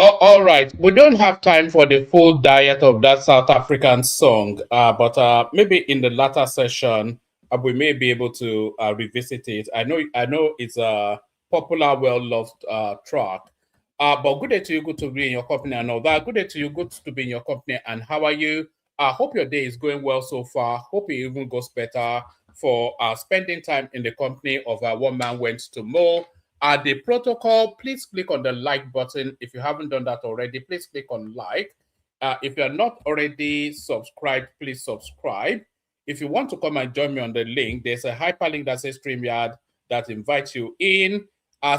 Oh, all right. We don't have time for the full diet of that South African song, but maybe in the latter session, we may be able to revisit it. I know it's a popular, well-loved track. But good day to you, good to be in your company and all that. Good day to you, good to be in your company. And how are you? I hope your day is going well so far. Hope it even goes better for spending time in the company of one man went to Mo. The protocol, please click on the like button. If you haven't done that already, please click on like. If you're not already subscribed, please subscribe. If you want to come and join me on the link, there's a hyperlink that says StreamYard that invites you in.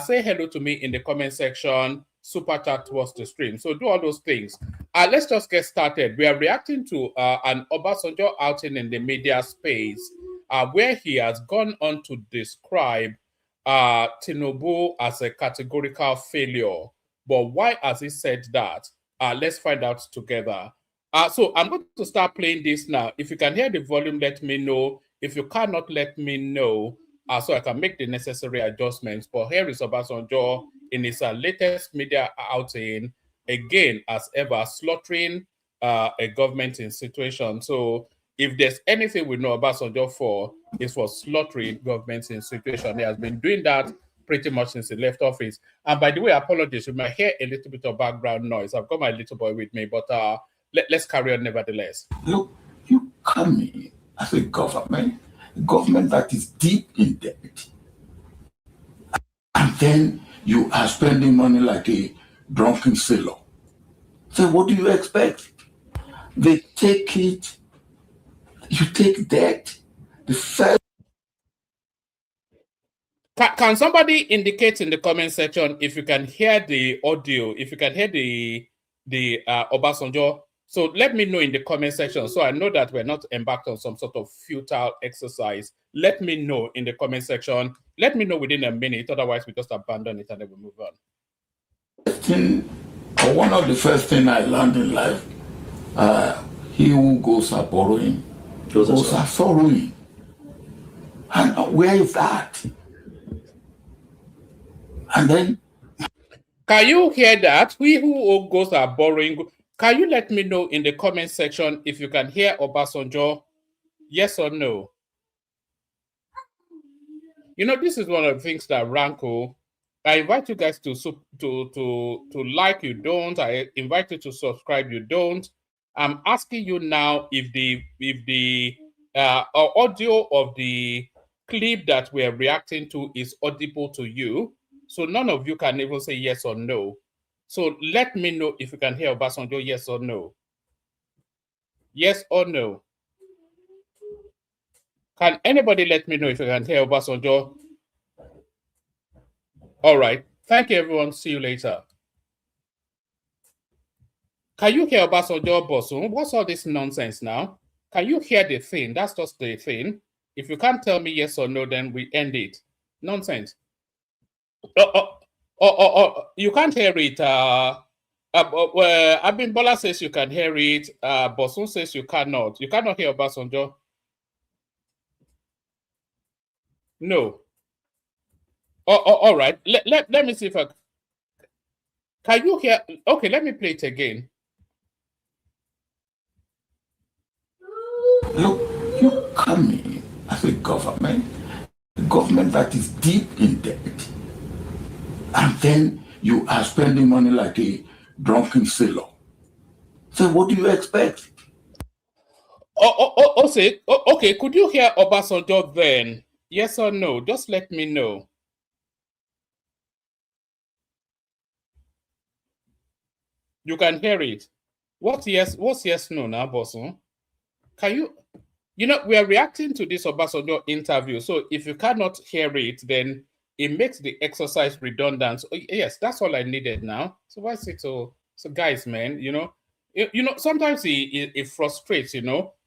Say hello to me in the comment section. Super chat towards the stream. So do all those things. Let's just get started. We are reacting to an Obasanjo outing in the media space where he has gone on to describe Tinubu as a categorical failure. But why has he said that? Let's find out together. So I'm going to start playing this now. If you can hear the volume, let me know. If you cannot, let me know so I can make the necessary adjustments. But here is Obasanjo in his latest media outing, again, as ever, slaughtering a government institution. So if there's anything we know about Obasanjo for, is for slaughtering governments in situation. He has been doing that pretty much since he left office. And by the way, apologies, you might hear a little bit of background noise. I've got my little boy with me, but let's carry on nevertheless. Look, you come in as a government that is deep in debt, and then you are spending money like a drunken sailor. So what do you expect? They take it, you take debt, the first. Can somebody indicate in the comment section if you can hear the audio, if you can hear the Obasanjo? So let me know in the comment section so I know that we're not embarked on some sort of futile exercise. Let me know in the comment section. Let me know within a minute. Otherwise, we just abandon it and then we move on. One of the first things I learned in life, he who goes are borrowing, goes are sorrowing. And where is that? And then, can you hear that? We who goes are borrowing. Can you let me know in the comment section if you can hear Obasanjo? Yes or no? You know, this is one of the things that rankle. I invite you guys to like, you don't. I invite you to subscribe, you don't. I'm asking you now if the audio of the clip that we're reacting to is audible to you. So none of you can even say yes or no. So let me know if you can hear Obasanjo, yes or no. Yes or no. Can anybody let me know if you can hear Obasanjo? All right. Thank you, everyone. See you later. Can you hear Obasanjo, Bosun? What's all this nonsense now? Can you hear the thing? That's just the thing. If you can't tell me yes or no, then we end it. Nonsense. You can't hear it. Abimbola says you can hear it. Bosun says you cannot. You cannot hear Obasanjo. No. All right. Let me see if I can you hear. Okay, let me play it again. Look, you coming as a government that is deep in debt, and then you are spending money like a drunken sailor. So what do you expect? Okay, could you hear Obasanjo then? Yes or no? Just let me know. You can hear it. What's yes, no now, Bosun? Can you we are reacting to this Obasanjo interview. So if you cannot hear it, then it makes the exercise redundant. So, yes, that's all I needed now. So why is it so guys, man, sometimes it frustrates,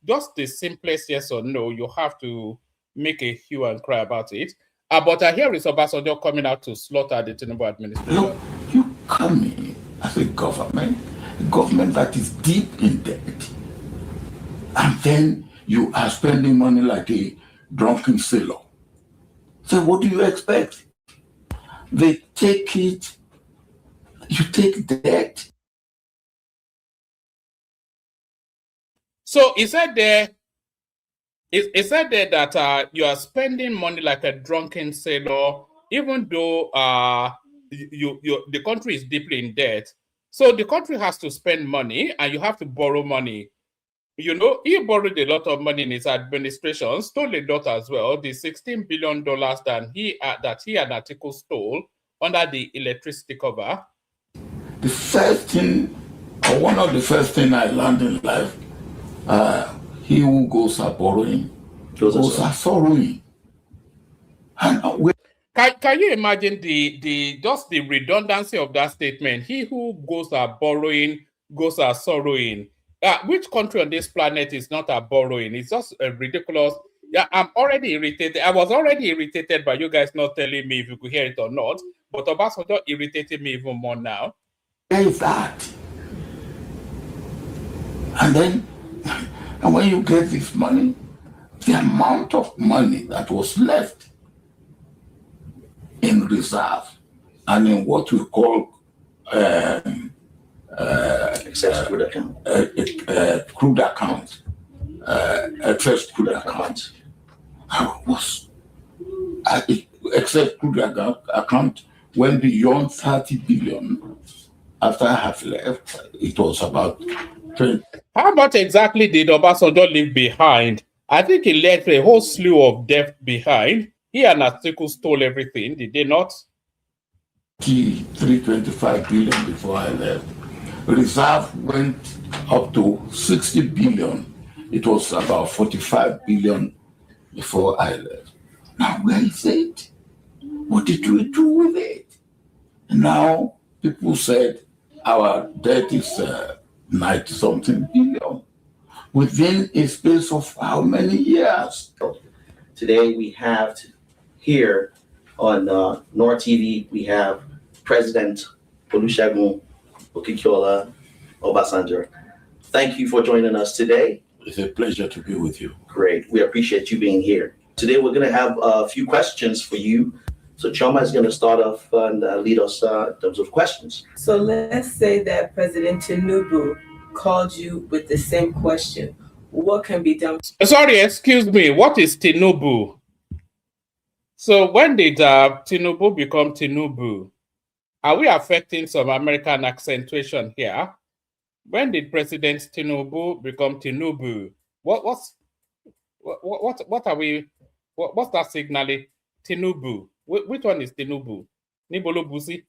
just the simplest yes or no, you have to make a hue and cry about it. But I hear is Obasanjo coming out to slaughter the Tinubu administration. Look, you coming as a government that is deep in debt, and then you are spending money like a drunken sailor. So what do you expect? They take it, you take debt. So is that there that you are spending money like a drunken sailor, even though the country is deeply in debt? So the country has to spend money, and you have to borrow money. He borrowed a lot of money in his administration, stole a lot as well. The $16 billion that he and Atiku stole under the electricity cover. The first thing, or one of the first things I learned in life, he who goes a borrowing goes a sorrowing. And Can you imagine the just the redundancy of that statement? He who goes a borrowing goes a sorrowing. Which country on this planet is not a borrowing? It's just ridiculous. Yeah, I'm already irritated. I was already irritated by you guys not telling me if you could hear it or not. But Obasanjo irritated me even more now. Where is that? And then, and when you get this money, the amount of money that was left in reserve and in what we call excess crude account, excess crude account, was excess crude account went beyond 30 billion. After I have left, it was about 20. How much exactly did Obasanjo leave behind? I think he left a whole slew of debt behind. He and Atiku stole everything, did they not? 325 billion before I left. Reserve went up to 60 billion. It was about 45 billion before I left. Now, where is it? What did we do with it? And now people said our debt is 90-something billion within a space of how many years? Today we have here on NOR TV, we have President Olusegun Okikiola Obasanjo. Thank you for joining us today. It's a pleasure to be with you. Great. We appreciate you being here. Today we're going to have a few questions for you. So Choma is going to start off and lead us in terms of questions. So let's say that President Tinubu called you with the same question. What can be done? Sorry, excuse me. What is Tinubu? So when did Tinubu become Tinubu? Are we affecting some American accentuation here? When did President Tinubu become Tinubu? What are we? What's that signaling? Tinubu. Which one is Tinubu? Nibolo Busi.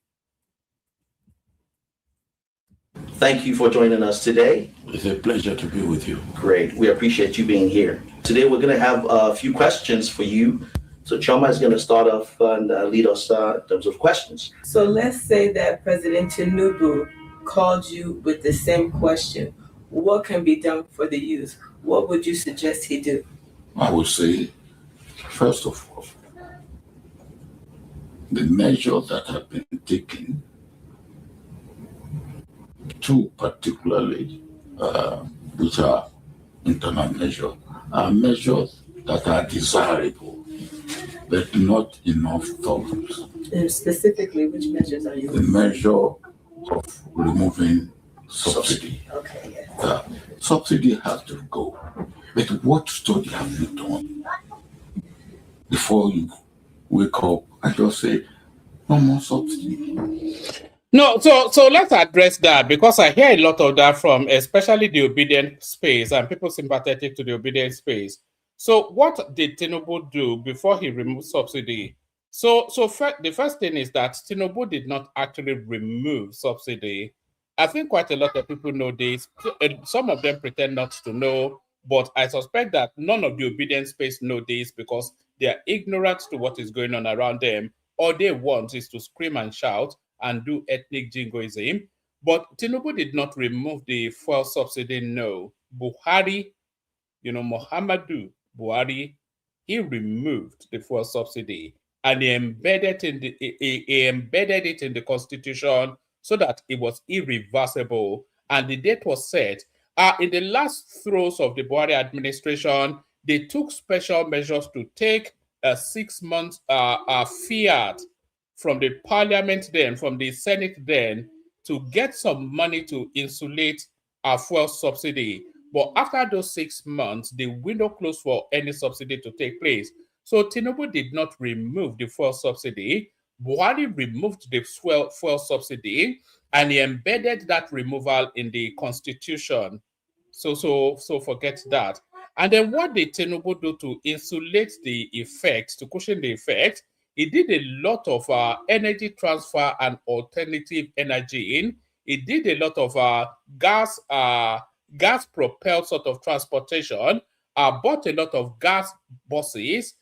Thank you for joining us today. It's a pleasure to be with you. Great. We appreciate you being here. Today, we're going to have a few questions for you. So Choma is going to start off and lead us in terms of questions. So let's say that President Tinubu called you with the same question. What can be done for the youth? What would you suggest he do? I would say, first of all, the measures that have been taken, two particularly, which are internal measures, are measures that are desirable, but not enough thought. And specifically, which measures are you? The measure of removing subsidy. Okay, yes. Subsidy has to go. But what study have you done before you wake up and just say, no more subsidy? No, so let's address that, because I hear a lot of that from especially the obedient space and people sympathetic to the obedient space. So what did Tinubu do before he removed subsidy? The first thing is that Tinubu did not actually remove subsidy. I think quite a lot of people know this. Some of them pretend not to know, but I suspect that none of the obedient space know this because they are ignorant to what is going on around them. All they want is to scream and shout and do ethnic jingoism. But Tinubu did not remove the fuel subsidy, no. Buhari, Muhammadu Buhari, he removed the fuel subsidy and he embedded it in the constitution so that it was irreversible. And the date was set. In the last throes of the Buhari administration, they took special measures to take a 6-month fiat from the parliament then, from the Senate then, to get some money to insulate our fuel subsidy. But after those 6 months, the window closed for any subsidy to take place. So Tinubu did not remove the fuel subsidy. Buhari removed the fuel subsidy and he embedded that removal in the constitution. So forget that. And then what did Tinubu do to insulate the effect, to cushion the effect? He did a lot of energy transfer and alternative energy in. He did a lot of gas propelled sort of transportation, bought a lot of gas buses,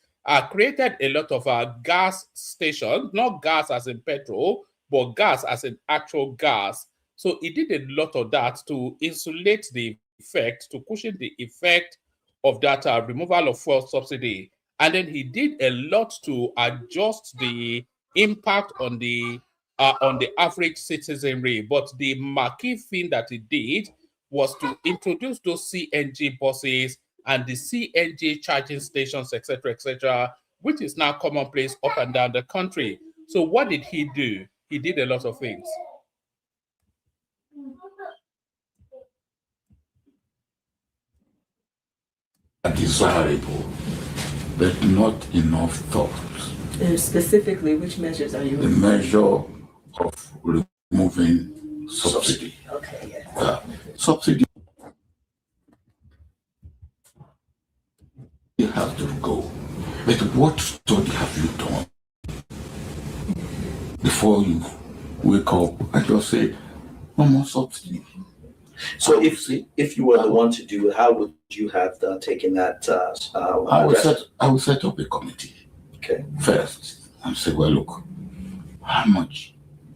created a lot of gas stations, not gas as in petrol, but gas as in actual gas. So he did a lot of that to insulate the effect, to cushion the effect of that removal of fuel subsidy. And then he did a lot to adjust the impact on the average citizenry. But the marquee thing that he did was to introduce those CNG buses and the CNG charging stations, etc., which is now commonplace up and down the country. So what did he do? He did a lot of things. Desirable, but not enough thought. And specifically, which measures are you? The measure of removing subsidy. Okay, yes. Subsidy has to go. But what study have you done before you wake up and just say, no more subsidy? So if you were the one to do it, how would you have taken that? I will set up a committee. Okay. First and say, well, look, how much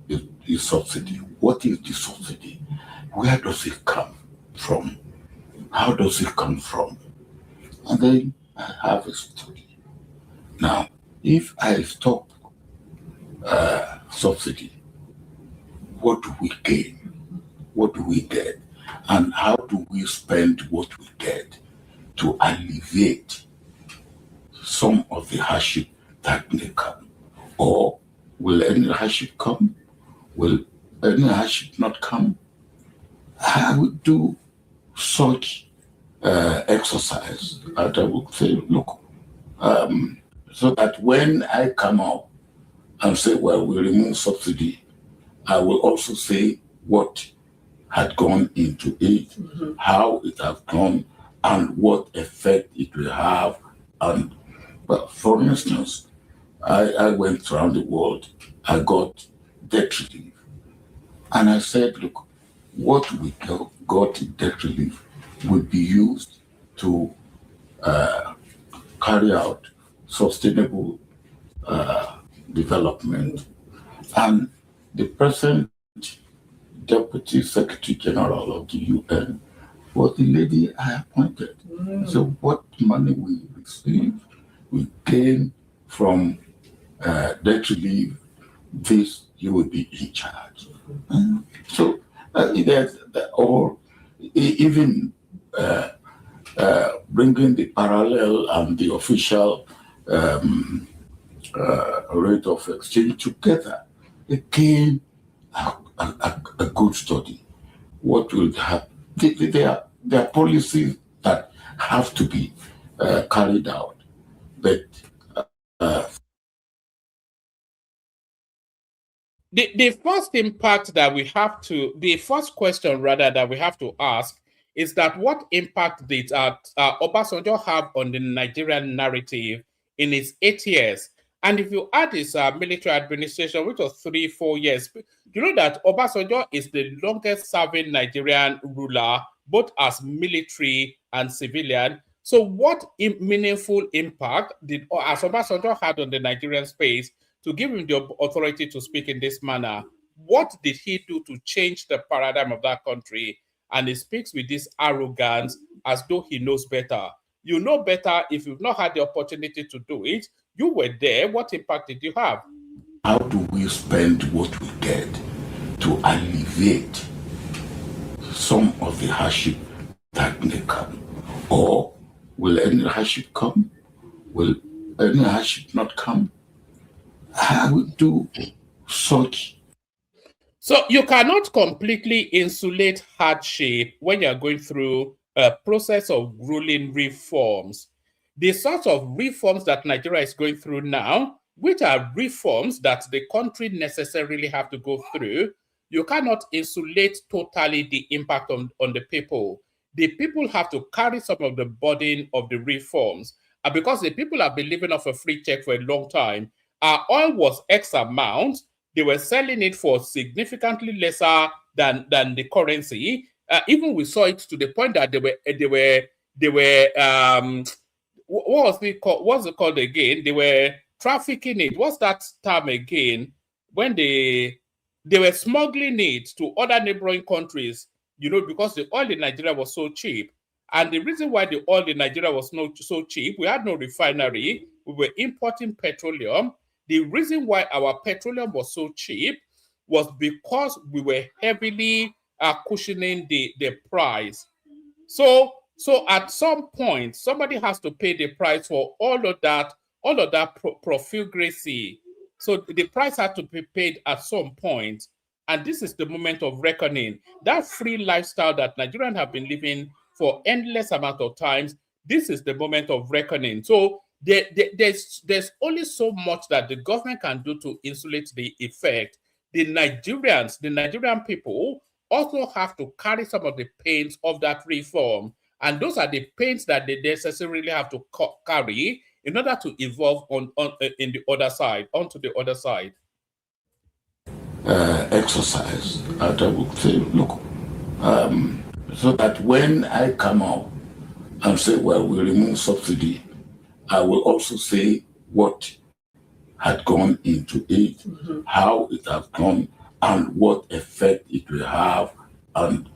is subsidy? What is the subsidy? Where does it come from? How does it come from? And then I have a study. Now, if I stop subsidy, what do we gain? What do we get? And how do we spend what we get to alleviate some of the hardship that may come? Or will any hardship come? Will any hardship not come? I would do such exercise that I would say, look, so that when I come out and say, well, we remove subsidy, I will also say what had gone into it, how it has gone, and what effect it will have. And but for instance, I went around the world, I got debt relief. And I said, look, what we got in debt relief will be used to carry out sustainable development. And the present Deputy Secretary General of the UN was the lady I appointed. So what money we received, we gain from debt relief, this you will be in charge. So or even bringing the parallel and the official rate of exchange together, again, a good study. What will happen? There are policies that have to be carried out, but the first impact that we have to, the first question rather that we have to ask is that what impact did Obasanjo have on the Nigerian narrative in his 8 years? And if you add his military administration, which was 3-4 years, you know that Obasanjo is the longest serving Nigerian ruler, both as military and civilian. So what meaningful impact did as Obasanjo had on the Nigerian space to give him the authority to speak in this manner? What did he do to change the paradigm of that country? And he speaks with this arrogance as though he knows better. You know better if you've not had the opportunity to do it. You were there. What impact did you have? How do we spend what we get to alleviate some of the hardship that may come? Or will any hardship come? Will any hardship not come? I will do such. So you cannot completely insulate hardship when you're going through a process of ruling reforms. The sort of reforms that Nigeria is going through now, which are reforms that the country necessarily have to go through, you cannot insulate totally the impact on the people. The people have to carry some of the burden of the reforms. And because the people have been living off a free check for a long time, our oil was X amount, they were selling it for significantly lesser than the currency. Even we saw it to the point that they were what was it called? What's it called again? They were trafficking it. What's that term again? When they were smuggling it to other neighboring countries, you know, because the oil in Nigeria was so cheap. And the reason why the oil in Nigeria was not so cheap, we had no refinery, we were importing petroleum. The reason why our petroleum was so cheap was because we were heavily cushioning the price. So at some point, somebody has to pay the price for all of that profligacy. So the price had to be paid at some point, and this is the moment of reckoning. That free lifestyle that Nigerians have been living for endless amount of times, this is the moment of reckoning. So there's only so much that the government can do to insulate the effect. The Nigerian people also have to carry some of the pains of that reform. And those are the pains that they necessarily have to carry in order to evolve in the other side, onto the other side. Exercise. And I would say, look, so that when I come out and say, well, we remove subsidy, I will also say what had gone into it, how it has gone, and what effect it will have. And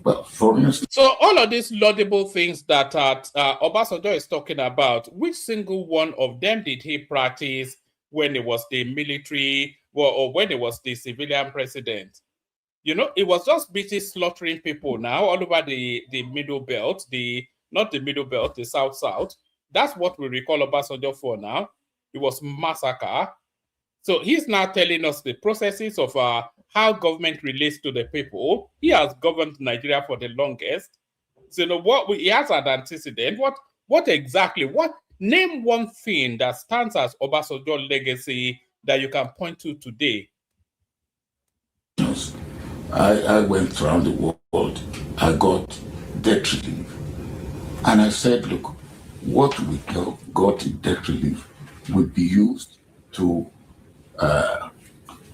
but for instance, so all of these laudable things that Obasanjo is talking about, which single one of them did he practice when he was the military or when he was the civilian president? You know, it was just busy slaughtering people now all over the middle belt, not the middle belt, the south. That's what we recall Obasanjo for now. It was massacre. So he's now telling us the processes of how government relates to the people. He has governed Nigeria for the longest. So you know he has an antecedent. What exactly? Name one thing that stands as Obasanjo's legacy that you can point to today. I went around the world. I got debt relief. And I said, look, what we got in debt relief would be used to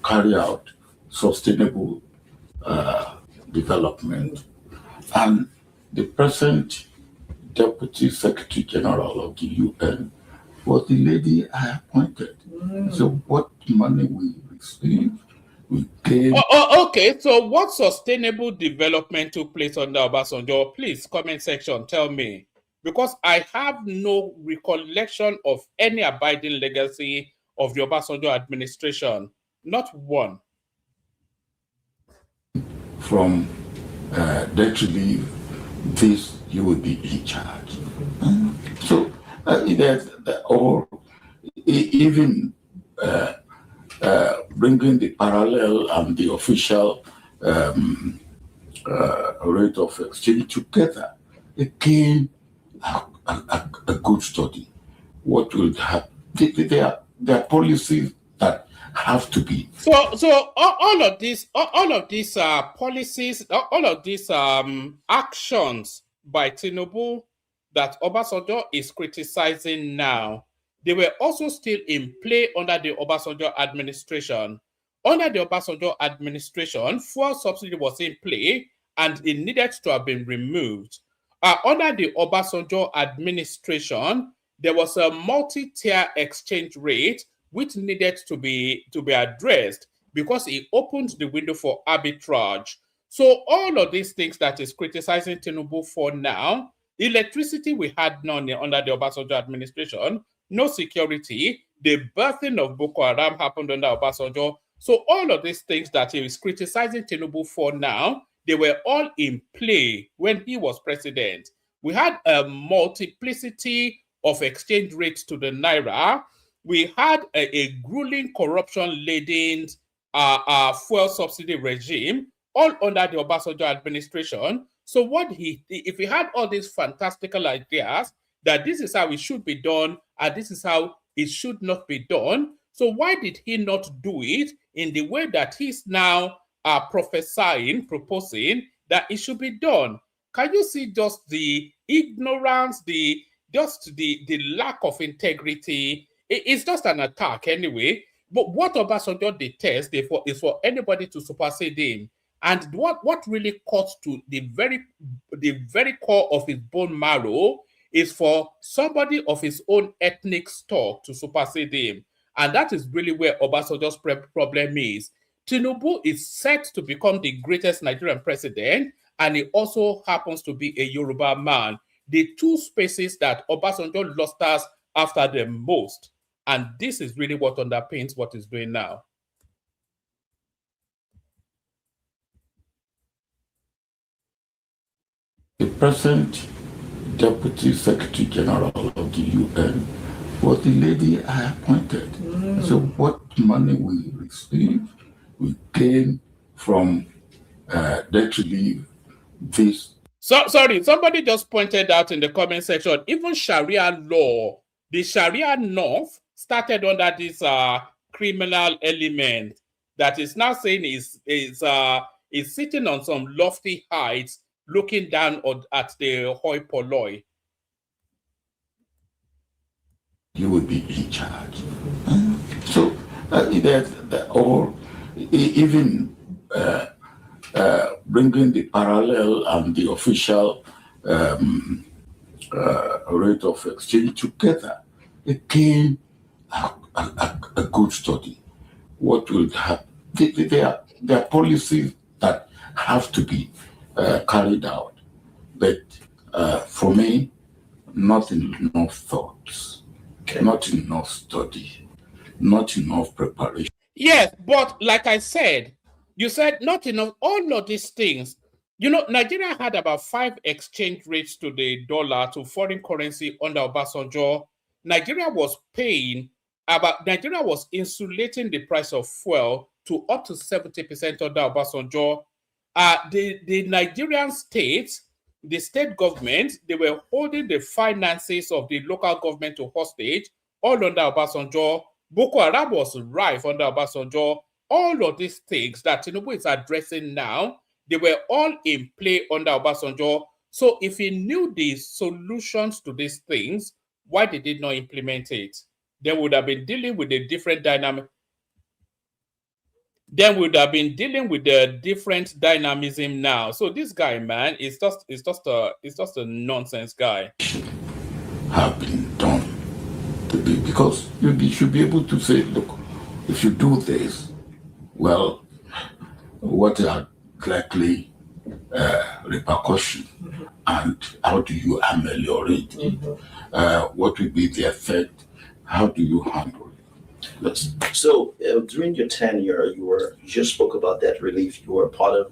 carry out sustainable development. And the present Deputy Secretary General of the UN was the lady I appointed. So what money we received, we gave. Okay, so what sustainable development took place under Obasanjo? Please, comment section, tell me. Because I have no recollection of any abiding legacy of the Obasanjo administration. Not one. From debt relief, this you will be in charge. So or even bringing the parallel and the official rate of exchange together, again, a good study. What will happen? There are policies that have to be. So all of these policies, all of these actions by Tinubu that Obasanjo is criticizing now, they were also still in play under the Obasanjo administration. Under the Obasanjo administration, fuel subsidy was in play and it needed to have been removed. Under the Obasanjo administration, there was a multi-tier exchange rate which needed to be addressed because it opened the window for arbitrage. So all of these things that is criticizing Tinubu for now, electricity we had none under the Obasanjo administration, no security, the birthing of Boko Haram happened under Obasanjo. So all of these things that he is criticizing Tinubu for now, they were all in play when he was president. We had a multiplicity of exchange rates to the Naira. We had a grueling corruption-laden fuel subsidy regime, all under the Obasanjo administration. So if he had all these fantastical ideas that this is how it should be done and this is how it should not be done, so why did he not do it in the way that he's now proposing that it should be done? Can you see just the ignorance, the lack of integrity? It's just an attack anyway. But what Obasanjo detests is for anybody to supersede him. And what really cuts to the very core of his bone marrow is for somebody of his own ethnic stock to supersede him. And that is really where Obasanjo's problem is. Tinubu is set to become the greatest Nigerian president, and he also happens to be a Yoruba man. The two spaces that Obasanjo lost us after the most. And this is really what underpins what he's doing now. The present Deputy Secretary General of the UN was the lady I appointed. So what money we received, we gained from debt relief, this. So sorry, somebody just pointed out in the comment section, even Sharia law, the Sharia north started under this criminal element that is now saying is sitting on some lofty heights looking down at the hoi polloi. You will be in charge. So or even bringing the parallel and the official rate of exchange together, again, a good study. What will happen? There are policies that have to be carried out, but for me, not enough thoughts, not enough study, not enough preparation. Yes, but like I said, you said not enough, all of these things. You know, Nigeria had about 5 exchange rates to the dollar to foreign currency under Obasanjo. Nigeria was insulating the price of fuel to up to 70% under Obasanjo. The Nigerian states, the state government, they were holding the finances of the local government to hostage all under Obasanjo. Boko Haram was rife under Obasanjo. all of these things that Tinubu is addressing now, they were all in play under Obasanjo. So if he knew the solutions to these things, why did he not implement it? They would have been dealing with a different dynamic. Then would have been dealing with the different dynamism now. So this guy, man, is just a nonsense guy. Have been done because you should be able to say, look, if you do this, well, what are likely repercussions, and how do you ameliorate it? What will be the effect? How do you handle it? So during your tenure, you just spoke about debt relief. You were part of,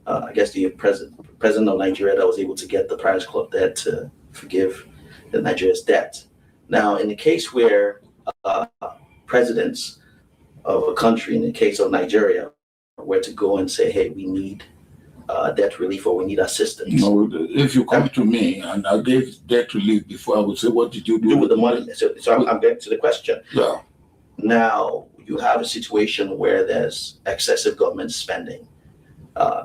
I guess, the president of Nigeria that was able to get the Paris Club debt to forgive Nigeria's debt. Now, in the case where presidents of a country, in the case of Nigeria, were to go and say, "Hey, we need debt relief or we need assistance." No, if you come to me and I gave debt relief before, I would say, "What did you do with the money?" So I'm getting to the question. Yeah. Now you have a situation where there's excessive government spending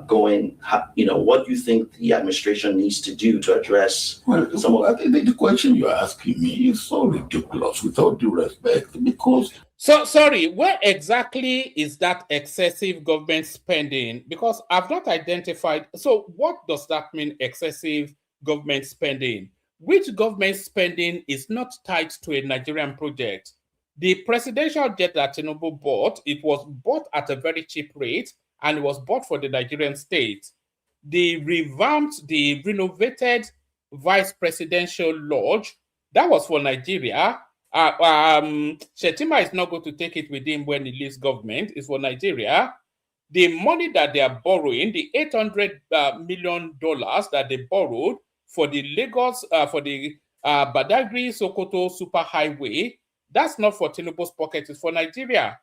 going. What do you think the administration needs to do to address some of the question you're asking me is so ridiculous, with all due respect, because. So, sorry, where exactly is that excessive government spending? Because I've not identified. So what does that mean, excessive government spending? Which government spending is not tied to a Nigerian project? The presidential jet that Tinubu bought, it was bought at a very cheap rate, and it was bought for the Nigerian state. The renovated vice presidential lodge, that was for Nigeria. Shetima is not going to take it with him when he leaves government. It's for Nigeria. The money that they are borrowing, the $800 million that they borrowed for the Lagos, for the Badagry Sokoto superhighway, that's not for Tinubu's pocket, it's for Nigeria.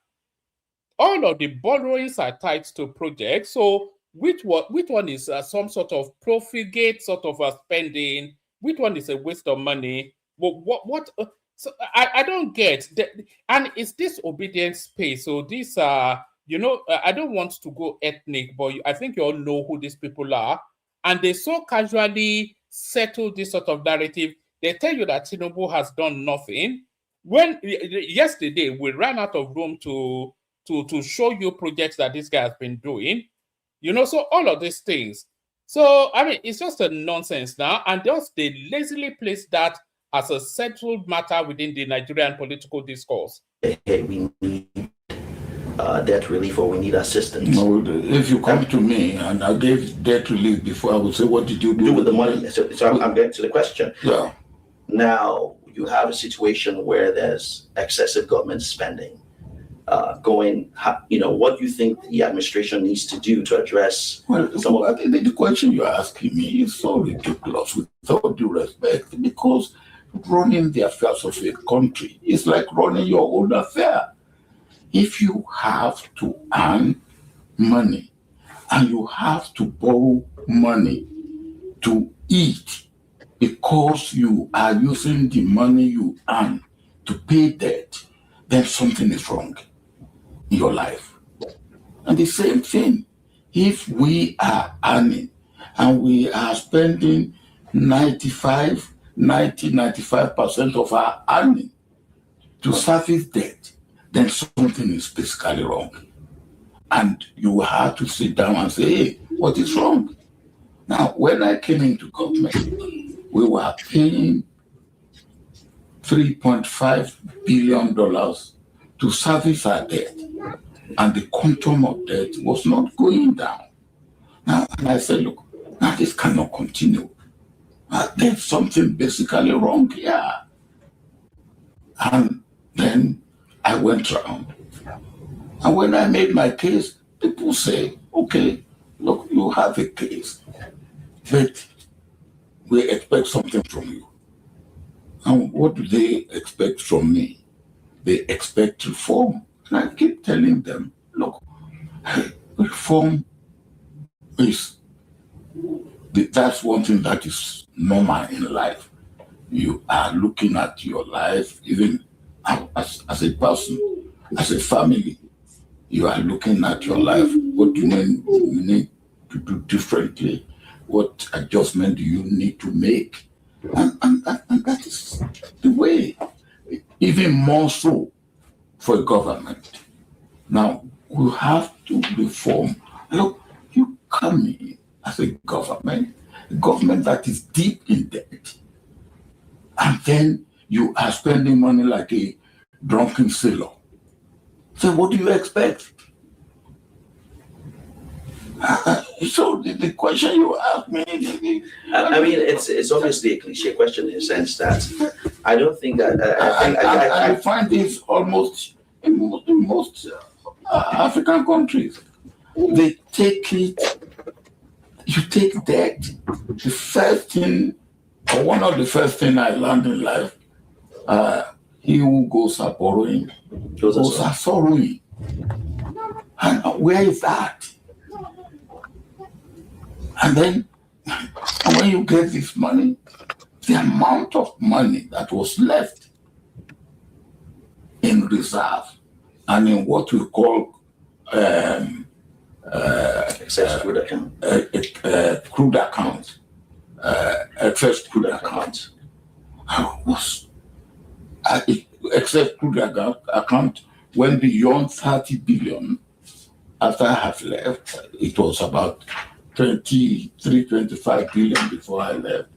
All of the borrowings are tied to projects. So which one is some sort of profligate sort of spending? Which one is a waste of money? What so I don't get that. And it's this obedience space. So these are, I don't want to go ethnic, but I think you all know who these people are. And they so casually settle this sort of narrative. They tell you that Tinubu has done nothing. When yesterday we ran out of room to show you projects that this guy has been doing, so all of these things. So, I mean, it's just a nonsense now. And just they lazily place that as a settled matter within the Nigerian political discourse. Hey, we need debt relief or we need assistance. No, if you come to me and I gave debt relief before, I would say, "What did you do with the money?" So I'm getting to the question. Yeah. Now you have a situation where there's excessive government spending going. What do you think the administration needs to do to address some of the question you're asking me is so ridiculous, with all due respect, because running the affairs of a country is like running your own affair. If you have to earn money and you have to borrow money to eat because you are using the money you earn to pay debt, then something is wrong in your life. And the same thing, if we are earning and we are spending 95% of our earning to service debt, then something is basically wrong. And you have to sit down and say, "Hey, what is wrong?" Now, when I came into government, we were paying $3.5 billion to service our debt, and the quantum of debt was not going down. Now, and I said, "Look, now this cannot continue. There's something basically wrong here." And then I went around. And when I made my case, people say, "Okay, look, you have a case, but we expect something from you." And what do they expect from me? They expect reform. And I keep telling them, "Look, reform that's one thing that is normal in life. You are looking at your life, even as a person, as a family, You are looking at your life. What do you mean you need to do differently? What adjustment do you need to make? And that is the way, even more so for a government. Now, we have to reform. Look, you come in as a government that is deep in debt, and then you are spending money like a drunken sailor. So what do you expect? So the question you asked me, I mean, it's obviously a cliche question in the sense that I don't think that I find this almost in most African countries. They take it. You take debt. The first thing, or one of the first thing I learned in life, he who goes a borrowing goes a sorrowing. And where is that? And then when you get this money, the amount of money that was left in reserve and in what we call excess crude account, crude account, excess crude account was excess crude account went beyond 30 billion. After I have left, it was about 25 billion before I left.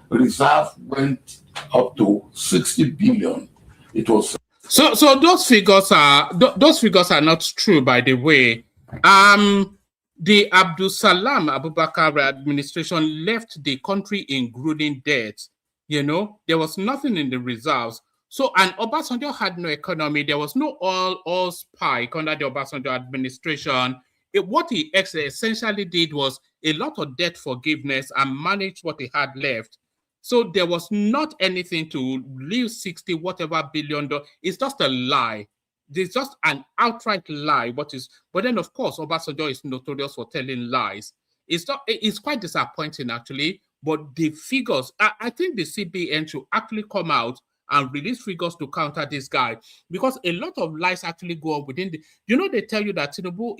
Reserve went up to 60 billion. It was so those figures are not true, by the way. The Abdul Salam Abubakar administration left the country in grueling debt. You know, there was nothing in the reserves. So, and Obasanjo had no economy. There was no oil spike under the Obasanjo administration. What he essentially did was a lot of debt forgiveness and managed what he had left. So there was not anything to leave 60 whatever billion dollars. It's just a lie. It's just an outright lie. But then of course Obasanjo is notorious for telling lies. It's quite disappointing actually. But the figures, I think the CBN should actually come out and release figures to counter this guy, because a lot of lies actually go on within the. You know, they tell you that Tinubu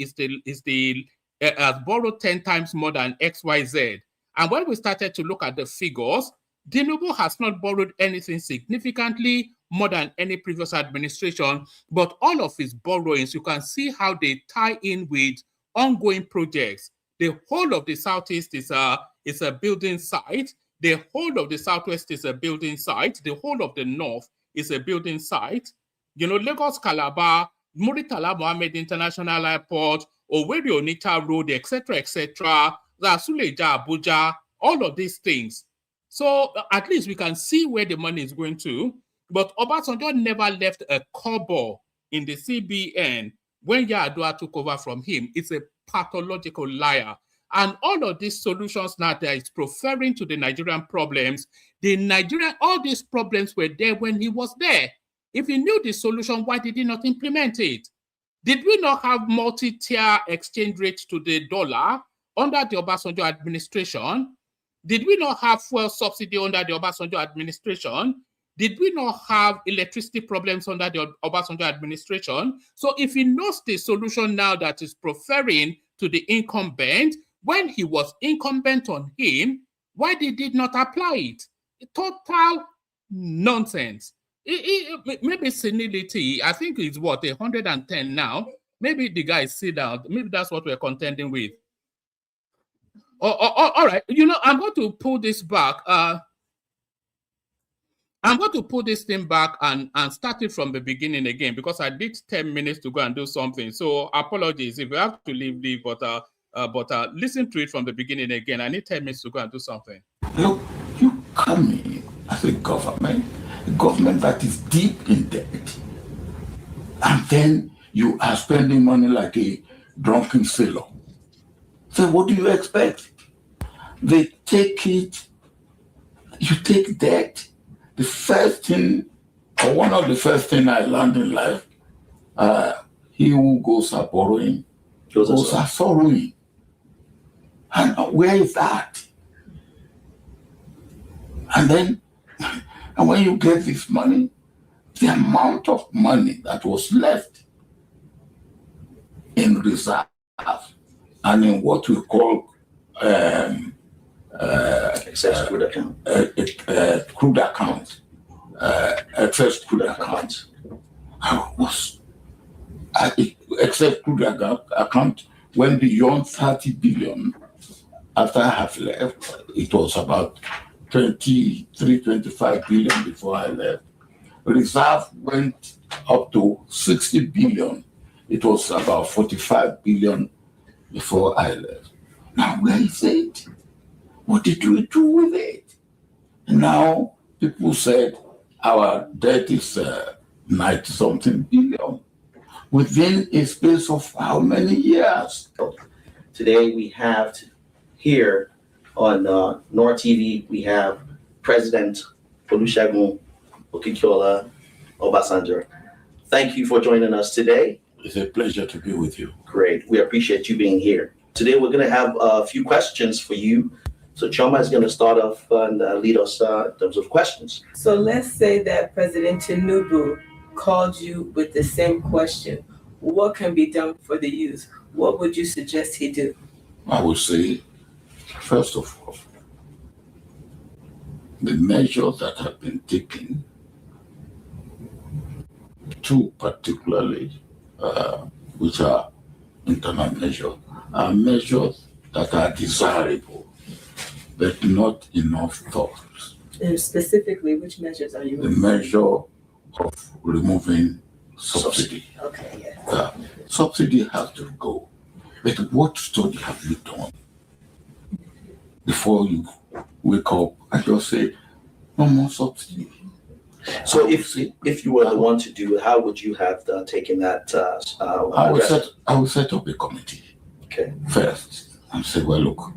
has borrowed 10 times more than XYZ, and when we started to look at the figures, Tinubu has not borrowed anything significantly more than any previous administration, but all of his borrowings, you can see how they tie in with ongoing projects. The whole of the Southeast is a building site. The whole of the Southwest is a building site. The whole of the North is a building site. You know, Lagos, Calabar, Muritala Mohammed International Airport, Owerri Onitsha Road, etc., Suleja, Abuja, all of these things. So at least we can see where the money is going to. But Obasanjo never left a kobo in the CBN when Yar'Adua took over from him. It's a pathological liar. And all of these solutions now that is preferring to the Nigerian problems, all these problems were there when he was there. If he knew the solution, why did he not implement it? Did we not have multi-tier exchange rate to the dollar under the Obasanjo administration? Did we not have fuel subsidy under the Obasanjo administration? Did we not have electricity problems under the Obasanjo administration? So if he knows the solution now that is preferring to the incumbent, when he was incumbent on him, why did he not apply it? Total nonsense. Maybe senility, I think it's what, 110 now. Maybe the guy is sit down. Maybe that's what we're contending with. All right, you know, I'm going to pull this back. I'm going to put this thing back and start it from the beginning again, because I did 10 minutes to go and do something. So apologies if you have to leave, but listen to it from the beginning again. I need 10 minutes to go and do something. Look, you come in as a government that is deep in debt, and then you are spending money like a drunken sailor. So what do you expect? They take it, you take debt. The first thing, or one of the first things I learned in life, he who goes a borrowing goes a sorrowing. And where is that? And then, and when you get this money, the amount of money that was left in reserve and in what we call Excess crude account. Crude account, excess crude account. Excess crude account went beyond 30 billion. After I have left, it was about 23, 25 billion before I left. Reserve went up to 60 billion. It was about 45 billion before I left. Now, where is it? What did we do with it? Now, people said our debt is 90-something billion within a space of how many years? Today we have here on Nor TV, we have President Olusegun Obasanjo. Thank you for joining us today. It's a pleasure to be with you. Great. We appreciate you being here. Today we're going to have a few questions for you. So Choma is going to start off and lead us in terms of questions. So let's say that President Tinubu called you with the same question. What can be done for the youth? What would you suggest he do? I would say, first of all, the measures that have been taken, two particularly, which are internal measures, are measures that are desirable, but not enough thought. And specifically, which measures are you The referring? measure of removing subsidy. Okay, yeah. Subsidy has to go. But what study have you done before you wake up and just say, no more subsidy? So if you were the one to do it, how would you have taken that? I will set up a committee Okay. first and say, well, look,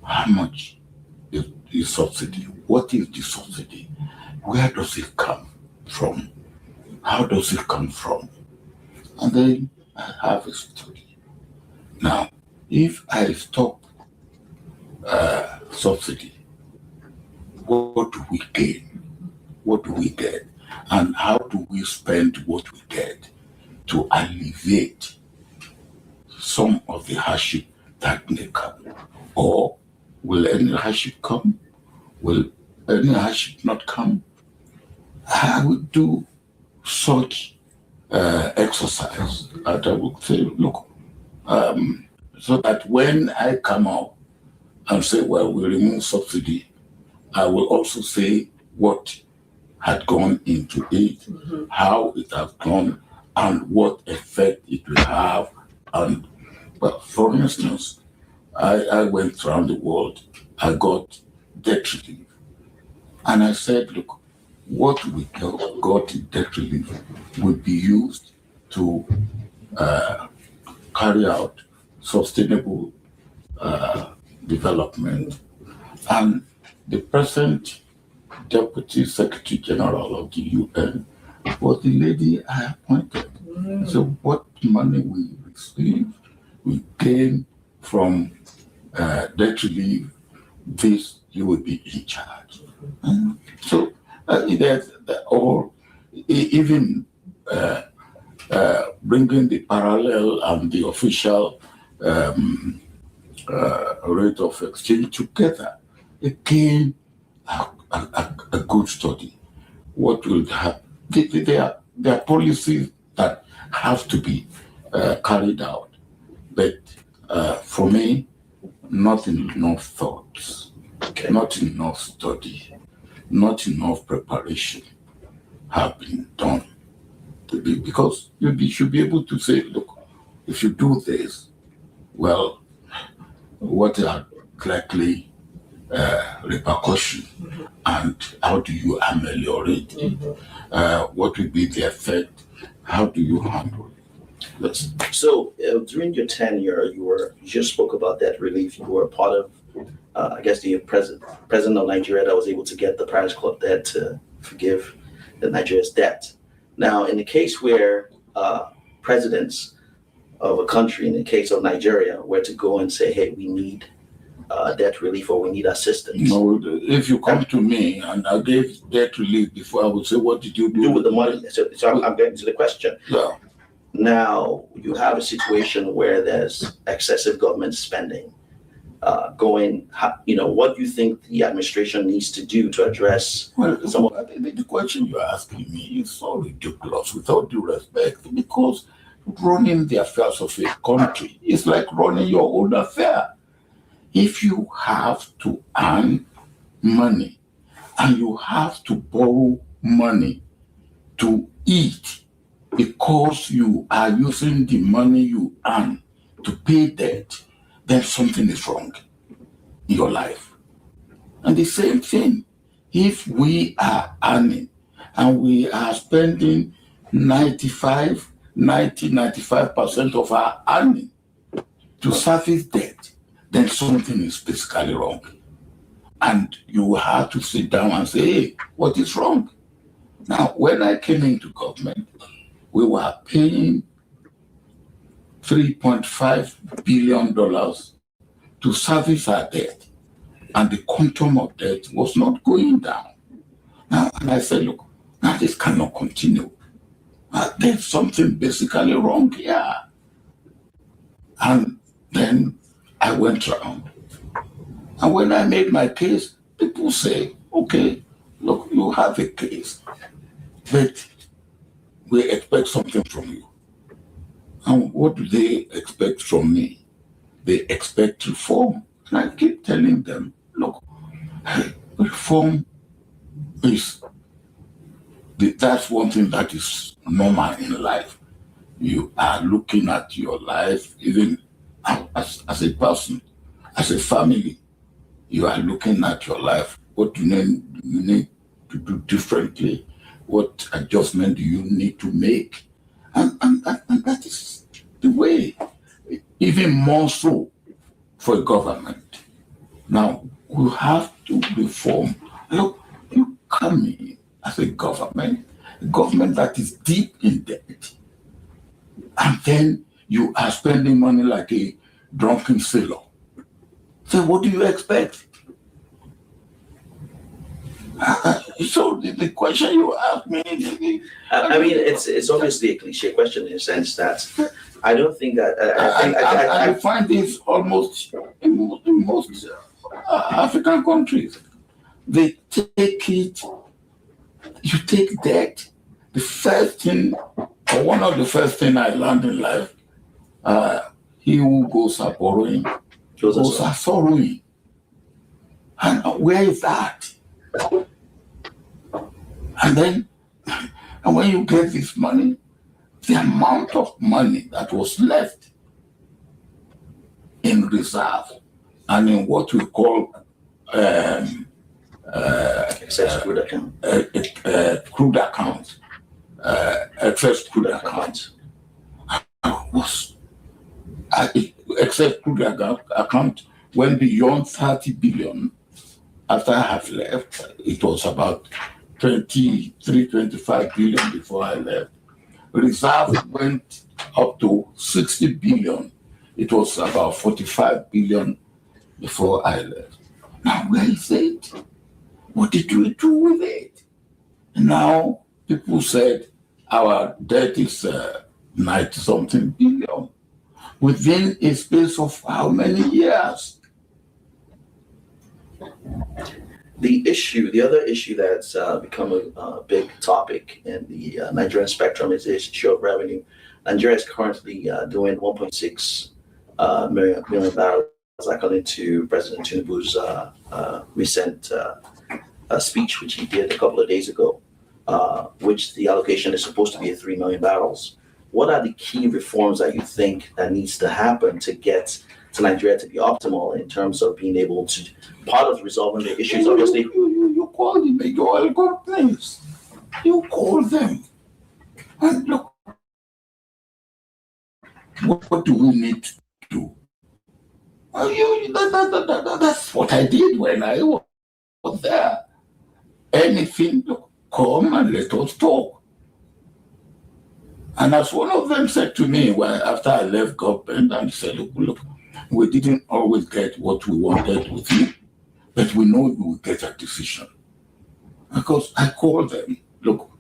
how much is the subsidy? What is the subsidy? Where does it come from? How does it come from? And then I have a study. Now, if I stop subsidy, what do we gain? What do we get? And how do we spend what we get to alleviate some of the hardship that may come? Or will any hardship come? Will any hardship not come? I would do such exercise that I would say, look, so that when I come out and say, well, we remove subsidy, I will also say what had gone into it, how it has gone, and what effect it will have. And but for instance, I went around the world, I got debt relief. And I said, look, what we got in debt relief would be used to carry out sustainable development. And the present Deputy Secretary General of the UN was the lady I appointed. So what money we received, we gain from debt relief, this you will be in charge. So or even bringing the parallel and the official rate of exchange together, again, a good study. What will happen? There are policies that have to be carried out, but for me, not enough thoughts, not enough study, not enough preparation have been done. Because you should be able to say, look, if you do this, well, what are likely repercussions, and how do you ameliorate it? What will be the effect? How do you handle it? So during your tenure, you just spoke about debt relief. You were a part of, I guess, the president of Nigeria that was able to get the Paris Club debt to forgive Nigeria's debt. Now, in the case where presidents of a country, in the case of Nigeria, were to go and say, hey, we need debt relief or we need assistance. No, if you come to me and I gave debt relief before, I would say, what did you do with the money? So I'm getting to the question. Yeah. Now you have a situation where there's excessive government spending what do you think the administration needs to do to address some of the question you're asking me is so ridiculous, without due respect, because running the affairs of a country is like running your own affair. If you have to earn money and you have to borrow money to eat because you are using the money you earn to pay debt, then something is wrong in your life. And the same thing, if we are earning and we are spending 95% of our earning to service debt, then something is basically wrong. And you have to sit down and say, hey, what is wrong? Now, when I came into government, we were paying $3.5 billion to service our debt, and the quantum of debt was not going down. Now, and I said, look, now this cannot continue. There's something basically wrong here. And then I went around. And when I made my case, people say, okay, look, you have a case, but we expect something from you. And what do they expect from me? They expect reform. And I keep telling them, look, reform that's one thing that is normal in life. You are looking at your life, even as a person, as a family, you are looking at your life. What do you need to do differently? What adjustment do you need to make? And that is the way, even more so for a government. Now, we have to reform. Look, you come in as a government that is deep in debt, and then you are spending money like a drunken sailor. So what do you expect? So the question you asked me... I mean, it's obviously a cliche question in the sense that I don't think that... I find this almost in most African countries. They take it, you take debt. The first thing, or one of the first things I learned in life, he who goes are borrowing, goes are sorrowing. And where is that? And then, and when you get this money, the amount of money that was left in reserve and in what we call excess crude account. Crude account, excess crude account was excess crude account went beyond 30 billion. After I have left, it was about 25 billion before I left. Reserve went up to 60 billion. It was about 45 billion before I left. Now, where is it? What did we do with it? Now, people said our debt is 90-something billion within a space of how many years? The other issue that's become a big topic in the Nigerian spectrum is the issue of revenue. Nigeria is currently doing 1.6 million barrels, according to President Tinubu's recent speech, which he did a couple of days ago, which the allocation is supposed to be at 3 million barrels. What are the key reforms that you think that needs to happen to get to Nigeria to be optimal in terms of being able to, part of resolving the issues, obviously? You call the big oil companies. You call them. And look, what do we need to do? Well, that's what I did when I was there. Anything, look, come and let us talk. And as one of them said to me after I left government, and he said, look, we didn't always get what we wanted with you, but we know we will get a decision. Because I called them, look,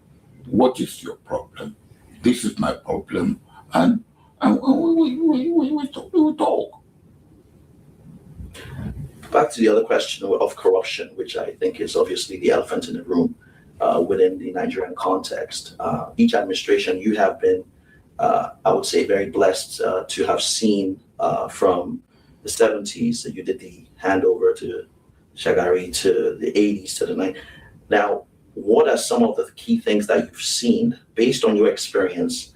what is your problem? This is my problem. and we talk. Back to the other question of corruption, which I think is obviously the elephant in the room within the Nigerian context. Each administration, you have been, I would say, very blessed to have seen from the 70s that you did the handover to Shagari, to the 80s, to the 90s. Now, what are some of the key things that you've seen based on your experience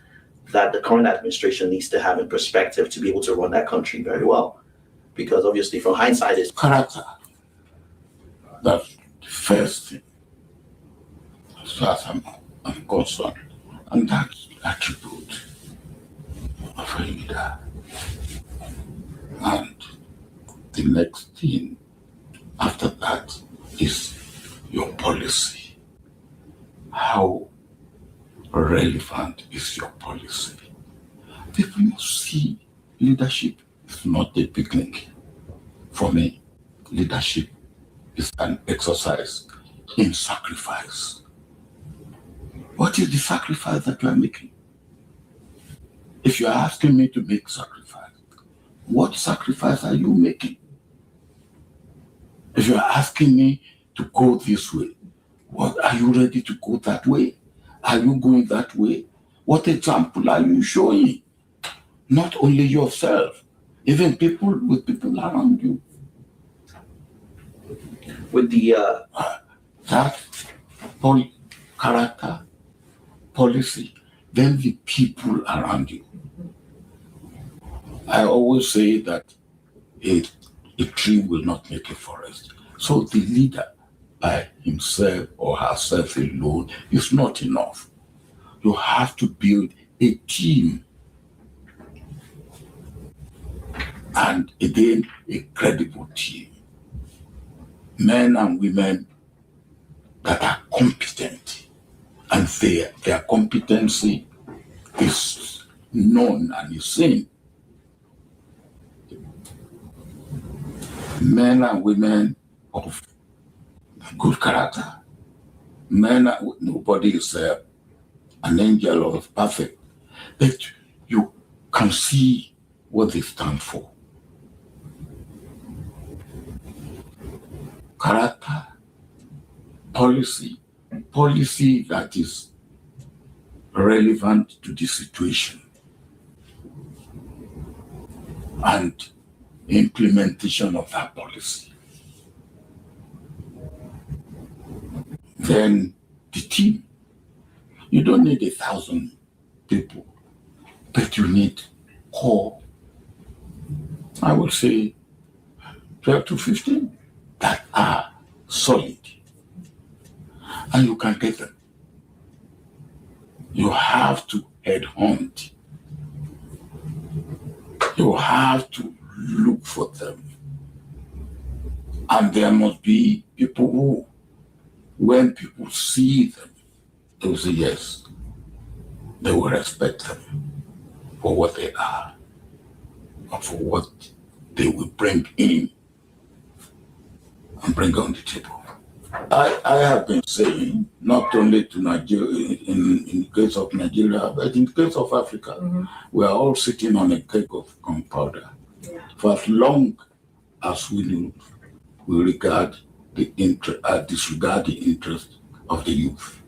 that the current administration needs to have in perspective to be able to run that country very well? Because obviously, from hindsight, is Character. That's the first thing, as far as I'm concerned. And that's the attribute of a leader. And the next thing after that is your policy. How relevant is your policy? People must see leadership is not a picnic. For me, leadership is an exercise in sacrifice. What is the sacrifice that you are making? If you are asking me to make sacrifice, what sacrifice are you making? If you are asking me to go this way, what are you ready to go that way? Are you going that way? What example are you showing? Not only yourself, even people around you. with the That character, policy, then the people around you. I always say that a tree will not make a forest. So the leader by himself or herself alone is not enough. You have to build a team. And again, a credible team. Men and women that are competent, and their competency is known and is seen. Men and women of good character. Nobody is an angel or perfect, but you can see what they stand for. Character, policy that is relevant to the situation, and implementation of that policy. Then the team. You don't need 1,000 people, but you need core, I would say 12 to 15 that are solid. And you can get them. You have to headhunt. You have to look for them. And there must be people who, when people see them, they will say yes. They will respect them for what they are and for what they will bring in and bring on the table. I have been saying, not only to Nigeria, in the case of Nigeria, but in the case of Africa, we are all sitting on a cake of gunpowder. Yeah. For as long as we regard disregard the interest of the youth.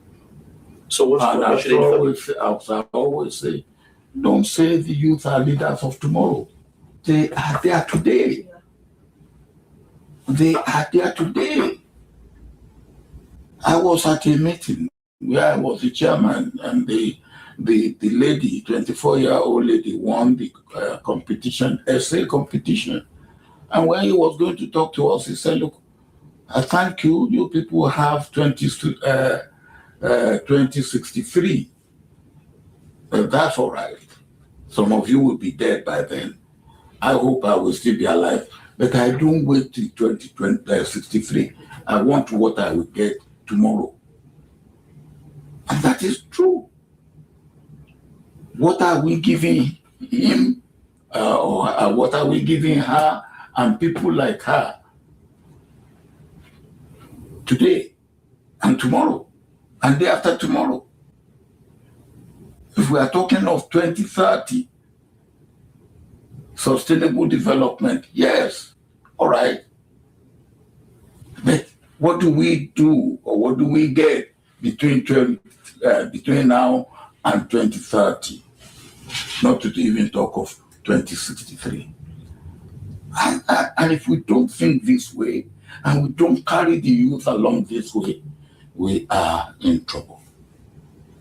So as I always say, don't say the youth are leaders of tomorrow. They are there today. They are there today. I was at a meeting where I was the chairman, and the lady, 24-year-old lady, won the competition, essay competition. And when he was going to talk to us, he said, look, thank you, you people have 2063. That's all right. Some of you will be dead by then. I hope I will still be alive, but I don't wait till 2063. I want what I will get tomorrow. And that is true. What are we giving him, or what are we giving her and people like her today and tomorrow and day after tomorrow? If we are talking of 2030, sustainable development, yes, all right. But what do we do, or what do we get between now and 2030? Not to even talk of 2063. And if we don't think this way, and we don't carry the youth along this way, we are in trouble.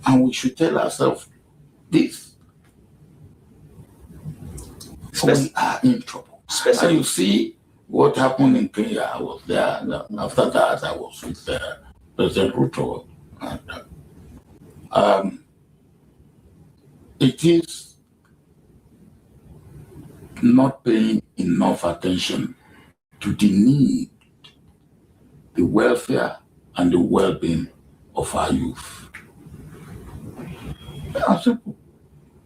And we should tell ourselves this. We are in trouble. And you see what happened in Kenya. I was there. And after that, I was with President Ruto. And, it is not paying enough attention to the need, the welfare, and the well-being of our youth. Simple.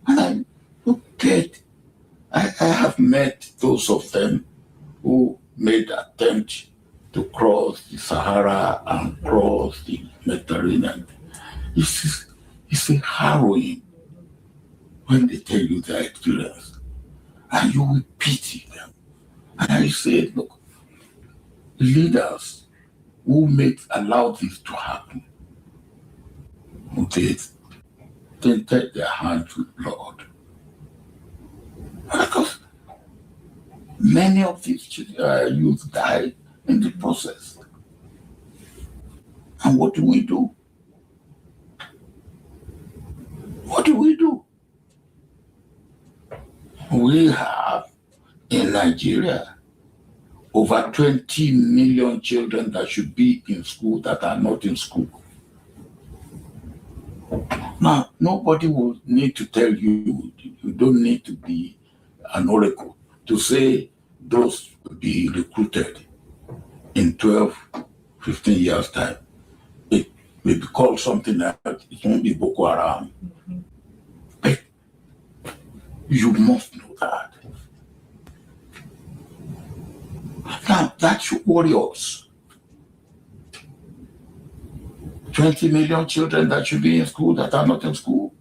And I look at, I have met those of them who made the attempt to cross the Sahara and cross the Mediterranean. It's a harrowing when they tell you their experience, and you will pity them. And I say, look, leaders who allow this to happen, they tainted their hands with blood. Because many of these youth died in the process. And what do we do? What do we do? We have in Nigeria over 20 million children that should be in school that are not in school. Now, nobody will need to tell you, you don't need to be an oracle to say those will be recruited in 12, 15 years' time. It may be called something else. It won't be Boko Haram. But you must know that. Now, that's your warriors. 20 million children that should be in school that are not in school.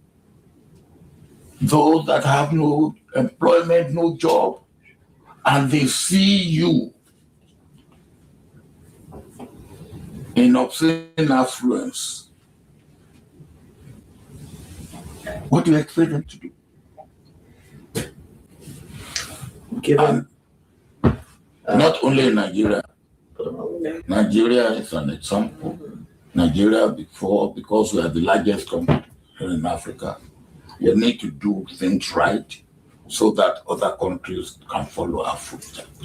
Those that have no employment, no job, and they see you in obscene affluence. What do you expect them to do? Given not only in Nigeria. Nigeria is an example. Nigeria, because we are the largest country in Africa, we need to do things right so that other countries can follow our footsteps.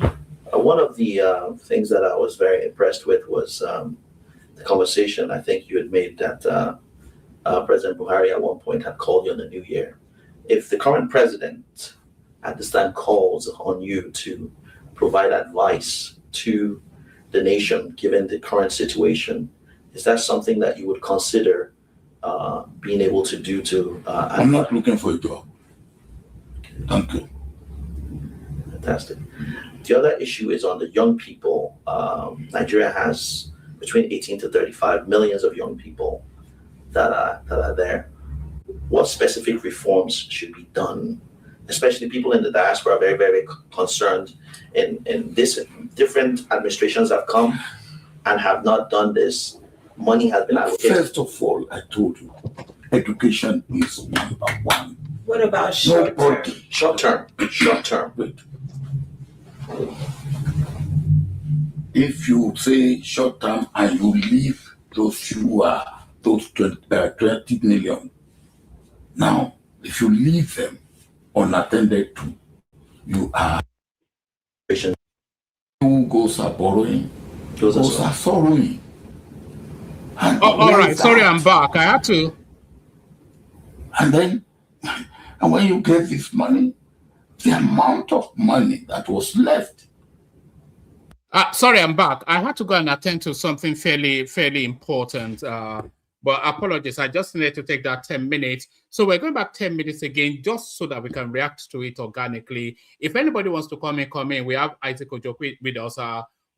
One of the things that I was very impressed with was the conversation I think you had made that President Buhari at one point had called you on the new year. If the current president at this time calls on you to provide advice to the nation, given the current situation, is that something that you would consider being able to do to... I'm not looking for a job. Thank you. Fantastic. The other issue is on the young people. Nigeria has between 18 to 35 millions of young people that are there. What specific reforms should be done? Especially people in the diaspora are very, very concerned in this. Different administrations have come and have not done this. Money has been allocated. First of all, I told you, education is number one. What about short term? Short term. Wait. If you say short term and you leave those 20 million, now if you leave them unattended to, you are who goes are borrowing, those are sorrowing. And all right, sorry, I'm back. I had to. And then, and when you get this money, the amount of money that was left. Sorry, I'm back. I had to go and attend to something fairly important. But apologies, I just needed to take that 10 minutes. So we're going back 10 minutes again, just so that we can react to it organically. If anybody wants to come in. We have Isaac Ojok with us.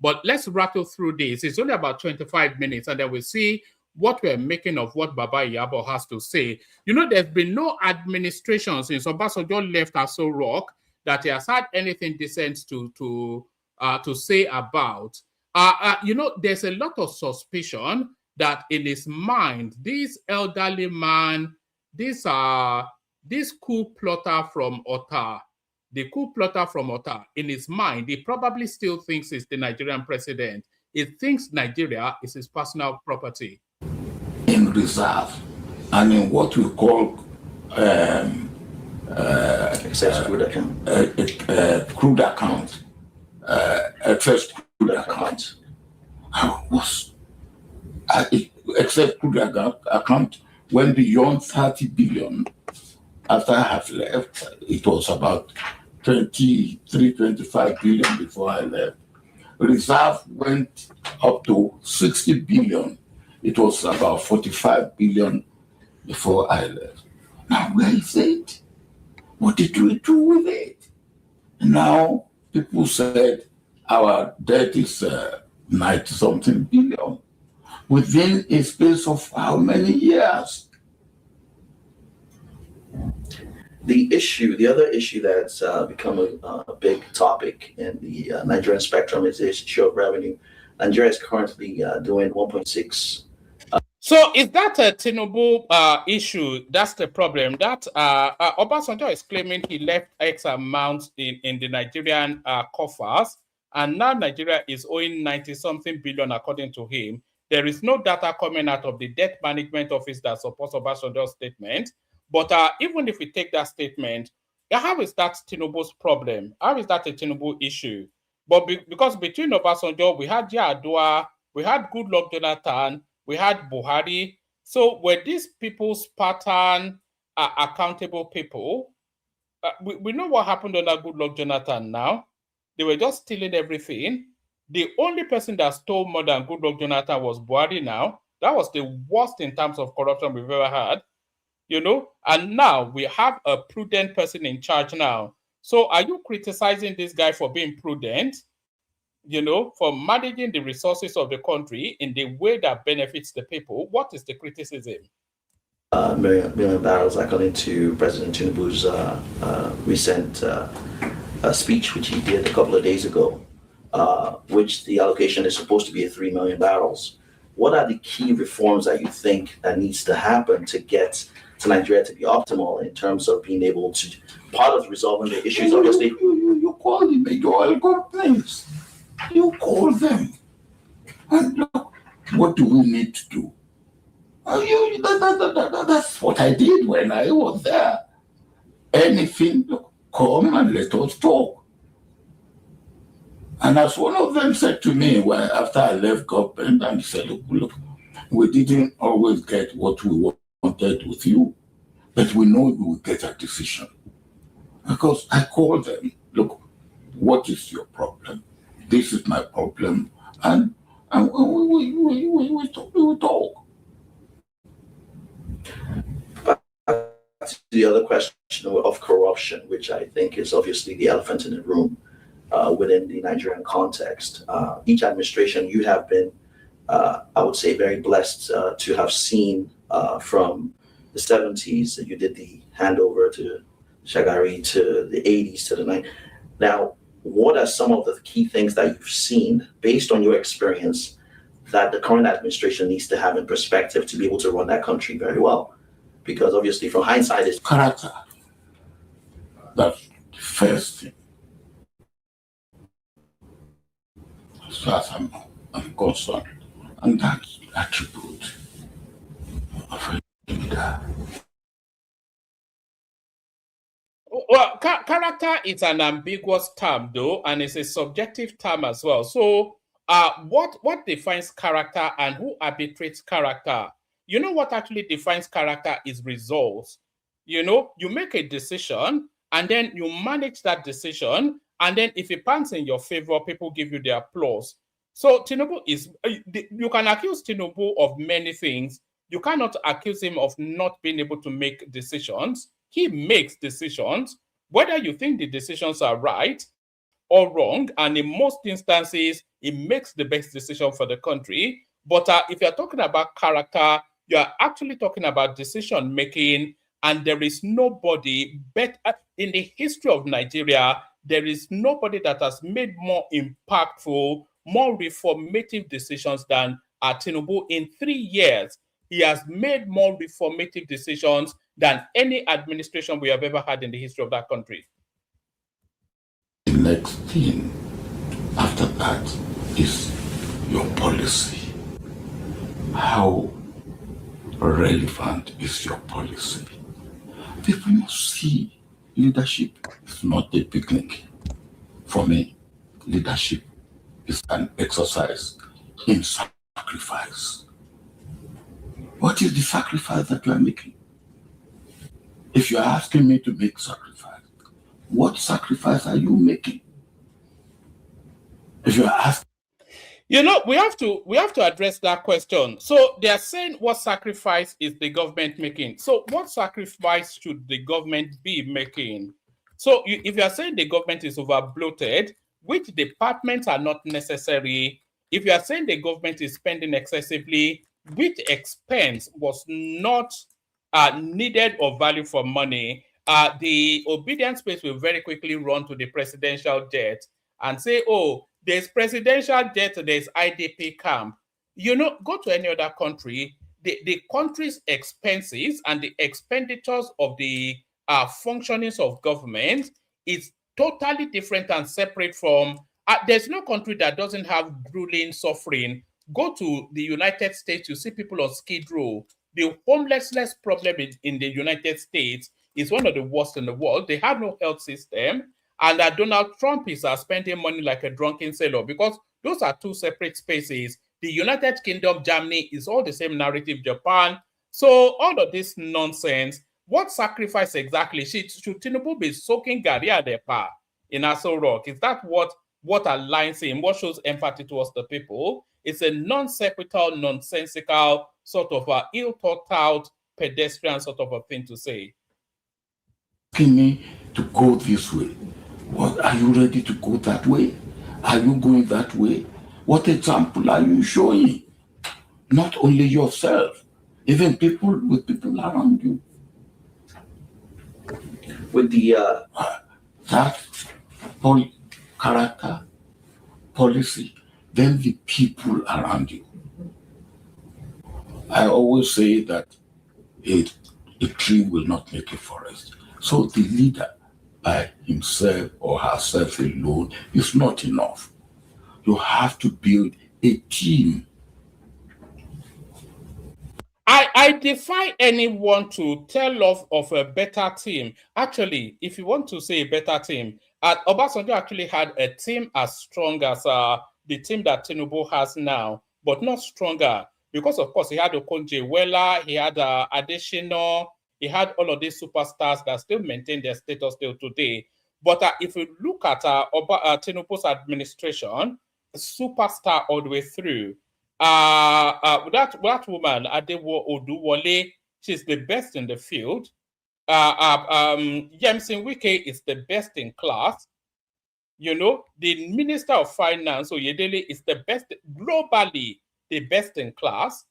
But let's rattle through this. It's only about 25 minutes, and then we'll see what we're making of what Baba Iyabo has to say. You know, there's been no administration since Obasanjo left Aso Rock that he has had anything decent to say about. You know, there's a lot of suspicion that in his mind, this elderly man, this coup plotter from Ota, the coup plotter from Ota, in his mind, he probably still thinks he's the Nigerian president. He thinks Nigeria is his personal property. In reserve and in what we call Excess crude account. Crude account, excess crude account. Excess crude account went beyond 30 billion. After I have left, it was about 23, 25 billion before I left. Reserve went up to 60 billion. It was about 45 billion before I left. Now, where is it? What did we do with it? Now, people said our debt is 90-something billion within a space of how many years? The other issue that's become a big topic in the Nigerian spectrum is the issue of revenue. Nigeria is currently doing 1.6. So is that a Tinubu issue? That's the problem. That Obasanjo is claiming he left X amount in the Nigerian coffers, and now Nigeria is owing 90-something billion according to him. There is no data coming out of the debt management office that supports Obasanjo's statement. But even if we take that statement, how is that Tinubu's problem? How is that a Tinubu issue? But because between Obasanjo, we had Yar'Adua, we had Goodluck Jonathan, we had Buhari. So were these people's pattern accountable people? We know what happened under Goodluck Jonathan now. They were just stealing everything. The only person that stole more than Goodluck Jonathan was Buhari now. That was the worst in terms of corruption we've ever had. You know, and now we have a prudent person in charge now. So are you criticizing this guy for being prudent? You know, for managing the resources of the country in the way that benefits the people? What is the criticism? Million barrels, according to President Tinubu's recent speech, which he did a couple of days ago, which the allocation is supposed to be at 3 million barrels. What are the key reforms that you think that needs to happen to get to Nigeria to be optimal in terms of being able to part of resolving the issues? Obviously, you call the major oil companies. You call them. And look, what do we need to do? That's what I did when I was there. Anything, look, come and let us talk. And as one of them said to me after I left government, and he said, look, we didn't always get what we wanted with you, but we know we will get a decision. Because I called them, look, what is your problem? This is my problem. And we talk. The other question of corruption, which I think is obviously the elephant in the room within the Nigerian context. Each administration, you have been, I would say, very blessed to have seen from the 70s that you did the handover to Shagari, to the 80s, to the 90s. Now, what are some of the key things that you've seen based on your experience that the current administration needs to have in perspective to be able to run that country very well? Because obviously from hindsight, it's character. That's the first thing. As far as I'm concerned. And that's attribute of a leader. Well, character is an ambiguous term, though, and it's a subjective term as well. So, what defines character and who arbitrates character? You know what actually defines character is results. You know, you make a decision and then you manage that decision, and then if it pans in your favor, people give you the applause. So Tinubu is, you can accuse Tinubu of many things. You cannot accuse him of not being able to make decisions. He makes decisions, whether you think the decisions are right or wrong, and in most instances, he makes the best decision for the country. But if you're talking about character, you're actually talking about decision making, and there is nobody better in the history of Nigeria. There is nobody that has made more impactful, more reformative decisions than Tinubu. In 3 years, he has made more reformative decisions than any administration we have ever had in the history of that country. The next thing after that is your policy. How relevant is your policy? People must see leadership is not a picnic. For me, leadership is an exercise in sacrifice. What is the sacrifice that you are making? If you are asking me to make sacrifice, what sacrifice are you making? If you are asking, we have to address that question. So they are saying, what sacrifice is the government making? So what sacrifice should the government be making? So if you are saying the government is over bloated, which departments are not necessary? If you are saying the government is spending excessively, which expense was not needed or value for money? The obedience space will very quickly run to the presidential jet and say, oh, there's presidential jet, there's IDP camp. Go to any other country, the country's expenses and the expenditures of the functionings of government is totally different and separate from, there's no country that doesn't have grueling suffering. Go to the United States, you see people on Skid Row. The homelessness problem in the United States is one of the worst in the world. They have no health system. And that Donald Trump is spending money like a drunken sailor, because those are two separate spaces. The United Kingdom, Germany is all the same narrative, Japan. So all of this nonsense, what sacrifice exactly? Should Tinubu be soaking Gary Adepa in Aso Rock? Is that what aligns him? What shows empathy towards the people? It's a non-sequitur, nonsensical, sort of ill-thought-out, pedestrian sort of a thing to say. asking me to go this way. What, are you ready to go that way? Are you going that way? What example are you showing? Not only yourself, even people around you. With the That character, policy, then the people around you. I always say that a tree will not make a forest. So the leader by himself or herself alone is not enough. You have to build a team. I defy anyone to tell of a better team. Actually, if you want to say a better team, Obasanjo actually had a team as strong as the team that Tinubu has now, but not stronger. Because, of course, he had Okonjo-Iweala, he had Adesina, he had all of these superstars that still maintain their status till today. But if you look at Tinubu's administration, superstar all the way through. That woman, Adewo Oduwole, she's the best in the field. Yemsin Wike is the best in class. The Minister of Finance, Oyedele, is the best globally, the best in class.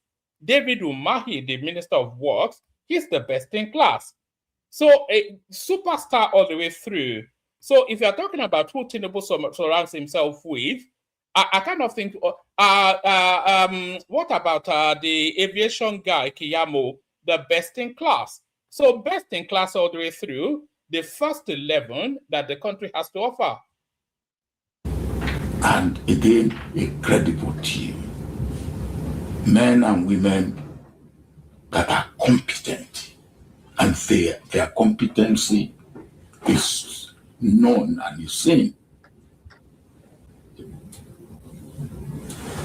David Umahi, the Minister of Works, he's the best in class. So a superstar all the way through. So if you're talking about who Tinubu surrounds himself with, I kind of think, what about the aviation guy, Kiyamo, the best in class? So best in class all the way through, the first 11 that the country has to offer. And again, a credible team. Men and women that are competent, and their competency is known and is seen.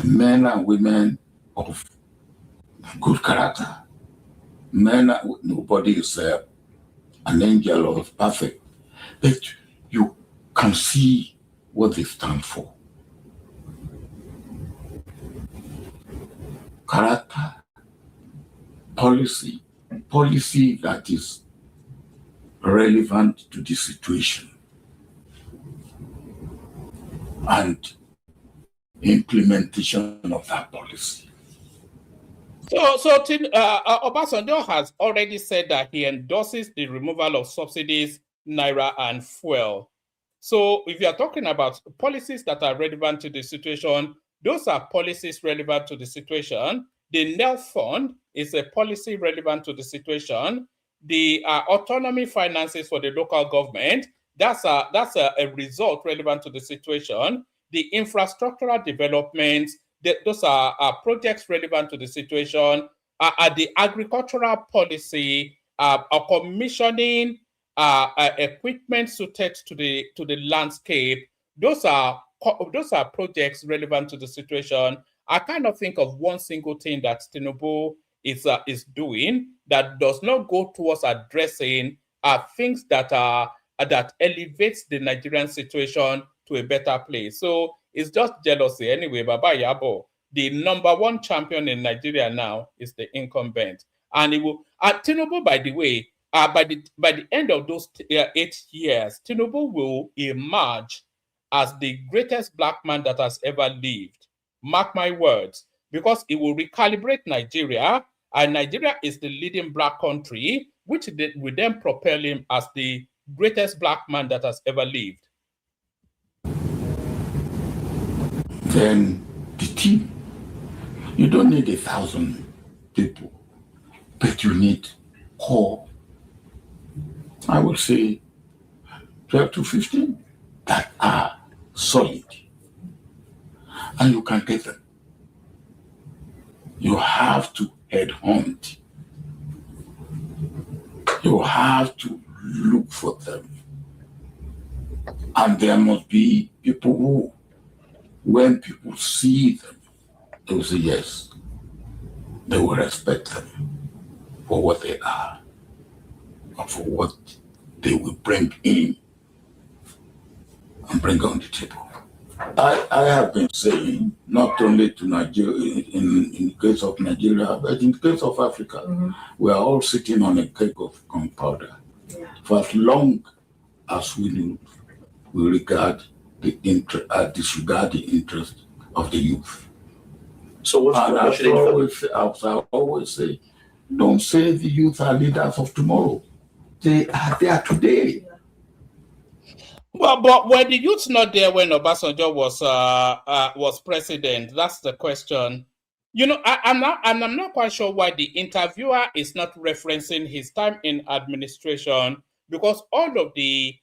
Men and women of good character. Nobody is an angel or perfect, but you can see what they stand for. Character, policy that is relevant to the situation, and implementation of that policy. Obasanjo has already said that he endorses the removal of subsidies, naira, and fuel. So if you are talking about policies that are relevant to the situation, those are policies relevant to the situation. The NEL fund is a policy relevant to the situation. The autonomy finances for the local government, that's a result relevant to the situation. The infrastructural developments, those are projects relevant to the situation. The agricultural policy, commissioning equipment suited to the landscape. Those are projects relevant to the situation. I kind of think of one single thing that Tinubu is doing that does not go towards addressing things that are that elevates the Nigerian situation to a better place. So it's just jealousy anyway. Baba Yabo, the number one champion in Nigeria now, is the incumbent, and it will. Tinubu, by the way, by the end of those 8 years, Tinubu will emerge as the greatest black man that has ever lived. Mark my words, because it will recalibrate Nigeria, and Nigeria is the leading black country, which will then propel him as the greatest black man that has ever lived. Then the team, you don't need 1,000 people, but you need core, I would say 12 to 15 that are solid. And you can get them. You have to headhunt. You have to look for them. And there must be people who, when people see them, they will say yes. They will respect them for what they are and for what they will bring in and bring on the table. I have been saying, not only to Nigeria, in the case of Nigeria, but in the case of Africa, we are all sitting on a cake of gunpowder. Yeah. For as long as we regard disregard the interest of the youth. So what should as I always say, don't say the youth are leaders of tomorrow. They are there today. Well, but were the youth not there when Obasanjo was president? That's the question. You know, I'm not quite sure why the interviewer is not referencing his time in administration, because all of the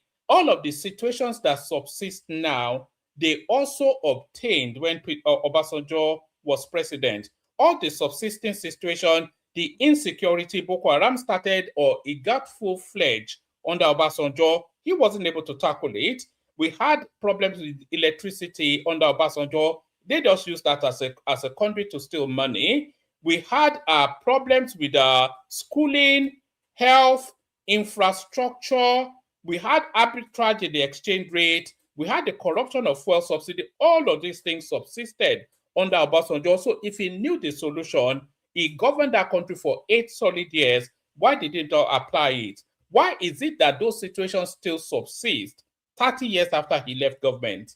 situations that subsist now, they also obtained when Obasanjo was president. All the subsisting situation, the insecurity, Boko Haram started, or it got full-fledged under Obasanjo. He wasn't able to tackle it. We had problems with electricity under Obasanjo. They just used that as a conduit to steal money. We had problems with schooling, health, infrastructure. We had arbitrage in the exchange rate. We had the corruption of fuel subsidy. All of these things subsisted under Obasanjo. So if he knew the solution, he governed that country for 8 solid years. Why did he not apply it? Why is it that those situations still subsist 30 years after he left government?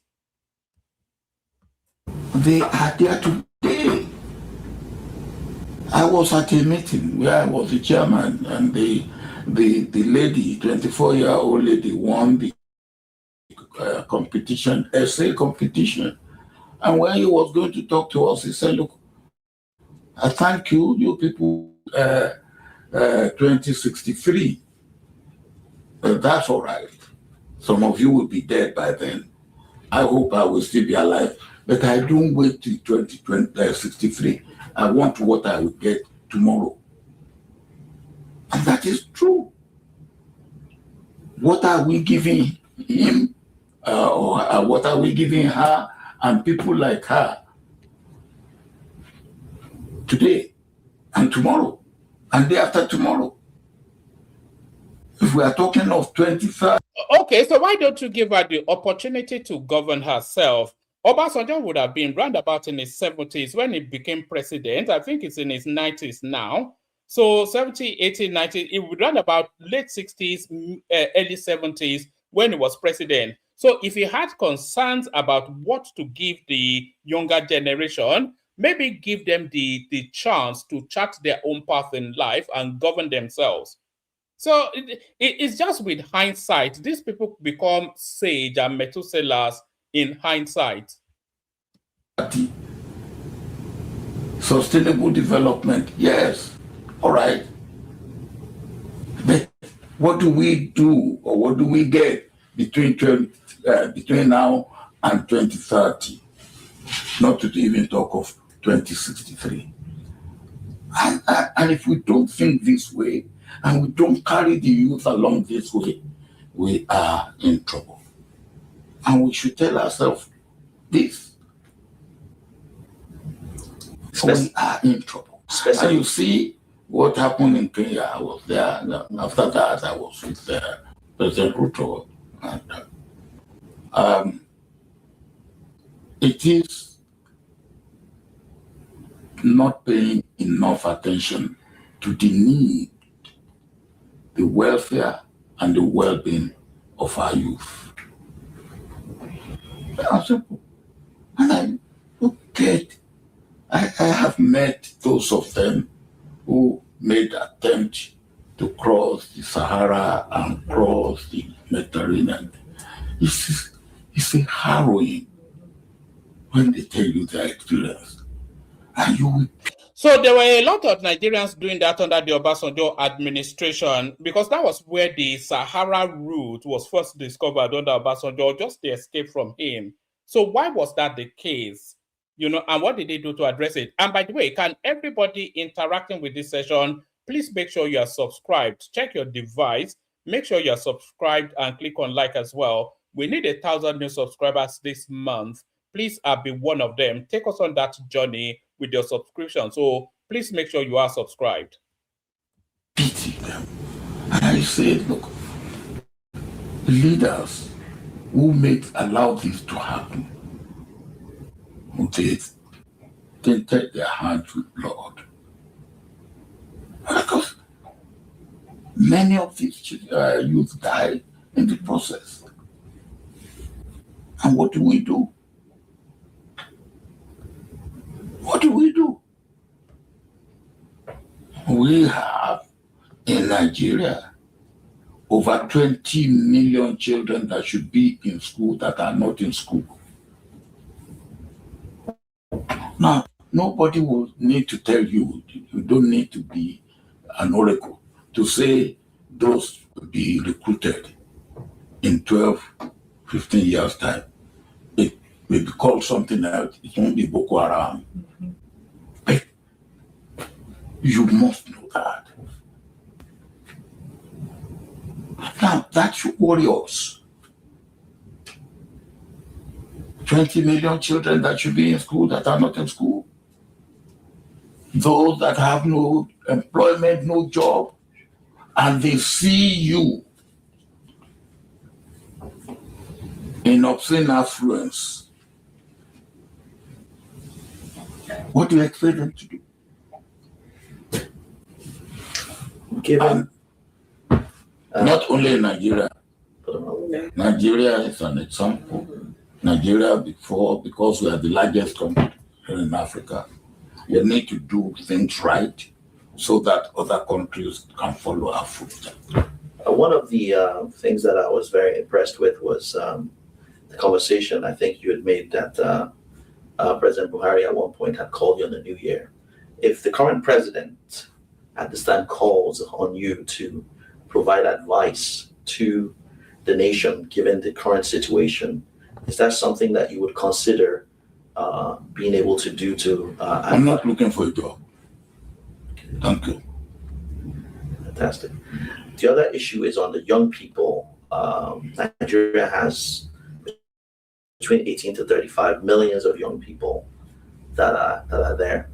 They are there today. I was at a meeting where I was the chairman, and the lady, 24-year-old lady, won the competition, essay competition. And when he was going to talk to us, he said, look, I thank you people, 2063. That's all right. Some of you will be dead by then. I hope I will still be alive. But I don't wait till 2063. I want what I will get tomorrow. And that is true. What are we giving him, or what are we giving her and people like her today and tomorrow and day after tomorrow? If we are talking of 25. Okay, so why don't you give her the opportunity to govern herself? Obasanjo would have been roundabout in his 70s when he became president. I think it's in his 90s now. So 70, 80, 90, it would run about late 60s, early 70s when he was president. So if he had concerns about what to give the younger generation, maybe give them the chance to chart their own path in life and govern themselves. So it's just with hindsight. These people become sage and Methuselahs in hindsight. Sustainable development, yes, all right. But what do we do, or what do we get between now and 2030? Not to even talk of 2063. And if we don't think this way, and we don't carry the youth along this way, we are in trouble. And we should tell ourselves this. We are in trouble. And you see what happened in Kenya. I was there. And after that, I was with President Ruto. And, it is not paying enough attention to the need, the welfare, and the well-being of our youth. And I look at, I have met those of them who made attempt to cross the Sahara and cross the Mediterranean. It's a harrowing when they tell you their experience. And you will. So there were a lot of Nigerians doing that under the Obasanjo administration, because that was where the Sahara route was first discovered under Obasanjo, just the escape from him. So why was that the case? You know, and what did they do to address it? And by the way, can everybody interacting with this session, please make sure you are subscribed. Check your device, make sure you are subscribed and click on like as well. We need 1,000 new subscribers this month. Please be one of them. Take us on that journey with your subscription. So please make sure you are subscribed. Pity them. And I said, look, leaders who allow this to happen, they take their hands with blood. Because many of these youth died in the process. And what do we do? What do we do? We have in Nigeria over 20 million children that should be in school that are not in school. Now, nobody will need to tell you, you don't need to be an oracle to say those will be recruited in 12, 15 years' time. It may be called something else. It won't be Boko Haram. But you must know that. Now, that's warriors. 20 million children that should be in school that are not in school. Those that have no employment, no job, and they see you in obscene affluence. What do you expect them to do? Given not only in Nigeria. Nigeria is an example. Nigeria because we are the largest country in Africa, we need to do things right so that other countries can follow our footsteps. One of the things that I was very impressed with was the conversation I think you had made that President Buhari at one point had called you on the New Year. If the current president at this time calls on you to provide advice to the nation, given the current situation, is that something that you would consider being able to do to... I'm not looking for a job. Thank you. Fantastic. The other issue is on the young people. Nigeria has between 18 to 35 millions of young people that are there.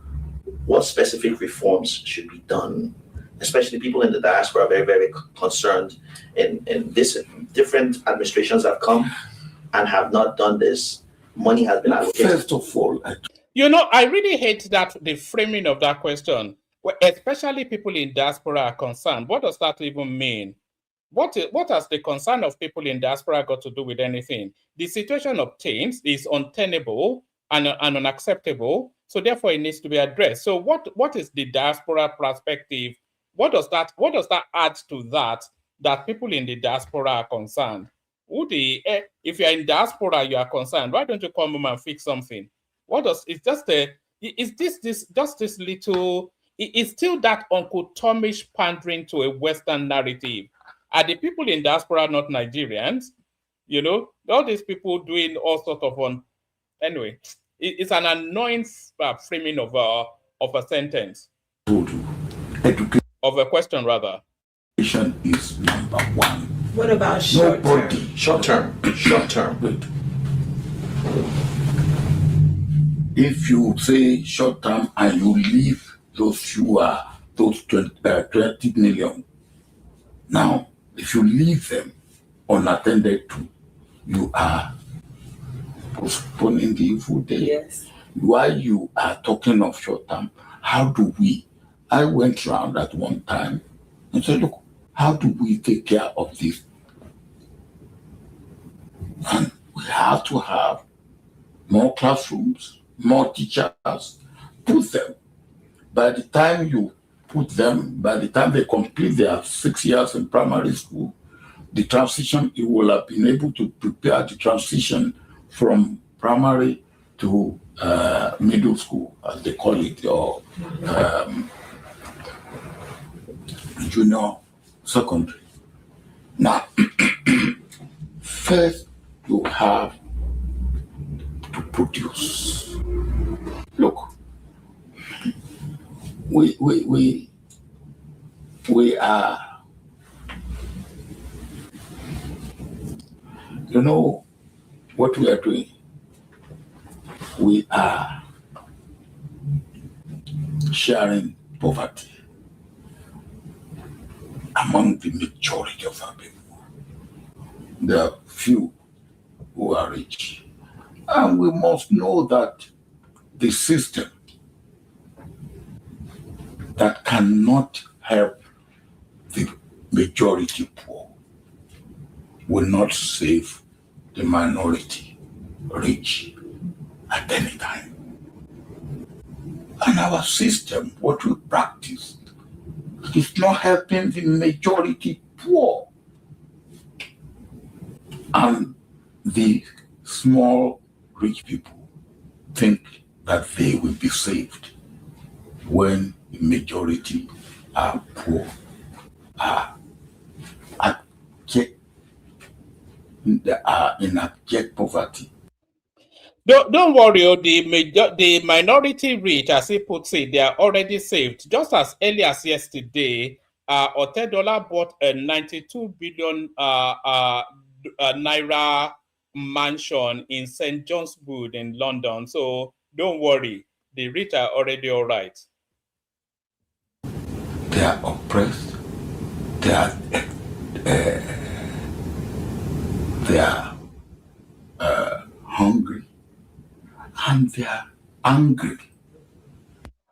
What specific reforms should be done? Especially people in the diaspora are very, very concerned in this. Different administrations have come and have not done this. Money has been allocated. First of all, you know, I really hate that the framing of that question, especially people in diaspora are concerned. What does that even mean? What has the concern of people in diaspora got to do with anything? The situation of teams is untenable and unacceptable. So therefore, it needs to be addressed. So what is the diaspora perspective? What does that add to that people in the diaspora are concerned? If you're in diaspora, you are concerned. Why don't you come home and fix something? What does it's just a is this just this little? It's still that Uncle Tomish pandering to a Western narrative. Are the people in diaspora not Nigerians? You know, all these people doing all sorts of anyway. It's an annoying framing of a sentence, Education of a question rather. is number one. What about short term? Short term. Wait. If you say short term and you leave those 20 million, now if you leave them unattended to, you are postponing the evil day. Yes. While you are talking of short term, I went around at one time and said, look, how do we take care of this? And we have to have more classrooms, more teachers, put them. By the time they complete their 6 years in primary school, the transition, you will have been able to prepare the transition from primary to middle school, as they call it, or junior secondary. Now, first you have to produce. Look, we are, you know what we are doing? We are sharing poverty among the majority of our people. There are few who are rich. And we must know that the system that cannot help the majority poor will not save the minority rich at any time. And our system, what we practice, is not helping the majority poor. And the small rich people think that they will be saved when the majority are poor, are in abject poverty. Don't worry, the minority rich, as he puts it, they are already saved. Just as early as yesterday, Otedola bought a 92 billion naira mansion in St. John's Wood in London. So don't worry, the rich are already all right. They are oppressed. They are hungry, and they are angry.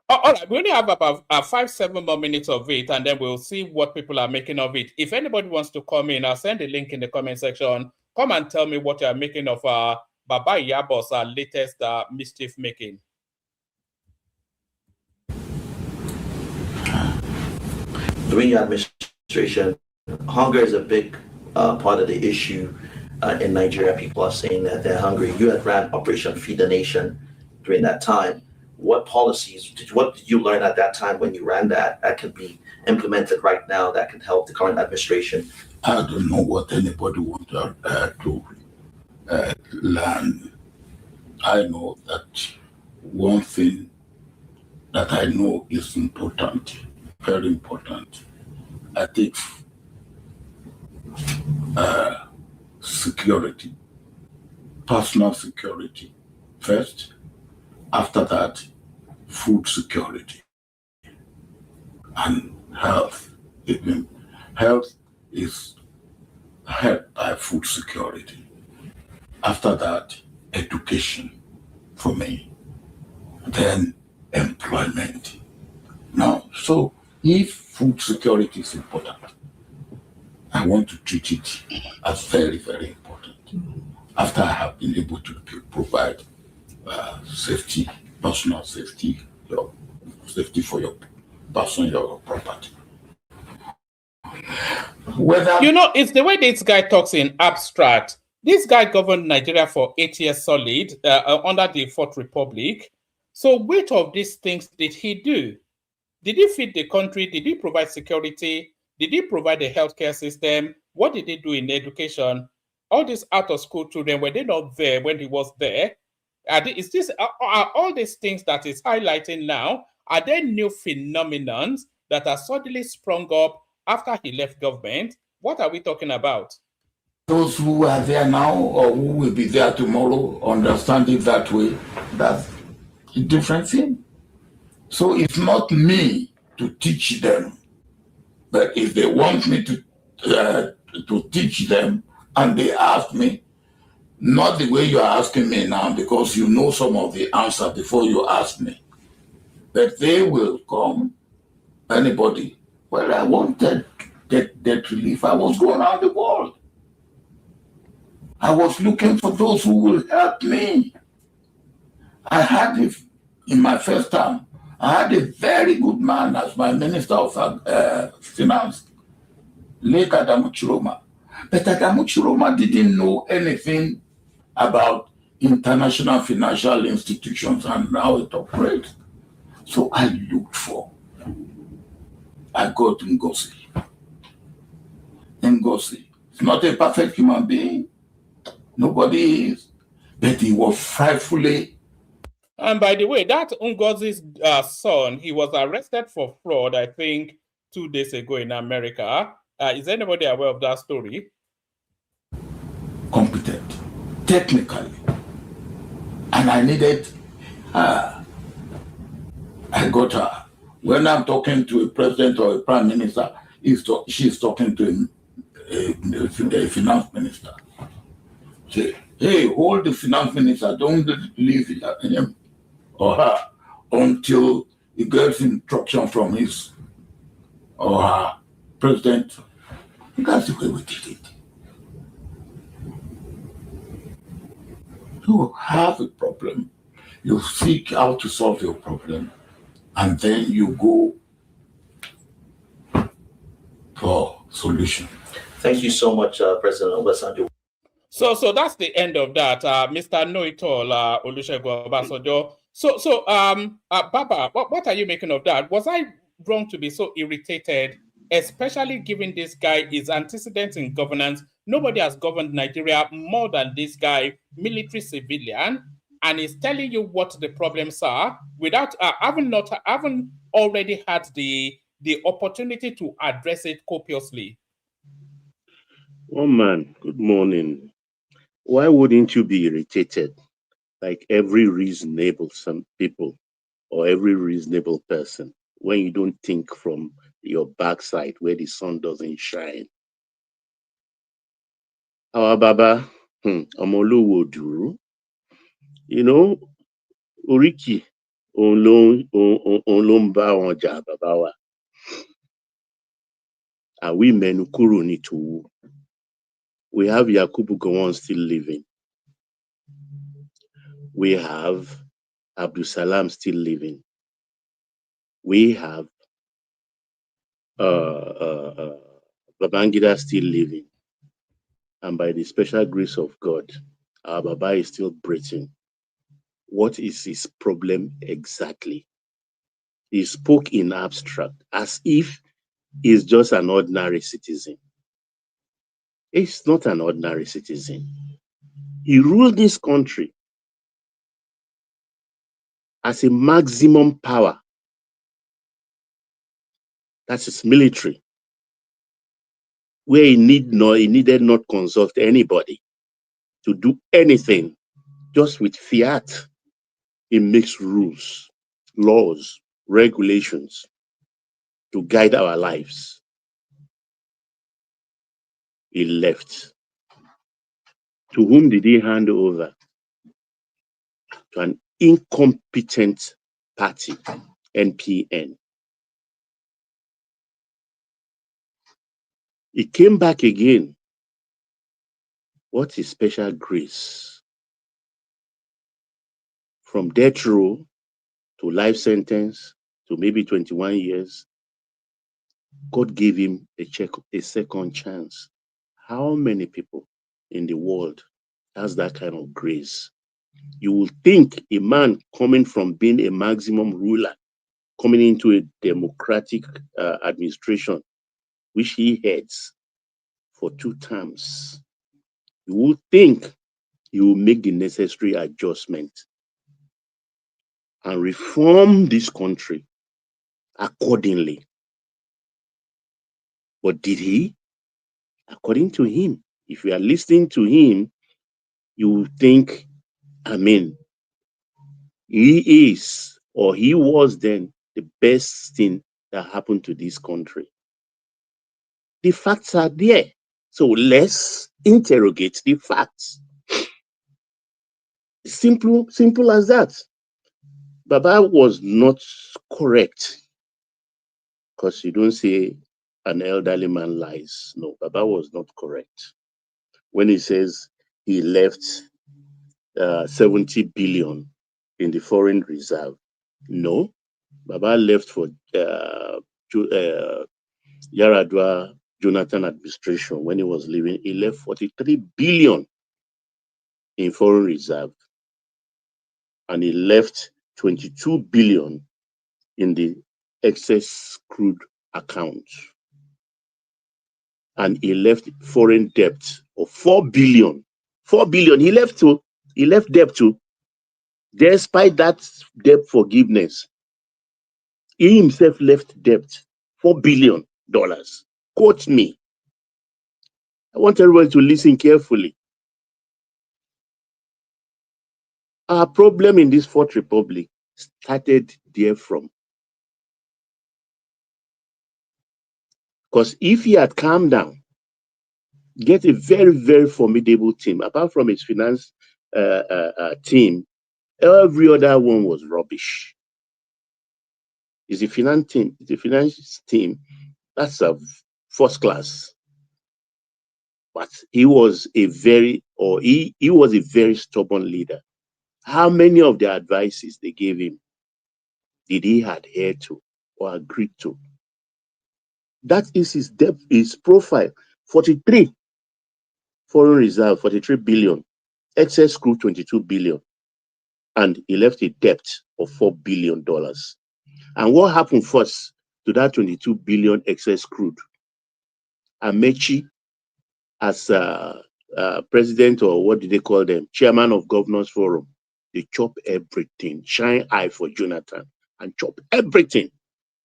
All right, we only have about 5-7 more minutes of it, and then we'll see what people are making of it. If anybody wants to come in, I'll send a link in the comment section. Come and tell me what you are making of Baba Yabo's latest mischief making. During your administration, hunger is a big part of the issue in Nigeria. People are saying that they're hungry. You had ran Operation Feed the Nation during that time. What policies, what did you learn at that time when you ran that could be implemented right now that can help the current administration? I don't know what anybody wants to learn. I know that one thing that I know is important, very important. I think security, personal security first. After that, food security and health. Even health is helped by food security. After that, education for me. Then employment. Now, so if food security is important, I want to treat it as very, very important. After I have been able to provide safety personal safety, your safety for your person, your property. Whether it's the way this guy talks in abstract. This guy governed Nigeria for 8 years solid under the Fourth Republic. So which of these things did he do? Did he feed the country? Did he provide security? Did he provide a healthcare system? What did he do in education? All these out of school children, were they not there when he was there? Are all these things that is highlighting now, are there new phenomenons that are suddenly sprung up after he left government? What are we talking about? those who are there now or who will be there tomorrow understand it that way, that's a different thing. So it's not me to teach them, but if they want me to teach them and they ask me, not the way you are asking me now, because you know some of the answer before you ask me, but they will come, anybody. Well, I wanted debt relief. I was going around the world. I was looking for those who will help me. I had, in my first term, I had a very good man as my Minister of Finance, late Adamu Chiroma. But Adamu Chiroma didn't know anything about international financial institutions and how it operates. So I got Ngozi. Ngozi is not a perfect human being. Nobody is. But he was frightfully. And by the way, that Ngozi's son, he was arrested for fraud, I think, 2 days ago in America. Is anybody aware of that story? Competent, technically. And I needed, I got her. When I'm talking to a president or a prime minister, she's talking to a finance minister. Say, hey, hold the finance minister, don't leave him or her until he gets instruction from his or her president. That's the way we did it. You have a problem, you seek how to solve your problem, and then you go for solution. Thank you so much, President Obasanjo. So that's the end of that. Mr. Know-it-all, Olusegun Obasanjo. Baba, what are you making of that? Was I wrong to be so irritated, especially given this guy is antecedents in governance? Nobody has governed Nigeria more than this guy, military civilian, and he's telling you what the problems are without having already had the opportunity to address it copiously. Oh man, good morning. Why wouldn't you be irritated like every reasonable some people or every reasonable person when you don't think from your backside where the sun doesn't shine? Our Baba, Omolowo Duru, Oriki, Onlomba Onja Babawa. Are we Menukuru Nitu? We have Yakubu Gowon still living. We have Abdul Salam still living. We have Babangida still living. And by the special grace of God, our Baba is still breathing. What is his problem exactly? He spoke in abstract as if he's just an ordinary citizen. He's not an ordinary citizen. He ruled this country as a maximum power. That's his military, where he needed not consult anybody to do anything. Just with fiat, he makes rules, laws, regulations to guide our lives. He left. To whom did he hand over? To an incompetent party, NPN. He came back again. What is special grace? From death row to life sentence, to maybe 21 years. God gave him a second chance. How many people in the world has that kind of grace? You will think a man coming from being a maximum ruler, coming into a democratic administration, which he heads for 2 terms, you will think he will make the necessary adjustment and reform this country accordingly. But did he? According to him, if you are listening to him, you will think, I mean, he is or he was then the best thing that happened to this country. The facts are there. So let's interrogate the facts. Simple as that. Baba was not correct, because you don't say an elderly man lies. No, Baba was not correct when he says he left 70 billion in the foreign reserve. No, Baba left for Yaradua Jonathan administration. When he was leaving, he left 43 billion in foreign reserve, and he left 22 billion in the excess crude account, and he left foreign debt of 4 billion. 4 billion he left debt to. Despite that debt forgiveness, he himself left debt $4 billion. Quote me. I want everyone to listen carefully. Our problem in this Fourth Republic started there from. Because if he had calmed down, get a very, very formidable team, apart from his finance team, every other one was rubbish. It's a finance team, that's a first class. But he was a very stubborn leader. How many of the advices they gave him did he adhere to or agree to? That is his profile. 43 foreign reserve, 43 billion, excess crude 22 billion, and he left a debt of $4 billion. And what happened first to that 22 billion excess crude? Amechi, as president, or what do they call them, chairman of Governors Forum, they chop everything, shine eye for Jonathan, and chop everything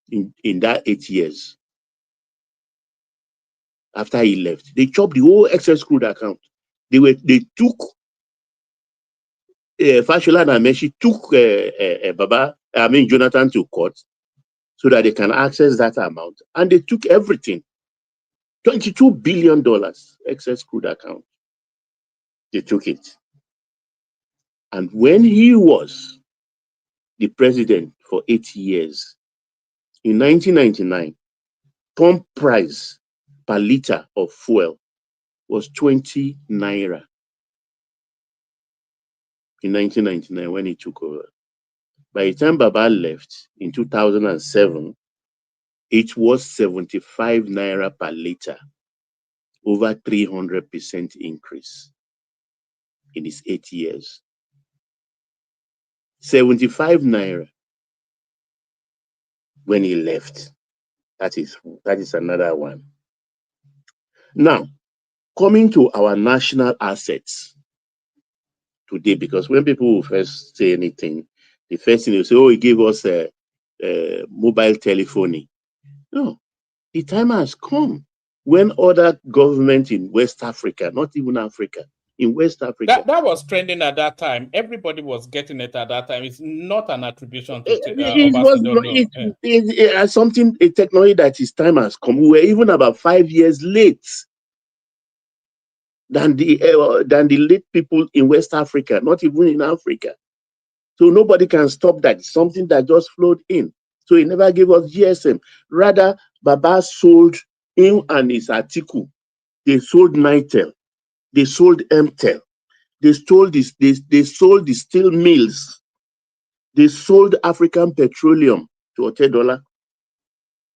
in that 8 years. After he left, they chopped the whole excess crude account. They took Fashola and Amechi took Jonathan to court so that they can access that amount, and they took everything. $22 billion excess crude account. They took it. And when he was the president for 8 years, in 1999, pump price per liter of fuel was 20 naira. In 1999, when he took over. By the time Baba left in 2007, it was 75 naira per liter, over 300% increase in his 8 years. 75 naira when he left. That is another one. Now, coming to our national assets today, because when people will first say anything, the first thing they say, oh, he gave us a mobile telephony. No, the time has come when other governments in West Africa, not even Africa, in West Africa. That was trending at that time. Everybody was getting it at that time. It's not an attribution to Obasanjo. It's something, a technology that his time has come. We were even about 5 years late than the late people in West Africa, not even in Africa. So nobody can stop that. It's something that just flowed in. So he never gave us GSM. Rather, Baba sold him and his article. They sold Nitel. They sold MTEL. They sold the steel mills. They sold African Petroleum to Otedola.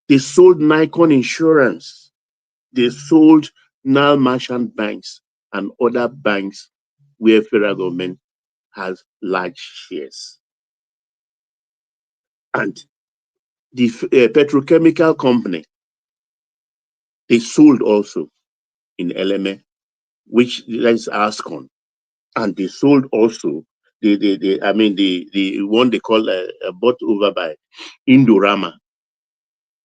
They sold Nikon Insurance. They sold Nile Merchant Banks and other banks where federal government has large shares. And the petrochemical company, they sold also in LMA, which is Ascon. And they sold also the one they call bought over by Indorama.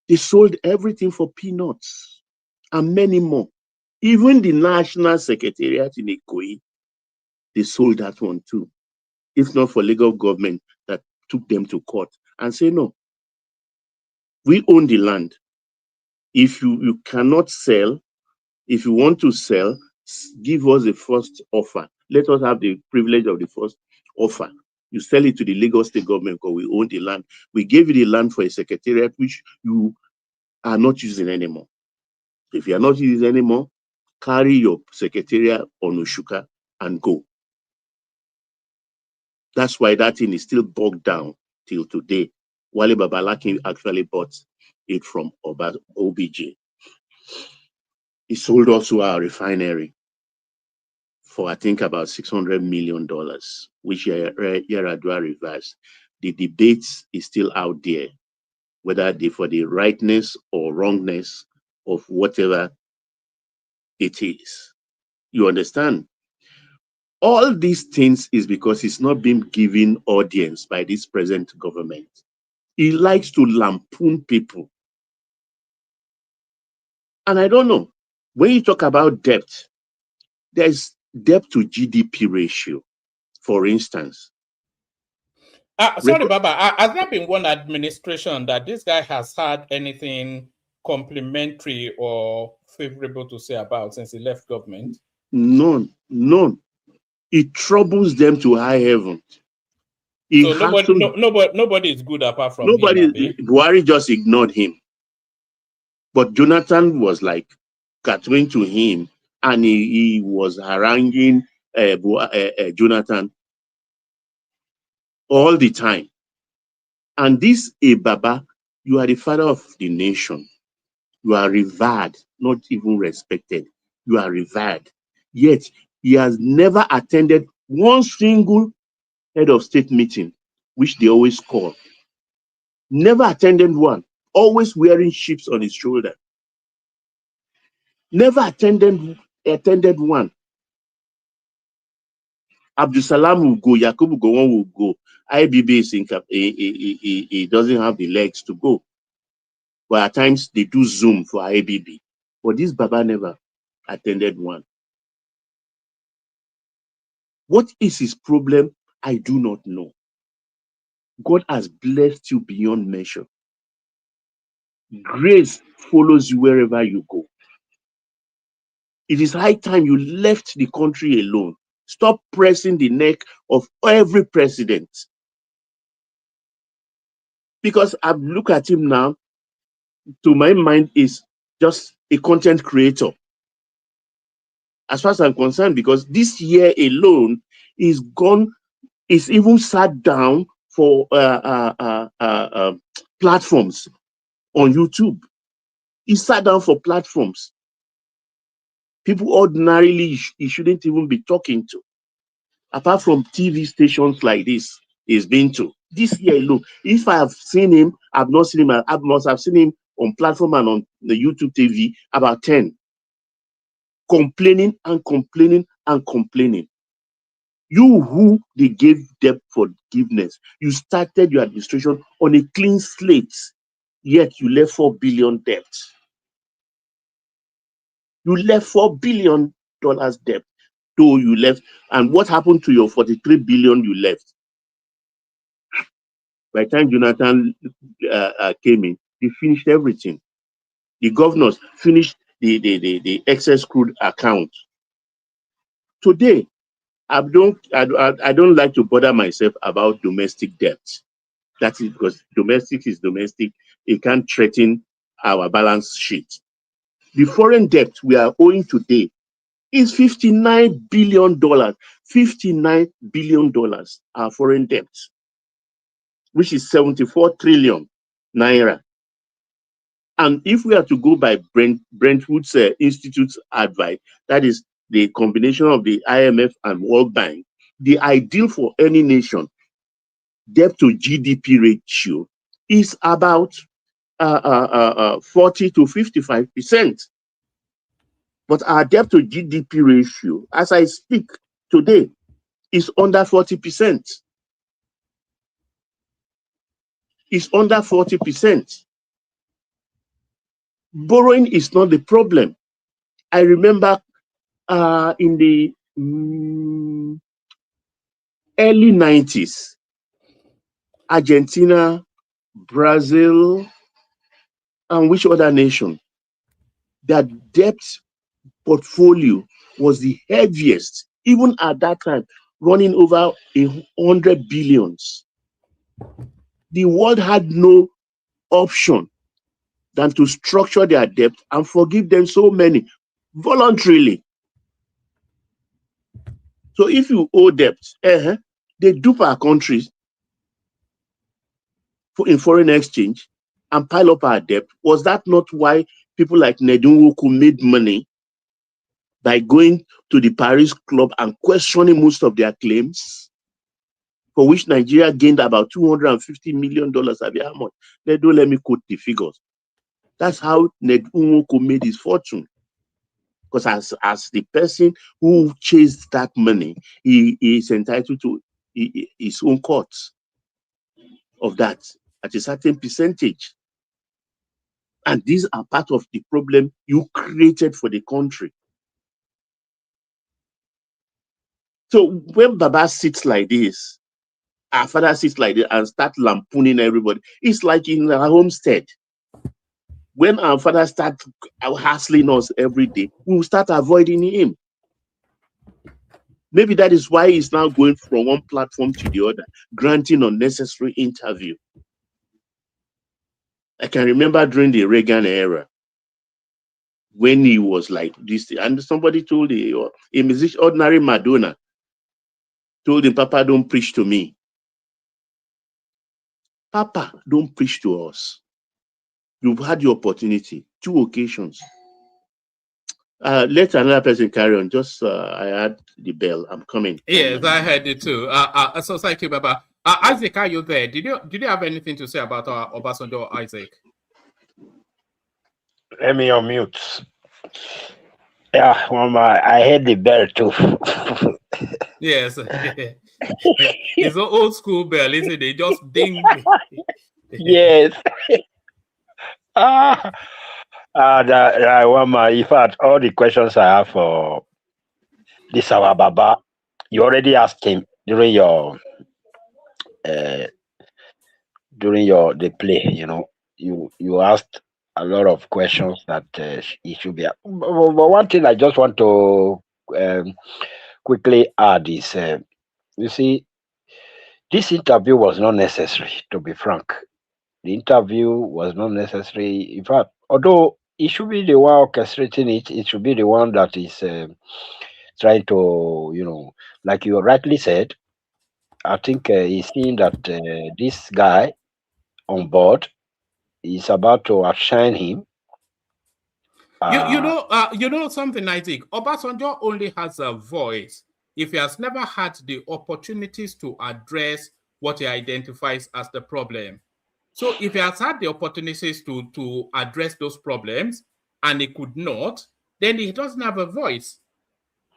They sold everything for peanuts and many more. Even the National Secretariat in Ikoyi, they sold that one too. If not for legal government that took them to court and say, no, we own the land. If you cannot sell, if you want to sell, give us the first offer. Let us have the privilege of the first offer. You sell it to the Lagos state government because we own the land. We gave you the land for a secretariat which you are not using anymore. If you are not using anymore, carry your secretariat on Ushuka and go. That's why that thing is still bogged down till today. Wale Babalaki actually bought it from OBJ. He sold also our refinery for I think about $600 million, which Yaradua reversed. The debate is still out there, whether for the rightness or wrongness of whatever it is. You understand? All these things is because it's not being given audience by this present government. He likes to lampoon people. And I don't know, when you talk about debt, there's debt to GDP ratio, for instance. Sorry, Baba. Has there been one administration that this guy has had anything complimentary or favorable to say about since he left government? None. It troubles them to high heaven. So nobody is good apart from him, Abi. Buhari just ignored him. But Jonathan was like catering to him, and he was haranguing Jonathan all the time. And this Baba, you are the father of the nation. You are revered, not even respected. You are revered. Yet, he has never attended one single head of state meeting, which they always call. Never attended one. Always wearing chips on his shoulder. Never attended one. Abdusalam will go, Yakubu Gowon will go. IBB is he doesn't have the legs to go. But at times they do Zoom for IBB. But this Baba never attended one. What is his problem? I do not know. God has blessed you beyond measure. Grace follows you wherever you go. It is high time you left the country alone. Stop pressing the neck of every president. Because I look at him now, to my mind, is just a content creator. As far as I'm concerned, because this year alone is gone, is even sat down for platforms on YouTube. He sat down for platforms. People ordinarily he shouldn't even be talking to, apart from TV stations like this he's been to. This year alone, if I have seen him, I've not seen him, I must have seen him on platform and on the YouTube TV about 10. Complaining and complaining and complaining. You who they gave debt forgiveness, you started your administration on a clean slate, yet you left $4 billion debt. You left $4 billion debt, though you left. And what happened to your 43 billion you left? By the time Jonathan came in, he finished everything. The governors finished the excess crude account. Today, I don't like to bother myself about domestic debt. That is because domestic is domestic. It can't threaten our balance sheet. The foreign debt we are owing today is $59 billion. $59 billion, our foreign debt. which is 74 trillion naira. And if we are to go by Brentwood's Institute's advice, that is the combination of the IMF and World Bank, the ideal for any nation debt to GDP ratio is about 40 to 55%. But our debt to GDP ratio, as I speak today, is under 40%. It's under 40%. Borrowing is not the problem. I remember in the early 90s, Argentina, Brazil, and which other nation, their debt portfolio was the heaviest, even at that time, running over 100 billions. The world had no option than to structure their debt and forgive them so many voluntarily. So if you owe debt, they dupe our countries in foreign exchange and pile up our debt. Was that not why people like Nedunwoku made money by going to the Paris Club and questioning most of their claims, for which Nigeria gained about $250 million? How much? Don't let me quote the figures. That's how Nedunwoku made his fortune. Because as the person who chased that money, he is entitled to his own cut of that at a certain percentage. And these are part of the problem you created for the country. So when Baba sits like this, our father sits like this and start lampooning everybody, it's like in our homestead. When our father starts hassling us every day, we will start avoiding him. Maybe that is why he's now going from one platform to the other, granting unnecessary interview. I can remember during the Reagan era, when he was like this, and somebody told him, a musician, ordinary Madonna, told him, Papa, don't preach to me. Papa, don't preach to us. You've had the opportunity, 2 occasions. Let another person carry on. Just I had the bell. I'm coming. Yes, I heard it too. So thank you, Baba. Isaac, are you there? Did you have anything to say about Obasanjo, Isaac? Let me unmute. Yeah, Mama, I heard the bell too. Yes. It's an old school bell, isn't it? Just ding. Yes. Mama, in fact, all the questions I have for this our Baba, you already asked him during your the play. You know, you asked a lot of questions that he should be. But one thing I just want to quickly add is, you see, this interview was not necessary. To be frank, the interview was not necessary. In fact, although it should be the one orchestrating it, it should be the one that is trying to, like you rightly said. I think he's seeing that this guy on board is about to outshine him. You know something, Isaac. Obasanjo only has a voice if he has never had the opportunities to address what he identifies as the problem. So if he has had the opportunities to address those problems and he could not, then he doesn't have a voice.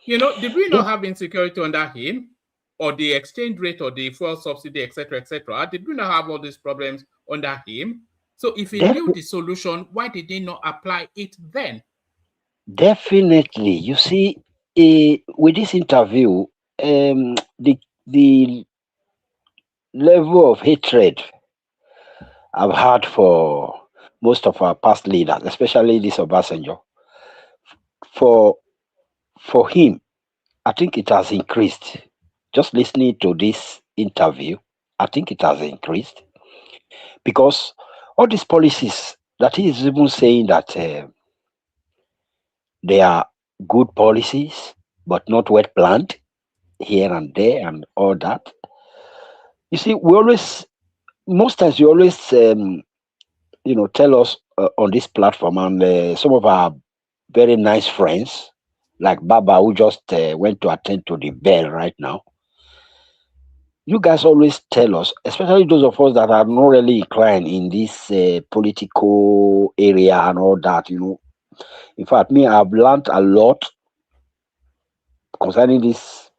Did we not have insecurity under him, or the exchange rate, or the fuel subsidy, etc., etc.? Did we not have all these problems under him? So if he knew the solution, why did he not apply it then? Definitely. You see, with this interview, the level of hatred I've had for most of our past leaders, especially this Obasanjo, for him, I think it has increased. Just listening to this interview, I think it has increased because all these policies that he is even saying that they are good policies, but not well planned here and there and all that. You see, we always most times you always tell us on this platform, and some of our very nice friends like Baba, who just went to attend to the bell right now. You guys always tell us, especially those of us that are not really inclined in this political area and all that. In fact, me, I've learned a lot concerning this,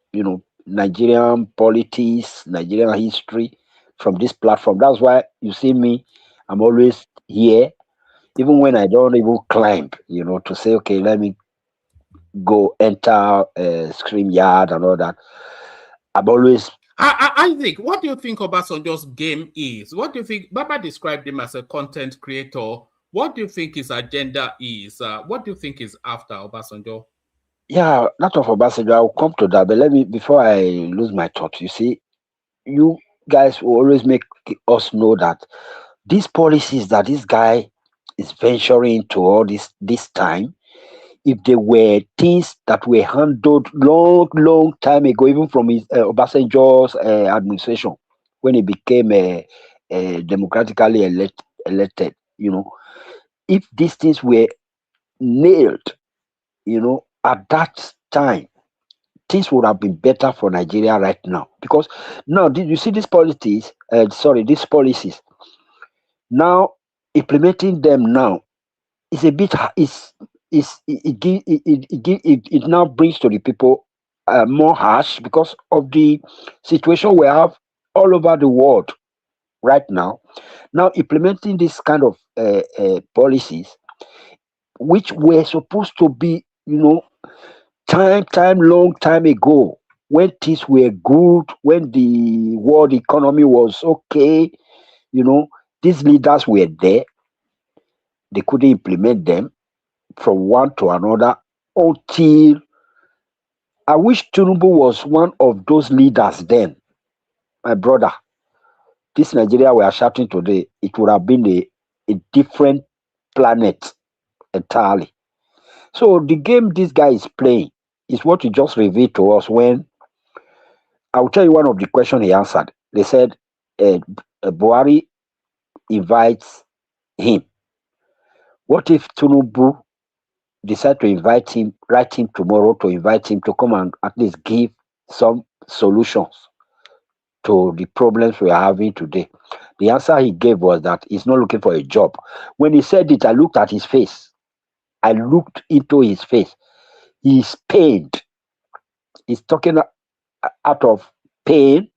Nigerian politics, Nigerian history from this platform. That's why you see me, I'm always here, even when I don't even climb, to say, okay, let me go enter scream yard and all that. I'm always Isaac, what do you think Obasanjo's game is? What do you think? Baba described him as a content creator. What do you think his agenda is? What do you think is after Obasanjo? yeah, that of Obasanjo, I'll come to that. But let me before I lose my thoughts, you see, you guys will always make us know that these policies that this guy is venturing into all this time, if they were things that were handled long time ago, even from his Obasanjo's administration, when he became democratically elected, if these things were nailed, at that time, things would have been better for Nigeria right now. Because now, did you see these policies? These policies now implementing them now is a bit is it now brings to the people more harsh because of the situation we have all over the world right now. Now implementing this kind of policies, which were supposed to be, long time ago, when things were good, when the world economy was okay, you know, these leaders were there, they couldn't implement them from one to another until I wish Tinubu was one of those leaders then. My brother, this Nigeria we are shouting today, it would have been a different planet entirely. So the game this guy is playing is what he just revealed to us when I will tell you one of the questions he answered. They said Buhari invites him. What if Tinubu decide to invite him, write him tomorrow to invite him to come and at least give some solutions to the problems we are having today? The answer he gave was that he's not looking for a job. When he said it, I looked at his face. I looked into his face. He's pained. He's talking out of pain,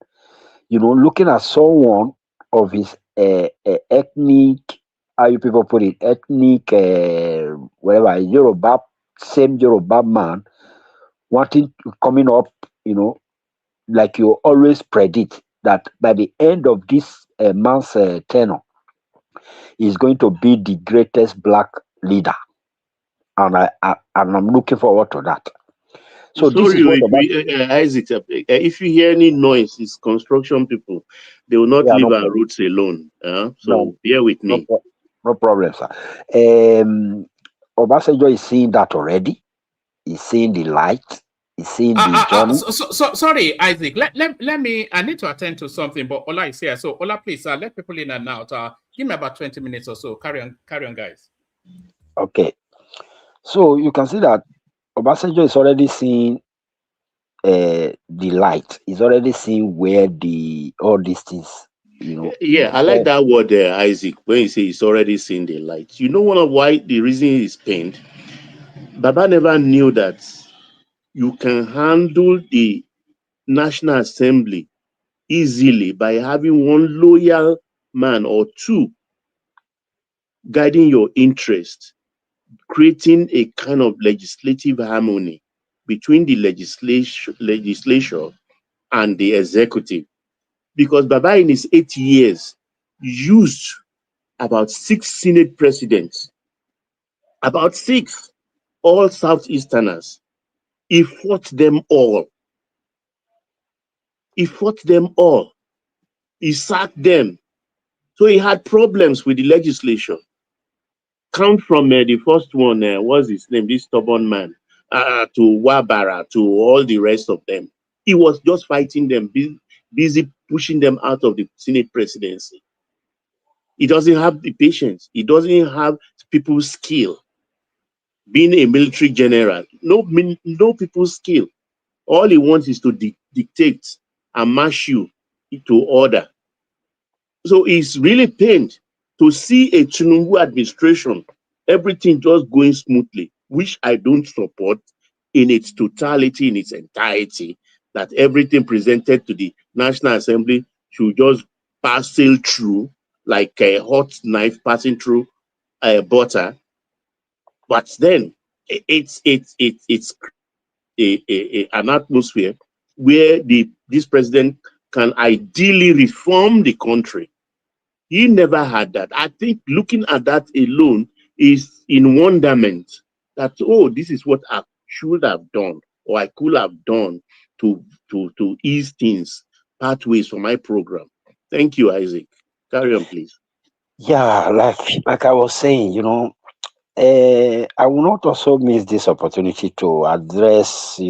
looking at someone of his ethnic, how you people put it, ethnic, whatever, Yoruba, same Yoruba man, coming up, like you always predict that by the end of this man's tenure, he's going to be the greatest black leader, and I'm looking forward to that. So this Sorry, is what about Isaac, if you hear any noise, it's construction people. They will not yeah, leave no our problem, routes alone. no, So bear with no, me. no problem, sir. Obasanjo is seeing that already. He's seeing the light. He's seeing the journey. Sorry, Isaac. Let me. I need to attend to something, but Ola is here. So Ola, please let people in and out. Give me about 20 minutes or so. Carry on, guys. Okay, so you can see that Obasanjo is already seeing the light. He's already seeing where all these things, Yeah, he I like said, that word there, Isaac, when you say he's already seen the light. You know one of why the reason he's pained? Baba never knew that you can handle the National Assembly easily by having one loyal man or two guiding your interest, creating a kind of legislative harmony between the legislature and the executive. Because Baba, in his 8 years, used about 6 Senate presidents, about six, all Southeasterners. He fought them all. He fought them all. He sacked them. So he had problems with the legislation. Count from the first one, what's his name, this stubborn man, to Wabara, to all the rest of them. He was just fighting them, busy pushing them out of the Senate presidency. He doesn't have the patience. He doesn't have people's skill. Being a military general, no people's skill. All he wants is to dictate and march you to order. So it's really pained to see a Tinubu administration, everything just going smoothly, which I don't support in its totality, in its entirety, that everything presented to the National Assembly should just sail through like a hot knife passing through butter. But then it's an atmosphere where this president can ideally reform the country. He never had that. I think looking at that alone is in wonderment that, oh, this is what I should have done or I could have done to ease things pathways for my program. Thank you, Isaac. Carry on, please. Yeah, like I was saying, I will not also miss this opportunity to address,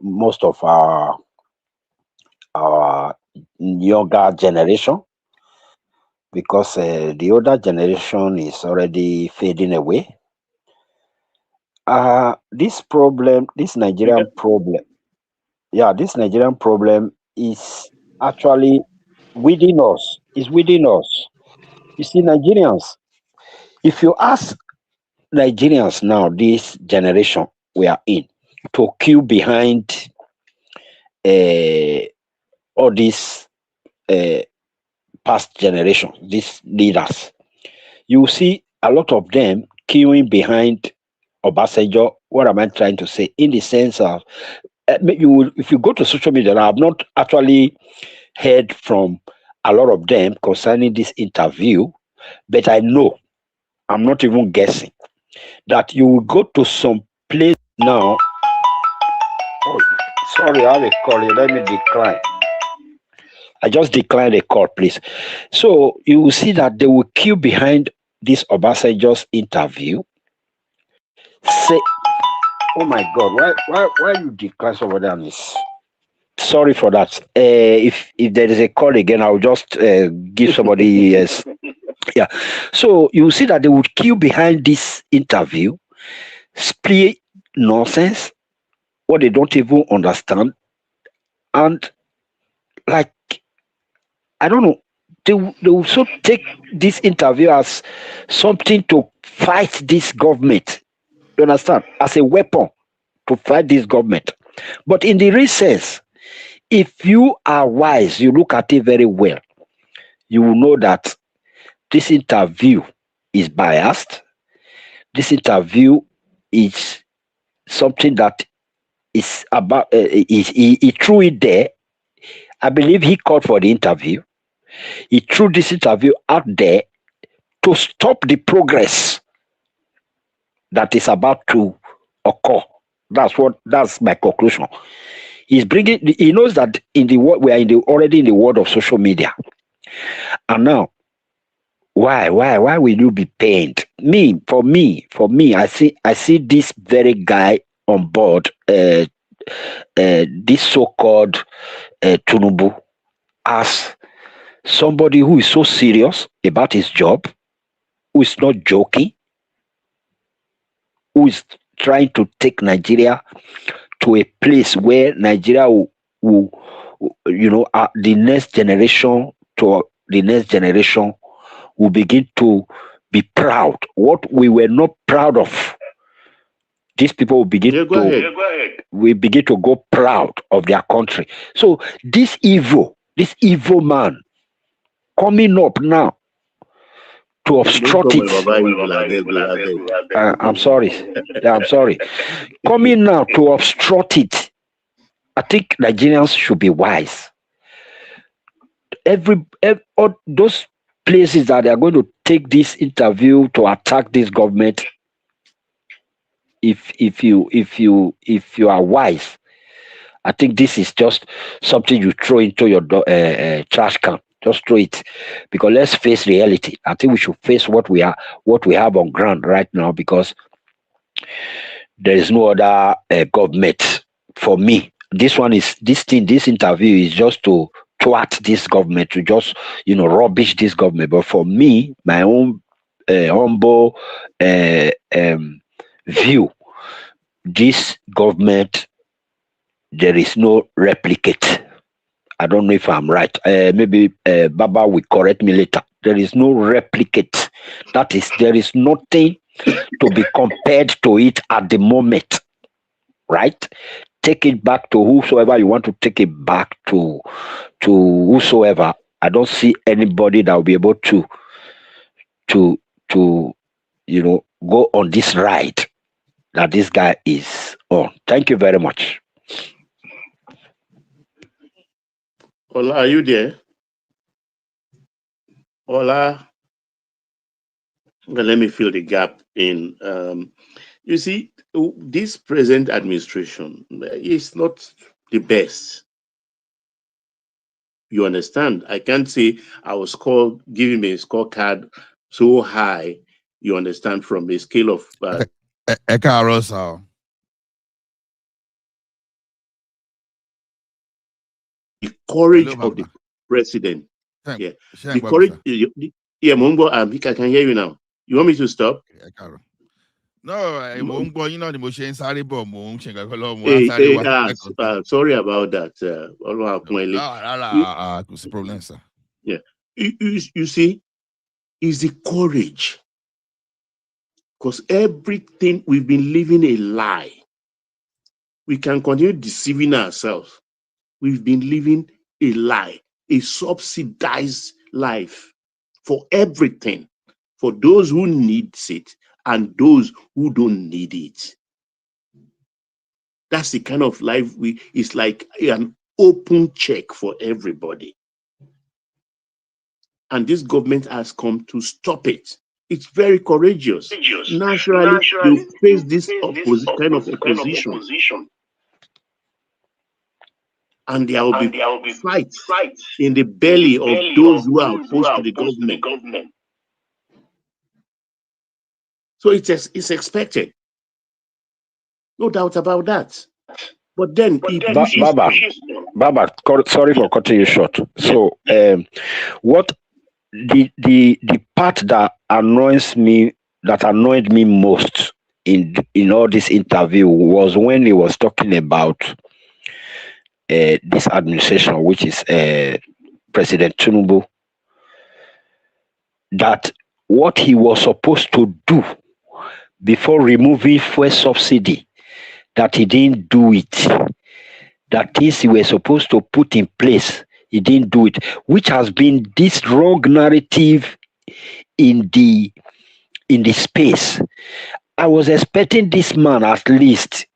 most of our younger generation, because the older generation is already fading away. This Nigerian problem, this Nigerian problem is actually within us. Is within us. You see, Nigerians. If you ask Nigerians now, this generation we are in, to queue behind all these past generations, these leaders, you see a lot of them queuing behind Obasanjo. What am I trying to say? In the sense of, if you go to social media, I have not actually heard from a lot of them concerning this interview, but I know, I'm not even guessing, that you will go to some place now. Oh, sorry, I have a call here. Let me decline. I just declined a call, please. So you will see that they will queue behind this Obasanjo's interview. Say, oh my God, why you decline somebody on this? Sorry for that. If there is a call again, I'll just give somebody yes. Yeah. So you will see that they would queue behind this interview, spray nonsense, what they don't even understand, and like, I don't know, they will also take this interview as something to fight this government. You understand? As a weapon to fight this government. But in the real sense, if you are wise, you look at it very well, you will know that this interview is biased. This interview is something that is about, he threw it there. I believe he called for the interview. He threw this interview out there to stop the progress that is about to occur. That's my conclusion. He knows that we are already in the world of social media. And now, why will you be pained? For me, I see this very guy on board, this so-called Tinubu, as somebody who is so serious about his job, who is not joking, who is trying to take Nigeria to a place where Nigeria will the next generation will begin to be proud. What we were not proud of, these people will begin we begin to go proud of their country. So this evil man coming up now to obstruct it. I'm sorry. I'm sorry. Coming now to obstruct it. I think Nigerians should be wise. All those places that they are going to take this interview to attack this government, if you are wise, I think this is just something you throw into your trash can. Just throw it, because let's face reality. I think we should face what we have on ground right now, because there is no other government. For me, this interview is just to thwart this government, to just rubbish this government. But for me, my own humble view, this government, there is no replicate. I don't know if I'm right. Maybe Baba will correct me later. There is no replicate. That is, there is nothing to be compared to it at the moment, right? Take it back to whosoever you want to take it back to whosoever. I don't see anybody that will be able to to go on this ride that this guy is on. Thank you very much. Ola, are you there? Ola, okay, let me fill the gap in. You see, this present administration is not the best. You understand? I can't say I was giving me a scorecard so high. You understand, from a scale of the courage of the president. Yeah, the courage. Yeah, Mongo, I can hear you now. You want me to stop? No, sorry about that. Problem, sir. Yeah, you see, is the courage, because everything we've been living a lie. We can continue deceiving ourselves. We've been living a lie, a subsidized life for everything, for those who need it and those who don't need it. That's the kind of life it's like an open check for everybody. And this government has come to stop it. It's very courageous. Naturally, you face this kind of opposition. And there will be fights in the belly of those who are opposed to the government. So it's expected. No doubt about that. But then Baba, sorry for cutting you short. So what the part that annoyed me most in all this interview was when he was talking about this administration, which is President Tinubu, that what he was supposed to do before removing fuel subsidy, that he didn't do it. That things he was supposed to put in place, he didn't do it, which has been this wrong narrative in the space. I was expecting this man at least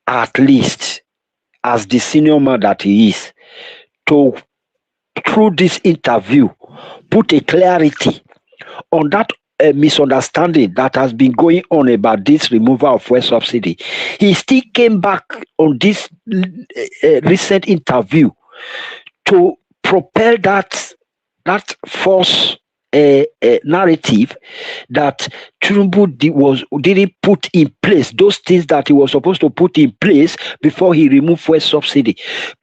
as the senior man that he is, to, through this interview, put a clarity on that misunderstanding that has been going on about this removal of fuel subsidy. He still came back on this recent interview to propel that false narrative that Tinubu didn't put in place those things that he was supposed to put in place before he removed fuel subsidy.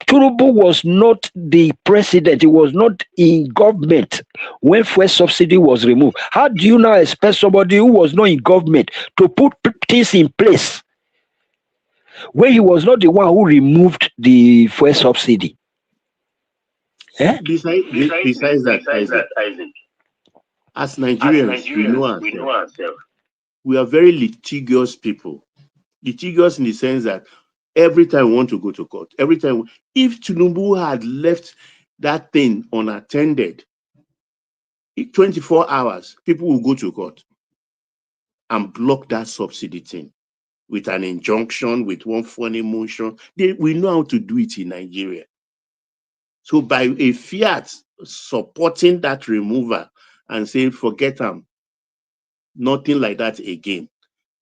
Tinubu was not the president; he was not in government when fuel subsidy was removed. How do you now expect somebody who was not in government to put things in place when he was not the one who removed the fuel subsidy? Besides that, Isaac, as Nigerians, we know ourselves. We are very litigious people. Litigious in the sense that every time we want to go to court, if Tinubu had left that thing unattended, 24 hours, people will go to court and block that subsidy thing with an injunction, with one funny motion. We know how to do it in Nigeria. So by a fiat supporting that removal and saying, forget them, nothing like that again.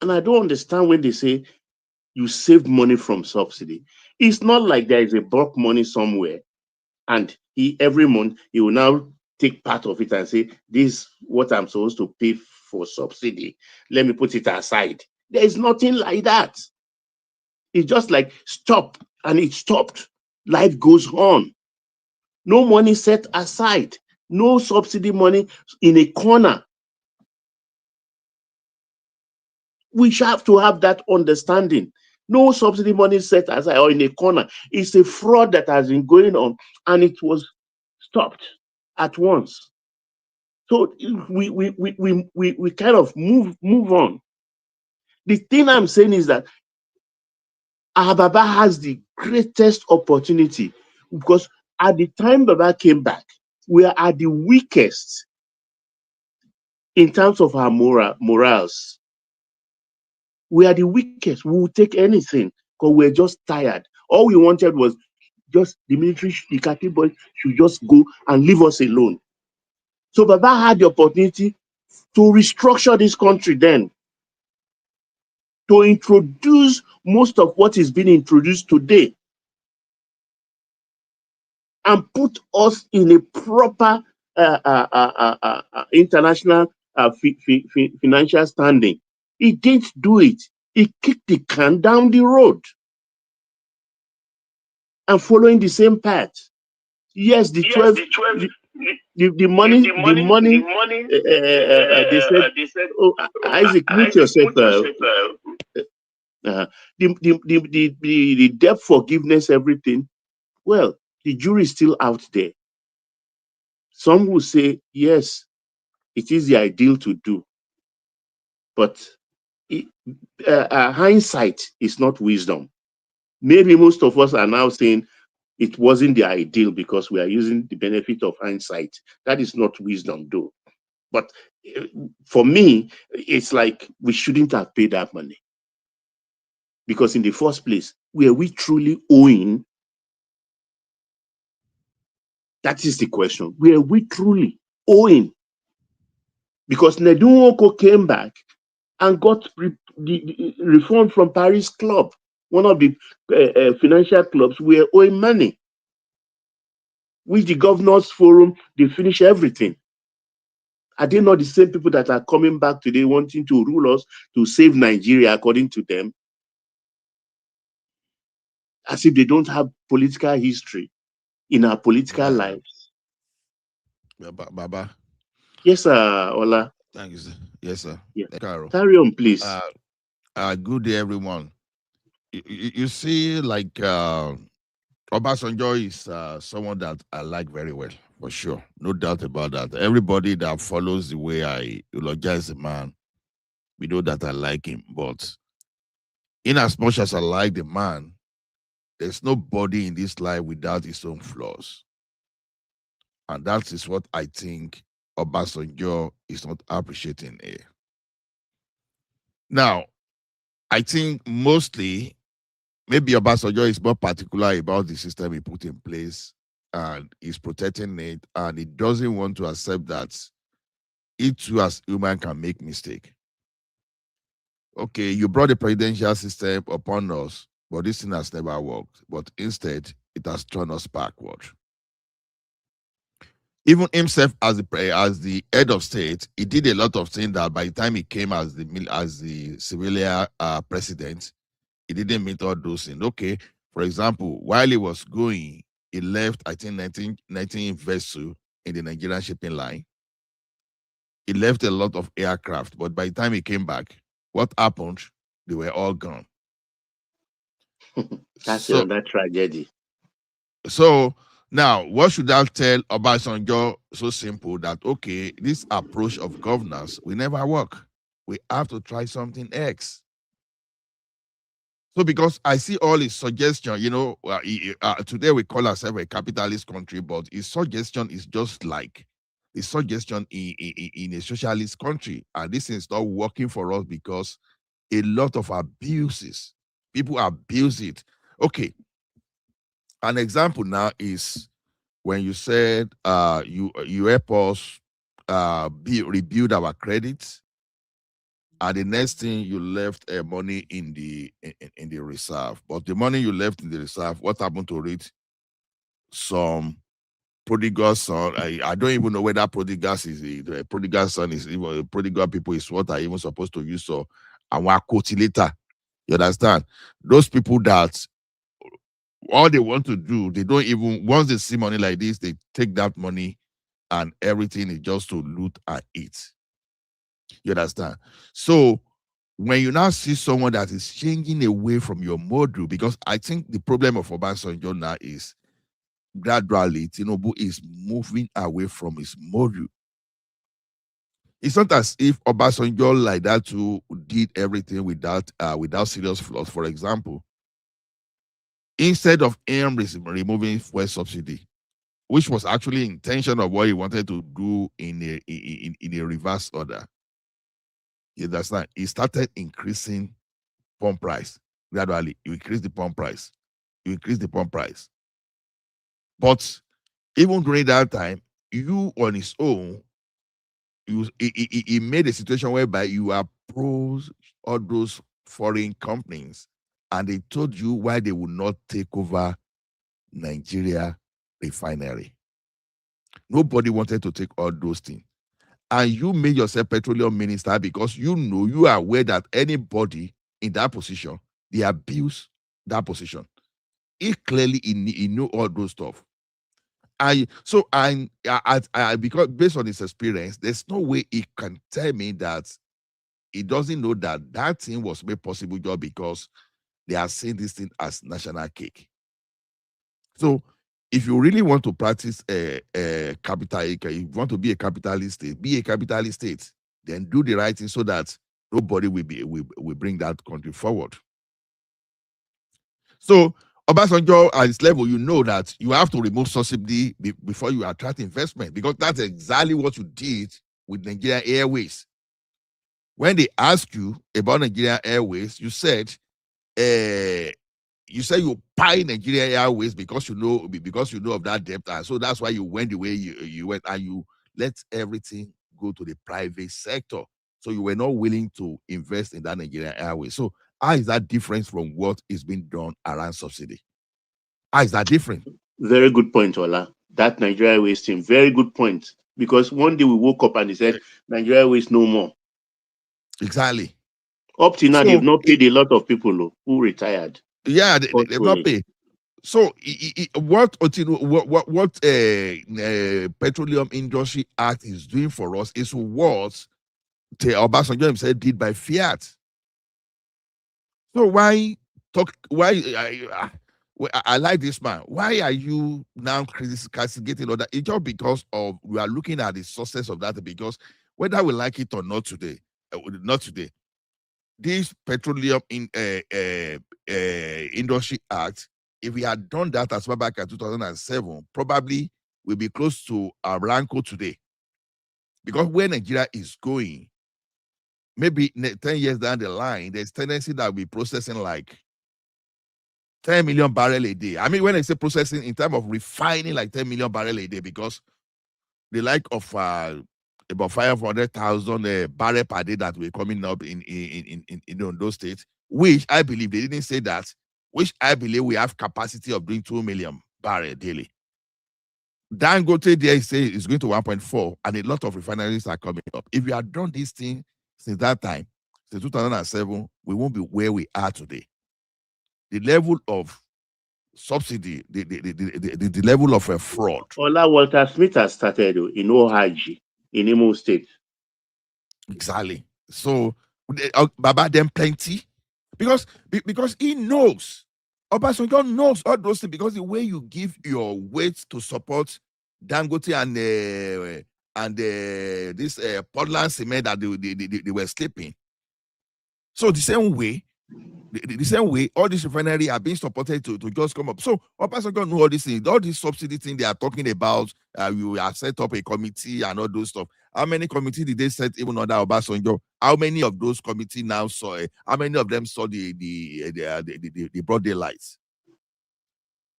And I don't understand when they say you save money from subsidy. It's not like there is a bulk money somewhere and every month he will now take part of it and say, this is what I'm supposed to pay for subsidy. Let me put it aside. There is nothing like that. It's just like stop, and it stopped. Life goes on. No money set aside. No subsidy money in a corner. We should have to have that understanding. No subsidy money set aside or in a corner. It's a fraud that has been going on, and it was stopped at once. So we kind of move on. The thing I'm saying is that our Baba has the greatest opportunity, because at the time Baba came back, we are at the weakest in terms of our morals. We are the weakest. We will take anything because we're just tired. All we wanted was just the military, the Kati boys should just go and leave us alone. So Baba had the opportunity to restructure this country then, to introduce most of what is being introduced today, and put us in a proper international financial standing. He didn't do it. He kicked the can down the road and following the same path. Yes, the 12, the money, they said, oh, Isaac, mute yourself. The debt forgiveness, everything. Well, the jury is still out there. Some will say, yes, it is the ideal to do. But hindsight is not wisdom. Maybe most of us are now saying it wasn't the ideal because we are using the benefit of hindsight. That is not wisdom, though. But for me, it's like we shouldn't have paid that money. Because in the first place, were we truly owing? That is the question. Were we truly owing? Because Nedunwoko came back and got the reform from Paris Club, one of the financial clubs. We are owing money. With the governors forum, they finish everything. Are they not the same people that are coming back today wanting to rule us, to save Nigeria according to them? As if they don't have political history in our political lives. Baba. Yes, sir, Ola. Thank you, sir. Yes, sir. Yeah. Carol. Carry on, please. Good day, everyone. You see, like Obasanjo is someone that I like very well, for sure. No doubt about that. Everybody that follows the way I eulogize the man, we know that I like him. But in as much as I like the man, there's nobody in this life without his own flaws. And that is what I think Obasanjo is not appreciating here. Now, I think mostly maybe Obasanjo is more particular about the system he put in place and he's protecting it, and he doesn't want to accept that it too as human can make mistake. Okay, you brought the presidential system upon us, but this thing has never worked. But instead, it has turned us backward. Even himself as the head of state, he did a lot of things that by the time he came as the civilian president, he didn't meet all those things. Okay, for example, while he was going, he left, I think, 19 vessels in the Nigerian shipping line. He left a lot of aircraft, but by the time he came back, what happened? They were all gone. That's another tragedy. So now, what should I tell Obasanjo? So simple that, okay, this approach of governance will never work. We have to try something else. So because I see all his suggestion, today we call ourselves a capitalist country, but his suggestion is just like the suggestion in a socialist country. And this is not working for us because a lot of abuses, people abuse it. Okay, an example now is when you said you help us rebuild our credits, and the next thing you left money in the reserve. But the money you left in the reserve, what happened to it? Some prodigal son. I don't even know whether prodigal is the prodigal son is even prodigal people is what are even supposed to use. So and one quote later. You understand? Those people that All they want to do, they don't even, once they see money like this, they take that money and everything is just to loot and eat. You understand? So when you now see someone that is changing away from your model, because I think the problem of Obasanjo now is gradually Tinubu is moving away from his model. It's not as if Obasanjo like that too did everything without serious flaws. For example, instead of him removing fuel subsidy, which was actually intention of what he wanted to do in a reverse order, you understand? He started increasing pump price gradually. You increase the pump price. You increase the pump price. But even during that time, you on his own, he made a situation whereby you approach all those foreign companies and they told you why they would not take over Nigeria refinery. Nobody wanted to take all those things. And you made yourself petroleum minister because you know, you are aware that anybody in that position, they abuse that position. He clearly he know all those stuff. Because based on his experience, there's no way he can tell me that he doesn't know that that thing was made possible just because they are seeing this thing as national cake. So if you really want to practice capital, if you want to be a capitalist state, be a capitalist state, then do the right thing so that nobody will bring that country forward. So Obasanjo at this level, you know that you have to remove subsidy before you attract investment, because that's exactly what you did with Nigeria Airways. When they asked you about Nigeria Airways, you said you buy Nigeria Airways because you know of that debt, and so that's why you went the way you went, and you let everything go to the private sector. So you were not willing to invest in that Nigeria Airways. So how is that different from what is being done around subsidy? How is that different? Very good point, Ola. That Nigeria Waste team, very good point. Because one day we woke up and they said Nigeria Waste no more. Exactly. Up till now, So they've not paid a lot of people who retired. yeah, they've not paid. So what Petroleum Industry Act is doing for us is what Obasanjo himself did by fiat. So why talk? I like this man. Why are you now castigating other? It's just because of we are looking at the sources of that. Because whether we like it or not today, this Petroleum Industry Act, if we had done that as far back as 2007, probably we'll be close to Aramco today. Because where Nigeria is going, maybe 10 years down the line, there's tendency that we'll be processing like 10 million barrel a day. I mean, when I say processing in terms of refining, like 10 million barrel a day, because the like of about 500,000 barrel per day that we're coming up in those states, which I believe they didn't say that, which I believe we have capacity of doing 2 million barrel daily. Dangote there say is going to 1.4, and a lot of refineries are coming up. If we had done this thing since that time, since 2007, we won't be where we are today. The level of subsidy, the level of a fraud. Ola, Walter Smith has started in OHG in Imo State. Exactly. So, Baba, them plenty. Because he knows. Obasanjo knows all those things, because the way you give your weight to support Dangote and this Portland cement that they were sleeping. So the same way, all these refineries are being supported to just come up. So Obasanjo know all these things, all these subsidy things they are talking about. You have set up a committee and all those stuff. How many committees did they set even under Obasanjo? How many of those committees now saw it? How many of them saw the broad daylight?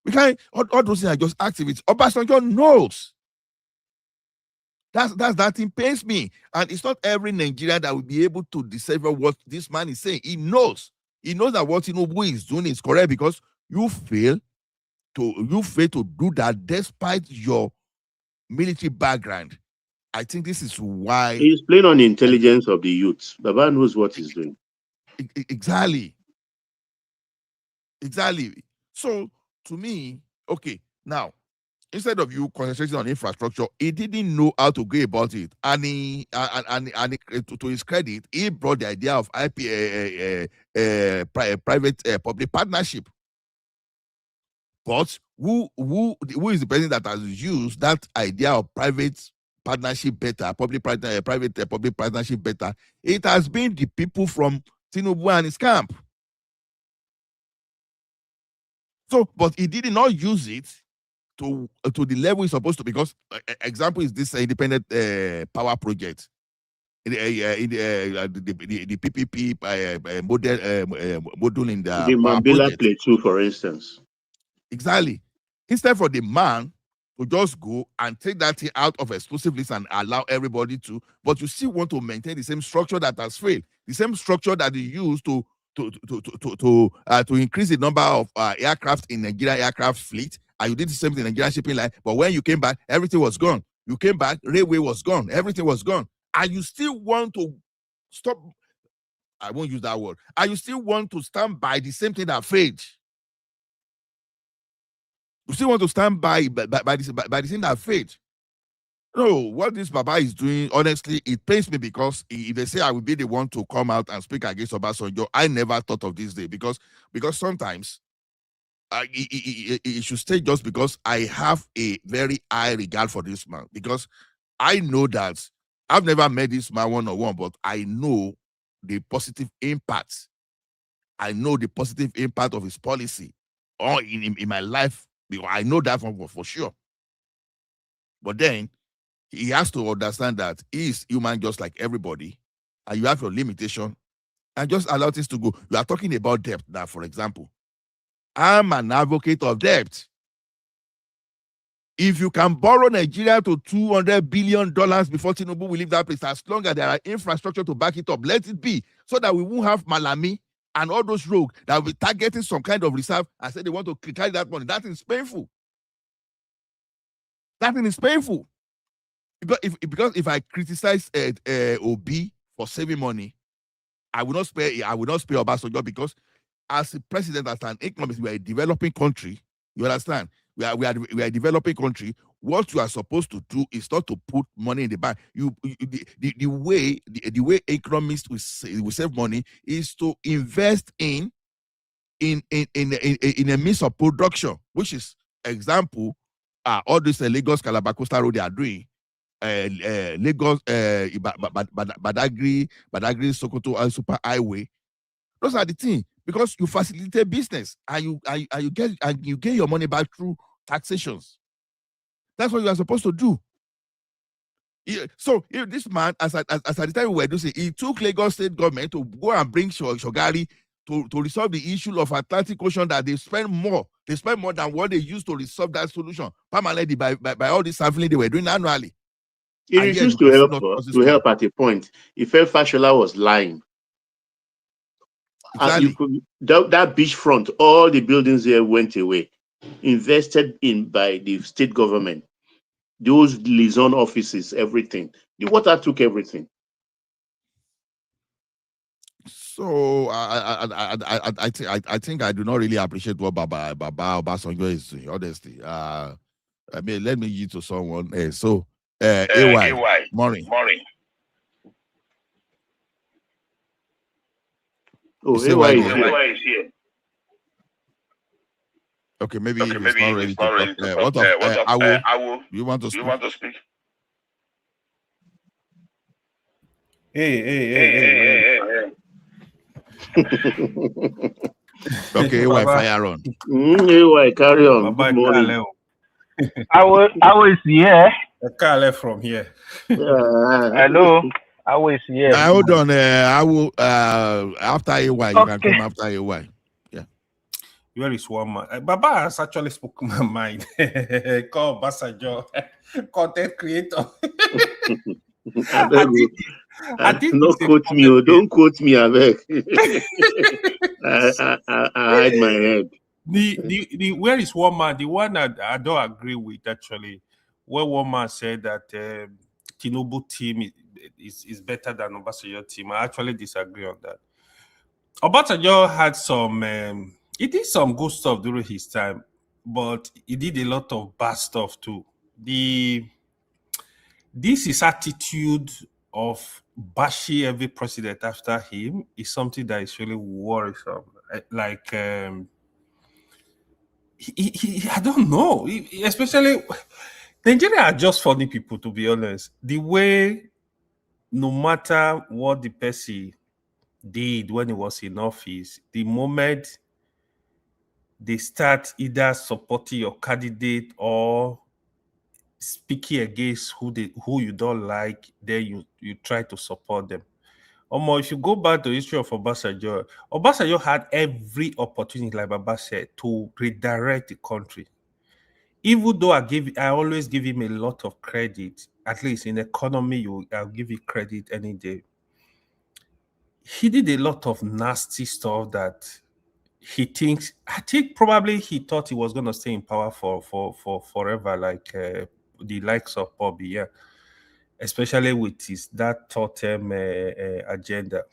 We can't. All those things are just activities. Obasanjo knows. That thing pains me, and it's not every Nigerian that will be able to decipher what this man is saying. He knows. He knows that what Tinubu is doing is correct, because you fail to do that despite your military background. I think this is why he's playing on the intelligence of the youth. Baba knows what he's doing. Exactly. So to me, okay, now, instead of you concentrating on infrastructure, he didn't know how to go about it. And to his credit, he brought the idea of private public partnership. But who is the person that has used that idea of private partnership better, public partnership better? It has been the people from Tinubu and his camp. So, but he did not use it to the level it's supposed to, because example is this independent power project, the PPP module in the power Mambila project. Plateau, for instance. Exactly. Instead for the man to just go and take that thing out of exclusive list and allow everybody to, but you still want to maintain the same structure that has failed, the same structure that you use to increase the number of aircraft in Nigeria aircraft fleet, and you did the same thing in Nigeria shipping line. But when you came back, everything was gone. You came back, railway was gone, everything was gone, and you still want to stop. I won't use that word. And you still want to stand by the same thing that failed. You still want to stand by the thing that failed. No, what this Baba is doing, honestly, it pains me, because if they say I will be the one to come out and speak against Obasanjo, I never thought of this day, because sometimes it should stay, just because I have a very high regard for this man, because I know that I've never met this man one-on-one, but I know the positive impact. I know the positive impact of his policy in my life. I know that for sure. But then he has to understand that he is human just like everybody, and you have your limitation, and just allow this to go. You are talking about debt now, for example. I'm an advocate of debt. If you can borrow Nigeria to $200 billion before Tinubu will leave that place, as long as there are infrastructure to back it up, let it be, so that we won't have Malami and all those rogues that will be targeting some kind of reserve and say they want to carry that money. That is painful. That thing is painful. Because if I criticize Obi for saving money, I will not spare Obasanjo, because as a president, as an economist, we are a developing country. You understand? We are a developing country. What you are supposed to do is not to put money in the bank. The way economists will save money is to invest in a means of production, which is example, all this Lagos Calabar Coastal Road they are doing, Lagos Badagry Sokoto Super Highway. Those are the things, because you facilitate business and you get your money back through taxations. That's what you are supposed to do. So if this man, as at the time we were doing, he took Lagos State government to go and bring Shogari to resolve the issue of Atlantic Ocean, that they spend more than what they used to resolve that solution permanently by all this traveling they were doing annually. He refused to help at a point. He felt Fashola was lying. Exactly. That beachfront, all the buildings there went away, invested in by the state government. Those liaison offices, everything. The water took everything. So I think I do not really appreciate what Baba Obasanjo is doing, honestly. I mean, let me yield to someone else. So AY, morning. Oh, AY is here. Okay, maybe it's not ready to talk. What of Awo? You want to speak? Hey. Okay, AY, fire on. AY, carry on. Good morning. Awo is here. Kale from here. Hello. Awo is here. Hold on. Awo, after AY, you can come after AY. Yeah. Where is one man? Baba has actually spoken my mind. Call Obasanjo content creator. I think don't quote me. Don't quote me, Avec. I hide my head. The where is one man? The one that I don't agree with, actually, where one man said that Tinubu team is better than Obasanjo team. I actually disagree on that. Obasanjo had some he did some good stuff during his time, but he did a lot of bad stuff too. This his attitude of bashing every president after him is something that is really worrisome. Like I don't know, especially Nigeria are just funny people, to be honest. The way, no matter what the person did when he was in office, the moment they start either supporting your candidate or speaking against who you don't like, then you try to support them. If you go back to the history of Obasanjo, Obasanjo had every opportunity, like Baba said, to redirect the country. Even though I always give him a lot of credit, at least in economy, I'll give you credit any day. He did a lot of nasty stuff that I think probably he thought he was going to stay in power for forever, like the likes of Bobby, yeah, especially with that third-term agenda.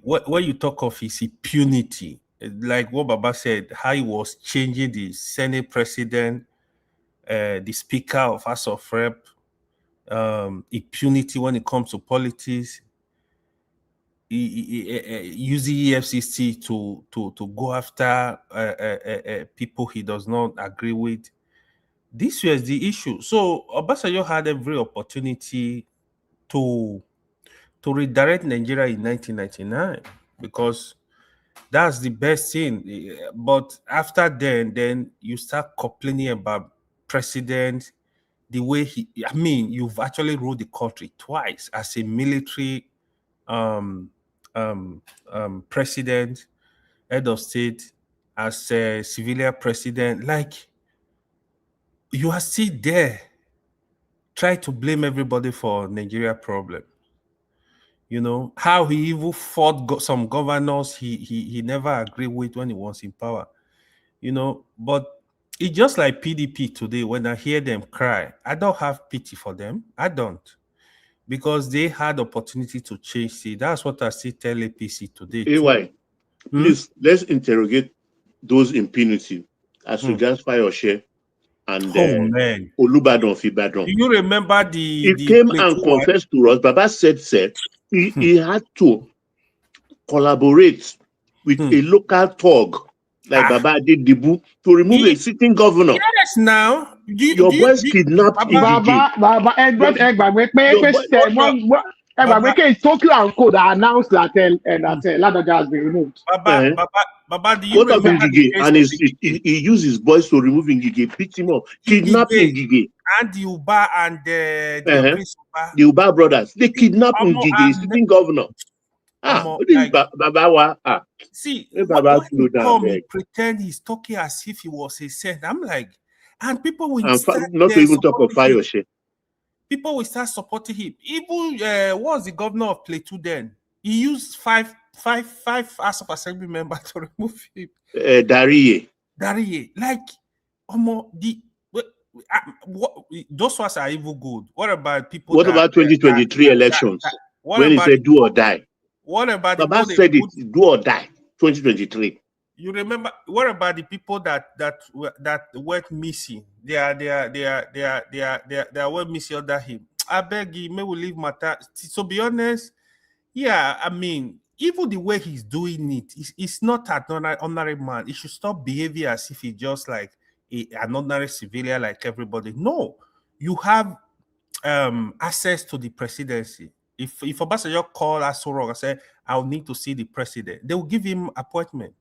What you talk of is impunity, like what Baba said, how he was changing the Senate president, the Speaker of House of Rep, impunity when it comes to politics. Using EFCC to go after people he does not agree with. This was the issue. So Obasanjo had every opportunity to redirect Nigeria in 1999 because that's the best thing. But after then you start complaining about president, the way you've actually ruled the country twice as a military president, head of state, as a civilian president. Like, you are still there, try to blame everybody for Nigeria problem. You know how he even fought some governors he never agreed with when he was in power. You know, but it's just like PDP today. When I hear them cry, I don't have pity for them. I don't, because they had opportunity to change it. That's what I still tell APC today too. AY, please, let's interrogate those impunity as regards Fayoshe and Oh man, Olubadan of Ibadan. do you remember He the came Plateau and one? confessed to us. Baba said he had to collaborate with a local thug like Baba Adedibu to remove a sitting governor. Yes, now Your boys kidnapped Ngige. Baba, ẹgbàgbé pé Your pé boy, ẹgbàgbé pé it's Tokyo and Co that announced that Ladoja has been removed. Baba, do you what of remember the Ngige? case And of he used his boys to remove Ngige, beat him up, kidnap Ngige. and the Uba and the Chris Uba? The Uba brothers, they kidnapped Ngige, sitting governor. What is Baba? See, Baba when slow he down, come, he pretend he's talking as if he was a saint. I'm like, and people will and start not to even talk of Fayoshe. People will start supporting him. Even what was the governor of Plateau then? He used five House of Assembly members to remove him. Dariye, like, those ones are even good. What about people? What about 2023 elections? When he said do or die? What about Baba said it, do or die, 2023. You remember? What about the people that went missing? They are went missing under him. I beg you, may we leave matter. So be honest, yeah. I mean, even the way he's doing it's not an ordinary man. He should stop behaving as if he's just like an ordinary civilian like everybody. No, you have access to the presidency. If Obasanjo call Aso and say, I'll need to see the president, they will give him appointment.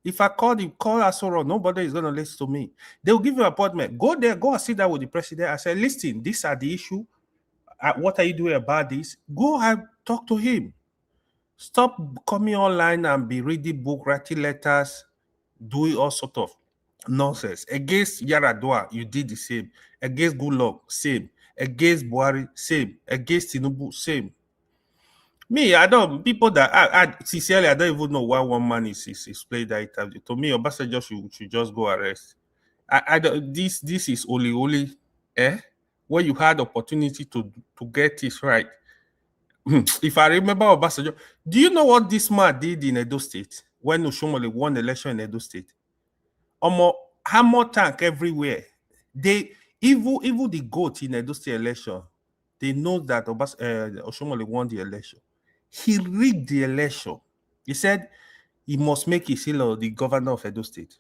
If I call Aso, nobody is going to listen to me. They will give you an appointment. Go there, go and sit down with the president. I say, listen, these are the issue. What are you doing about this? Go and talk to him. Stop coming online and be reading book, writing letters, doing all sort of nonsense. Against Yaradua, you did the same. Against Goodluck, same. Against Buhari, same. Against Tinubu, same. Me, I don't. People that I sincerely, I don't even know why one man is playing that interview. To me, Obasanjo should just go arrest. I don't. This is only where you had opportunity to get this right. If I remember Obasanjo, do you know what this man did in Edo State? when Oshomole won the election in Edo State. Hammer tank everywhere. They even the goat in Edo State election, they know that Oshomole won the election. He rigged the election. He said he must make Isilo the governor of Edo State.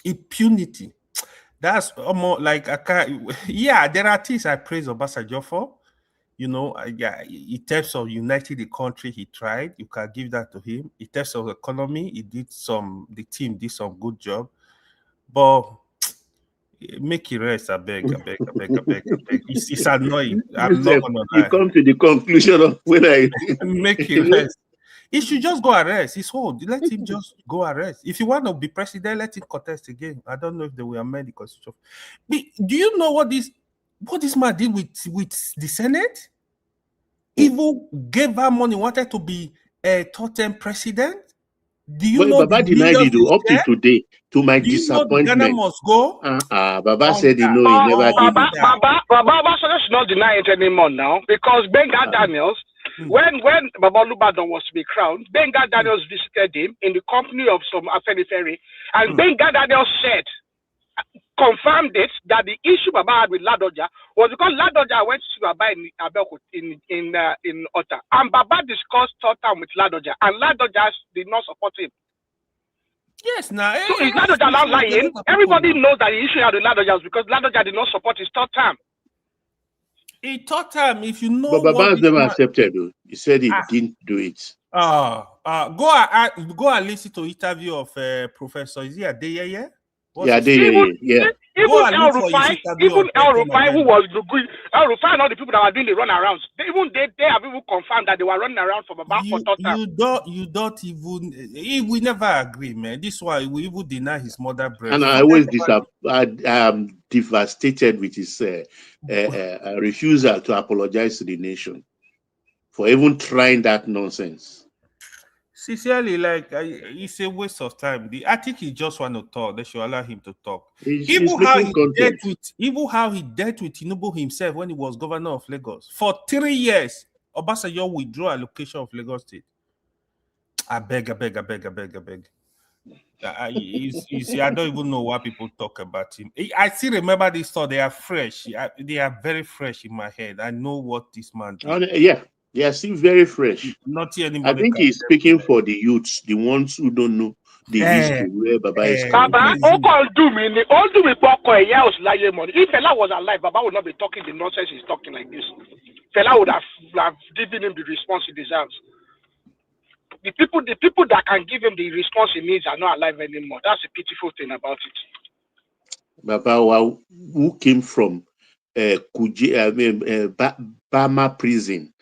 Impunity. That's almost like yeah, there are things I praise Obasanjo for. You know, yeah, in terms of uniting the country, he tried. You can give that to him. In terms of economy, the team did some good job. But make it rest, I beg. It's annoying. I'm not gonna You lie. come to the conclusion of whether Make it rest. He should just go arrest. He's old. Let him just go arrest. If you want to be president, let him contest again. I don't know if they will amend the constitution. Do you know what this man did with the Senate? Even gave her money, wanted to be a third-term president. Do you know Baba denied it up to today, to my Do you know the Ghana disappointment. must go? Baba said he never did it. Baba Obasanjo should not deny it anymore now, because Benga Daniels, when Baba Olubadan was to be crowned, Benga Daniels visited him in the company of some Afenifere, and Benga Daniels confirmed it that the issue Baba had with Ladoja was because Ladoja went to Baba in Ota, and Baba discussed third term with Ladoja, and Ladoja did not support him. Yes, now. So is Ladoja not lying? Everybody knows that the issue had with Ladoja because Ladoja did not support his third term. A third time, if you know. But Baba has never accepted though. He said he didn't do it. Go and listen to interview of Professor. Is he Adeyeye? Yeah. Even El Rufai, who was good, El Rufai and all the people that were doing the runarounds, they have even confirmed that they were running around for about for third time. You don't even. We never agree, man. This why we even deny his mother breast. And I always I'm devastated with his refusal to apologize to the nation for even trying that nonsense. Sincerely, like it's a waste of time. I think he just want to talk. They should allow him to talk. Even how he dealt with Tinubu himself when he was governor of Lagos for 3 years. Obasanjo withdrew allocation of Lagos State. I beg. I don't even know why people talk about him. I still remember this thought. They are fresh. They are very fresh in my head. I know what this man did. Yeah. They are still very fresh. Not anybody. I think he's speaking for the youths, the ones who don't know the history where Baba is coming from. Baba, do me if Fela was alive, Baba would not be talking the nonsense he's talking like this. Fela would have given him the response he deserves. The people that can give him the response he needs are not alive anymore. That's the pitiful thing about it. Baba, who came from Bama prison,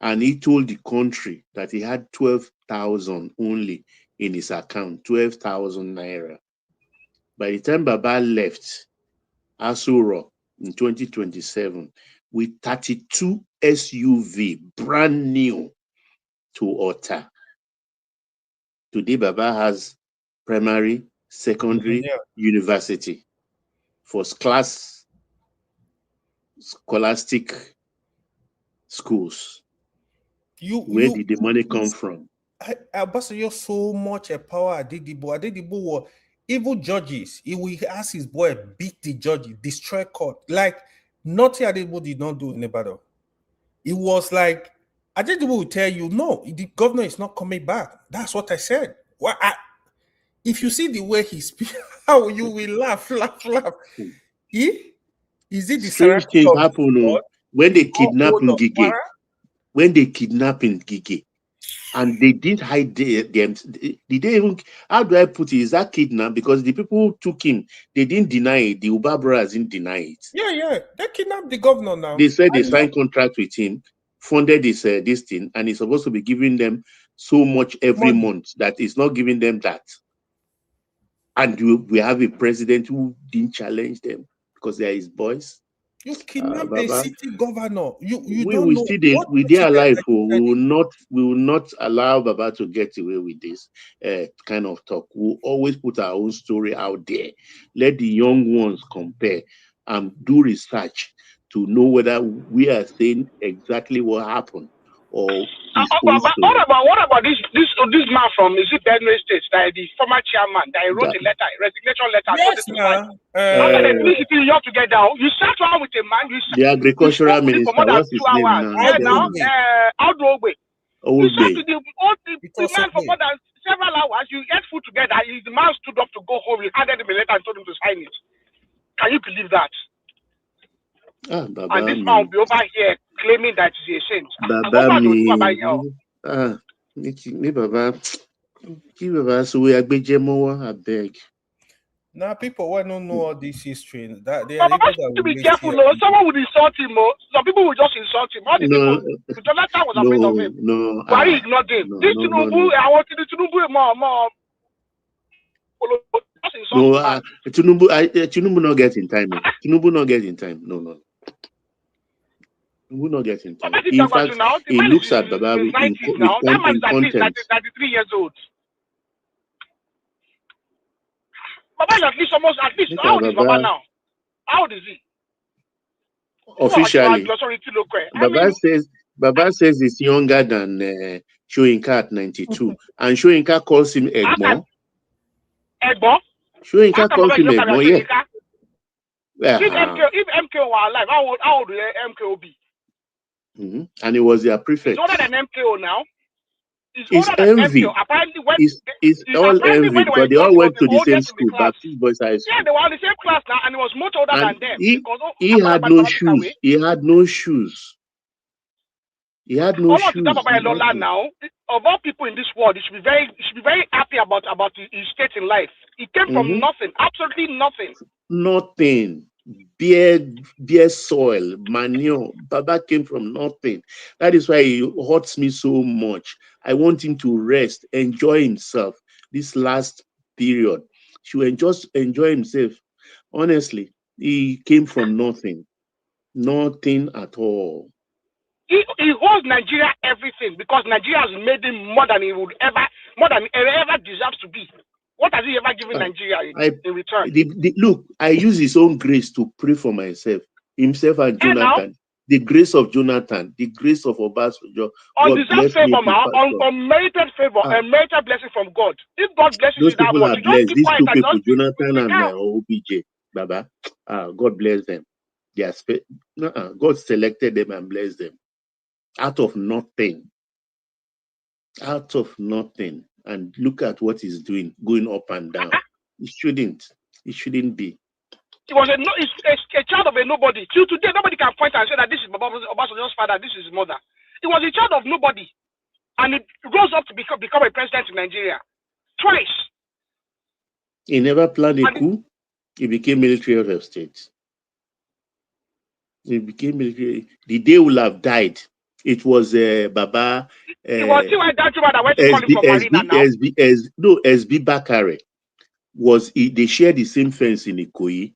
and he told the country that he had 12,000 only in his account, 12,000 naira. By the time Baba left Asura in 2027 with 32 SUV, brand new to Ota. Today, Baba has primary, secondary, university, first class scholastic schools. Where did the money come from? Obasanjo so much power at Adidibo. Adidibo was evil judges. He will ask his boy, beat the judges, destroy court. Like nothing Adidibo did not do in Ibadan. It was like Adidibo will tell you, no, the governor is not coming back. That's what I said. Well, if you see the way he speaks, how you will laugh. Is it the strange things happen when they kidnap Ngige? When they kidnap Ngige, and they didn't hide them. Did they even? How do I put it? Is that kidnap? Because the people who took him, they didn't deny it. The Uba brothers didn't deny it. Yeah. They kidnapped the governor now. They said they signed contract with him, funded this thing, and he's supposed to be giving them so much every month that he's not giving them that. And we have a president who didn't challenge them because they are his boys. You kidnap the city governor. We are alive. We will not allow Baba to get away with this kind of talk. We'll always put our own story out there. Let the young ones compare and do research to know whether we are saying exactly what happened or Uh, is going but to what about this man from is it Benue State, the former chairman that wrote that, a letter, resignation letter, Yes, to his wife. now. After they uh, finish sitting you together, you sat down with a man, you the agricultural spoke with him for more minister, than what's his 2 name hours. now? Yeah, now Adogbe. Outdoor. You Old sat Bay. with the Because man of for me. more than several hours. You ate food together. The man stood up to go home. You handed him a letter and told him to sign it. Can you believe that? Ah, And Baba this man will me. be over here claiming that he's a saint. Baba me. Ah, me Baba. Give Baba so we agbejemowa, I beg. Now, people who don't know all this history, that they are But the Baba people that to will be waste careful, here. no. Someone would insult him, oh. Some people would just insult him. All the No, people, Jonathan was afraid of him. no, Buhari ignored him. no, This no, no, Tinubu, no. I want Tinubu more. Just insult No, the man. Tinubu not get in time. Oh. Tinubu not get in time. No, no. Tinubu not get in But time. what you In talk about fact, you now? The he man is looks at Baba in his 90s now. That man is in at least content. 93 years old. Baba is at least Look how at old is Baba Baba now? How old is he? officially. Sorry, I mean, Baba says he's younger than Shoyinka at 92, and Shoyinka calls him how can Egbo. Egbo? How Shoyinka can calls Baba is him younger than Egbo. Shoyinka? Yeah. If MKO were alive, how old will MKO be? And he was their He's prefect. older than MKO now. He's It's older than MKO. envy. Apparently, It's all envy when they were because in they class, all he was went the to the same oldest in the school, class. Baptist Boys High Yeah, School. they were in the same class now, and he was much older And than them because he had Agbalagba no Baba shoes. He had no shoes. He had no all of that shoes. Baba Lola now, of all people in this world, he should be very happy about his state in life. He came from nothing, absolutely nothing. Nothing. Bare soil, manure. Baba came from nothing. That is why he hurts me so much. I want him to rest, enjoy himself this last period. Should just enjoy himself. Honestly, he came from nothing. Nothing at all. He owes Nigeria everything because Nigeria has made him more than he ever deserves to be. What has he ever given Nigeria in return? Look, I use his own grace to pray for myself, himself and And now, Jonathan. The grace of Jonathan, the grace of Obasanjo. God undeserved bless me, favor, man, pastor. unmerited favor, Ah, and merited blessing from God. If God blesses those you that people much, are you just blessed. keep These quiet two and people, just Jonathan sit and down. OBJ, Baba. God bless them. They are God selected them and blessed them out of nothing. Out of nothing. And look at what he's doing, going up and down. It shouldn't. It shouldn't be. He was a child of a nobody. Till today, nobody can point and say that this is Obasanjo's father, this is his mother. He was a child of nobody. And he rose up to become a president in Nigeria. Twice. He never planned a coup. He became military head of state. He became military. The day will have died. It was Baba. It was still that that went to call him from Marina now. SB Bakare they shared the same fence in Ikoyi.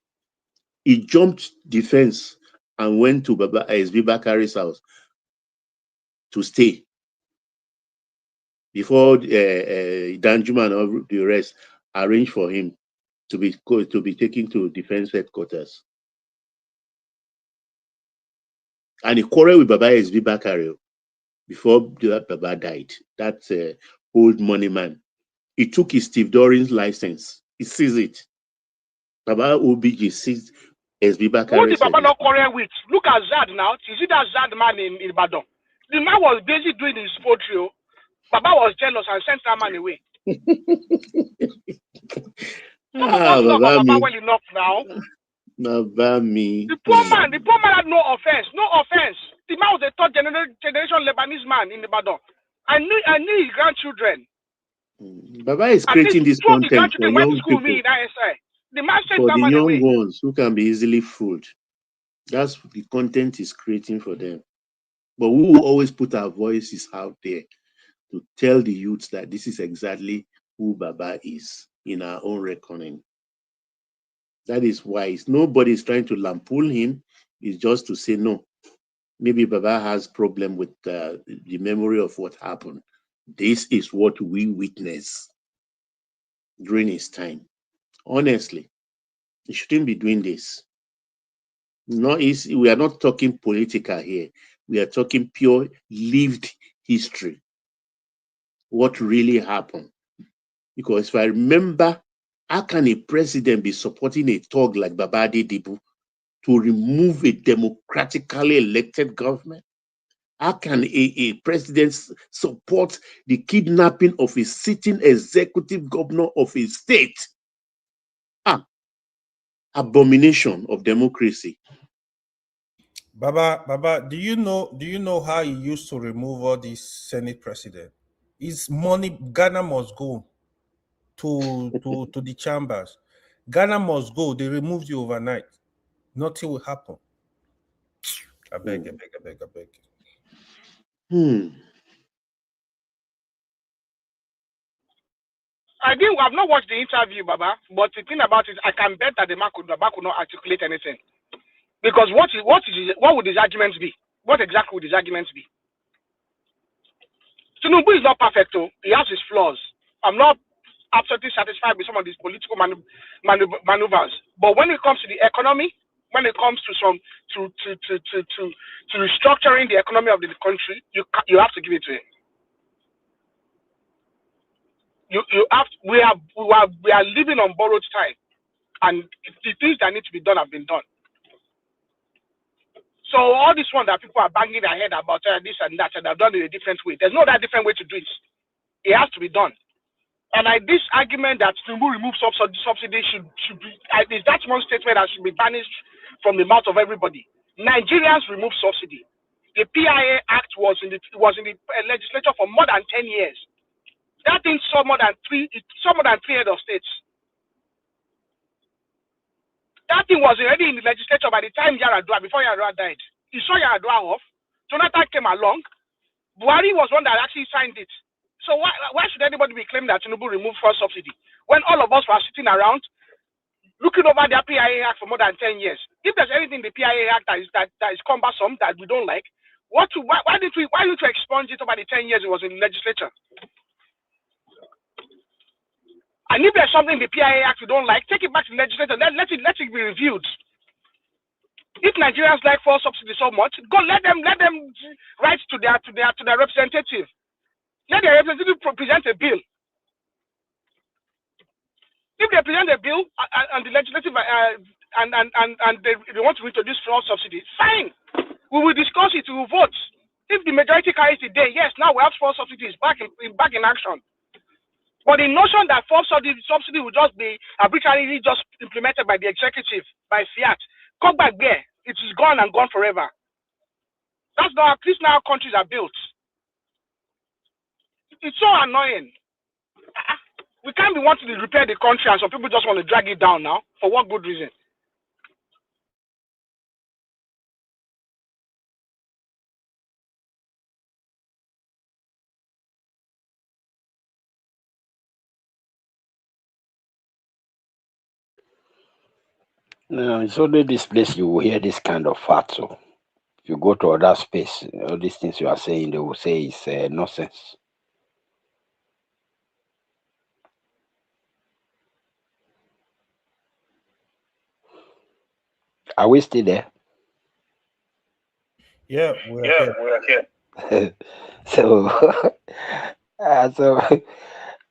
He jumped the fence and went to Baba SB Bakare's house to stay before Danjuma and all the rest arranged for him to be taken to defense headquarters. And he quarreled with Baba SB Bakare before Baba died. That old money man. He took his Steve Doran's license. He seized it. Baba OBJ seized SB Bakare. Who did Baba not quarrel with? Look at Zad now. You see that Zad man in Ibadan? The man was busy doing his poetry. Baba was jealous and sent that man away. Some of us know about Baba well enough now. Baba me. The poor man had no offense. The man was a third generation Lebanese man in Ibadan. I knew his grandchildren. Baba is creating this content for young people. The man sent for that the man young away. ones who can be easily fooled. That's the content he's creating for them. But we will always put our voices out there to tell the youths that this is exactly who Baba is in our own reckoning. That is why nobody is trying to lampoon him. It's just to say, no, maybe Baba has problem with the memory of what happened. This is what we witnessed during his time. Honestly, he shouldn't be doing this. We are not talking political here. We are talking pure lived history what really happened. Because if I remember, how can a president be supporting a thug like Babadi Dibu to remove a democratically elected government? How can a president support the kidnapping of a sitting executive governor of a state? Abomination of democracy. Baba, do you know how he used to remove all these Senate president? His money, Ghana must go to the chambers. Ghana must go. They removed you overnight. Nothing will happen. I beg. I've not watched the interview, Baba, but the thing about it, I can bet that the man could not articulate anything. Because what would his arguments be? What exactly would his arguments be? Tinubu is not perfect, though. He has his flaws. I'm not absolutely satisfied with some of these political maneuvers. But when it comes to the economy, when it comes to restructuring the economy of the country, you have to give it to him. We are living on borrowed time, and the things that need to be done have been done. So all this one that people are banging their head about this and that, and they've done it a different way. There's no that different way to do it. It has to be done. And this argument that Tinubu remove subsidy should be, is that one statement that should be banished from the mouth of everybody. Nigerians remove subsidy. The PIA Act was in the legislature for more than 10 years. That thing saw more than three head of states. That thing was already in the legislature by the time before Yaradua died. He saw Yaradua off. Jonathan came along. Buhari was one that actually signed it. So why should anybody be claiming that Tinubu removed fuel subsidy when all of us were sitting around looking over the PIA Act for more than 10 years? If there's anything in the PIA Act that is cumbersome, that we don't like, why didn't we expunge it over the 10 years it was in the legislature? And if there's something in the PIA Act we don't like, take it back to the legislature. Let it be reviewed. If Nigerians like fuel subsidy so much, go let them write to their representative. Let their representative present a bill. If they present a bill and the legislative and they want to introduce fuel subsidy, fine. We will discuss it. We will vote. If the majority carries the day, yes, now we have fuel subsidies back in action. But the notion that fuel subsidy will just be arbitrarily just implemented by the executive, by Fiat, come back there. It is gone and gone forever. That's not at least now how countries are built. It's so annoying. We can't be wanting to repair the country and some people just want to drag it down now. For what good reason? No, it's only this place you will hear this kind of facts. So if you go to other space, all these things you are saying, they will say it's nonsense. Are we still there? Yeah, we are here. So,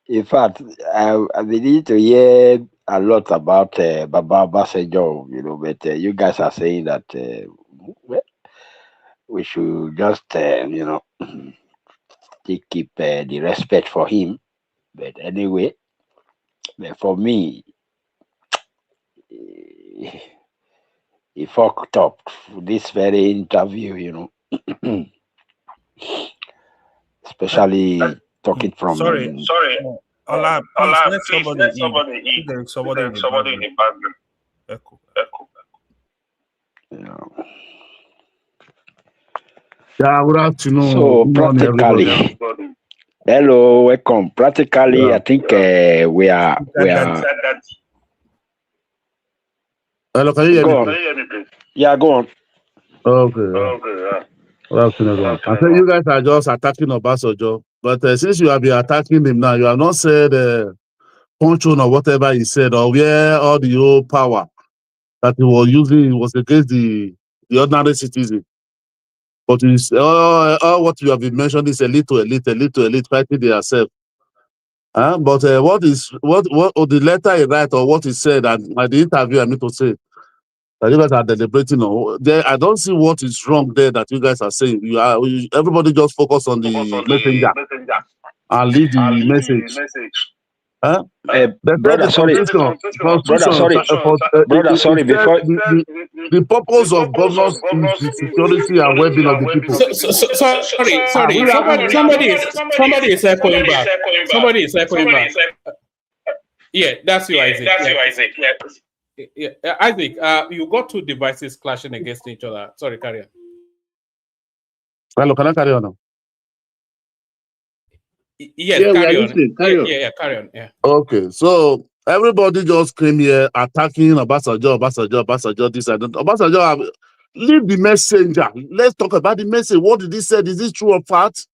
in fact, I need to hear a lot about Baba Obasanjo, but you guys are saying that well, we should just, keep the respect for him. But anyway, for me, he fucked up this very interview, especially talking from. Sorry. Allah, please let somebody in. There's somebody in the background. Echo. Yeah, good afternoon. So Good morning, practically, everybody. hello, welcome. Practically, I think we are. Hello, can you hear Go me? on. Yeah, go on. Okay. Good afternoon, everyone. I think you guys are just attacking Obasanjo, but since you have been attacking him now, you have not said punchline or whatever he said, or where all the old power that he was using was against the ordinary citizen. But it's what you have been mentioning is elite fighting themselves. But what or the letter he write or what he said at the interview, I need to say that you guys are deliberating on. I don't see what is wrong there that you guys are saying. Everybody just focus on the messenger and leave the message. They said Brother, the sorry. Brother, sorry. Brother, sorry. Before the purpose of governors is the security and well-being of the people. Sorry. Somebody is echoing back. Somebody is echoing back. Yeah, that's you, Isaac. Yeah, Isaac, you got two devices clashing against each other. Sorry, carry on. Hello, can I carry on now? Yes, carry on. Carry on. Yeah. Okay, so everybody just came here attacking Obasanjo, this and that. Obasanjo, leave the messenger. Let's talk about the message. What did he say? Is this true or fact?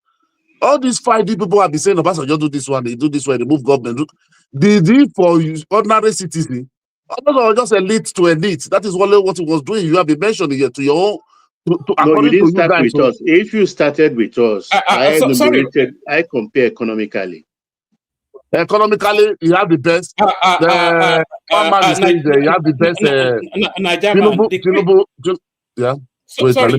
All these 5 people have been saying Obasanjo do this one, they do this one, they move government. Did he for ordinary citizen? Obasanjo just elite to elite. That is what he was doing. You have been mentioning here to your own. No, you didn't start with us. If you started with us, I compare economically. Economically, you have the best. One man is saying you have the best. Tinubu, yeah. So, sorry,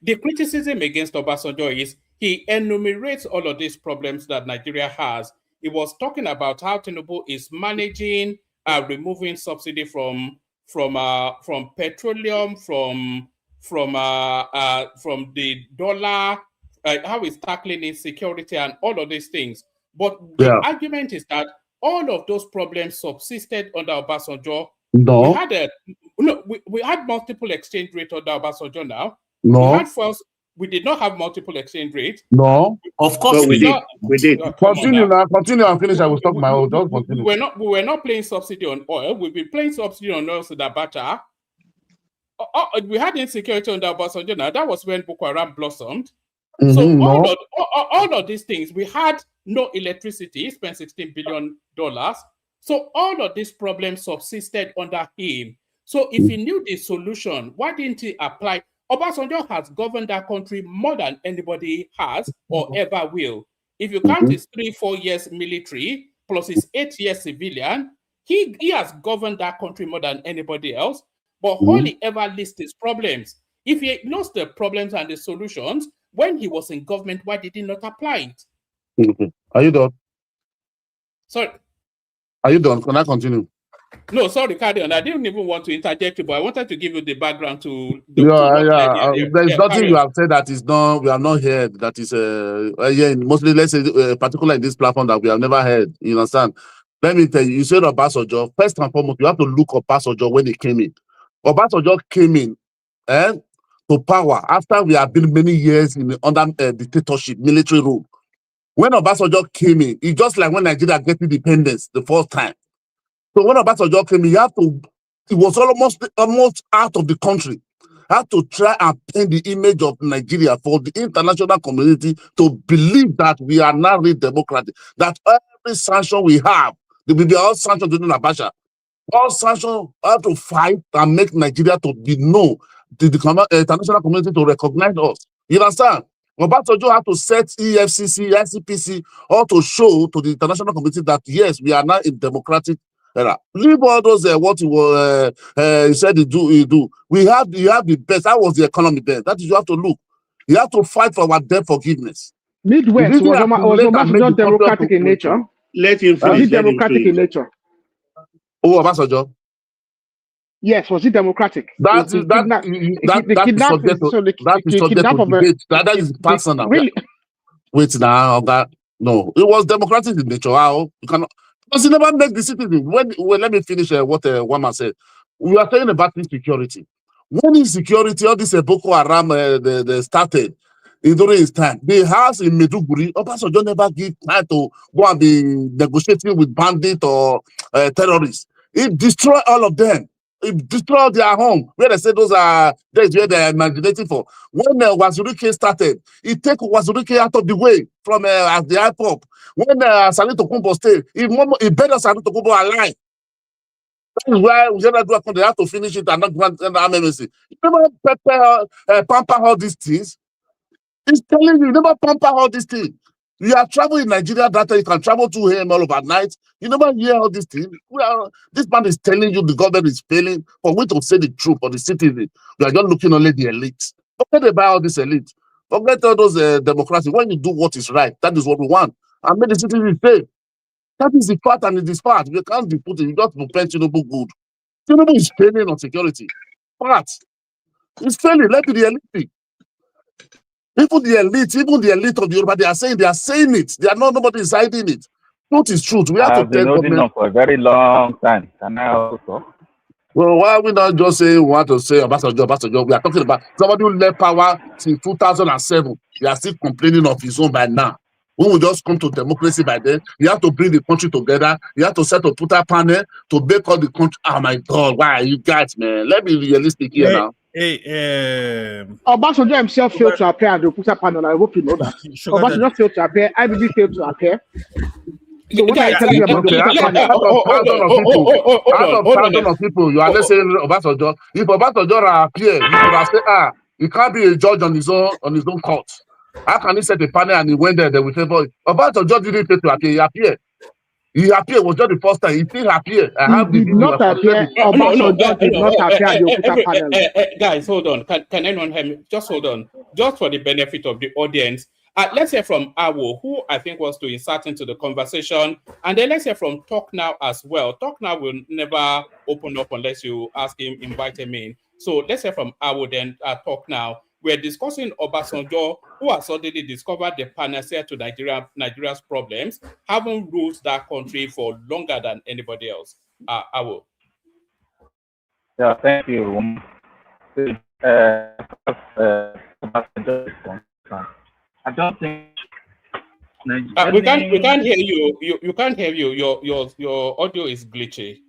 the criticism against Obasanjo is he enumerates all of these problems that Nigeria has. He was talking about how Tinubu is managing removing subsidy from petroleum, from the dollar, how he's tackling insecurity and all of these things. But the argument is that all of those problems subsisted under Obasanjo. No. We had multiple exchange rate under Obasanjo now. No. We did not have multiple exchange rate. No. Of course we did. We did. Continue and finish. I will stop my own. Just continue. We were not playing subsidy on oil. We've been playing subsidy on oil with Abacha. We had insecurity under Obasanjo now. That was when Boko Haram blossomed. So all of these things, we had no electricity, spent $16 billion. So all of these problems subsisted under him. So if he knew the solution, why didn't he apply? Obasanjo has governed that country more than anybody has or ever will. If you count his 3-4 years military plus his 8 years civilian, he has governed that country more than anybody else. But all he ever lists is problems. If he knows the problems and the solutions, when he was in government, why did he not apply it? Are you done? Sorry. Are you done? Can I continue? No, sorry, carry on. I didn't even want to interject you, but I wanted to give you the background to. There's nothing you have said that is not. We have not heard. That is mostly, let's say, particularly in this platform that we have never heard. You understand? Let me tell you. You said Obasanjo. First and foremost, you have to look at Obasanjo when he came in. Obasanjo came in, to power after we have been many years in under dictatorship, military rule. When Obasanjo came in, it's just like when Nigeria get independence the first time. So when Obasanjo came in, he was almost out of the country. Had to try and paint the image of Nigeria for the international community to believe that we are now really democratic. That every sanction we have, there will be all sanctions during Abacha. All sanctions have to fight and make Nigeria to be known to the international community to recognize us. You understand? Obasanjo had to set EFCC, ICPC, all to show to the international community that yes, we are now in democratic era. Leave all those what he said he do. You have the best. That was the economy then. That is you have to look. You have to fight for our debt forgiveness. Midwest was Obasanjo democratic in nature. Let him finish. Was it democratic in nature? Oh, Obasanjo. Yes, was it democratic? That is personal. Really? Wait now, no, it was democratic in nature. How you cannot? Because you never make the citizen. When let me finish what one man said. We are talking about insecurity. When insecurity, all this Boko Haram they started during his time. The house in Meduguri, Obasanjo never give time to go and be negotiating with bandits or terrorists. It destroyed all of them. It destroyed their home, where they say those are days where they are imaginating for. When Wazirike started, it take Wazirike out of the way from the IPOP. When Sani Tokumbo stayed, it better Sani Tokumbo alive. That is why they have to finish it and not grant the MMC. Remember, pamper all these things. He's telling you, never pamper all these things. You are traveling in Nigeria, that you can travel to him all over night. You never hear all these things. This man is telling you the government is failing. For we to say the truth for the citizen, we are just looking only the elites. Forget about all this elite. Forget all those democracy. When you do what is right, that is what we want. And make the citizen fail. That is the part, and it is part. You can't be put in, you just prevent Tinubu good. Tinubu is failing on security. Part. He's failing. Let me the elite. Even the elite of the Yoruba, they are saying it. They are not, nobody is hiding it. Truth is truth. We have to I've been tell holding government. on for a very long time. Can I also? Well, why are we not just saying we want to say Obasanjo? We are talking about somebody who left power since 2007. We are still complaining of his own by now. We will just come to democracy by then. You have to bring the country together. You have to set a Twitter panel to make all the country. Oh my God, why are you guys, man? Let me be realistic here now. Obasanjo himself failed to appear at the Okuta panel. I hope you know that. Obasanjo failed to appear. IBB failed to appear. So what are you telling me about the Okuta panel? Out of thousands of people, you are not saying Obasanjo. If Obasanjo appear, you could have said, he can't be a judge on his own court. How can he set a panel and he went there? They will say, boy, Obasanjo didn't fail to appear. He appeared. He appeared. Was just the first time. He still appeared. He did not appear. Obasanjo did not appear at the Okuta panel. Guys, hold on. Can anyone hear me? Just hold on. Just for the benefit of the audience. Let's hear from Awo, who I think wants to insert into the conversation. And then let's hear from Talk Now as well. Talk Now will never open up unless you ask him, invite him in. So let's hear from Awo, then Talk Now. We're discussing Obasanjo, who has suddenly discovered the panacea to Nigeria's problems, having ruled that country for longer than anybody else. Awo. Yeah, thank you. I don't think we can't hear you. You can't hear you. Your audio is glitchy.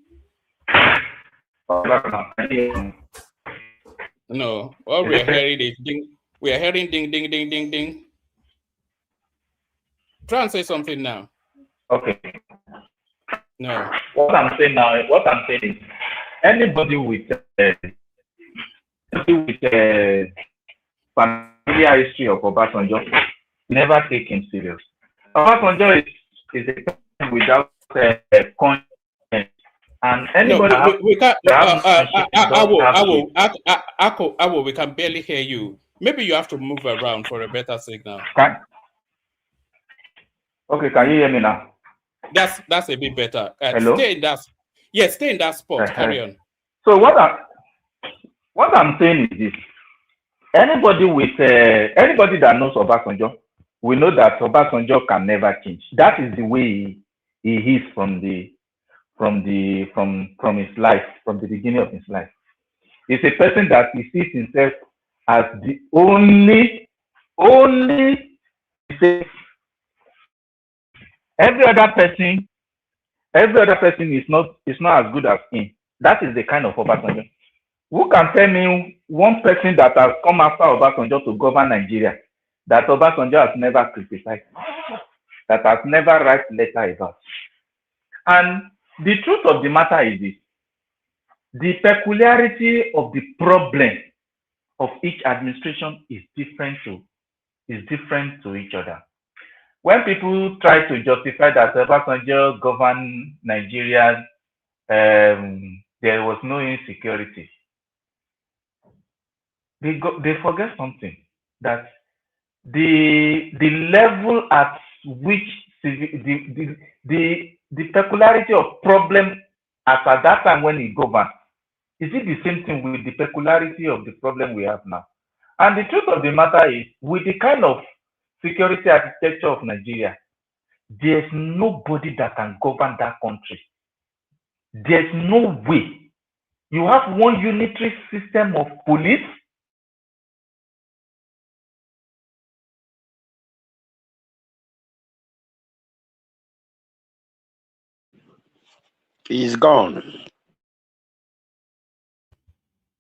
No, all we're hearing is ding. We are hearing ding, ding, ding, ding, ding. Try and say something now. Okay. No. What I'm saying is, anybody with familiar history of Obasanjo never take him serious. Obasanjo is a person without conscience, and anybody. No, we can't. Ako, we can barely hear you. Maybe you have to move around for a better signal. Okay, can you hear me now? That's a bit better. Hello? Stay in that spot. Carry on. So what I'm saying is this: anybody that knows Obasanjo, we know that Obasanjo can never change. That is the way he is from his life, from the beginning of his life. He's a person that he sees himself as the only safe. Every other person is not as good as him. That is the kind of Obasanjo. Who can tell me one person that has come after Obasanjo to govern Nigeria that Obasanjo has never criticized, that has never written letter about? And the truth of the matter is this: the peculiarity of the problem of each administration is different to each other. When people try to justify that Obasanjo governed Nigeria, there was no insecurity, they forget something, that the level at which the peculiarity of problem as at that time when he governed, is it the same thing with the peculiarity of the problem we have now? And the truth of the matter is, with the kind of security architecture of Nigeria, there's nobody that can govern that country. There's no way. You have one unitary system of police. He's gone.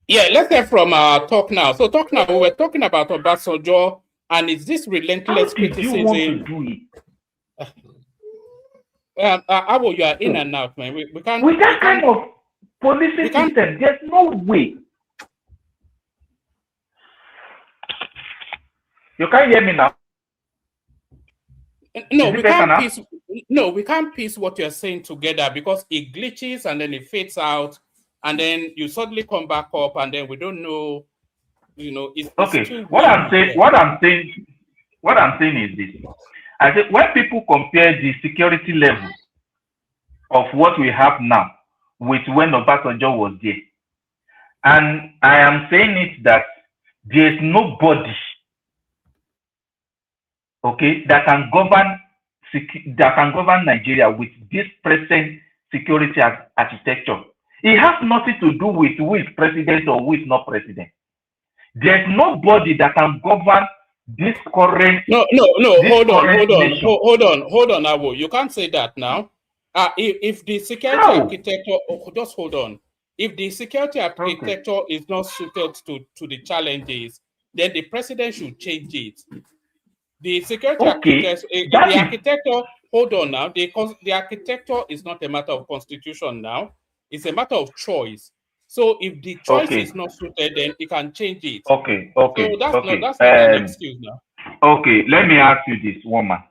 Yeah, let's hear from Talk Now. So Talk Now, we were talking about Obasanjo, and it's this relentless criticism. You want to do it? You are in and out, man. We can't. With that kind of policing system, there's no way. You can't hear me now. No, we can't piece. No, we can't piece what you're saying together because it glitches and then it fades out, and then you suddenly come back up, and then we don't know. You know, it's Okay. too What weird. I'm saying is this. I said when people compare the security level of what we have now with when Obasanjo was there, and I am saying it that there is nobody, okay, that can govern Nigeria with this present security architecture. It has nothing to do with who is president or who is not president. There's nobody that can govern this current. No. Hold on, Awo. You can't say that now. If the security architecture, just hold on. If the security architecture is not suited to the challenges, then the president should change it. The security architecture. Hold on now. The architecture is not a matter of constitution now. It's a matter of choice. So if the choice is not suited, then it can change it. Okay. So that's not an excuse now. Okay, let me ask you this, woman.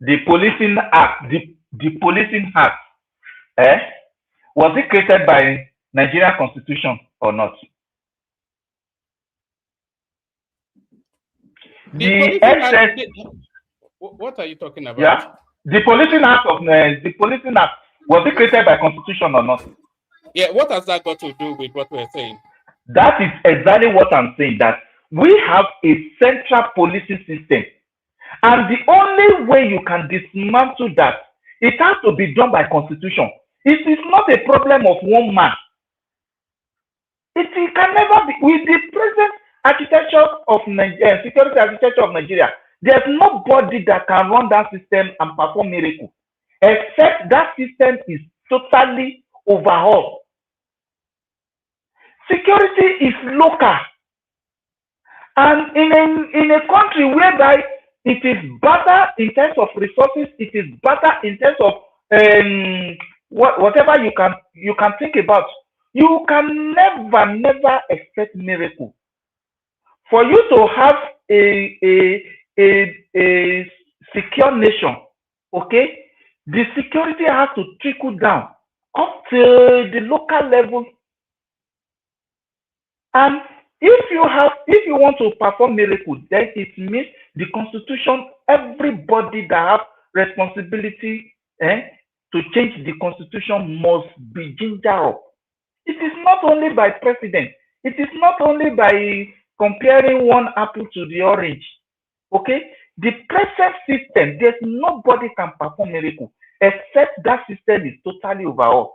The policing act, was it created by Nigerian Constitution or not? What are you talking about? Yeah, the policing act was it created by Constitution or not? Yeah, what has that got to do with what we're saying? That is exactly what I'm saying. That we have a central policing system, and the only way you can dismantle that, it has to be done by Constitution. It is not a problem of one man. It can never be with the present architecture of Nigeria, security architecture of Nigeria. There's nobody that can run that system and perform miracles, except that system is totally overhauled. Security is local, and in a country whereby it is better in terms of resources, it is better in terms of whatever you can think about. You can never expect miracle. For you to have a secure nation, okay, the security has to trickle down up to the local level. And if you want to perform miracles, then it means the Constitution, everybody that have responsibility to change the Constitution must be ginger up. It is not only by president. It is not only by comparing one apple to the orange. Okay? The present system, there's nobody can perform miracle except that system is totally overhauled.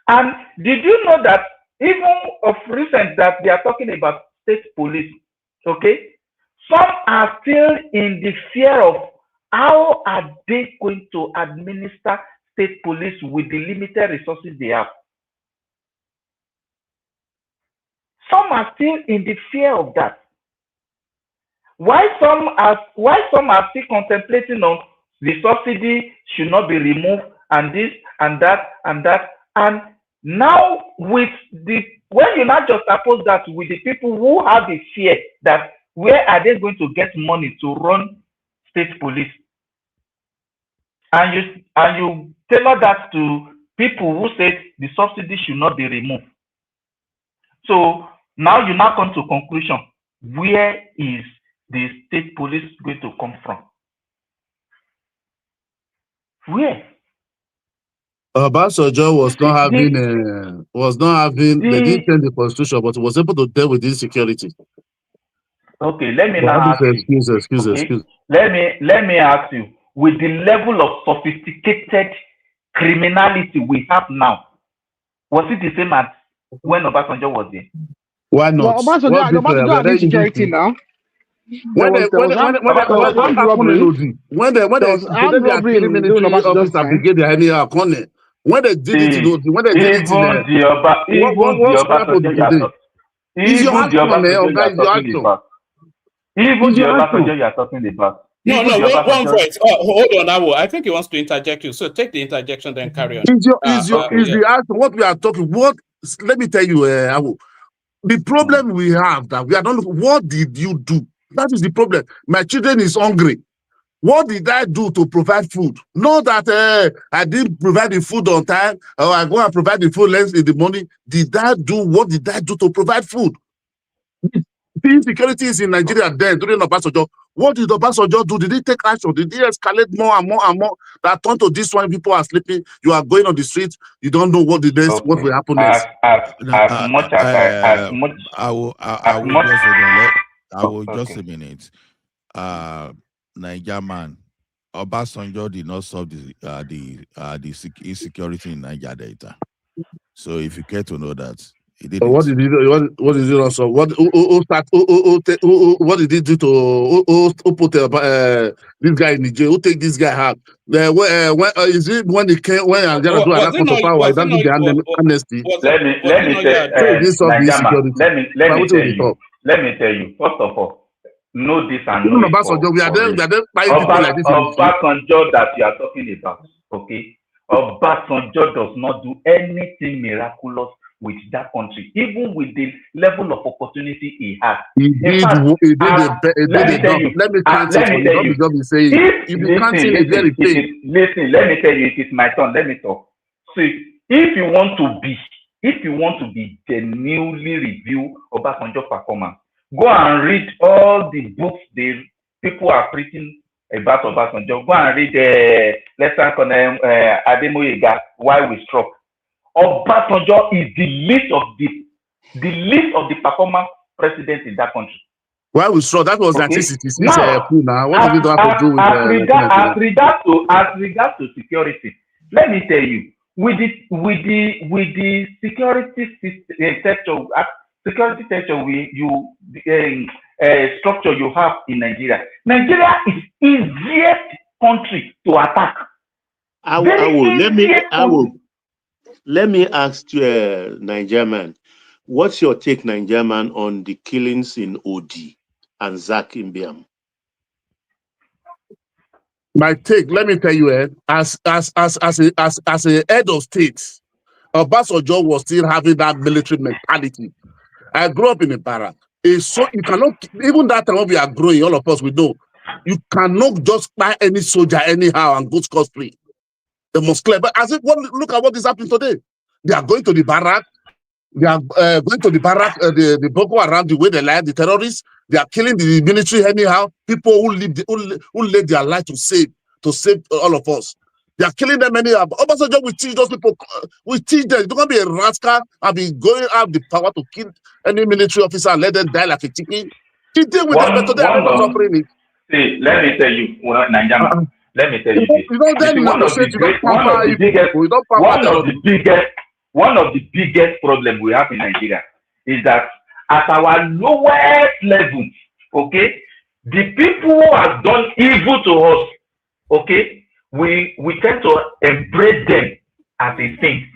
And did you know that even of recent that they are talking about state police, okay? Some are still in the fear of how are they going to administer state police with the limited resources they have. Some are still in the fear of that. Why some are still contemplating on the subsidy should not be removed and this and that and that. And now with when you not just oppose that with the people who have the fear that where are they going to get money to run state police, and you tailor that to people who said the subsidy should not be removed. So now you now come to conclusion, where is the state police going to come from? Where? Obasanjo was not having they didn't change the constitution, but was able to deal with insecurity. Okay, let me now ask you. Excuse. Let me ask you, with the level of sophisticated criminality we have now, was it the same as when Obasanjo was there? Why not? Well, Obasanjo had insecurity now. When they did it, when they did it, you are talking about. No, one voice. Hold on, Awo. I think he wants to interject you. So take the interjection, then carry on. What we are talking? Let me tell you, Awo. The problem we have that we are not. What did you do That is the problem. My children is hungry. What did I do to provide food? Not that I didn't provide the food on time, or I go and provide the food less in the morning. What did I do to provide food? The insecurity is in Nigeria then during Obasanjo. What did Obasanjo do? Did he take action? Did he escalate more and more and more? That turned to this one, people are sleeping, you are going on the street, you don't know what will happen next. As much as I will just hold on. I will just a minute. Niger man, Obasanjo did not solve the insecurity in Niger Delta. So if you care to know that, he did. What did he do? What did he not solve? What did he do to who put this guy in the jail? Who take this guy out? Is it when he came when Angela do an act of power? He don't do the amnesty. Let me tell you. First of all, know this and know it. Obasanjo, we are there buying people like this. Obasanjo that you are talking about, okay? Obasanjo does not do anything miraculous with that country, even with the level of opportunity he has. Let me tell you. Listen, let me tell you, it is my turn. Let me talk. See, if you want to be genuinely review Obasanjo performance, go and read all the books the people are preaching about Obasanjo. Go and read Lieutenant Colonel Ademoyega, Why We Struck. Obasanjo is the least of the performance president in that country. Why We Struck? That was 1966 coup now. What did it have to do with as regards to security? Let me tell you, with the security sector structure you have in Nigeria. Nigeria is easiest country to attack. Let me ask you, Niger man, what's your take, Niger man, on the killings in Odi and Zak Imbiam? My take, let me tell you, as a head of state, Obasanjo was still having that military mentality. I grew up in a barrack. So you cannot, even that time when we are growing, all of us we know, you cannot just buy any soldier anyhow and go scot-free. They must clear. But look at what is happening today. They are going to the barrack. They are going to the barrack, the Boko Haram, the way they lie, the terrorists. They are killing the military anyhow. People who laid their life to save all of us. They are killing them anyhow. Obasanjo will teach those people. We teach them. You're going to be a rascal and be going out the power to kill any military officer and let them die like a chicken. He deal with them, but today I'm not suffering it. See, let me tell you, Nanjama. Let me tell you this. One of the biggest problems we have in Nigeria is that at our lowest level, okay, the people who have done evil to us, okay, we tend to embrace them as a thing,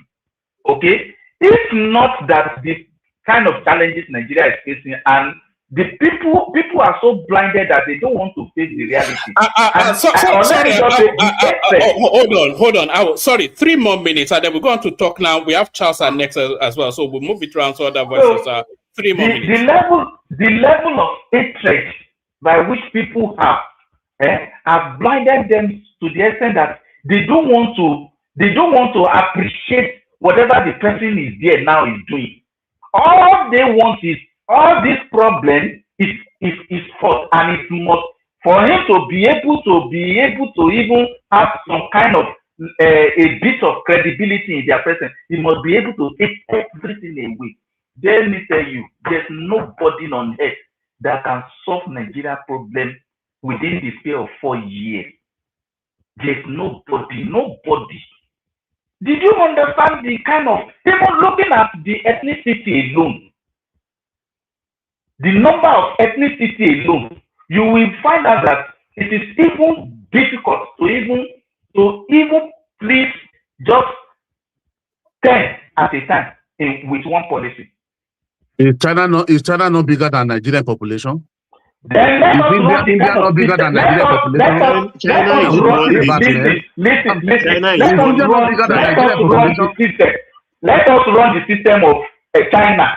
okay? If not that the kind of challenges Nigeria is facing, and the people are so blinded that they don't want to face the reality. Hold on. Sorry, 3 more minutes, and then we're going to talk now. We have Charles and next as well, so we'll move it around so other voices. 3 more minutes. The level of hatred by which people have blinded them to the extent that they don't want to appreciate whatever the person is there now is doing. All they want is all this problem is fault, and it must, for him to be able to even have some kind of a bit of credibility in their presence, he must be able to take everything away. Let me tell you, there's nobody on earth that can solve Nigeria problem within the space of 4 years. There's nobody. Did you understand the kind of, even looking at the ethnicity alone? The number of ethnicity alone, you will find out that it is even difficult to even please just 10 at a time with one policy. Is China not bigger than Nigerian population? Then let us run the kind of system. Let us run the system of China.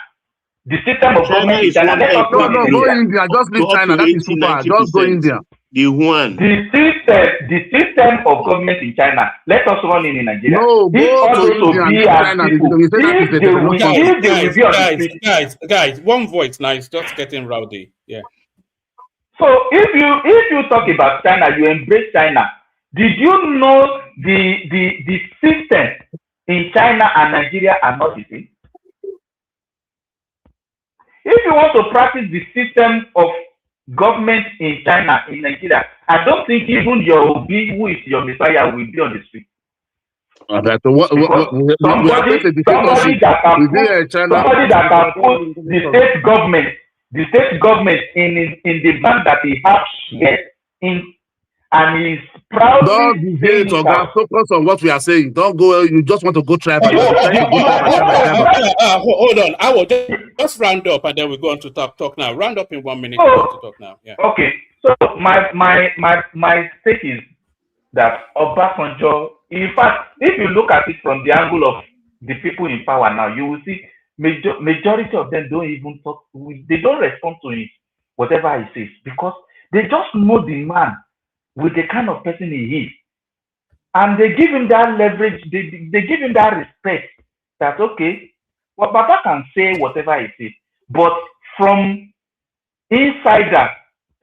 The system of China government in is China. one Let us No, run in go India. India. Just leave up China. to That is 80, too far. Just go 90%. India. The one. The system of government in China. Let us run in Nigeria. No, If go all to those India and Obi leave and China. people, You say that is a developed country. if they will be on the street. Guys, one voice now. It's just getting rowdy. Yeah. So if you talk about China, you embrace China. Did you know the system in China and Nigeria are not the same? If you want to practice the system of government in China, in Nigeria, I don't think even your Obi, who is your messiah, will be on the street. Okay, so we are facing a dictatorship. Somebody that can put the state government in the bank that he has shares in, and he's proudly Don't debate, saying Oga. Focus on what we are saying. Don't go. You just want to go tribal. Hold on. I will just round up and then we go on to talk now. Round up in 1 minute. Go on to talk now. Yeah. Okay. So my take is that Obasanjo, in fact, if you look at it from the angle of the people in power now, you will see majority of them don't even talk. They don't respond to it, whatever he says, because they just know the man with the kind of person he is. And they give him that leverage, they give him that respect that, okay, well, Baba can say whatever he says, but from insider,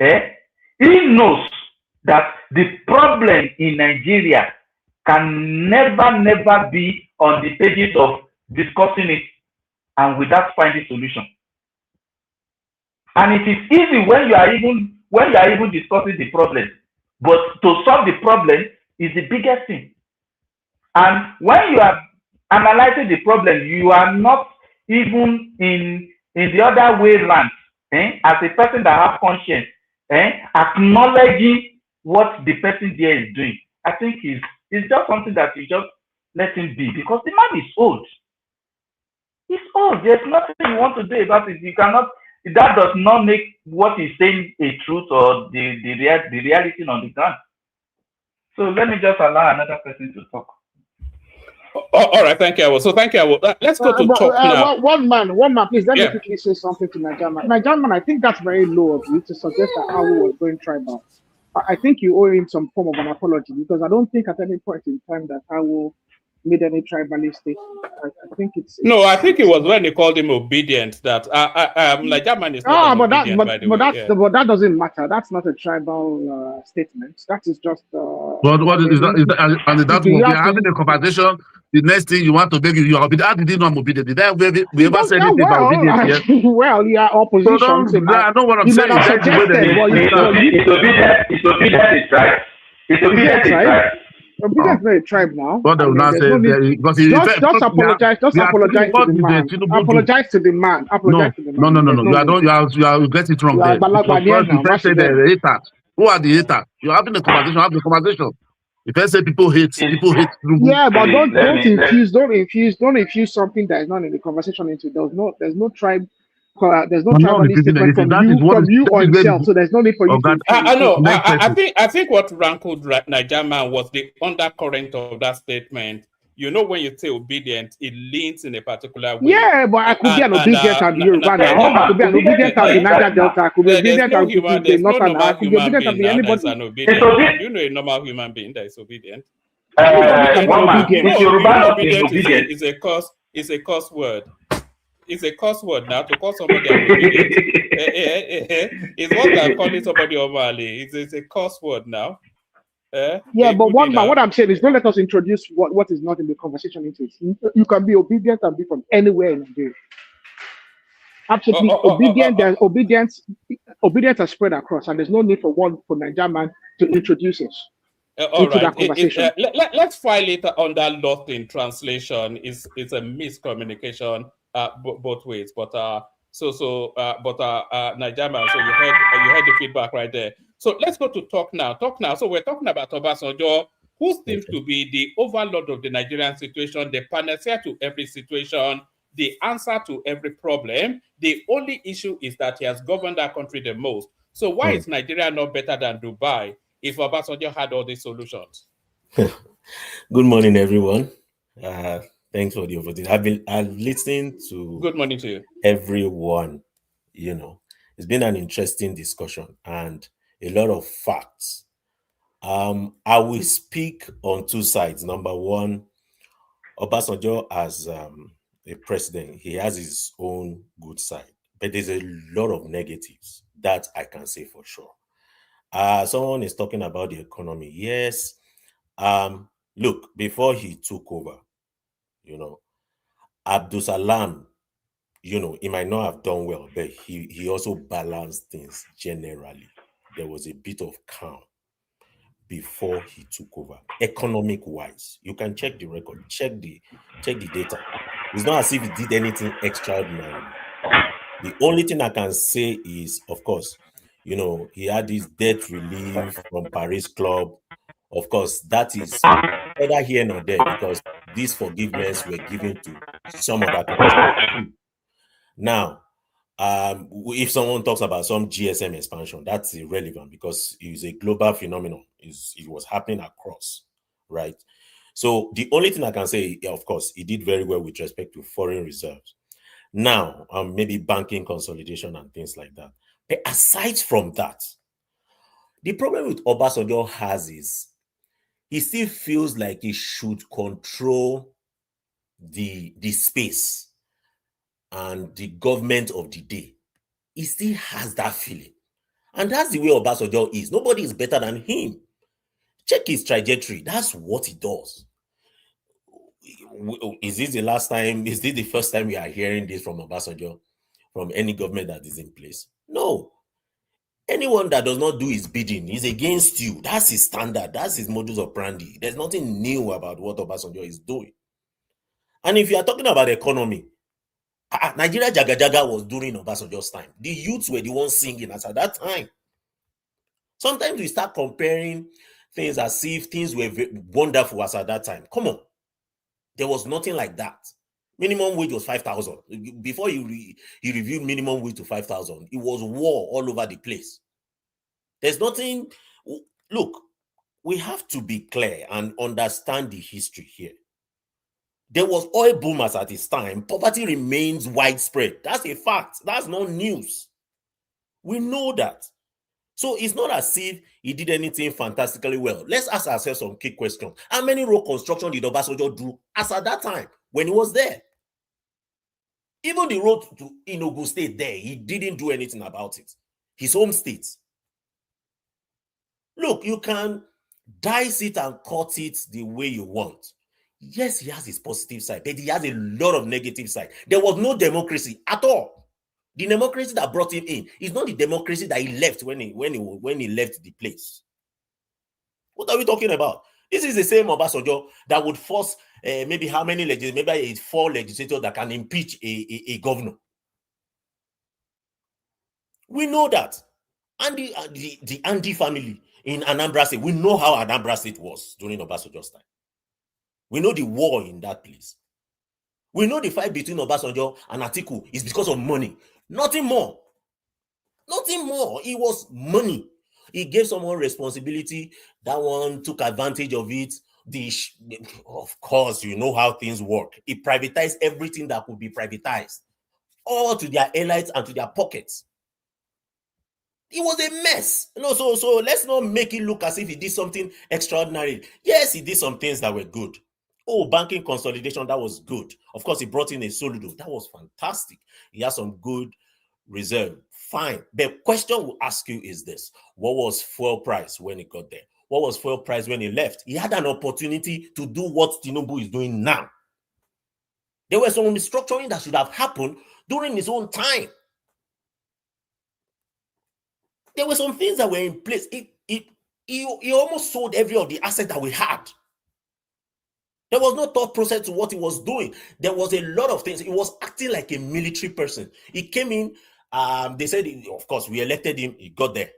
he knows that the problem in Nigeria can never be on the pages of discussing it and without finding solution. And it is easy when you are even discussing the problem, but to solve the problem is the biggest thing. And when you are analyzing the problem, you are not even in the other way around, as a person that has conscience, acknowledging what the person there is doing. I think it's just something that you just let him be, because the man is old. He's old. There's nothing you want to do about it. You cannot. That does not make what he's saying a truth or the reality on the ground. So let me just allow another person to talk. All right, thank you. So thank you. Let's go to talk now. One man, please. Let me quickly say something to Nigeria. Nigeria, I think that's very low of you to suggest that Awu was going tribal. I think you owe him some form of an apology, because I don't think at any point in time that Awu made any tribalist statement. I think it's no. I think it was when they called him obedient that Nigeria is not obedient, by the way. But that doesn't matter. That's not a tribal statement. That is just. But what is that? And that we are having a conversation. The next thing you want to beg you are obedient. How did you know I'm obedient? Did we ever say anything about obedience? Yes? Well, you are opposition. So I know what I'm saying. It's obedient is right. It's obedient is right. Obedience is not a tribe now. What they will not say because just apologize. Just apologize to the man. Apologize to the man. Apologize to the man. No. You get it wrong there. You first say the haters. Who are the haters? You're having a conversation. Have the conversation. If I say people hate Tinubu. Yeah, but don't infuse something that is not in the conversation into. There's no tribe. There's no tribalist statement from you or himself, so there's no need for you to. I know. I think what rankled Nigeria man was the undercurrent of that statement. You know, when you say obedient, it leans in a particular way. Yeah, but I could be an obedient and Yoruba now. I could be an obedient and the Niger Delta. I could be obedient and the North and I could be obedient and anybody. You know, a normal human being that is obedient. Obedient is a curse word. It's a curse word now to call somebody obedient. It's what I'm calling somebody Omali. It's a curse word now. Yeah, but what I'm saying is, don't let us introduce what is not in the conversation into it. You can be obedient and be from anywhere in Nigeria. Absolutely, obedience has spread across, and there's no need for Nigeria man to introduce us into that conversation. Let's file it under lost in translation. It's a miscommunication both ways, but Nigeria man. So you heard the feedback right there. So let's go to talk now. So we're talking about Obasanjo, who seems to be the overlord of the Nigerian situation, the panacea to every situation, the answer to every problem. The only issue is that he has governed our country the most. So why is Nigeria not better than Dubai if Obasanjo had all these solutions? Good morning, everyone. Thanks for the opportunity. I've listened to Good morning to you. everyone. It's been an interesting discussion and a lot of facts. I will speak on two sides. Number one, Obasanjo as a president, he has his own good side, but there's a lot of negatives that I can say for sure. Someone is talking about the economy. Yes. Look, before he took over, Abdul Salam, he might not have done well, but he also balanced things generally. There was a bit of calm before he took over, economic wise. You can check the record, check the data. It's not as if he did anything extraordinary. The only thing I can say is, of course, he had this debt relief from Paris Club. Of course, that is neither here nor there because these forgiveness were given to some other countries. Now, if someone talks about some GSM expansion, that's irrelevant because it's a global phenomenon. It was happening across, right? So the only thing I can say, of course, he did very well with respect to foreign reserves. Now, maybe banking consolidation and things like that. But aside from that, the problem with Obasanjo is he still feels like he should control the space and the government of the day. He still has that feeling. And that's the way Obasanjo is. Nobody is better than him. Check his trajectory. That's what he does. Is this the last time? Is this the first time we are hearing this from Obasanjo, from any government that is in place? No. Anyone that does not do his bidding is against you. That's his standard. That's his modus operandi. There's nothing new about what Obasanjo is doing. And if you are talking about economy, Nigeria Jaga Jaga was during Obasanjo's time. The youths were the ones singing as at that time. Sometimes we start comparing things as if things were wonderful as at that time. Come on. There was nothing like that. Minimum wage was 5,000. Before he reviewed minimum wage to 5,000, it was war all over the place. There's nothing. Look, we have to be clear and understand the history here. There was oil boomers at his time. Poverty remains widespread. That's a fact. That's not news. We know that. So it's not as if he did anything fantastically well. Let's ask ourselves some key questions. How many road construction did Obasanjo do as at that time when he was there? Even the road to Enugu State there, he didn't do anything about it. His home state. Look, you can dice it and cut it the way you want. Yes, he has his positive side, but he has a lot of negative side. There was no democracy at all. The democracy that brought him in is not the democracy that he left when he left the place. What are we talking about? This is the same Obasanjo that would force maybe how many legislators, maybe 4 legislators that can impeach a governor. We know that. And the Andy family in Anambra State, we know how Anambra State was during Obasanjo's time. We know the war in that place. We know the fight between Obasanjo and Atiku is because of money. Nothing more. Nothing more. It was money. He gave someone responsibility. That one took advantage of it. Of course, you know how things work. He privatized everything that could be privatized. All to their elites and to their pockets. It was a mess. So let's not make it look as if he did something extraordinary. Yes, he did some things that were good. Oh, banking consolidation, that was good. Of course, he brought in a Soludo. That was fantastic. He has some good reserve. Fine. The question we'll ask you is this. What was fuel price when he got there? What was fuel price when he left? He had an opportunity to do what Tinubu is doing now. There was some restructuring that should have happened during his own time. There were some things that were in place. He almost sold every of the assets that we had. There was no thought process to what he was doing. There was a lot of things. He was acting like a military person. He came in, they said, of course, we elected him. He got there.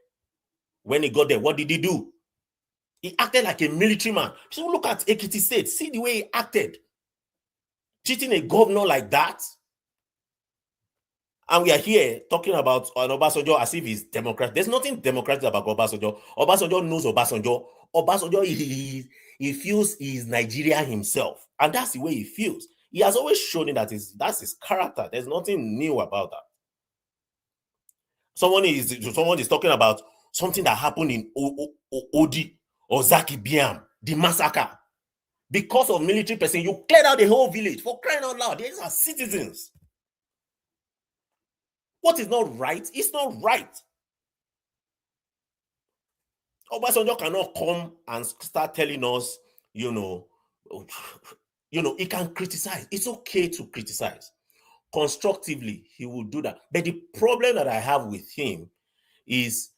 When he got there, what did he do? He acted like a military man. So look at Ekiti State. See the way he acted. Treating a governor like that. And we are here talking about Obasanjo as if he's democratic. There's nothing democratic about Obasanjo. Obasanjo knows Obasanjo. Obasanjo, he feels he's Nigeria himself. And that's the way he feels. He has always shown it that's his character. There's nothing new about that. Someone is talking about something that happened in Odi or Zaki Biam, the massacre. Because of military person, you cleared out the whole village. For crying out loud, these are citizens. What is not right? It's not right. Obasanjo cannot come and start telling us, he can criticize. It's okay to criticize. Constructively, he will do that. But the problem that I have with him is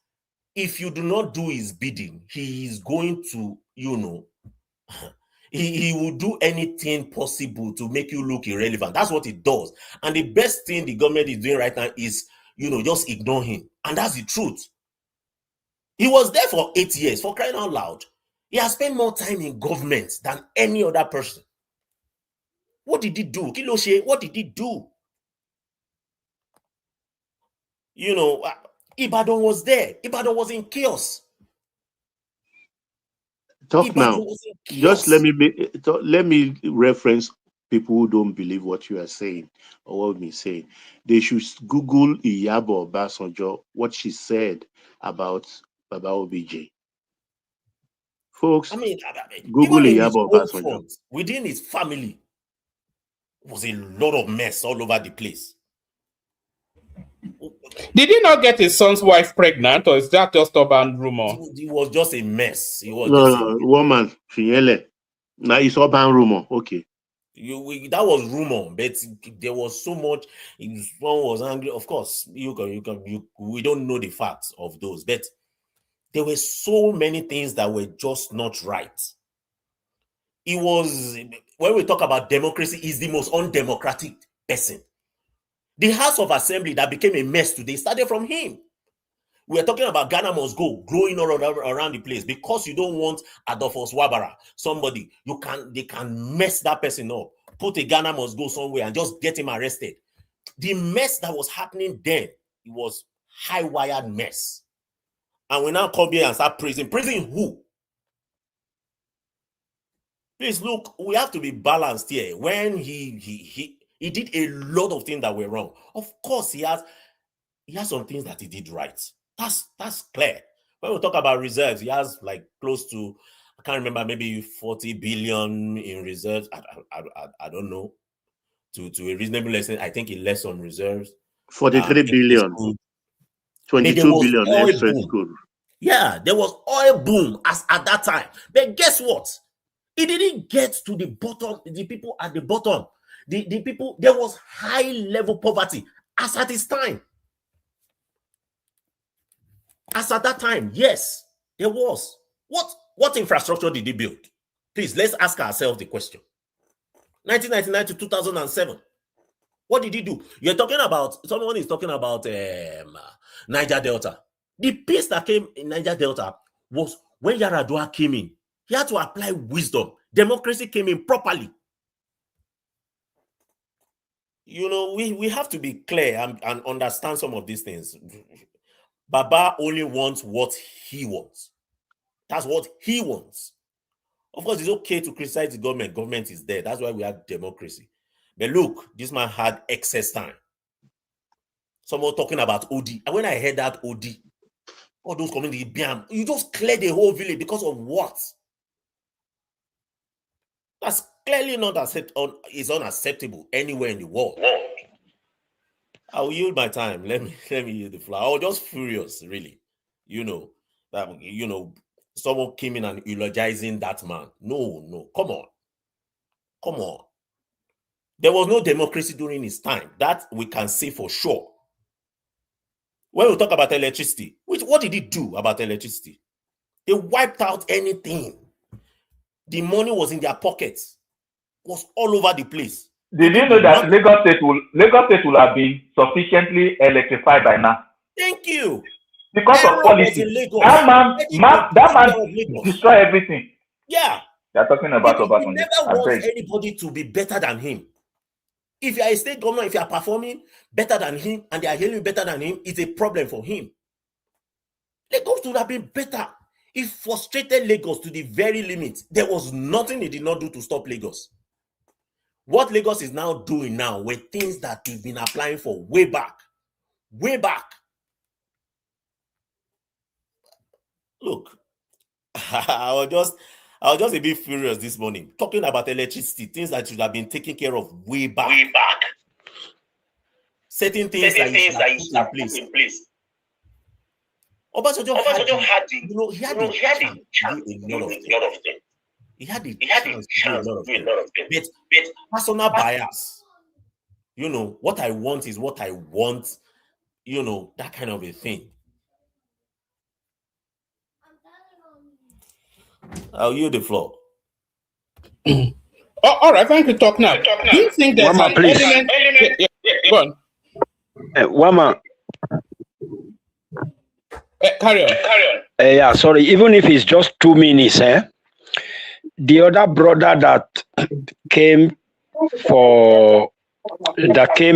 if you do not do his bidding, he is going to, he will do anything possible to make you look irrelevant. That's what it does. And the best thing the government is doing right now is, just ignore him. And that's the truth. He was there for 8 years, for crying out loud. He has spent more time in government than any other person. What did he do? Kiloshe, what did he do? Ibadan was there. Ibadan was in chaos. Talk Ibadan now. was in Just chaos. let me reference people who don't believe what you are saying or what we saying. They should Google Iyabo Obasanjo, what she said about Baba OBJ. Folks, Google even in his Iyabo own Obasanjo. front, within his family, was a lot of mess all over the place. Did he not get his son's wife pregnant, or is that just urban rumor? It was just a mess. It was woman, Fiele. Now it's urban rumor. Okay. That was rumor, but there was so much. One was angry. Of course, we don't know the facts of those, but there were so many things that were just not right. It was, when we talk about democracy, is the most undemocratic person. The House of Assembly that became a mess today started from him. We are talking about Ghana must go, growing all around the place because you don't want Adolphus Wabara, somebody they can mess that person up, put a Ghana must go somewhere and just get him arrested. The mess that was happening then, it was high-wired mess. And we now come here and start praising who? Please look, we have to be balanced here. When he did a lot of things that were wrong. Of course, he has some things that he did right. That's clear. When we talk about reserves, he has like close to, I can't remember, maybe 40 billion in reserves. I don't know. To a reasonable extent, I think he left on reserves. 43 billion. 22 billion extra school. Yeah, there was oil boom at that time. But guess what? It didn't get to the bottom, the people at the bottom. The people, there was high level poverty as at his time. As at that time, yes, there was. What infrastructure did he build? Please, let's ask ourselves the question. 1999 to 2007. What did he do? Someone is talking about Niger Delta. The peace that came in Niger Delta was when Yaradua came in. He had to apply wisdom. Democracy came in properly. We have to be clear and understand some of these things. Baba only wants what he wants. That's what he wants. Of course, it's okay to criticize the government. Government is there. That's why we have democracy. But look, this man had excess time. Someone talking about OD. And when I heard that OD, all those community, bam, you just cleared the whole village because of what? That's clearly not is unacceptable anywhere in the world. I'll yield my time. Let me use the floor. I was just furious, really. Someone came in and eulogizing that man. No, come on. There was no democracy during his time. That we can say for sure. When we talk about electricity, what did he do about electricity? They wiped out anything. The money was in their pockets. Was all over the place. Did you know that Lagos State will have been sufficiently electrified by now? Thank you. Because of policy. That man destroy everything. Yeah. They're talking about Obasanjo. He never wants anybody to be better than him. If you are a state governor, if you are performing better than him and they are hailing better than him, it's a problem for him. Lagos would have been better. It frustrated Lagos to the very limit. There was nothing he did not do to stop Lagos. What Lagos is now doing now were things that we've been applying for way back. Way back. Look, I was just a bit furious this morning talking about electricity, things that should have been taken care of way back. Certain things that you should have put in place. Obasanjo had the chance to do a lot of things. He had the chance to do a lot of things. But personal bias, what I want is what I want, that kind of a thing. I'll yield the floor. All right, thank you, talk now. Do you think there's Wama, an please. element? Go on. Wama. Carry on. Yeah, sorry. Even if it's just 2 minutes, the other brother that came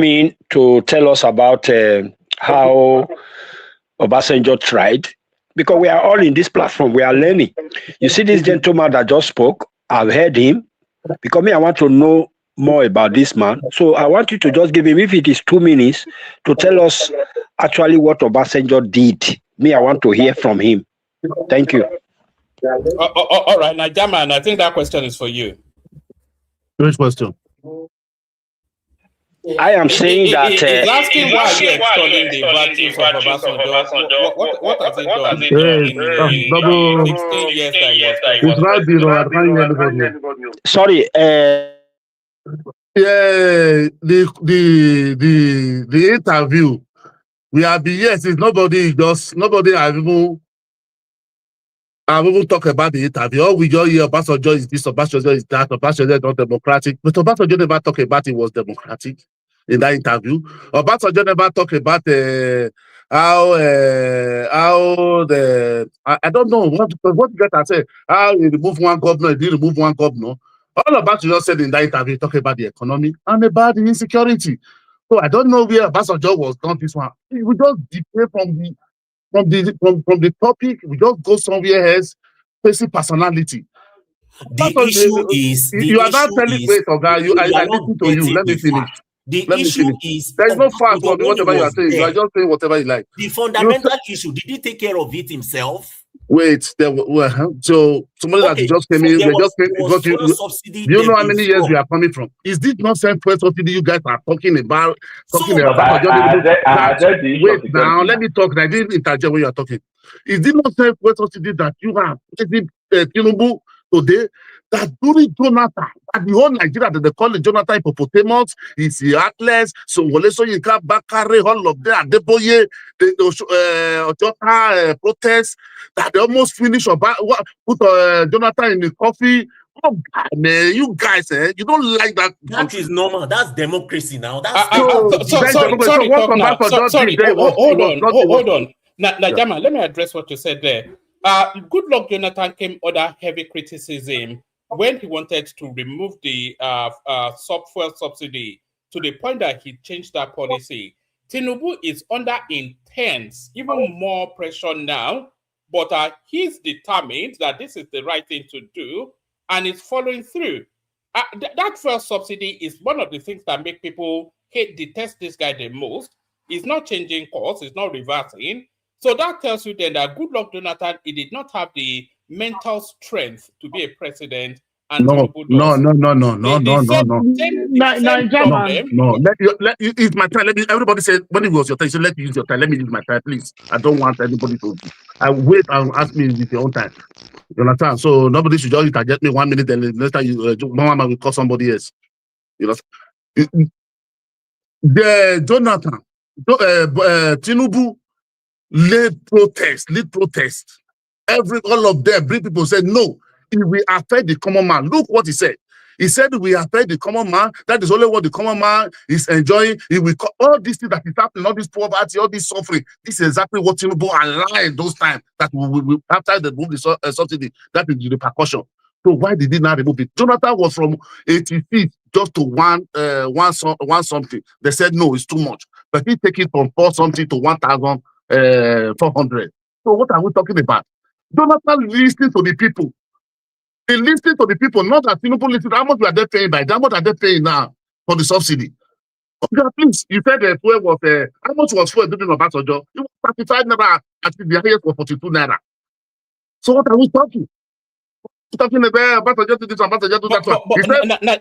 in to tell us about how Obasanjo tried, because we are all in this platform, we are learning. You see this gentleman that just spoke, I've heard him, because I want to know more about this man. So I want you to just give him, if it is 2 minutes, to tell us actually what Obasanjo did. I want to hear from him. Thank you. All right, now, Jaman, I think that question is for you. Which question? I am saying that he's asking why you're extolling the virtues of Obasanjo. What has he done in the 16 years that he was president? It's not been I can't hear anybody. Sorry. Yeah, the interview. We have been here since nobody have even talk about the interview. All we just hear Obasanjo is this, Obasanjo is that, Obasanjo is not democratic. But Obasanjo never talk about it was democratic in that interview. Obasanjo never talk about I don't know what you guys say, how he remove one governor, he didn't remove one governor. All Obasanjo said in that interview, talk about the economy and about the insecurity. So I don't know where Obasanjo was done this one. We just depart from the topic, we just go somewhere else, facing personality. The issue is you are not telling wait, Oga, I listen to you. Let me finish. The issue is there is no fact for whatever you are saying. You are just saying whatever you like. The fundamental issue, did he take care of it himself? Wait, so somebody that just came in, they just came because you know how many years we are coming from? Is this not same fuel subsidy you guys are talking about? Wait, now let me talk. I didn't interject when you are talking. Is this not same fuel subsidy that you are Tinubu today? That during Jonathan, that the whole Nigeria that they call it Jonathan hippopotamus, is the Atlas, so Wole Soyinka, Bakare, all of them, Adeboye, the Ojota protest, that they almost finished put Jonathan in the coffee. Oh, God, man, you guys, you don't like that. That is normal. That's democracy now. That's sorry. Hold on. Now, Jama, let me address what you said there. Good luck Jonathan came under heavy criticism when he wanted to remove the fuel subsidy to the point that he changed that policy. Tinubu is under intense, even more pressure now, but he's determined that this is the right thing to do and is following through. That fuel subsidy is one of the things that make people detest this guy the most. He's not changing course, he's not reversing. So that tells you then that good luck Jonathan, he did not have the mental strength to be a president. And no. It's my time. Everybody said when it was your time, so let me use your time. Let me use my time, please. I don't want anybody to. I wait and ask me with your own time. You understand? So nobody should just interject me 1 minute, and next time Mama will call somebody else. You know, the Jonathan, Tinubu. Lead protest. All of them, bring people said, no, it will affect the common man. Look what he said. He said we affect the common man. That is only what the common man is enjoying. He will all these things that is happening, all this poverty, all this suffering. This is exactly what Tinubu aligned those times that we after they remove the subsidy. That is the repercussion. So why did he not remove it? Jonathan was from 80 feet just to one something. They said no, it's too much. But he take it from 4 something to 1,400. So what are we talking about? Jonathan listening to the people. They listen to the people, not that Tinubu listen. How much are they paying by? How much are they paying now for the subsidy? Okay, please, you said the fuel was how much was fuel during Obasanjo? It was 35 naira. I think the highest was 42 naira. So what are we talking? Talking about Obasanjo to this, Obasanjo to that one.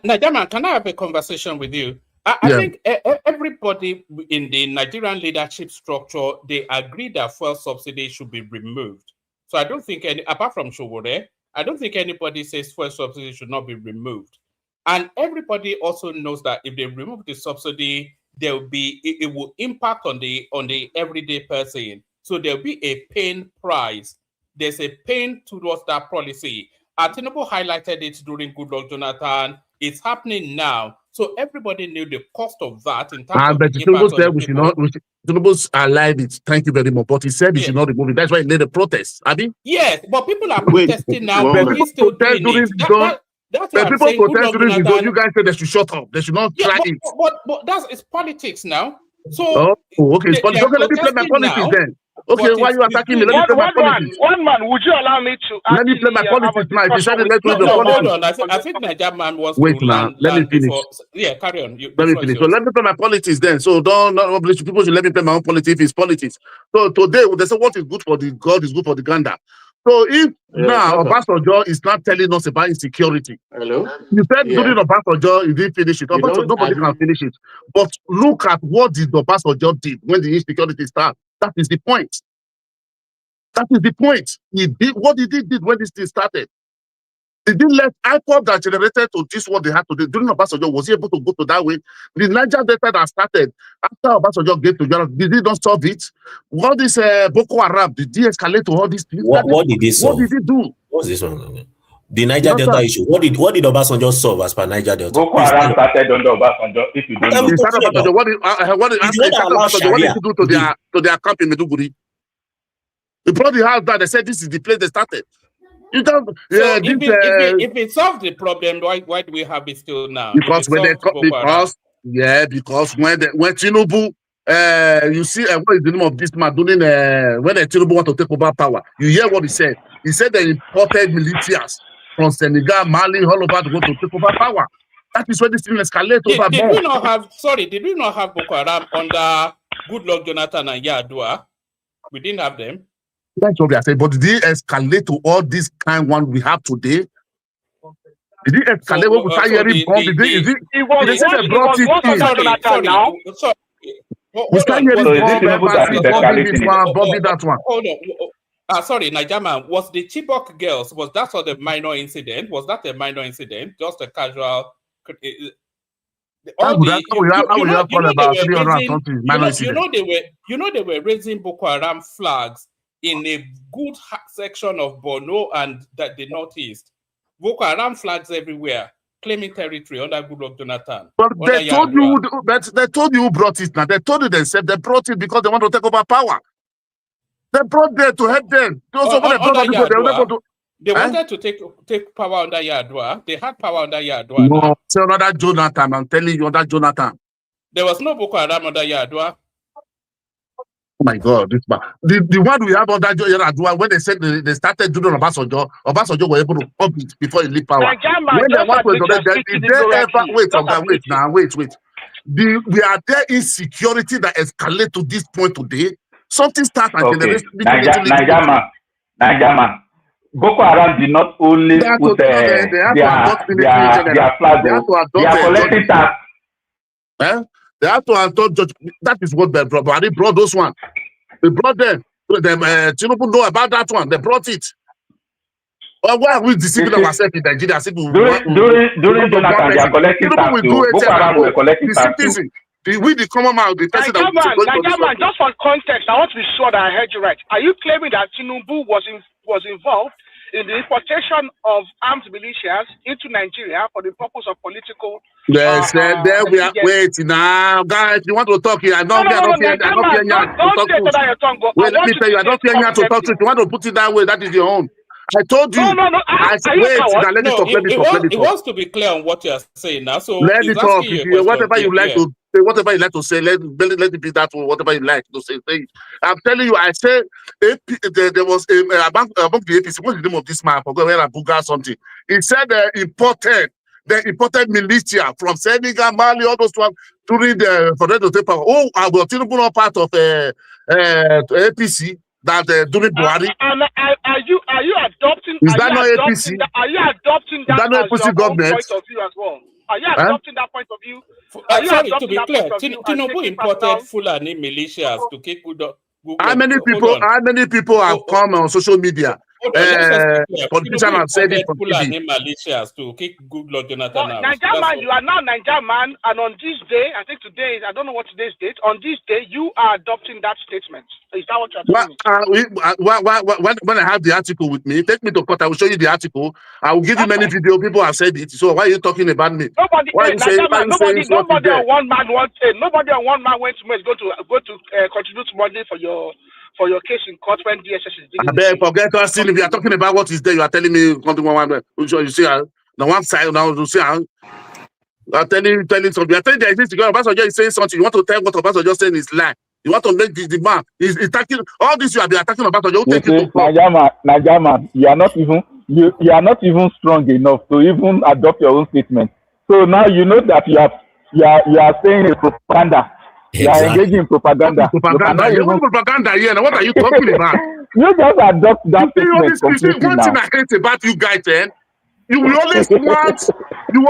Najaman, can I have a conversation with you? I think everybody in the Nigerian leadership structure, they agree that fuel subsidy should be removed. So I don't think apart from Showore, I don't think anybody says fuel subsidy should not be removed. And everybody also knows that if they remove the subsidy, there will be it will impact on the everyday person. So there'll be a paying price. There's a pain towards that policy. Tinubu highlighted it during Goodluck Jonathan. It's happening now. So everybody knew the cost of that in terms of the impact on the people. Tinubu's alive it. Thank you very much. But he said he should not remove it. That's why he led the protest. Abi? Yes, but people are protesting now. But he's still doing it. That's what I'm saying. Protest during you guys say they should shut up. They should not try it. But it's politics now. So okay, it's politics. Okay, let me play my politics then. Okay, why are you attacking me? Let me play my politics. One man, would you allow me to? Let me play my politics now. If you said let me the hold on. I think Najaman wants wait now. Let me finish. Yeah, carry on. Let me finish. So let me play my politics then. So don't people should let me play my own politics if it's politics. So today they say what is good for the God is good for the gander. So if now Obasanjo is not telling us about insecurity. Hello? You said during Obasanjo, he didn't finish it. Nobody can finish it. But look at what did Obasanjo did when the insecurity started. That is the point. That is the point. He did what he did when this thing started. They didn't let IPOP that generated to this what they had to do. During Obasanjo, was he able to go to that way? The Niger Delta that started after Obasanjo gave to Europe, did he not solve it? What is Boko Haram? Did he escalate to all these things? What did he solve? What did he do? What's this one? The Niger Delta issue. What did Obasanjo solve as per Niger Delta? Boko Haram started under Obasanjo. If you don't know, what did he do to their camp in Meduguri? He brought the house down. They said this is the place they started. You don't. If it solved the problem, why do we have it still now? Because when when Tinubu, you see, what is the name of this man doing? When Tinubu want to take over power, you hear what he said. He said they imported militias from Senegal, Mali, all over to go to take over power. That is when this thing escalates over. Did we not have Boko Haram under Goodluck Jonathan and Yar'Adua? We didn't have them. That's what we are saying. But did it escalate to all this kind one we have today? Did it escalate when we start hearing bomb? Sorry, Najaman, was the Chibok girls, was that sort of minor incident? Was that a minor incident? Just a casual... they were raising Boko Haram flags in a good section of Borno and the northeast. Boko Haram flags everywhere, claiming territory under Goodluck Jonathan. But they told you who brought it now. They told you themselves they brought it because they want to take over power. They brought there to help them. They wanted to take power under Yar'Adua. They had power under Yar'Adua. No, it's another Jonathan. I'm telling you, under Jonathan. There was no Boko Haram under Yar'Adua. Oh my God, this man. The one we have under Yar'Adua, when they said they started doing Obasanjo were able to pump it before he leave power. When they want to wait. We are there insecurity that escalate to this point today. Something starts and generation. Najaman. Boko Haram did not only put their flag. They are collecting tax. They have to adopt. That is what they brought. But they brought those one. They brought them. Tinubu know about that one. They brought it. Why are we deceiving ourselves in Nigeria? During Jonathan, they are collecting tax. Boko Haram were collecting tax. We the common man, the person Najaman, just for context, I want to be sure that I heard you right. Are you claiming that Tinubu was involved in the importation of armed militias into Nigeria for the purpose of political? Yes, there we are. Wait now, guys. You want to talk here? I don't fear you. Wait, let me tell you. I don't fear you to talk to. If you want to put it that way, that is your own. I told you. It wants to be clear on what you are saying now. So let me talk. Whatever you like to Say whatever you like to say, let it be that one, whatever you like to say. I'm telling you, I said there was among the APC, what's the name of this man? I forgot where I Buga something. He said they imported militia from Senegal, Mali, all those ones during for them to take power. Oh, I was Tinubu not part of APC that during Buhari. Are you adopting? Is that not APC? Are you adopting that not as your own government? point of view as well? Are you adopting that point of view? Sorry, to be clear, Tinubu imported Fulani militias to kick Goodluck. How many people have come on social media? Politicians have said it from Fulani militias to kick Goodluck Jonathan out. Niger man, you are now Niger man, and on this day, I think today is, I don't know what today's date. On this day, you are adopting that statement. Is that what you are doing? When I have the article with me, take me to court. I will show you the article. I will give you many videos. People have said it. So why are you talking about me? Nobody on one man went to contribute money for your case in court when DSS is dealing. Forget us. If you are talking about what is there, you are telling me something one. You see, the one side now you see. I'm telling something. You are telling the existing God. Obasanjo is saying something. You want to tell what Obasanjo is saying is lie. You want to make the man is attacking all this. You have been attacking Obasanjo. Najama, you are not even strong enough to even adopt your own statement. So now you know that you are saying a propaganda. Exactly. You are engaging in propaganda. Propaganda here. Now what are you talking about? You just adopt that statement completely one now. thing I hate about you guys, you will always want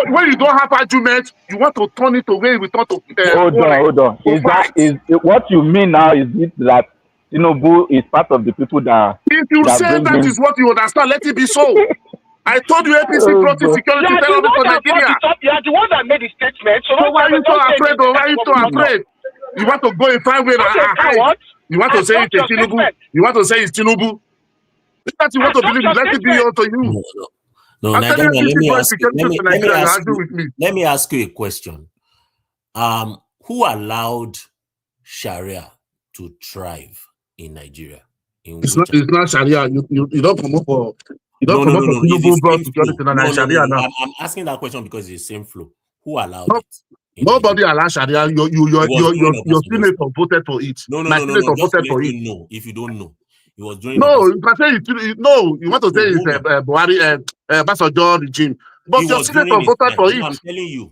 when you don't have argument, you want to turn it away. We talk to hold on. Is what you mean now? Is it that Tinubu is part of the people that? If you say that is what you understand, let it be so. I told you APC brought in security terrorists to Nigeria. You are the one that made the statement. So why are you so afraid? Why are you so afraid? You want to go and find where you want to say it's Tinubu. You want to say it's Tinubu. That you want to believe, let it be also you. No, let me ask you a question. Who allowed Sharia to thrive in Nigeria? It's not Sharia. You don't come up for. You don't come up for Tinubu brought security to Sharia now. I'm asking that question because it's the same flow. Who allowed it? Nobody allowed Sharia. Your senator voted for it. No. Voted for it. No, if you don't know. It was during you can say it. No, you want to say it's Buhari, Obasanjo regime. But your senator voted for it. I'm telling you.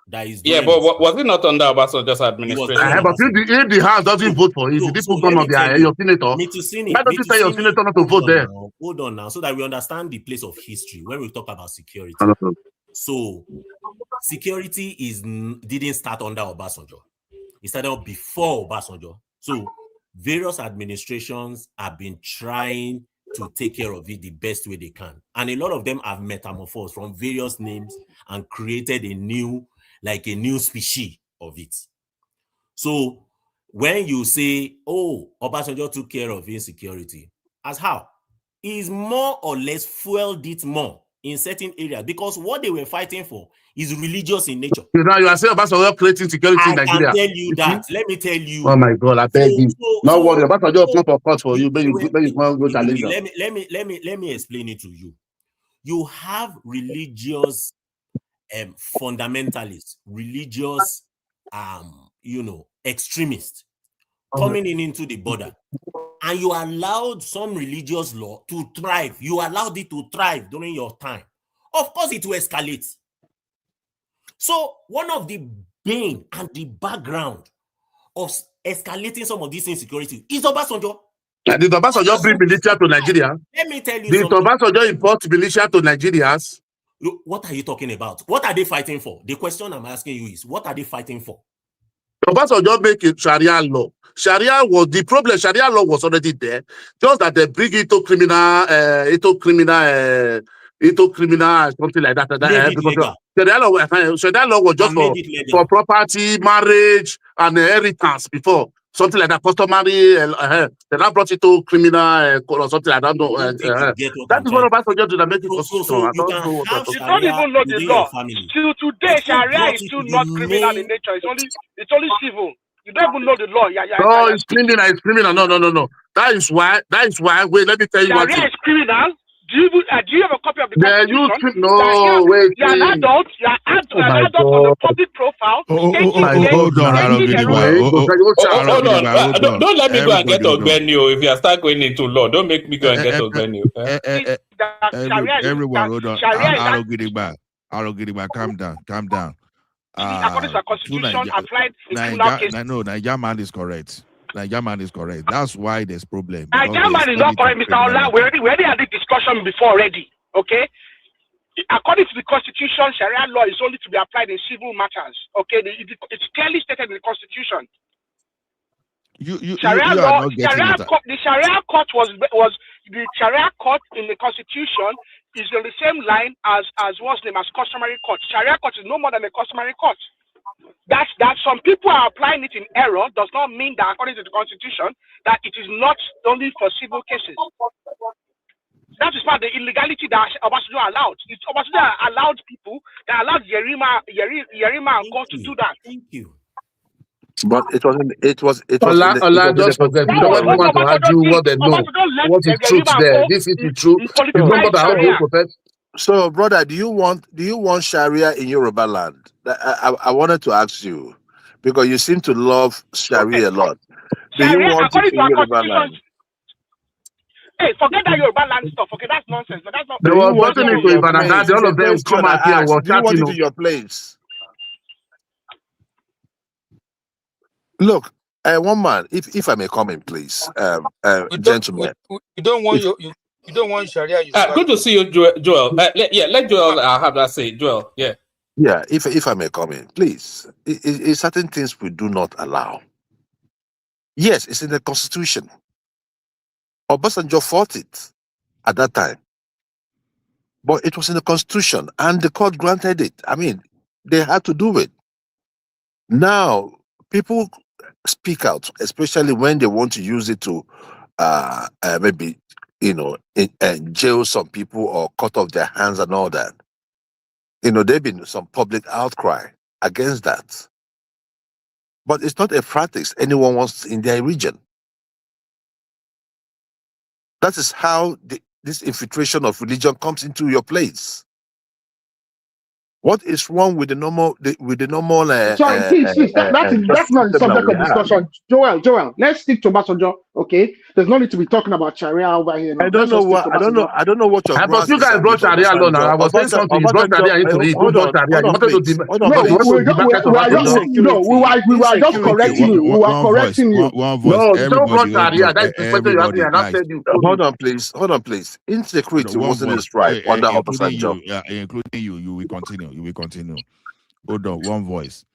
That is but was it not under Obasanjo's administration? But if the House doesn't vote for it, the people come on your senator. Why don't you say your senator not to vote there? Hold on now, so that we understand the place of history when we talk about security. So, security didn't start under Obasanjo. It started before Obasanjo. So, various administrations have been trying to take care of it the best way they can. And a lot of them have metamorphosed from various names and created a new species of it. So, when you say, oh, Obasanjo took care of insecurity, as how? He's more or less fueled it more in certain areas because what they were fighting for is religious in nature. Now you are saying Obasanjo creating security in Nigeria. I can tell you that. Let me tell you. Oh my God, I beg you. No worry, Obasanjo come for court for you. Let me explain it to you. You have religious fundamentalists, religious extremists coming into the border. And you allowed some religious law to thrive. You allowed it to thrive during your time. Of course, it will escalate. So, one of the bane and the background of escalating some of these insecurity is Obasanjo. Did Obasanjo bring militia to Nigeria? Let me tell you something. Did Obasanjo import militia to Nigerians? What are you talking about? What are they fighting for? The question I'm asking you is, what are they fighting for? Obasanjo make a Sharia law. Sharia was the problem. Sharia law was already there. Just that they bring it to criminal, something like that. Because Sharia law was just for property, marriage, and inheritance before. Something like that, customary. They now brought it to criminal or something. I don't know. That is what Obasanjo did. Make it so you can have you don't even know the law. Till today, Sharia is still not criminal in nature. It's only civil. You don't even know the law. No, it's criminal. It's criminal. No. That is why. Wait, let me tell you what. Sharia is criminal. Do you have a copy of the Then you Constitution? no wait. You're an adult. You're Oh an my adult on a God. public profile. My God, Hold on, now you stating dey erroneous. wait. Go tell you what Hold on. Hold on. Don't let me go and get Everybody, hold on. Ogbeni. If you start going into law, don't make me go and get Ogbeni. Everyone, hold on. Sharia is Arogidegba, calm down. according to the Constitution applied in criminal cases. Niger man is correct. That's why there's problem. Niger man is not correct, Mr. Ola. We already had this discussion before already. Okay. According to the Constitution, Sharia law is only to be applied in civil matters. Okay, it's clearly stated in the Constitution. Sharia law, the Sharia court the Sharia court in the Constitution is on the same line as what's named as customary court. Sharia court is no more than a customary court. That some people are applying it in error does not mean that according to the Constitution that it is not only for civil cases. That is part of the illegality that Obasanjo allowed. Obasanjo allowed people that allowed Yerima and God to do that. Thank you. But it was Allah, just forget. We don't want to argue what they know. What is truth there? This is the truth. You don't want to argue protect. So, brother, do you want Sharia in Yoruba land? I wanted to ask you because you seem to love Sharia a lot. Do you want it in Yoruba land? Hey, forget that Yoruba land stuff. Okay, that's nonsense. But that's not. They were voting into Ibadan. All of them come out here and were Do you want it in your place? Look, one man, if I may come in, please, gentlemen. You don't want Sharia. Good to see you, Joel. Let Joel have that say. Joel, yeah. Yeah, if I may come in, please. It's certain things we do not allow. Yes, it's in the Constitution. Obasanjo fought it at that time. But it was in the Constitution, and the court granted it. I mean, they had to do it. Now, people speak out, especially when they want to use it to maybe, jail some people or cut off their hands and all that. There's been some public outcry against that. But it's not a practice anyone wants in their region. That is how this infiltration of religion comes into your place. What is wrong with the normal? Sorry, please. That's not the subject of discussion. Joel, let's stick to Obasanjo. Okay, there's no need to be talking about Sharia over here. I don't know what your. I thought you guys brought Sharia law now. I was saying something. You brought Sharia into it. You brought Sharia. You wanted to we were just correcting you. We were correcting you. No, don't brought Sharia. That's the question you asked me, and I said you. Hold on, please. Insecurity wasn't his right under Obasanjo. Including you. You will continue. Hold on, one voice.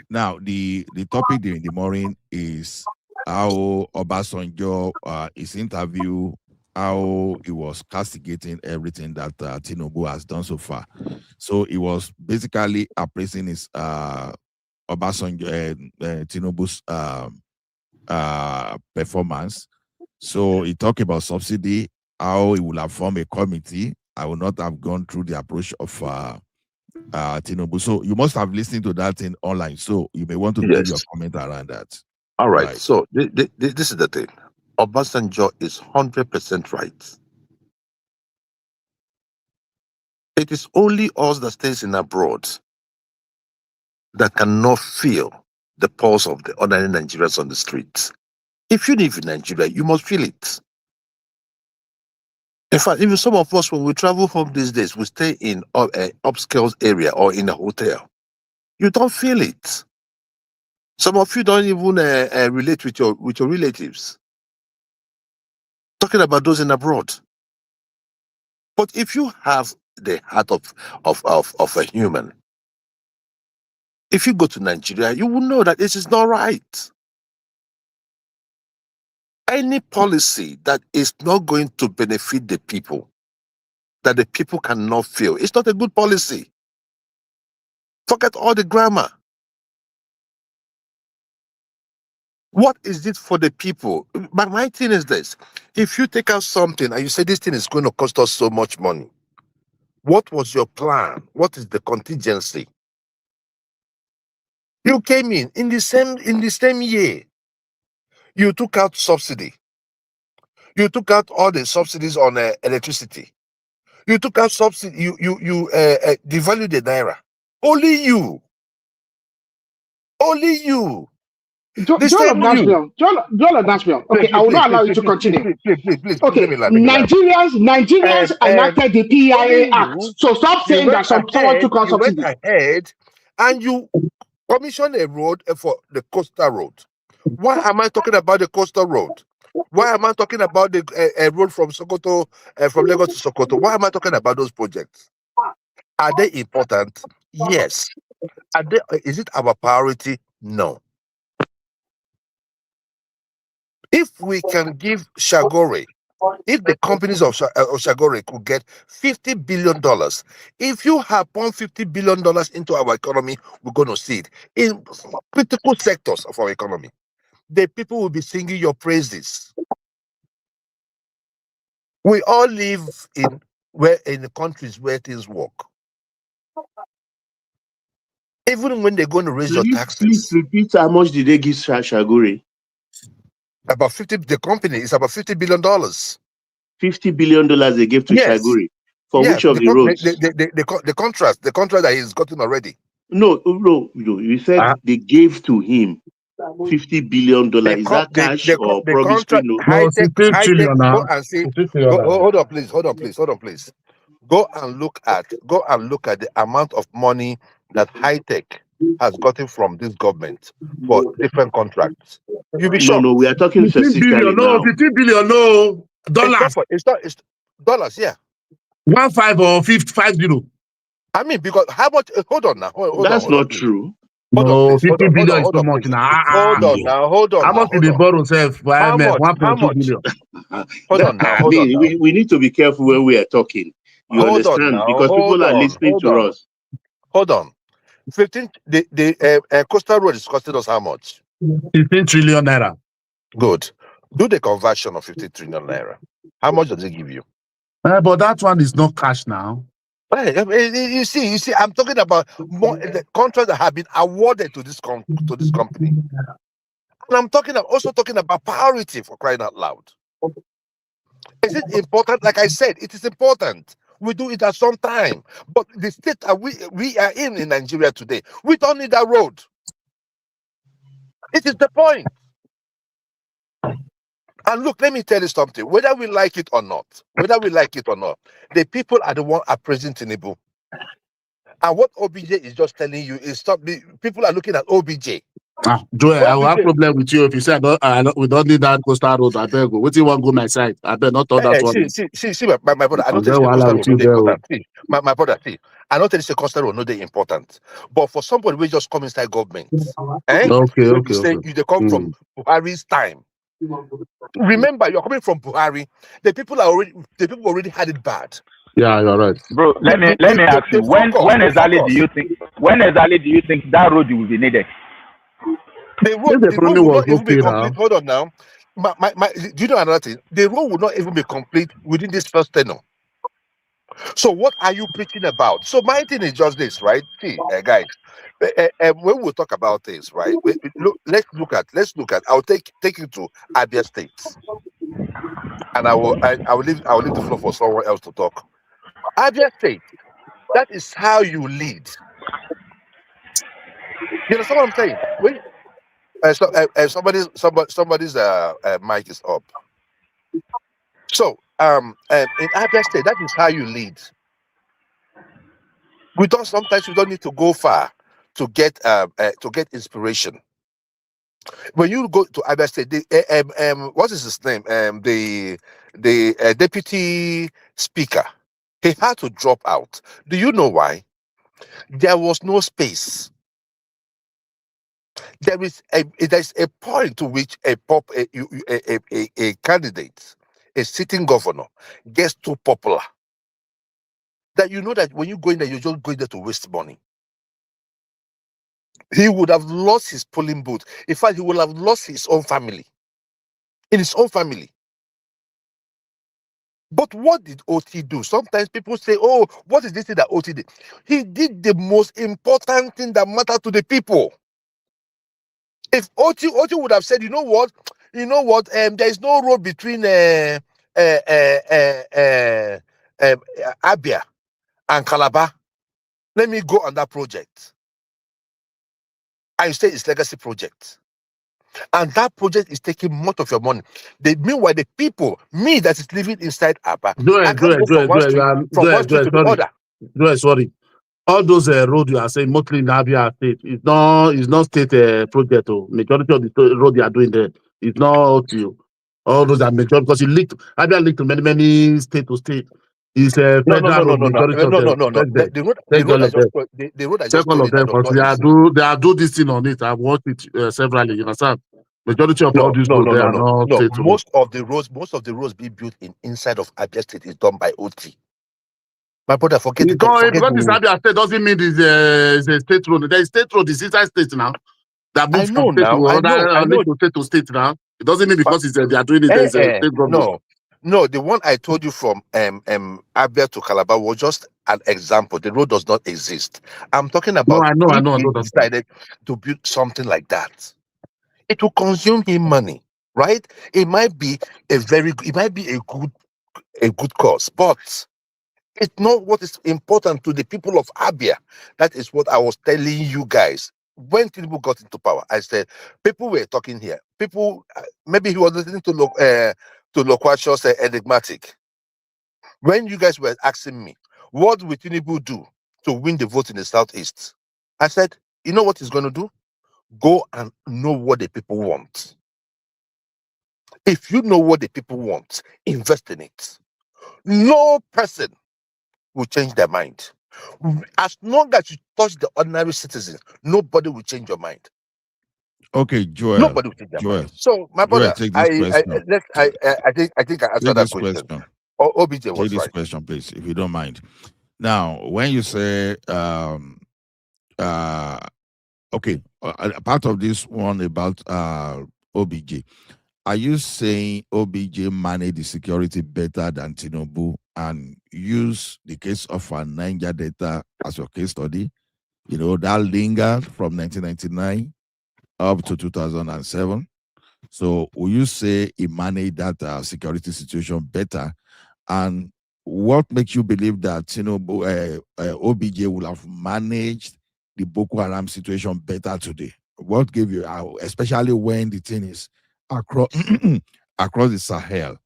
Now, the topic during the morning is how Obasanjo, his interview, how he was castigating everything that Tinubu has done so far. So he was basically appraising his Obasanjo Tinubu's performance. So he talked about subsidy, how he would have formed a committee. I would not have gone through the approach of Tinubu. So you must have listened to that in online. So you may want to give your comment around that. All right. So this is the thing. Obasanjo is 100% right. It is only us that stays in abroad that cannot feel the pulse of the ordinary Nigerians on the streets. If you live in Nigeria, you must feel it. In fact, even some of us, when we travel home these days, we stay in an upscale area or in a hotel. You don't feel it. Some of you don't even relate with your relatives. Talking about those in abroad. But if you have the heart of a human, if you go to Nigeria, you will know that this is not right. Any policy that is not going to benefit the people, that the people cannot feel, it's not a good policy. Forget all the grammar. What is it for the people? But my thing is this. If you take out something and you say this thing is going to cost us so much money, what was your plan? What is the contingency? You came in the same year. You took out subsidy. You took out all the subsidies on electricity. You took out subsidy. You devalued the naira. Only you. Only you. Joel of Nashville. Joel of Nashville. Okay, I will not allow you to continue. Please. Okay, Nigerians enacted the PIA Act. So stop saying that someone took out subsidy. You went ahead and you commissioned a road for the coastal road. Why am I talking about the coastal road? Why am I talking about the road from Sokoto, from Lagos to Sokoto? Why am I talking about those projects? Are they important? Yes. Is it our priority? No. If we can give Shagore, if the companies of Shagore could get $50 billion, if you have pumped $50 billion into our economy, we're going to see it in critical sectors of our economy. The people will be singing your praises. We all live in the countries where things work. Even when they're going to raise your taxes. Please repeat how much did they give Shagore? About 50. The company is about $50 billion. $50 billion they gave to Shagore. For which of the roads? The contract that he's gotten already. No. You said they gave to him $50 billion. Is that cash or promissory note? High tech trillion now. Go and see. Hold on, please. Go and look at the amount of money that high tech has gotten from this government for different contracts. You'll be shocked. No, we are talking 15 billion. No, 15 billion. No, dollars. It's dollars. Yeah. 15 or 50. I mean, because how much? Hold on now. That's not true. No, 50 billion is too much now. Hold on now. How much did they borrow self? 1.2 billion. Hold on now. We need to be careful when we are talking. You understand? Because people are listening to us. Hold on. 15. The coastal road is costing us how much? 15 trillion naira. Good. Do the conversion of 15 trillion naira. How much does it give you? But that one is not cash now. You see, I'm talking about the contracts that have been awarded to this company. And I'm also talking about priority, for crying out loud. Is it important? Like I said, it is important. We do it at some time. But the state that we are in Nigeria today, we don't need that road. It is the point. And look, let me tell you something. Whether we like it or not, the people are the one appraising Tinubu. And what OBJ is just telling you is people are looking at OBJ. Joel, I will have problem with you if you say we don't need that coastal road. I beg you. What do you want to go my side? I beg not all that one. See, my brother, I don't tell you the coastal road no important. See, my brother, see, I don't tell you the coastal road no they important. But for somebody who just come inside government, okay. They come from Buhari's time. Remember, you're coming from Buhari. The people already had it bad. Yeah, you're right, bro. Let me ask you. When exactly do you think that road will be needed? The road will not even be complete. Hold on now. Do you know another thing? The road will not even be complete within this first tenure. So what are you preaching about? So my thing is just this, right? See, guys, when we talk about this, right? Let's look at. I'll take you to Abia State, and I will leave the floor for someone else to talk. Abia State, that is how you lead. You understand what I'm saying? Somebody's mic is up. So in Abia State, that is how you lead. Sometimes we don't need to go far to get inspiration. When you go to Abia State, what is his name? The deputy speaker, he had to drop out. Do you know why? There was no space. There's a point to which a candidate, a sitting governor, gets too popular. That you know that when you go in there, you're just going there to waste money. He would have lost his polling booth. In fact, he would have lost his own family. In his own family. But what did OT do? Sometimes people say, oh, what is this thing that OT did? He did the most important thing that mattered to the people. If OT would have said, you know what, there is no road between Abia Abia and Calabar. Let me go on that project. I say it's legacy project. And that project is taking much of your money. Meanwhile, the people, me that is living inside Aba, I can't go from one street to the other. Sorry. All those roads you are saying, mostly in Abia State, it's not state project. Majority of the road you are doing there, it's not you. All those are majority because Abia linked to many state to state. It's a federal road, majority of them. The road I just told you that does not exist. They are do this thing on it. I've watched it severally. You understand? Majority of all these roads, they are not state roads. Most of the roads being built inside of Abia State is done by OT. My brother, forget it. Because it's Abia State doesn't mean it's a state road. There is state road. It's inside state now. That moves from state to another, state to state now. It doesn't mean because they are doing it. There's a state government. No, the one I told you from Abia to Calabar was just an example. The road does not exist. I'm talking about I know. He decided to build something like that. It will consume him money, right? It might be a good cause, but it's not what is important to the people of Abia. That is what I was telling you guys. When Tinubu got into power, I said, people were talking here. People, maybe he was listening to Loquacious Enigmatic. When you guys were asking me, what will Tinubu do to win the vote in the Southeast? I said, you know what he's going to do? Go and know what the people want. If you know what the people want, invest in it. No person will change their mind. As long as you touch the ordinary citizens, nobody will change your mind. Okay, Joel. Nobody will change their mind. So, my brother, I think I answered that question. OBJ was take this right. question, please, if you don't mind. Now, when you say, okay, part of this one about OBJ, are you saying OBJ managed the security better than Tinubu and use the case of Niger Delta as your case study? You know, that lingered from 1999 up to 2007. So will you say he managed that security situation better? And what makes you believe that Tinubu, OBJ will have managed the Boko Haram situation better today? What gave you, especially when the thing is across across the Sahel,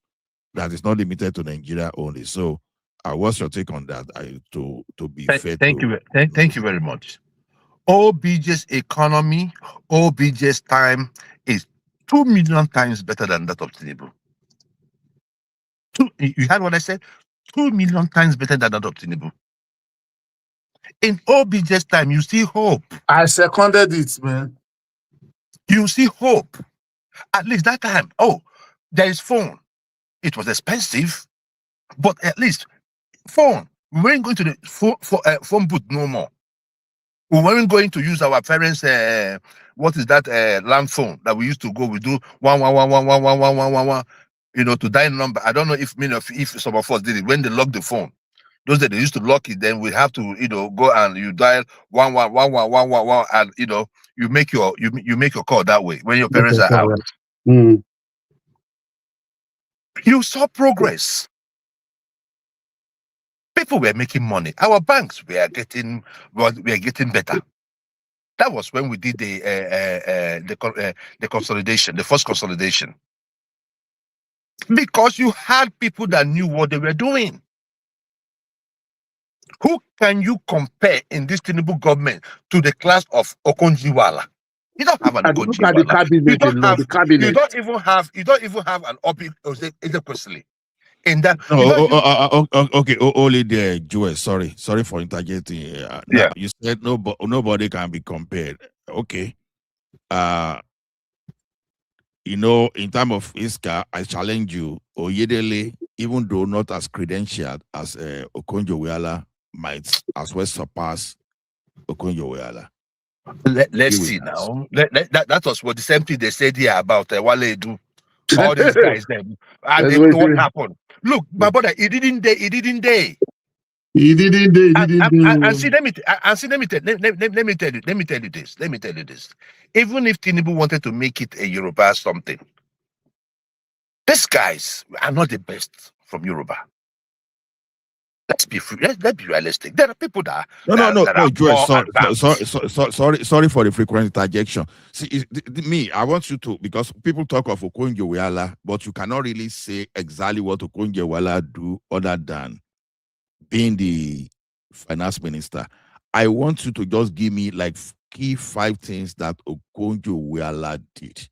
that is not limited to Nigeria only? So, what's your take on that? To be fair, thank you very much. OBJ's economy, OBJ's time is 2 million times better than that of Tinubu. You heard what I said? 2 million times better than that of Tinubu. In OBJ's time, you see hope. I seconded it, man. You see hope. At least that time. Oh, there is phone. It was expensive, but at least phone. We weren't going to the phone booth no more. We weren't going to use our parents' what is that land phone that we used to go. We do 111111111. You know, to dial number. I don't know if some of us did it when they locked the phone. Those that they used to lock it, then we have to go and you dial 1111111, and you make your call that way when your parents are out. Mm. You saw progress. People were making money. Our banks were getting better. That was when we did the consolidation, the first consolidation, because you had people that knew what they were doing. Who can you compare in this Tinubu government to the class of Okonjo-Iweala? You don't have an Okonjo-Iweala. You don't even have an Obi Ezekwesili. In that, okay, only there, Joel. Sorry for interjecting. Now, you said nobody can be compared. Okay. In terms of Iska, I challenge you. Oyedele, even though not as credentialed as Okonjo-Iweala, might as well surpass Okonjo-Iweala. Let's see now. That was what the same thing they said here about Wale Edu. All these guys then. And what happened? Look, my brother, he didn't day. And see, let me tell you this. Even if Tinubu wanted to make it a Yoruba something, these guys are not the best from Yoruba. Let's let's be realistic. There are people that No, that are Joel, more advanced. sorry for the frequent interjection. See, me, I want you to, because people talk of Okonjo-Iweala, but you cannot really say exactly what Okonjo-Iweala do other than being the finance minister. I want you to just give me like key 5 things that Okonjo-Iweala did.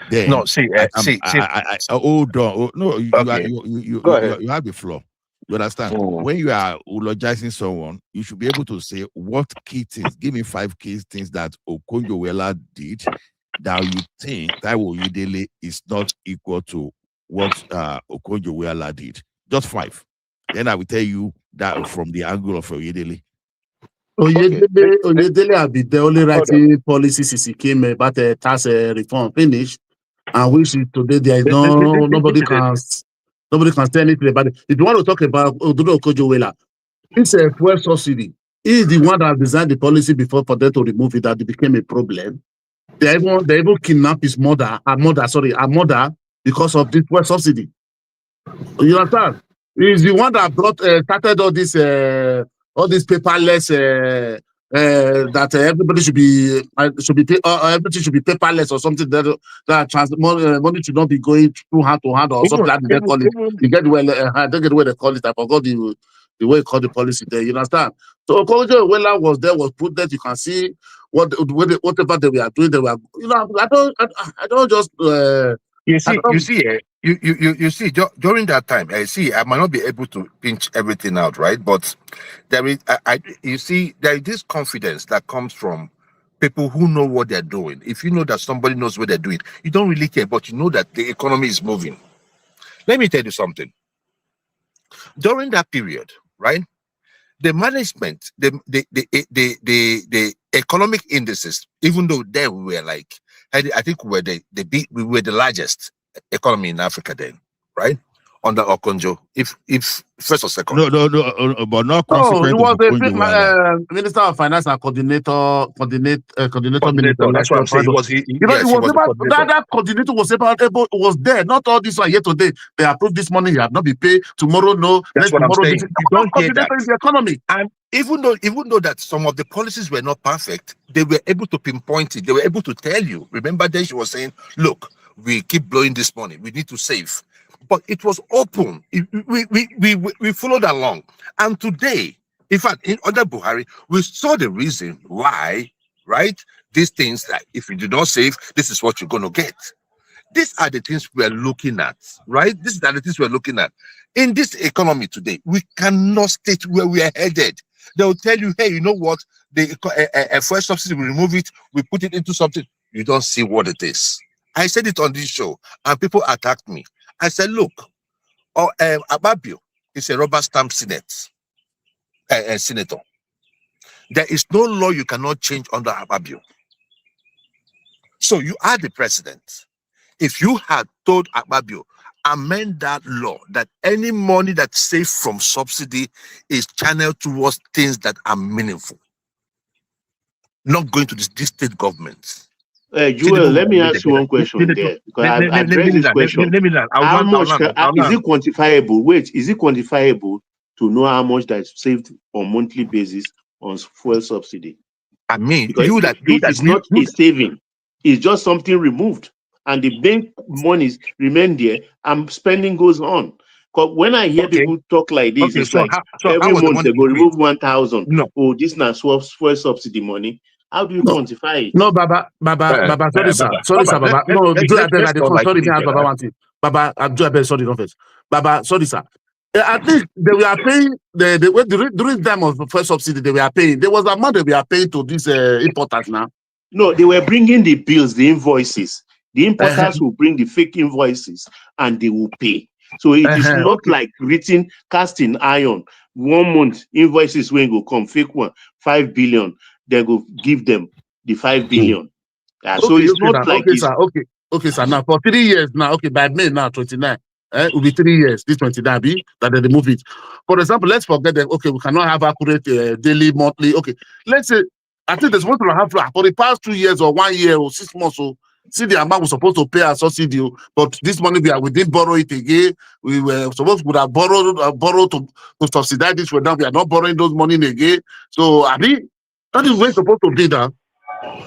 Then No, see, hold on. Oh, no, okay. Go ahead. you have the floor. You understand? Mm. When you are eulogizing someone, you should be able to say what key things. Give me 5 key things that Okonjo-Iweala did that you think Taiwo Oyedele is not equal to what Okonjo-Iweala did. Just 5. Then I will tell you that from the angle of Oyedele. Oyedele have been the only writing policy came about the tax reform finish, and which today there is nobody can say anything about it. If you want to talk about Okonjo-Iweala, it's a fuel subsidy. He's the one that designed the policy before for them to remove it, that it became a problem. They even kidnapped her mother, because of this fuel subsidy. You understand? He's the one that started all this paperless that everybody should be everything should be paperless or something, that money should not be going through hand to hand or something like they call it. You get I don't get the way they call it. I forgot the way they call the policy there. You understand? So Okonjo-Iweala was put there. You can see whatever they were doing. They were, I don't just. You see, during that time, I might not be able to pinch everything out, right? But there is, you see, there is this confidence that comes from people who know what they're doing. If you know that somebody knows what they're doing, you don't really care, but you know that the economy is moving. Let me tell you something. During that period, right, the management, the economic indices, even though there we were like, I think we were the largest economy in Africa then, right? Under Okonjo, if first or second. No, but not consequent. It was the Minister of Finance and coordinator minister. That's what I'm saying. That coordinator was there. Not all this one here today. They approved this money. You have not been paid. Tomorrow, no. That's what tomorrow, I'm saying. You don't hear that. In the economy. And even though that some of the policies were not perfect, they were able to pinpoint it. They were able to tell you. Remember, then she was saying, "Look, we keep blowing this money. We need to save." But it was open. We followed along. And today, in fact, under Buhari, we saw the reason why, right? These things that if you do not save, this is what you're going to get. These are the things we're looking at, right? These are the things we're looking at. In this economy today, we cannot state where we are headed. They'll tell you, hey, you know what? The fuel subsidy, we remove it, we put it into something. You don't see what it is. I said it on this show, and people attacked me. I said, look, Ababio is a rubber stamp senator. There is no law you cannot change under Ababio. So you are the president. If you had told Ababio, amend that law, that any money that's saved from subsidy is channeled towards things that are meaningful, not going to the state governments. Joel, let me ask you one question there. Because I've addressed this question. How much is it quantifiable? Wait, is it quantifiable to know how much that is saved on monthly basis on fuel subsidy? I mean, it's not a saving. It's just something removed. And the bank monies remain there and spending goes on. Because when I hear people talk like this, it's like every month they go remove 1,000. No. Oh, this is not fuel subsidy money. How do you quantify it? No, Baba, sorry, sir, Baba. No, Baba one thing. Baba, sorry, confess. Baba, sorry, sir. At least they were paying during time of first subsidy. They were paying. There was a amount they were paying to these importers now. No, they were bringing the bills, the invoices. The importers will bring the fake invoices and they will pay. So it is not like written casting iron. 1 month invoices when go come fake one 5 billion. They go give them the 5 billion. So it's not like this. Okay, sir. Now for 3 years now, by May now 29, it will be 3 years. This 29 that they remove it. For example, let's forget that. Okay, we cannot have accurate daily, monthly. Okay, let's say I think there's one to have for the past 2 years or 1 year or 6 months. So See the amount we're supposed to pay our subsidy, but this money we didn't borrow it again. We were supposed to have borrowed to subsidize this. Now we are not borrowing those money again. So I mean, that is where it's supposed to be now.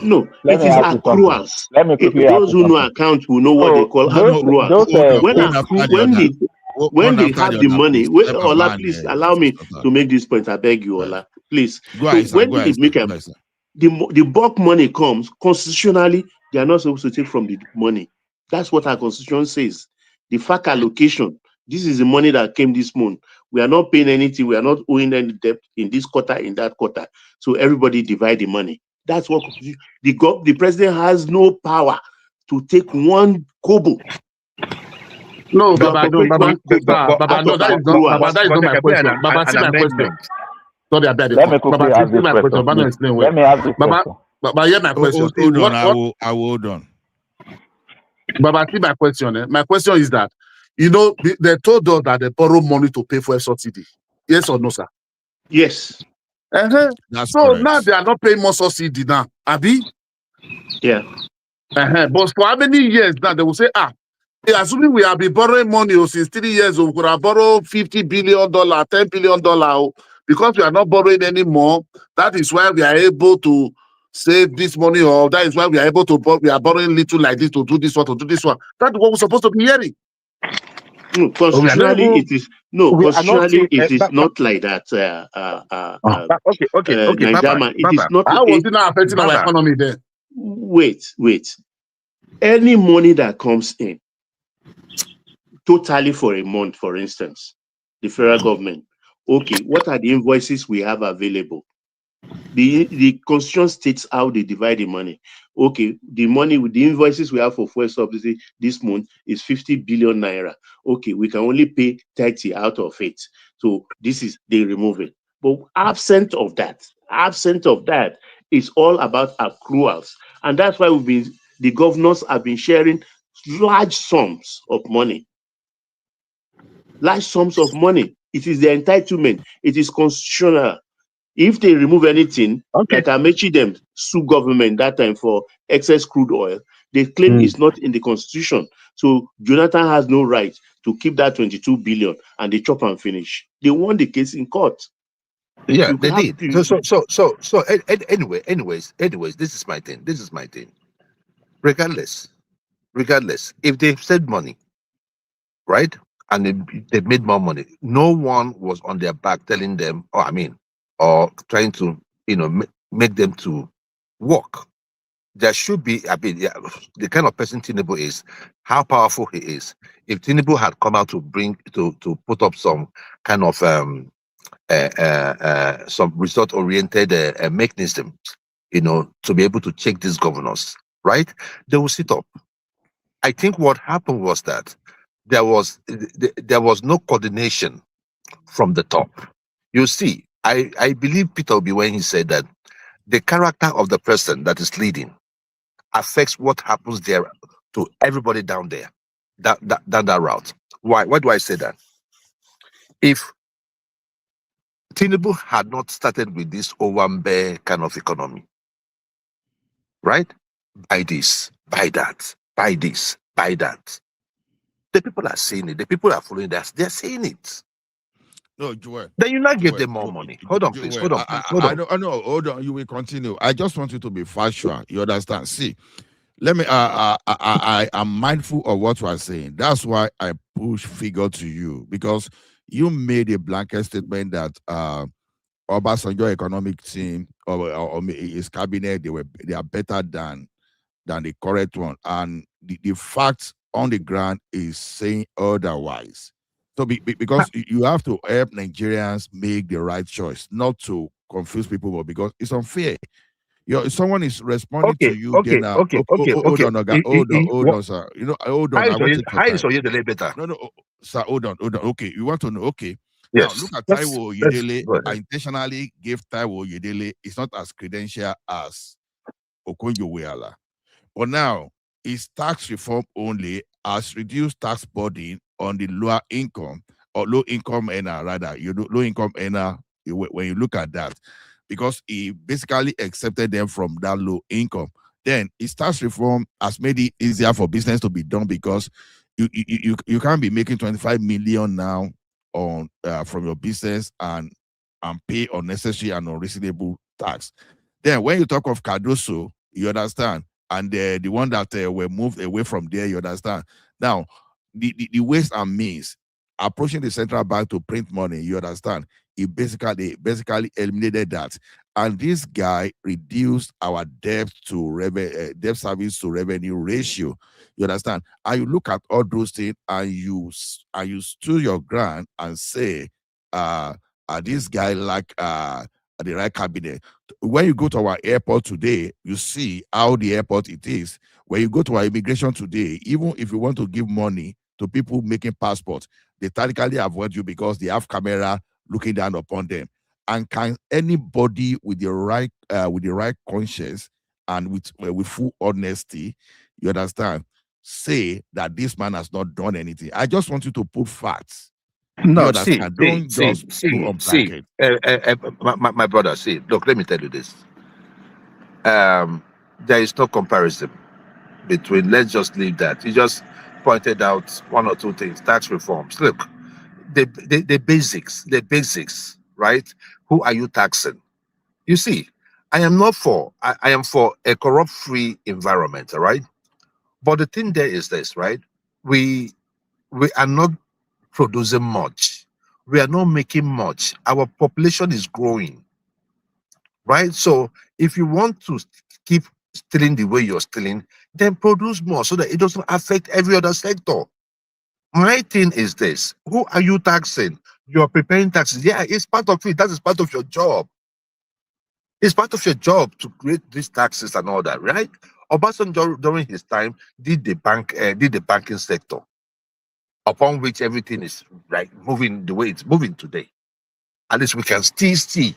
No, Let it me is ask you something. accruals. Let me quickly ask Those you who know something. accounts will know what they call accruals. Allow me to make this point. I beg you, Ola, please. When the bulk money comes, constitutionally, they are not supposed to take from the money. That's what our constitution says. The FAC allocation. This is the money that came this month. We are not paying anything. We are not owing any debt in this quarter, in that quarter. So everybody divide the money. That's what the president has no power to take one kobo. No, Baba, no, that is not my question. Baba, see my question. Sorry, I beg you. Let me quickly ask this question. Let me ask this question. Baba, hear my question. Hold on, I will hold on. Baba, see my question. My question is that, they told us that they borrow money to pay for a subsidy. Yes or no, sir? Yes. That's so correct. Now they are not paying more subsidy now. Abi? Yeah. But for how many years now they will say, assuming we have been borrowing money since 3 years, we could have borrowed $50 billion, $10 billion, because we are not borrowing anymore. That is why we are able to save this money, or that is why we are able to we are borrowing little like this to do this one, to do this one. That's what we're supposed to be hearing. No, constitutionally it is not like that. Okay, Nigeria, it is not. How was it not affecting our economy then? Wait. Any money that comes in totally for a month, for instance, the federal government. Okay, what are the invoices we have available? The constitution states how they divide the money. Okay, the money with the invoices we have for fuel subsidy this month is 50 billion naira. Okay, we can only pay 30 out of it. So they remove it. But absent of that, it's all about accruals. And that's why the governors have been sharing large sums of money. Large sums of money. It is the entitlement. It is constitutional. If they remove anything, like Amechi them sue government that time for excess crude oil, they claim it's not in the constitution. So Jonathan has no right to keep that 22 billion and they chop and finish. They won the case in court. Yeah, they did. Anyways, this is my thing. Regardless, if they said money, right, and they made more money, no one was on their back telling them, or trying to, make them to work. There should be, the kind of person Tinubu is, how powerful he is. If Tinubu had come out to put up some kind of some result-oriented mechanism, to be able to check these governors, right? They will sit up. I think what happened was that there was no coordination from the top. You see, I believe Peter Obi when he said that the character of the person that is leading affects what happens there to everybody down there, down that route. Why do I say that? If Tinubu had not started with this Owambe kind of economy, right? Buy this, buy that, buy this, buy that. The people are seeing it. The people are following that. They're seeing it. No, Joel. Then you not give them more money. Hold on, please. Hold on. I know. Hold on. You will continue. I just want you to be factual. You understand? See, let me. I am mindful of what you are saying. That's why I push figure to you, because you made a blanket statement that Obasanjo economic team or his cabinet they are better than the correct one, and the facts on the ground is saying otherwise. So because you have to help Nigerians make the right choice, not to confuse people, but because it's unfair. If someone is responding to you, okay. Hold on, sir. Hold on. I want to how is Oyedele better? No, sir. Hold on. Okay, you want to know? Okay. Yes. Now look at Taiwo Oyedele. I intentionally gave Taiwo Oyedele. It's not as credential as Okonjo-Iweala. But now, his tax reform only has reduced tax burden on the lower income or low income earner, rather. Low income earner, when you look at that, because he basically accepted them from that low income. Then it tax reform has made it easier for business to be done because you can't be making 25 million now on from your business and pay unnecessary and unreasonable tax. Then when you talk of Cardoso, you understand, and the one that were moved away from there, you understand. Now, the ways and means approaching the central bank to print money, you understand, it basically eliminated that. And this guy reduced our debt to debt service to revenue ratio. You understand? And you look at all those things and you stood your ground and say, this guy like the right cabinet. When you go to our airport today, you see how the airport it is. When you go to our immigration today, even if you want to give money to people making passports, they tactically avoid you because they have camera looking down upon them. And can anybody with the right conscience and with full honesty, you understand, say that this man has not done anything? I just want you to put facts. No, you understand? Don't just go on blanket. My brother, see, look, let me tell you this. There is no comparison between, let's just leave that. You just pointed out one or two things, tax reforms. Look, the basics, right? Who are you taxing? You see, I am for a corrupt-free environment, all right? But the thing there is this, right? We are not producing much. We are not making much. Our population is growing, right? So if you want to keep stealing the way you're stealing, then produce more so that it doesn't affect every other sector. My thing is this: who are you taxing? You're preparing taxes. Yeah, it's part of it. That is part of your job. It's part of your job to create these taxes and all that, right? Obasanjo during his time did the banking sector, upon which everything is like moving the way it's moving today. At least we can still see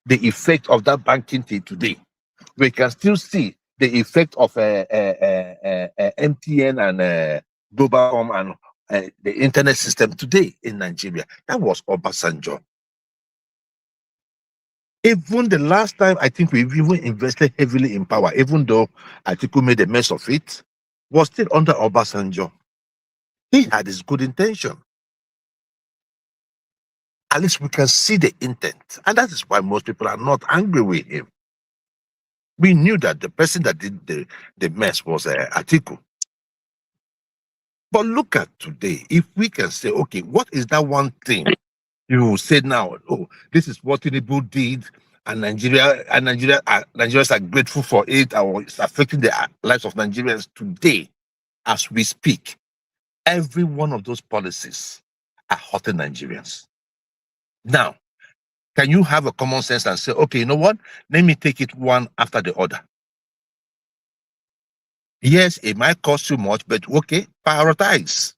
the effect of that banking thing today. We can still see the effect of MTN and Globacom and the internet system today in Nigeria. That was Obasanjo. Even the last time, I think we've even invested heavily in power, even though Atiku made a mess of it, was still under Obasanjo. He had his good intention. At least we can see the intent. And that is why most people are not angry with him. We knew that the person that did the mess was Atiku. But look at today. If we can say, okay, what is that one thing you said now? Oh, this is what Tinubu did, and Nigerians are grateful for it, or it's affecting the lives of Nigerians today as we speak. Every one of those policies are hurting Nigerians. Now, can you have a common sense and say, okay, you know what? Let me take it one after the other. Yes, it might cost you much, but okay, prioritize.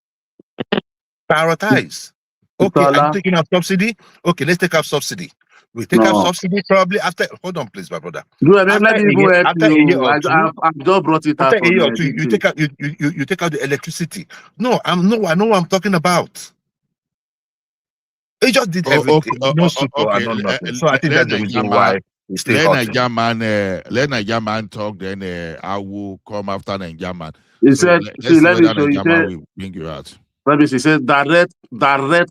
Prioritize. Okay, are you taking out subsidy? Okay, let's take out subsidy. We take out subsidy probably after. Hold on, please, my brother. Let me even help you. I've just brought it out. After a year or two, you take out you take out the electricity. I know what I'm talking about. He just did everything. No super and no nothing. So I think that's the reason why we stay hot. Let Niger man talk, then I will come after Niger man. He said, let's let Niger man will bring you out. Let me see. He said direct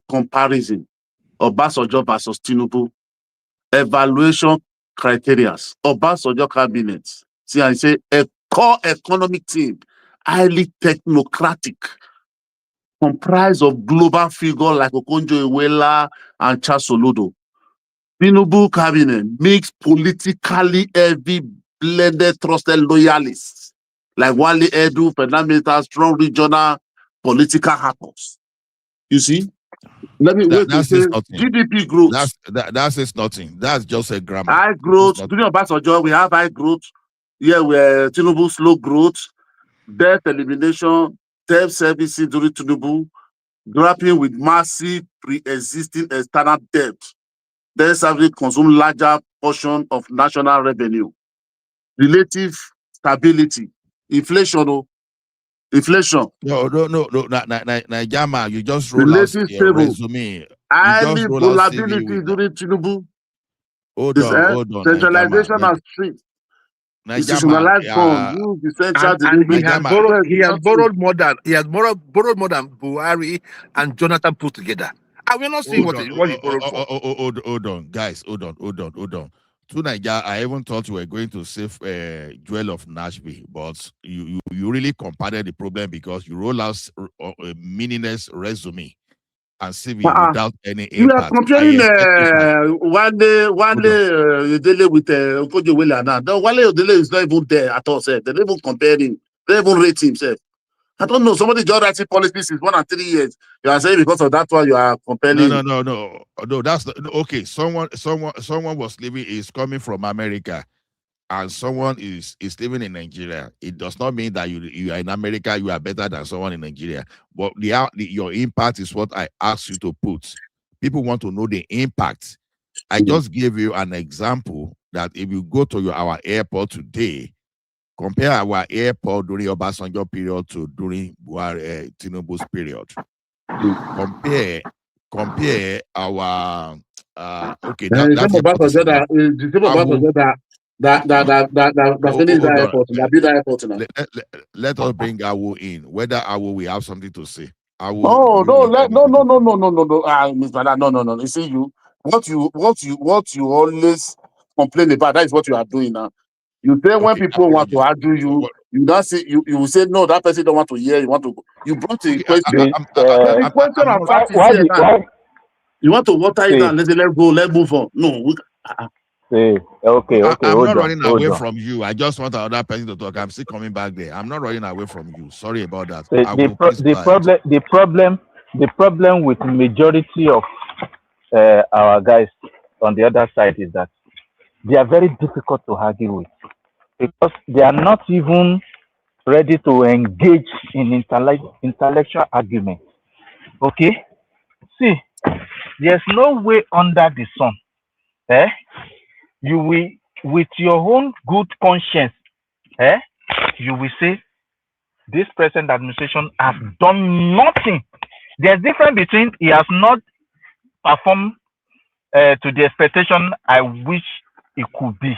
comparison of Obasanjo versus Tinubu. Evaluation criteria. Obasanjo cabinet. See, I say a core economic team, highly technocratic, comprised of global figures like Okonjo-Iweala and Charles Soludo. Tinubu cabinet makes politically heavy, blended, trusted loyalists like Wale Edu, Fernandez, strong regional political hackers. You see? Let me wait to say GDP growth. That says nothing. That's just a grammar. High growth. During Obasanjo, we have high growth. Here we're Tinubu slow growth, debt elimination, debt servicing during Tinubu, grappling with massive pre-existing external debt. Debt service consume larger portion of national revenue. Relative stability. Inflation. Inflation. No, Najama, you just roll relative out stable. Resume. Highly volatility during Tinubu. Hold on. Centralization and street. institutionalized fund, use the central and he has borrowed. He has borrowed more than Buhari and Jonathan put together. And we're not seeing what he borrowed for. Hold on, guys. Hold on. To Nigeria, I even thought you were going to save Jewel of Nashville, but you really compounded the problem because you roll out a meaningless resume and CV without any impact. You are comparing Wale Odele with Okoje Wale now. Wale Odele is not even there at all, sir. They don't even compare him. They don't even rate himself. I don't know. Somebody just writing policies since 1 and 3 years. You are saying because of that one you are comparing. No. That's okay. Someone was living is coming from America, and someone is living in Nigeria. It does not mean that you are in America, you are better than someone in Nigeria. But your impact is what I asked you to put. People want to know the impact. I just gave you an example that if you go to our airport today, compare our airport during Obasanjo period to during Tinubu's period. Compare our okay. That's let us bring Awo in. Whether Awo will have something to say. No. Miss Bala, no. You see, what you always complain about, that is what you are doing now. You say when people want to argue you, you don't say you will say no, that person don't want to hear. You brought a question. The question of fact is here now. You want to water it down, let's move on. No, I'm not running away from you. I just want another person to talk. I'm still coming back there. I'm not running away from you. Sorry about that. The problem with majority of our guys on the other side is that they are very difficult to argue with because they are not even ready to engage in intellectual argument. Okay? See, there's no way under the sun. You will, with your own good conscience, you will say this present administration has done nothing. There's difference between he has not performed to the expectation I wish it could be.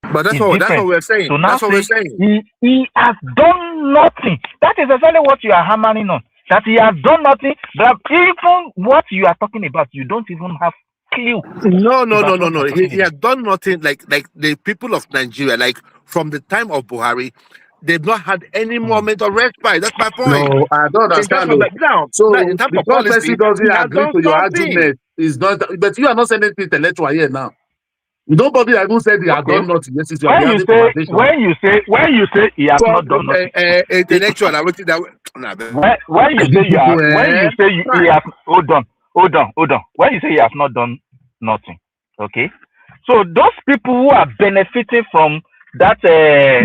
But that's what we're saying. So now that's what we're saying. He has done nothing. That is exactly what you are hammering on. That he has done nothing. But even what you are talking about, you don't even have clue. No. He has done nothing. Like the people of Nigeria, like from the time of Buhari, they've not had any moment of respite. That's my point. No, I don't understand. So in terms of policy, doesn't agree to your argument. Is not, but you are not saying anything intellectual here now. Nobody even said he has done nothing. Yes, it's when you say he has not done nothing. Intellectual. When you say he has hold on. When you say he has not done nothing, okay. So those people who are benefiting from that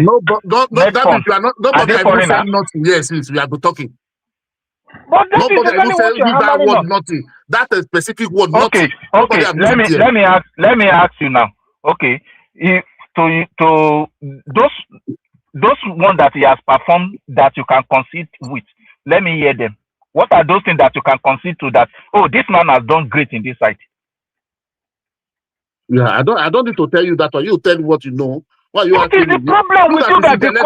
nobody has said nothing. Yes, we are talking. But that nobody is what you're that word on. Nothing. That a specific word. Okay. Let me ask you now. Okay, to those ones that he has performed that you can concede with, let me hear them. What are those things that you can concede to that? Oh, this man has done great in this site. Yeah, I don't need to tell you that, or you tell me what you know. What you what is the problem with you that because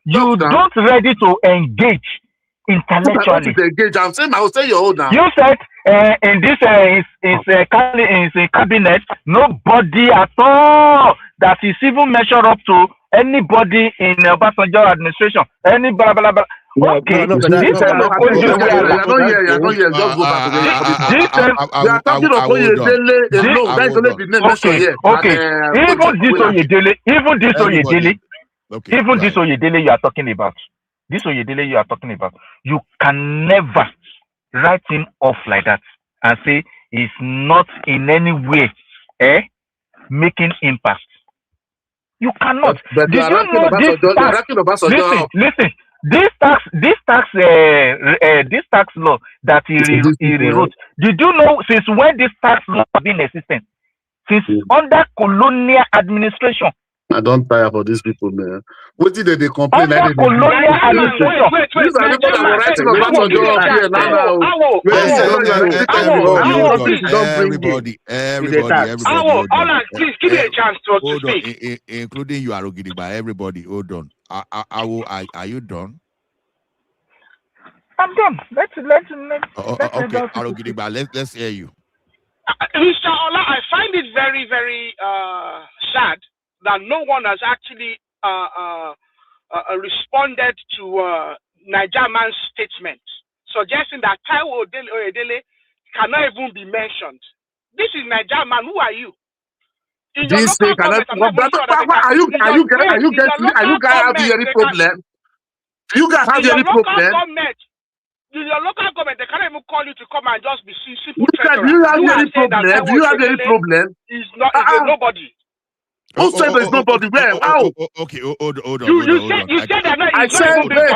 you don't ready to engage intellectually. I'm saying I will say your own now. You said in this cabinet, nobody at all that is even measured up to anybody in Obasanjo administration. Any blah blah blah. Okay, you're not here. Just go back to where you're coming from. We are talking of Oyedele alone. That is only the name mentioned here. Okay, even this Oyedele you are talking about. This Oyedele you are talking about, you can never write him off like that and say he's not in any way making impact. You cannot. But Did you know this? Listen. This tax law that he rewrote. Did you know since when this tax law has been existent? Since under colonial administration. I don't tire for these people, man. What did they complain? Under colonial administration. These are people that were writing Obasanjo up here now. Everybody, hold on. Please give me a chance to Hold speak. on, including you, Arogidigba. Everybody, hold on. Are you done? I'm done. Let's okay, Arogidigba, let's hear you. Mr. Ola, I find it very, very sad that no one has actually responded to Niger Man's statement, suggesting that Taiwo Oyedele cannot even be mentioned. This is Niger Man. Who are you? In your local government, I'm not even sure that are you guys having any problem? Do you guys have any problem? In your local government, they can't even call you to come and just be simple treasurer. Do you have any problem? Do you have any problem? Is nobody. Who said there's nobody? Where? How? Okay, hold on. You said that I said, wait.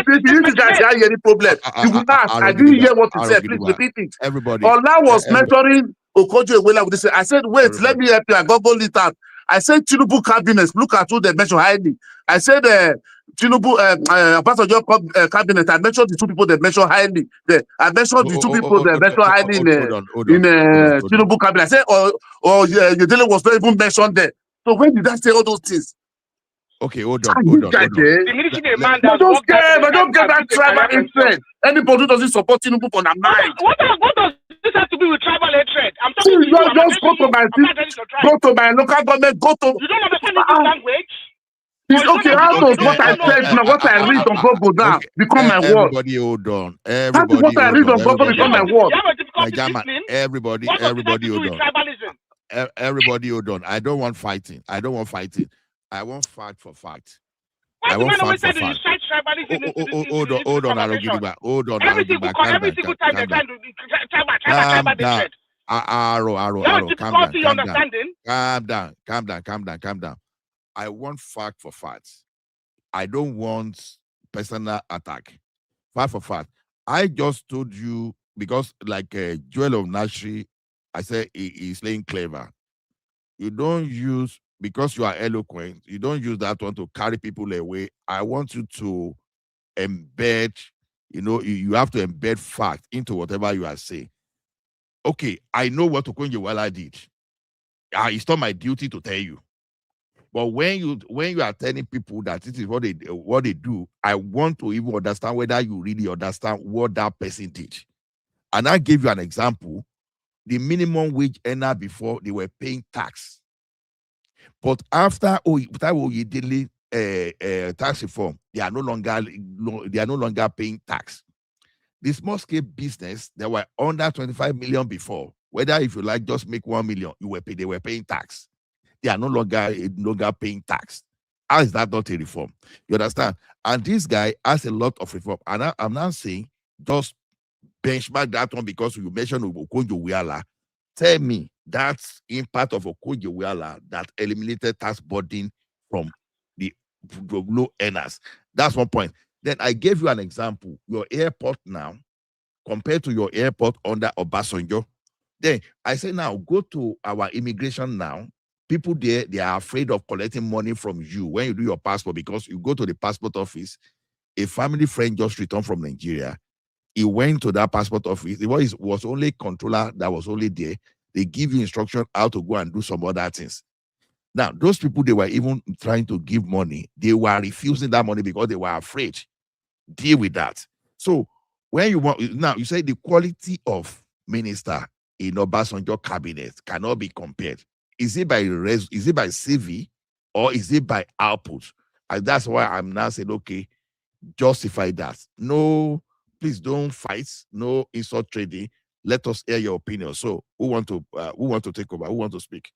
If you guys have any problem, you will ask. I didn't hear what you said. Please repeat it. Everybody. Ola was mentoring Okojo-Iweala with this. I said, wait, let me help you. I Google it out. I said, Tinubu cabinet. Look at who they mentioned highly. I said, Tinubu, Obasanjo cabinet. I mentioned the two people that mentioned highly. I mentioned the two people that mentioned highly in Tinubu cabinet. I said, Yedele was not even mentioned there. So when did I say all those things? Okay, hold on. I don't get that tribal hatred. Anybody who doesn't support Tinubu for their mind. What does this have to do with tribal hatred? I'm talking to you. Just go to my local government. Go to. You don't understand English language. It's okay. How does what I said now, what I read on Google now, become my word? Everybody hold on. How does what I read on Google become my word? Everybody hold on. Everybody hold on. I don't want fighting. I want fact for fact. I want fact for fact. Hold on, Arogidigba. Hold on, Arogidigba. Calm down. I want fact for fact. I don't want personal attack. Fact for fact. I just told you because, like Joel of Nashri, I said he's playing clever. You don't use, because you are eloquent, you don't use that one to carry people away. I want you to embed, you have to embed fact into whatever you are saying. Okay, I know what Okonjo-Iweala did. It's not my duty to tell you. But when you are telling people that this is what they do, I want to even understand whether you really understand what that person did. And I gave you an example. The minimum wage earner before, they were paying tax. But after Oyedele tax reform, they are no longer paying tax. The small scale business, they were under 25 million before. Whether if you like just make 1 million, they were paying tax. They are no longer paying tax. How is that not a reform? You understand? And this guy has a lot of reform. And I'm not saying just benchmark that one because you mentioned Okonjo-Iweala. Tell me that's impact of Okonjo-Iweala that eliminated tax burden from the low earners. That's one point. Then I gave you an example. Your airport now, compared to your airport under Obasanjo. Then I say now, go to our immigration now. People there, they are afraid of collecting money from you when you do your passport, because you go to the passport office. A family friend just returned from Nigeria. He went to that passport office. It was only controller that was only there. They give you instruction how to go and do some other things. Now, those people, they were even trying to give money. They were refusing that money because they were afraid. Deal with that. So when you want, now you say the quality of minister in Obasanjo cabinet cannot be compared. Is it by CV or is it by output? And that's why I'm now saying, okay, justify that. No, please don't fight. No insult trading. Let us hear your opinion. So who want to take over? Who want to speak?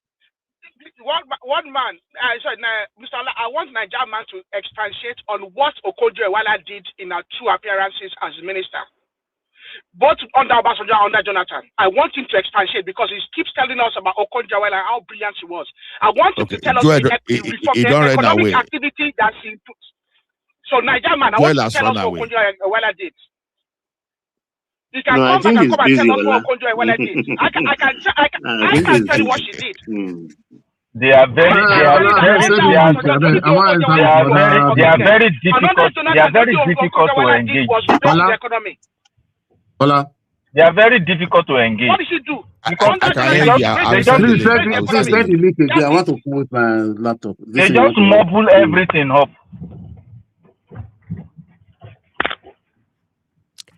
One man, Mr. Allah, I want Niger man to expatiate on what Okonjo-Iweala did in our 2 appearances as minister, both under Obasanjo and under Jonathan. I want him to expatiate because he keeps telling us about Okonjo-Iweala and how brilliant he was. I want him to tell us the economic activity that he put. So Niger man, I want you to tell us what Okonjo-Iweala did. You can come back and tell us what Okonjo-Iweala did. I can tell you what she did. They are very, they are very, they are, they are very difficult. They are very difficult to engage. They are very difficult to engage. What did she do? Because I can hear you. I will send the link. I will Please send the send the link. link again. I want to come with my laptop. They just mobile everything up.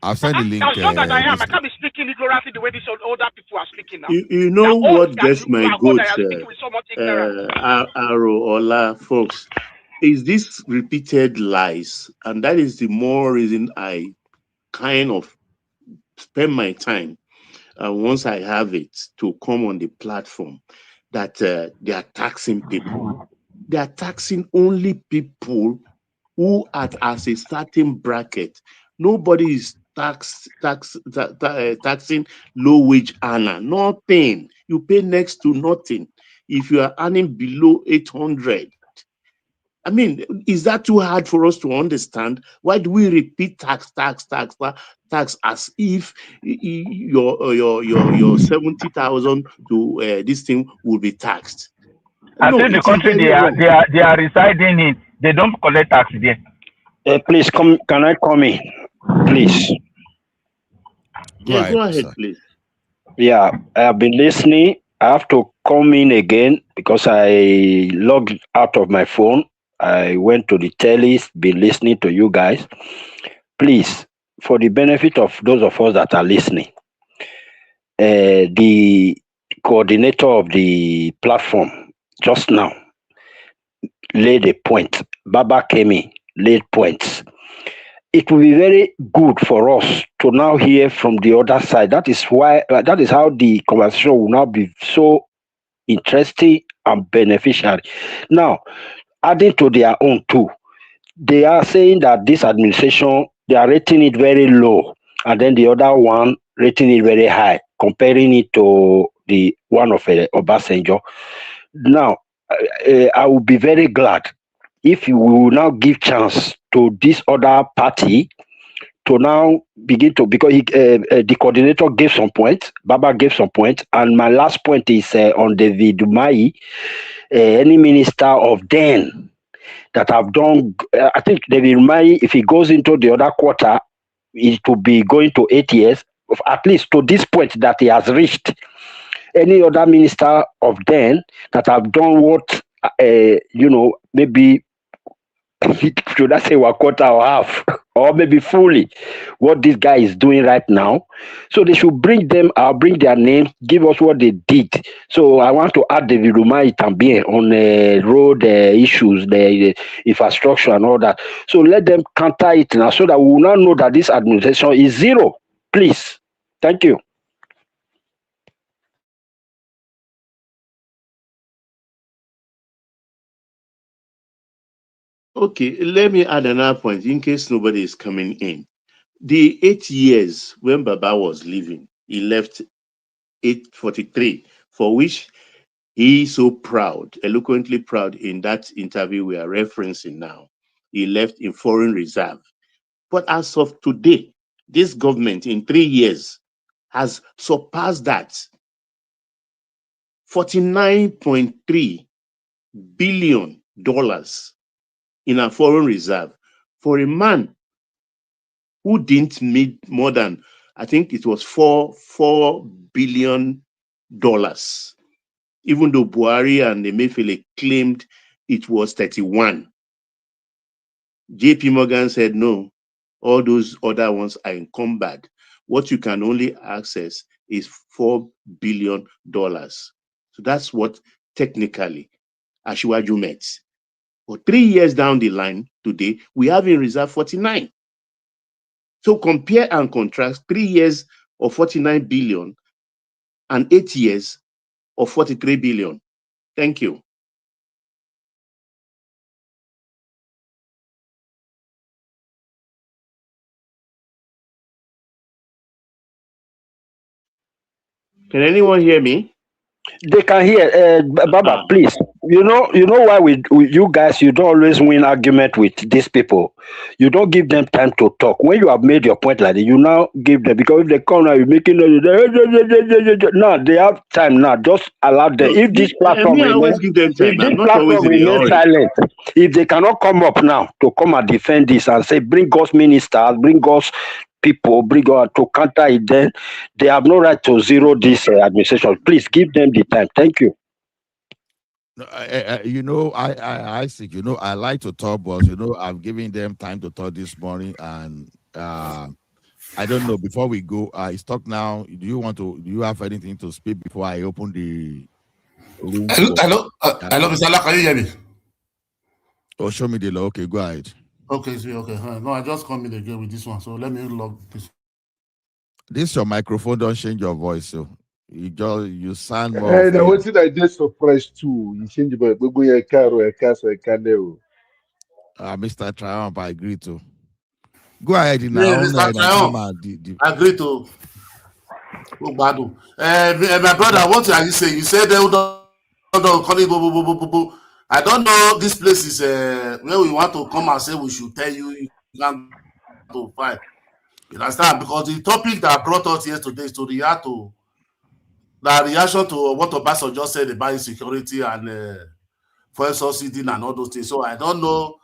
I'll send the link. As young as I am, I can't be speaking ignorantly the way these older people are speaking now. You know what gets my goat, with so much ignorance. Arrow, Ola, folks, is this repeated lies. And that is the more reason I kind of spend my time, once I have it, to come on the platform that they are taxing people. They are taxing only people who are as a certain bracket. Nobody is taxing low wage earner. Nothing. You pay next to nothing if you are earning below 800. I mean, is that too hard for us to understand? Why do we repeat tax as if your 70,000 to this thing will be taxed? I No, think the it is country very they wrong. are residing in, they don't collect tax there. Please come. Can I come in, please? Go ahead, please. Yeah, I have been listening. I have to come in again because I logged out of my phone. I went to the telly, been listening to you guys. Please, for the benefit of those of us that are listening, the coordinator of the platform just now laid a point. Baba came in, laid points. It will be very good for us to now hear from the other side. That is why that is how the conversation will now be so interesting and beneficial. Now, adding to their own too, they are saying that this administration, they are rating it very low, and then the other one rating it very high, comparing it to the one of Obasanjo. Now, I will be very glad if you will now give chance to this other party to now begin to, because the coordinator gave some points, Baba gave some points, and my last point is on David Umahi, any minister of then that have done, I think David Umahi, if he goes into the other quarter, it will be going to 8 years, at least to this point that he has reached. Any other minister of then that have done what, maybe should I say one quarter or half, or maybe fully, what this guy is doing right now. So they should bring them, bring their names, give us what they did. So I want to add David Umai Tambien on road issues, the infrastructure and all that. So let them counter it now so that we will now know that this administration is zero. Please. Thank you. Okay, let me add another point in case nobody is coming in. The 8 years when Baba was leaving, he left 843, for which he is so proud, eloquently proud in that interview we are referencing now. He left in foreign reserve. But as of today, this government in 3 years has surpassed that. $49.3 billion in a foreign reserve for a man who didn't meet more than, I think it was $4 billion, even though Buhari and Emefiele claimed it was 31. JP Morgan said no, all those other ones are encumbered. What you can only access is $4 billion. So that's what technically Asiwaju met. But 3 years down the line today, we have in reserve 49. So compare and contrast 3 years of 49 billion and 8 years of 43 billion. Thank you. Can anyone hear me? They can hear. Baba, please. You know why you guys, you don't always win argument with these people. You don't give them time to talk. When you have made your point like that, you now give them, because if they come now, you're making now they have time now. Just allow them. No, If this platform me, I remains, always give them if time. this I'm not always platform in a remains hurry. silent, if they cannot come up now to come and defend this and say, bring us ministers, bring us people, bring us to counter it, then they have no right to zero this administration. Please give them the time. Thank you. No, I think, I like to talk, but I'm giving them time to talk this morning, and I don't know. Before we go, it's talk now. Do you have anything to speak before I open the room for? Hello, Mr. Allah, can you hear me? Oh, show me the law. Okay, go ahead. Okay, see, okay. No, I just come in again with this one, so let me log this. This your microphone. Don't change your voice, so you sound more. And I wanted I just surprised too. You change but we go a car or a castle a candle. Mr. Triumph, I agree to. Go ahead Yeah, now. Mr. Triumph, I agree to. Oh, Badu. My brother, what are you saying? You said they don't call it boo. I don't know. This place is where we want to come and say we should tell you can't to fight. You understand? Because the topic that brought us here today is to react to the reaction to what Obasanjo just said about insecurity and fuel subsidy and all those things. So I don't know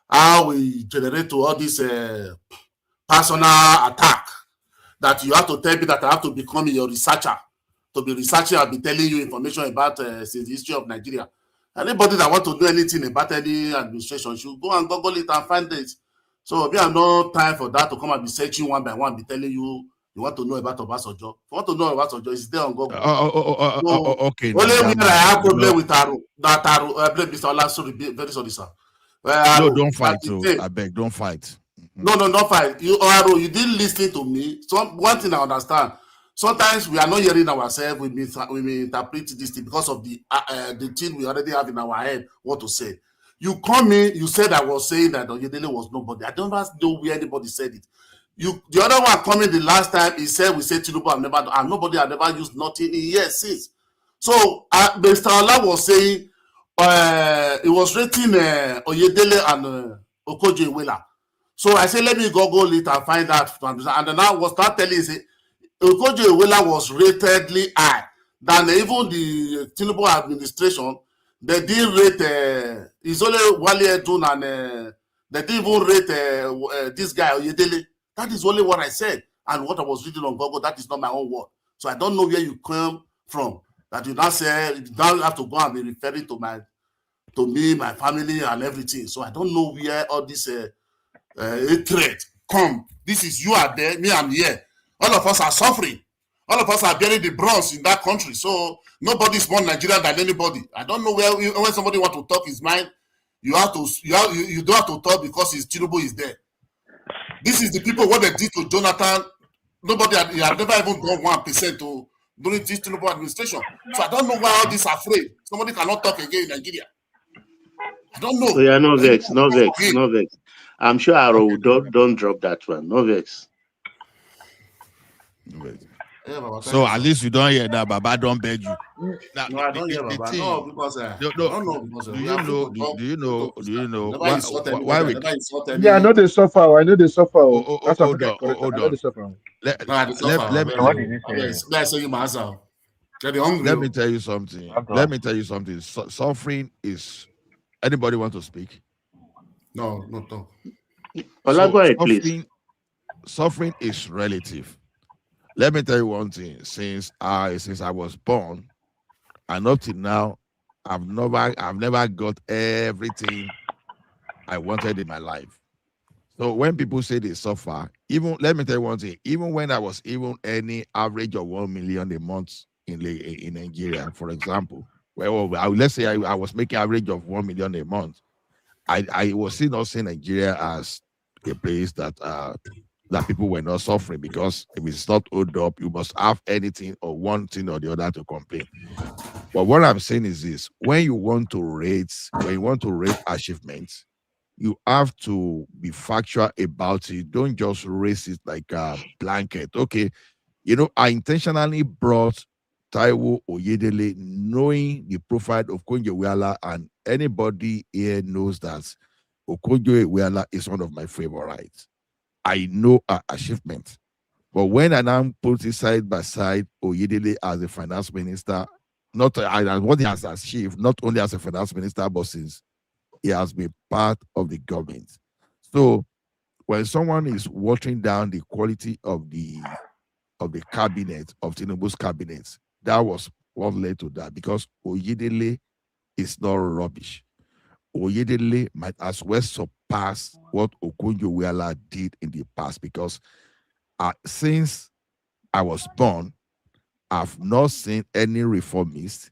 how we generate to all this personal attack that you have to tell me that I have to become your researcher. To be researching, I'll be telling you information about the history of Nigeria. Anybody that want to do anything about any administration should go and Google it and find it. So we have no time for that to come and be searching one by one, be telling you want to know about Obasanjo. If you want to know about Obasanjo, it's there on Google. Okay. Only when I have problem with Taro, blame Mr. Ola, sorry, very sorry, sir. No, don't fight. I beg, don't fight. No, not fight. You didn't listen to me. One thing I understand. Sometimes we are not hearing ourselves. We may interpret this thing because of the thing we already have in our head what to say. You come in, you said I was saying that Oyedele was nobody. I don't know where anybody said it. The other one coming the last time, he said we said Tinubu and nobody had never used nothing in years since. So Mr. Ola was saying it was rating Oyedele and Okojo Iweala. So I said, let me go it and find out. And then I was start telling you, Okojo Iweala was ratedly high than even the Tinubu administration. They didn't rate, it's only Wale Edun and they didn't even rate this guy, Oyedele. That is only what I said. And what I was reading on Google, that is not my own word. So I don't know where you come from. That you now say, you don't have to go and be referring to me, my family, and everything. So I don't know where all this hatred come. This is you are there, me I'm here. All of us are suffering. All of us are bearing the brunt in that country. So nobody is more Nigerian than anybody. I don't know when somebody want to talk his mind, you don't have to talk because his Tinubu is there. This is the people what they did to Jonathan. Nobody had never even done 1% to during this Tinubu administration. So I don't know why all this afraid. Somebody cannot talk again in Nigeria. I don't know. So yeah, no vex. I'm sure Arrow don't drop that one. No vex. Yeah, Baba, so at least you don't hear that, Baba don't beg you. Now, no, I don't hear Baba. No, because I don't know. Because Do you know why we? Yeah, I know they suffer. Hold on. Let me tell you something. Suffering is. Anybody want to speak? No. Go ahead, please. Suffering is relative. Let me tell you one thing. Since I was born, and up till now, I've never got everything I wanted in my life. So when people say they suffer, let me tell you one thing. Even when I was even earning average of 1 million a month in Nigeria, for example, let's say I was making average of 1 million a month, I was still not seeing Nigeria as a place that people were not suffering, because if it's not owed up, you must have anything or one thing or the other to complain. But what I'm saying is this: when you want to rate achievements, you have to be factual about it. Don't just raise it like a blanket. Okay, I intentionally brought Taiwo Oyedele, knowing the profile of Okonjo-Iweala, and anybody here knows that Okonjo-Iweala is one of my favorites. I know her achievement. But when I now put it side by side, Oyedele as a finance minister, not what he has achieved, not only as a finance minister, but since he has been part of the government. So when someone is watering down the quality of the cabinet, of Tinubu's cabinet, that was what led to that, because Oyedele is not rubbish. Oyedele might as well surpass what Okonjo-Iweala did in the past, because since I was born, I've not seen any reformist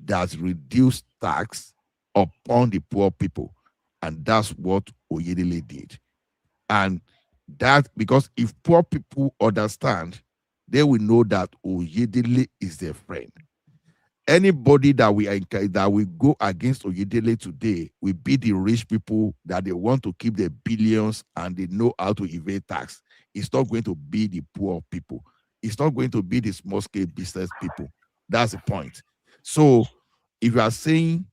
that reduced tax upon the poor people. And that's what Oyedele did. And that, because if poor people understand, they will know that Oyedele is their friend. Anybody that we go against Oyedele today will be the rich people that they want to keep their billions and they know how to evade tax. It's not going to be the poor people. It's not going to be the small-scale business people. That's the point. So if you are saying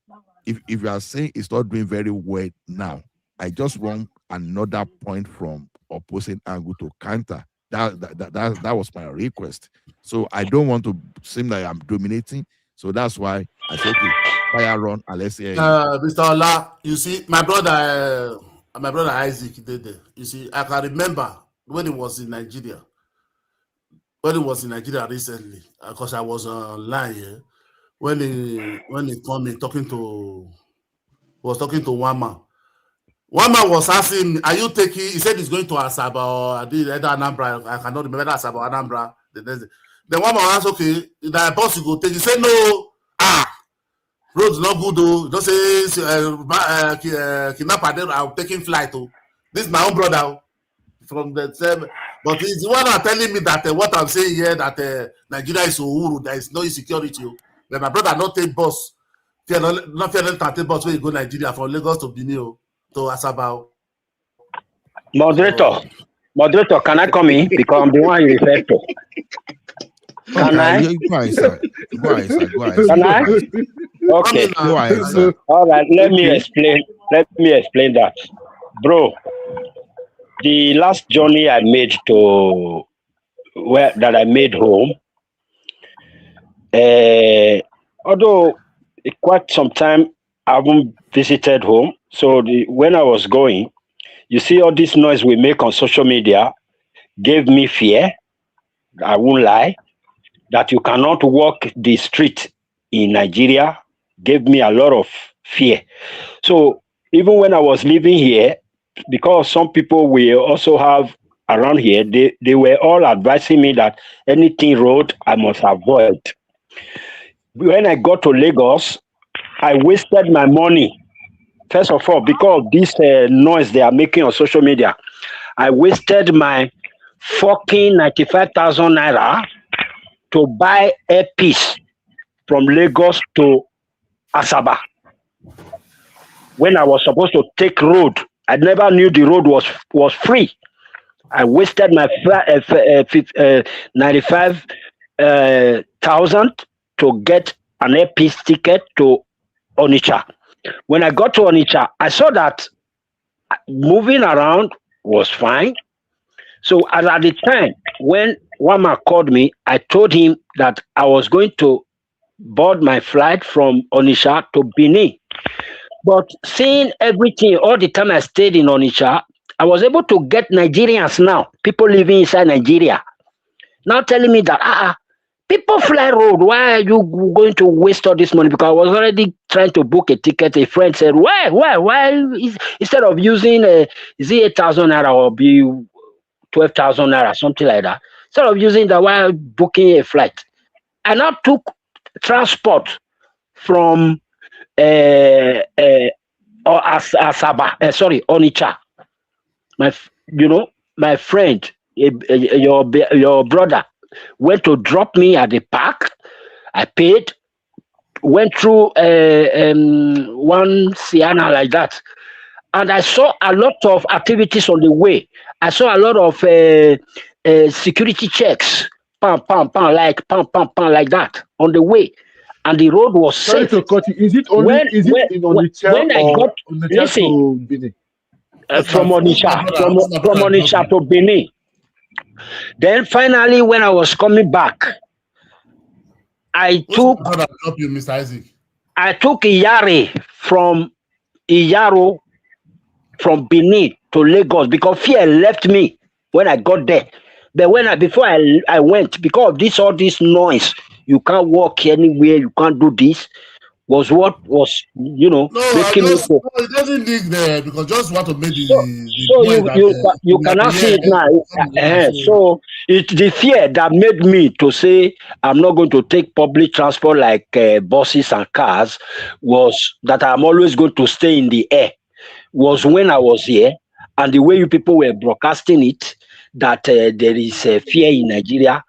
it's not doing very well now, I just want another point from opposing angle to counter. That was my request. So I don't want to seem like I'm dominating. So that's why I said, okay, fire on and let's hear Mr. Ola, you see, my brother Isaac did there. You see, I can remember when he was in Nigeria. When he was in Nigeria recently, because I was online here, when he called me talking to one man. One man was asking me, are you taking, he said he's going to Asaba or either Anambra, I cannot remember Asaba or Anambra. Then one man asked, okay, the boss you go take, he said, no, road's not good though. Don't say kidnapper, I'm taking flight. Oh. This is my own brother from the same, but he's the one telling me that what I'm saying here, that Nigeria is Uhuru, there is no insecurity. But my brother not take bus. Not take bus when you go Nigeria from Lagos to Benin to Asaba. Moderator, can I come in? Because I'm the one you referred to. Can I? Go ahead, sir. Can I? Okay. Go ahead, sir. All right, let me explain that. Bro, the last journey I made home, although quite some time I haven't visited home. So when I was going, you see all this noise we make on social media gave me fear. I won't lie. That you cannot walk the street in Nigeria gave me a lot of fear. So even when I was living here, because some people we also have around here, they were all advising me that anything road I must avoid. When I got to Lagos, I wasted my money. First of all, because of this noise they are making on social media, I wasted my fucking 95,000 naira to buy a piece from Lagos to Asaba. When I was supposed to take road, I never knew the road was free. I wasted my 95,000 to get an airpiece ticket to Onitsha. When I got to Onitsha, I saw that moving around was fine. So at the time when Wama called me, I told him that I was going to board my flight from Onitsha to Benin. But seeing everything, all the time I stayed in Onitsha, I was able to get Nigerians now, people living inside Nigeria, now telling me that, people fly road, why are you going to waste all this money? Because I was already trying to book a ticket. A friend said, why? Instead of using is it 8,000 naira or be 12,000 naira, something like that. Instead of using that while booking a flight, I now took transport from Onitsha. My friend, your brother went to drop me at the park. I paid, went through one Sienna like that. And I saw a lot of activities on the way. I saw a lot of security checks like that on the way, and the road was Sorry safe. to cut you. Is it only When is it in Onitsha when I or got Onitsha listen to Benin? from Onitsha to Benin. Then finally, when I was coming back, I took brother drop you, Mr. Isaac? I took Iyare from Iyaro from Benin to Lagos because fear left me when I got there. But before I went, because of all this noise, you can't walk anywhere, you can't do this, was what was No, making me go. it doesn't leak there because just want to make the So point that you cannot see it now. So it's the fear that made me to say I'm not going to take public transport like buses and cars, was that I'm always going to stay in the air, was when I was here, and the way you people were broadcasting it, that there is fear in Nigeria,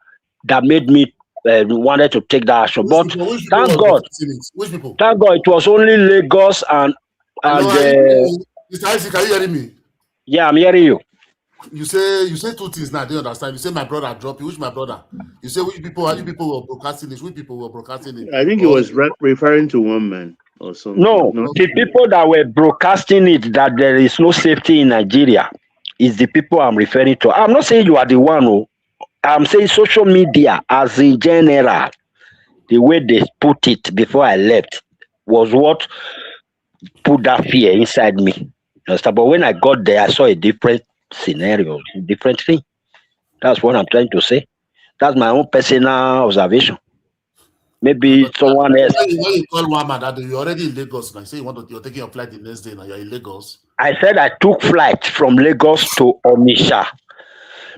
that made me wanted to take that action. But which thank people God, which people? thank God, it was only Lagos and Hello, Mr. Isaac, are you hearing me? Yeah, I'm hearing you. You say two things now. I don't understand. You say my brother dropped you. Which my brother? You say which people are you people were broadcasting it? Which people were broadcasting it? I think he was referring to one man or something. No, the people that were broadcasting it, that there is no safety in Nigeria, is the people I'm referring to. I'm not saying you are the one who. I'm saying social media as in general. The way they put it before I left was what put that fear inside me. Understand? But when I got there, I saw a different scenario, a different thing. That's what I'm trying to say. That's my own personal observation. Maybe someone else. When you call one man that you're already in Lagos, now say you're taking your flight the next day, now you're in Lagos. I said I took flight from Lagos to Onitsha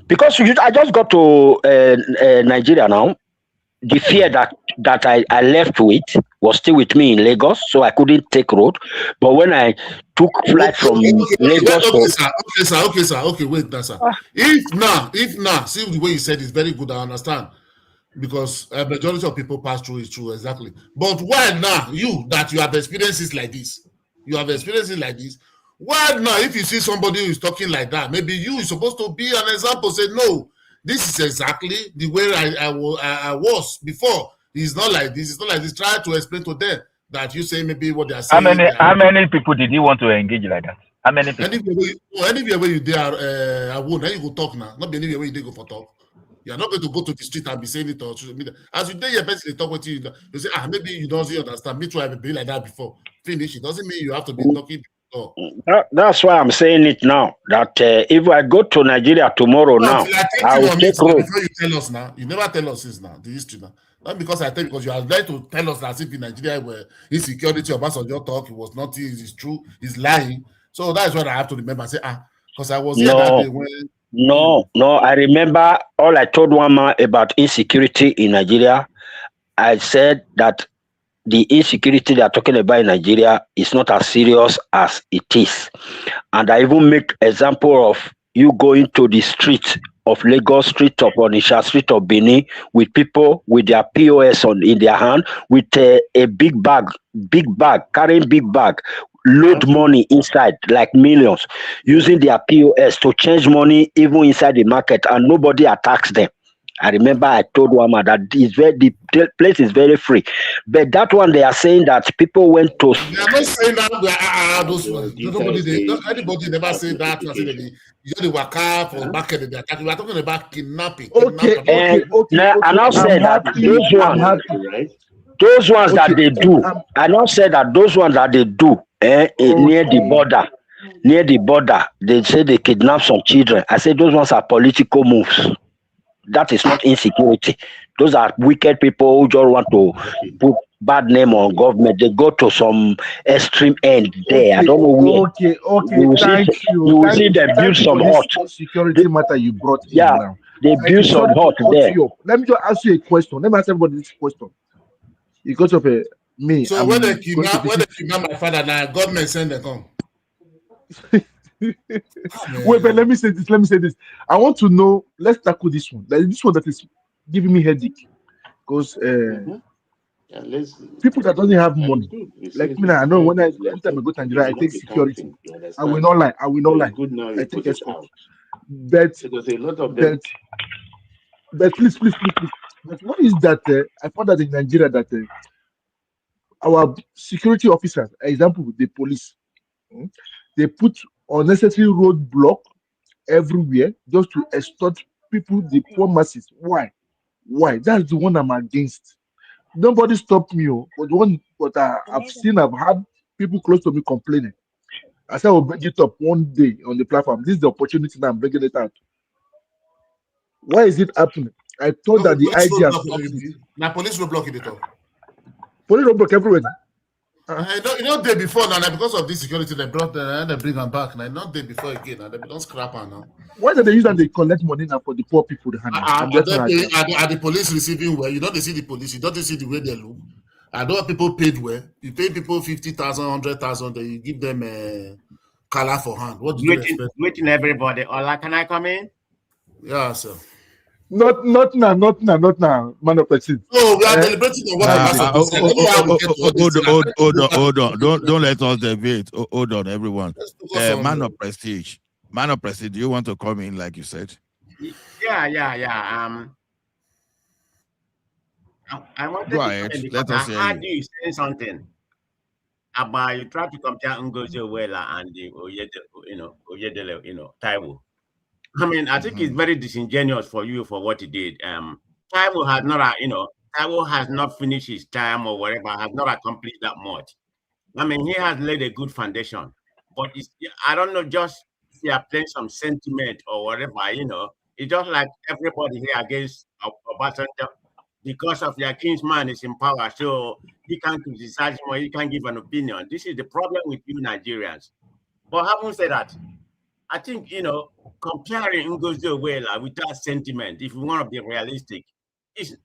because I just got to Nigeria now. The fear that I left with was still with me in Lagos, so I couldn't take road. But when I took flight from Lagos okay, sir. Okay, wait, now, sir. If now, see the way you said it's very good. I understand because a majority of people pass through it true exactly. But why now you have experiences like this? Why now, if you see somebody who is talking like that, maybe you is supposed to be an example. Say no. This is exactly the way I was before. It's not like this. It's not like this. Try to explain to them that you say maybe what they are saying. How many people did you want to engage like that? How many people? Anywhere where you there, I won't. Then you go talk now. Not be anywhere where you go for talk. You are not going to go to the street and be saying it or as you do your best, they talk with you. You say, maybe you don't understand. Me too, I've been like that before. Finish. It doesn't mean you have to be talking. That's why I'm saying it now. That if I go to Nigeria tomorrow I will take road. Before you tell us now, you never tell us this now, the history now. Not because I tell you, because you are there to tell us as if in Nigeria where insecurity of Obasanjo talk, it was not, it's true, it's lying. So that's what I have to remember. Say, because I was here that day when. No. I remember all I told one man about insecurity in Nigeria. I said that the insecurity they are talking about in Nigeria is not as serious as it is. And I even make example of you going to the street of Lagos, street of Onitsha, street of Benin, with people with their POS in their hand, with a big bag, carrying big bag, load money inside, like millions, using their POS to change money even inside the market, and nobody attacks them. I remember I told one man that the place is very free. But that one, they are saying that people went to. They are not saying that. Anybody never say that. You know, the waka for market, they attack. We are talking about kidnapping. Okay. I now said that those ones that they do. I now said that those ones that they do near the border, they say they kidnap some children. I said those ones are political moves. That is not insecurity. Those are wicked people who just want to put bad name on government. They go to some extreme end there. I don't know where. Okay. You will see them build some hut. Security matter you brought in now. They build some hut there. Let me just ask you a question. Let me ask everybody this question. Because of me. So when they kidnap my father, now government send them come. Wait, but let me say this. I want to know. Let's tackle this one. This one that is giving me headache because people that doesn't have money, like me. I know when anytime I go to Nigeria, I take security. I will not lie. I take escort. But But please. But what is that? I found that in Nigeria that our security officers, example, the police, mm, they put unnecessary roadblock everywhere just to extort people, the poor masses. Why? Why? That's the one I'm against. Nobody stopped me, but the one, but I've had people close to me complaining. I said, I will bring it up one day on the platform. This is the opportunity now. I'm bringing it out. Why is it happening? I thought that the Police IG has roadblock. stopped it. Now police roadblock in the talk. Police roadblock everywhere. You know, day before now, because of this security, they brought they bring them back. Now, not day before again. Now, they don't scrap her now. Why do they use and they collect money now for the poor people? I'm Are, just not they pay, are the police receiving well? You don't see the police. You don't see the way they look. I know people paid well. You pay people 50,000, 100,000, then you give them a color for hand. What do you expect? Waiting everybody. Ola, can I come in? Yeah, sir. Not now, man of person. Oh, we are deliberating on what Obasanjo said. Hold on. Don't let us deviate. Hold on, everyone. Man of prestige. Do you want to come in like you said? Yeah. I wanted Go to ahead. comment Let because us I hear heard you. you saying something about you try to compare Ngozi Owela and the Oyedele, Taiwo. I mean, I think it's very disingenuous for you for what he did. Taiwo has not, Taiwo has not finished his time or whatever, has not accomplished that much. I mean, he has laid a good foundation, but I don't know, just if you are playing some sentiment or whatever, it's just like everybody here against Obasanjo because of their kinsman is in power, so he can't criticize him or he can't give an opinion. This is the problem with you Nigerians. But having said that, I think, comparing Ngozi Owela with that sentiment, if we want to be realistic, it's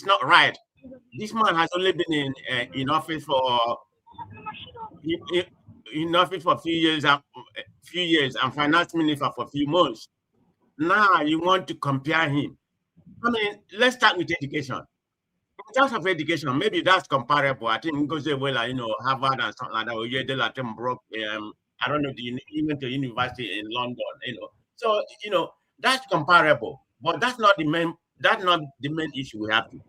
not right. This man has only been in office for a few years and finance minister for a few months. Now you want to compare him. I mean, let's start with education. In terms of education, maybe that's comparable. I think Ngozi Owela, Harvard and something like that, or Yale broke, I don't know, he went to university in London, So, that's comparable, but that's not the main issue we have to.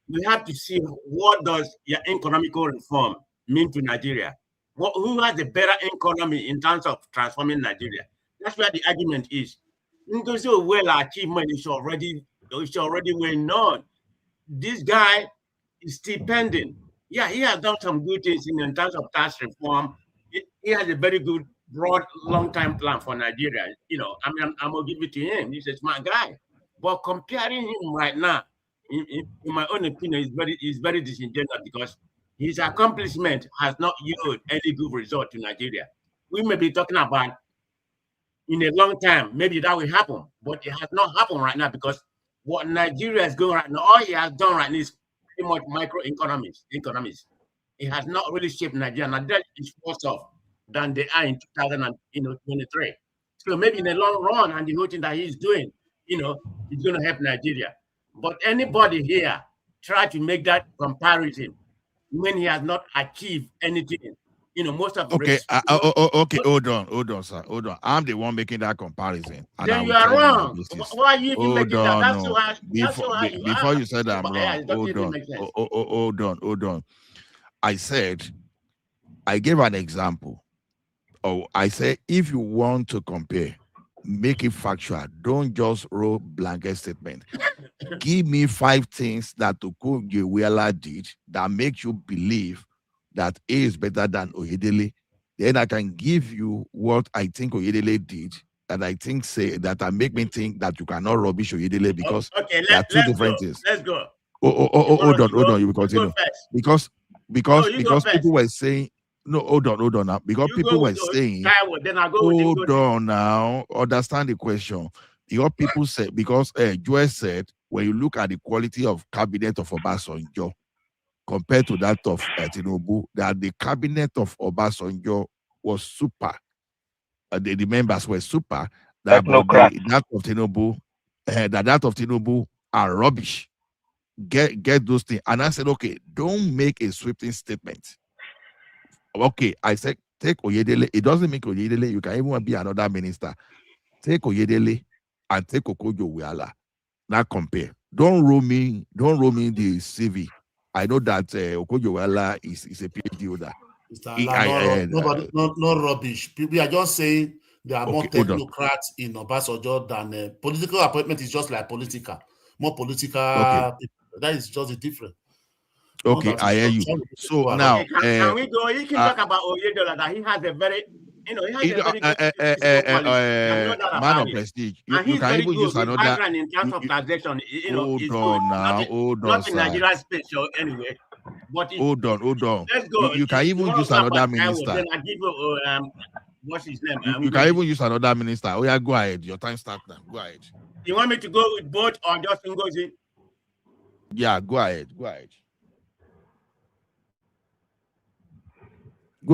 We have to see what does your economical reform mean to Nigeria. Who has a better economy in terms of transforming Nigeria? That's where the argument is. Ngozi Owela achievement is already well known. This guy is still pending. Yeah, he has done some good things in terms of tax reform. He has a very good, broad, long-term plan for Nigeria. I'm gonna give it to him. He's a smart guy. But comparing him right now, in my own opinion, is very disingenuous because his accomplishment has not yielded any good result to Nigeria. We may be talking about in a long time, maybe that will happen, but it has not happened right now because what Nigeria is going right now, all he has done right now is pretty much microeconomics. It has not really shaped Nigeria. Nigeria is worse off than they are in 2023. So maybe in the long run, and the whole thing that he's doing, he's going to help Nigeria. But anybody here try to make that comparison when he has not achieved anything. Most of the Okay, okay, hold on, sir. Hold on. I'm the one making that comparison. And then you are wrong. Why are you even making that? That's so hard. Before you said I'm wrong, hold on. I said, I gave an example. I said, if you want to compare, make it factual. Don't just roll blanket statement. Give me 5 things that Okoye did that makes you believe that A is better than Oyedele. Then I can give you what I think Oyedele did that I think make me think that you cannot rubbish Oyedele because there are two different things. Let's go. Hold on. You will continue because people were saying. No, hold on now. Because people were saying, hold on now, understand the question. Your people said, because Joel said, when you look at the quality of cabinet of Obasanjo compared to that of Tinubu, that the cabinet of Obasanjo was super. The members were super. That of Tinubu are rubbish. Get those things. And I said, okay, don't make a sweeping statement. Okay, I said, take Oyedele. It doesn't make Oyedele. You can even be another minister. Take Oyedele and take Okoye Owela. Now compare. don't roll me the CV. I know that Okojo is a PhD holder. No rubbish. We are just saying there are more technocrats in Obasanjo than political appointment is just like political. More political. Okay. That is just a difference. Okay, I hear you. So now, can we go? You can talk about Oyedola that he has a very, he has a very good man of prestige. And he's can very even good use with another. background in terms of taxation. Hold on now. Hold on, not in sir. Nigeria special anyway. But Hold on. Let's go. You can even use another minister. Then I give you what's his name? You can even use another minister. Oh yeah, go ahead. Your time starts now. Go ahead. You want me to go with both or just Ngozi? Yeah, go ahead. Go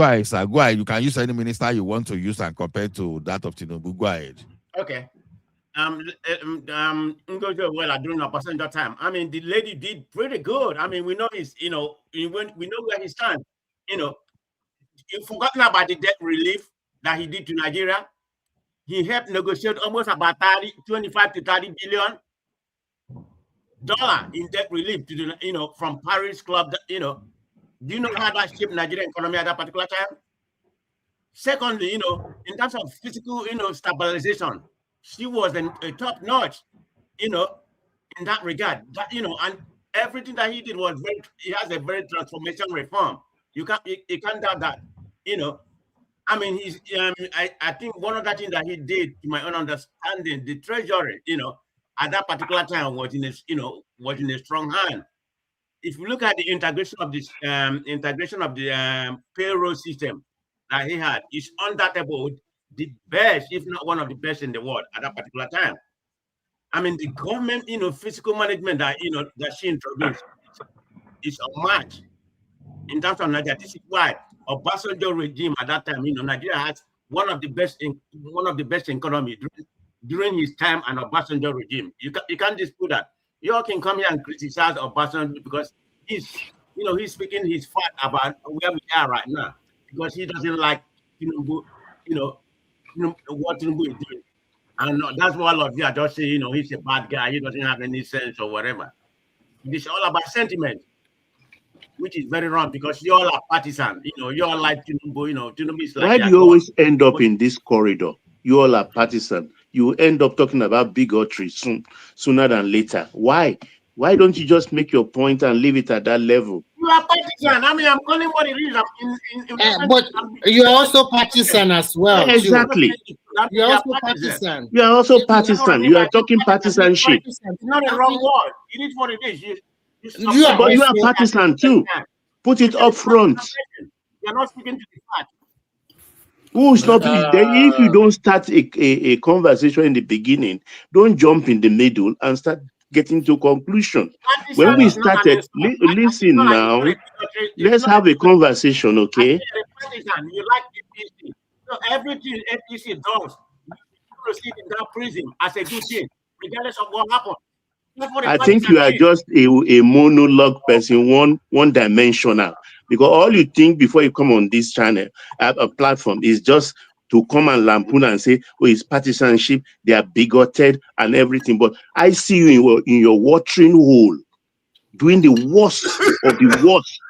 ahead, sir. Go ahead. You can use any minister you want to use and compare to that of Tinubu. Go ahead. Okay. Ngozi well during Obasanjo time. I mean, the lady did pretty good. I mean, we know we know where he stands. You've forgotten about the debt relief that he did to Nigeria. He helped negotiate almost about 25 to 30 billion dollar in debt relief to the, from Paris Club. Do you know how that shaped Nigerian economy at that particular time? Secondly, in terms of physical, stabilization, she was a top notch, in that regard. That and everything that he did was he has a very transformation reform. You can't doubt that. I mean, he's. I think one of the things that he did, to my own understanding, the treasury, at that particular time was in a strong hand. If you look at the integration of the payroll system that he had, it's undoubtable the best, if not one of the best in the world at that particular time. I mean, the government, physical management that that she introduced is unmatched in terms of Nigeria. This is why Obasanjo regime at that time, Nigeria has one of the best economy during his time and Obasanjo regime. You can't dispute that. You all can come here and criticize Obasanjo because he's speaking his fact about where we are right now because he doesn't like Tinubu, what Tinubu is doing. And that's what all of you are just saying, he's a bad guy, he doesn't have any sense or whatever. It's all about sentiment, which is very wrong because you all are partisan. You all like Tinubu, Tinubu is like. Why do you always end up in this corridor? You all are partisan. You end up talking about bigotry sooner than later. Why? Why don't you just make your point and leave it at that level? You are partisan. I mean, I'm calling what it is. But you're also partisan as well. Exactly. You're also partisan. You are also partisan. You are talking partisanship. It's not a wrong word. It is what it is. But you are partisan too. Put it up front. You're not speaking to the fact. Who's not? If you don't start a conversation in the beginning, don't jump in the middle and start getting to conclusion. When we started, listen now. Let's have a conversation, okay? You like APC. So everything APC does, you proceed in that prism as a good thing, regardless of what happened. I think you are just a monologue person, one-dimensional. Because all you think before you come on this channel, a platform, is just to come and lampoon and say, oh, it's partisanship, they are bigoted and everything. But I see you in your watering hole, doing the worst of the worst.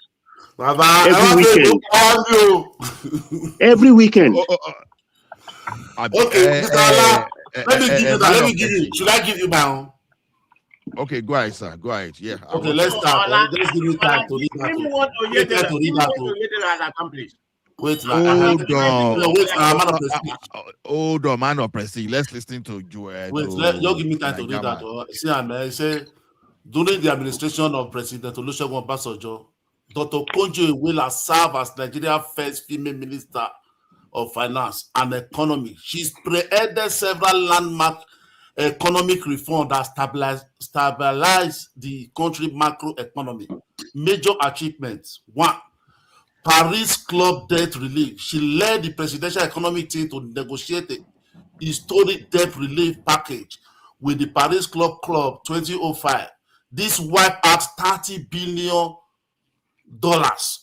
Every weekend. Okay, Mr. Allah, let me give you. Should I give you my own? Okay, go ahead, sir. Go ahead. Yeah. Okay, let's start. Let's give me time to read that. Wait, hold on, man of prestige. Let's listen to Joel. Wait, you give me time to read that. See, I say, during the administration of President Olusegun Obasanjo, Dr. Konjo Iweala served as Nigeria's first female minister of finance and economy. She's spearheaded several landmark economic reform that stabilize the country macroeconomy. Major achievements: 1. Paris Club debt relief. She led the presidential economic team to negotiate a historic debt relief package with the Paris Club 2005. This wiped out $30 billion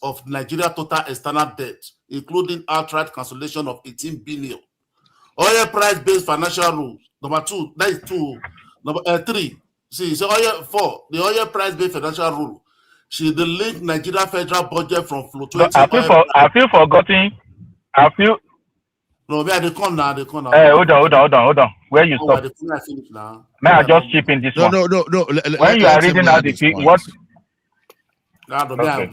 of Nigeria total external debt, including outright cancellation of 18 billion. Oil price-based financial rules. Number 2, that is 2. Number 3, See, so the oil price-based financial rule. She the link Nigeria federal budget from fluctuating oil price. I feel forgotten. I feel. No, where they come now? They come now. Hold on. Where you Oh, stop? why they come finish now? May I just chip in this one? No. When you are Let him reading out land the his thing, point. what? Okay.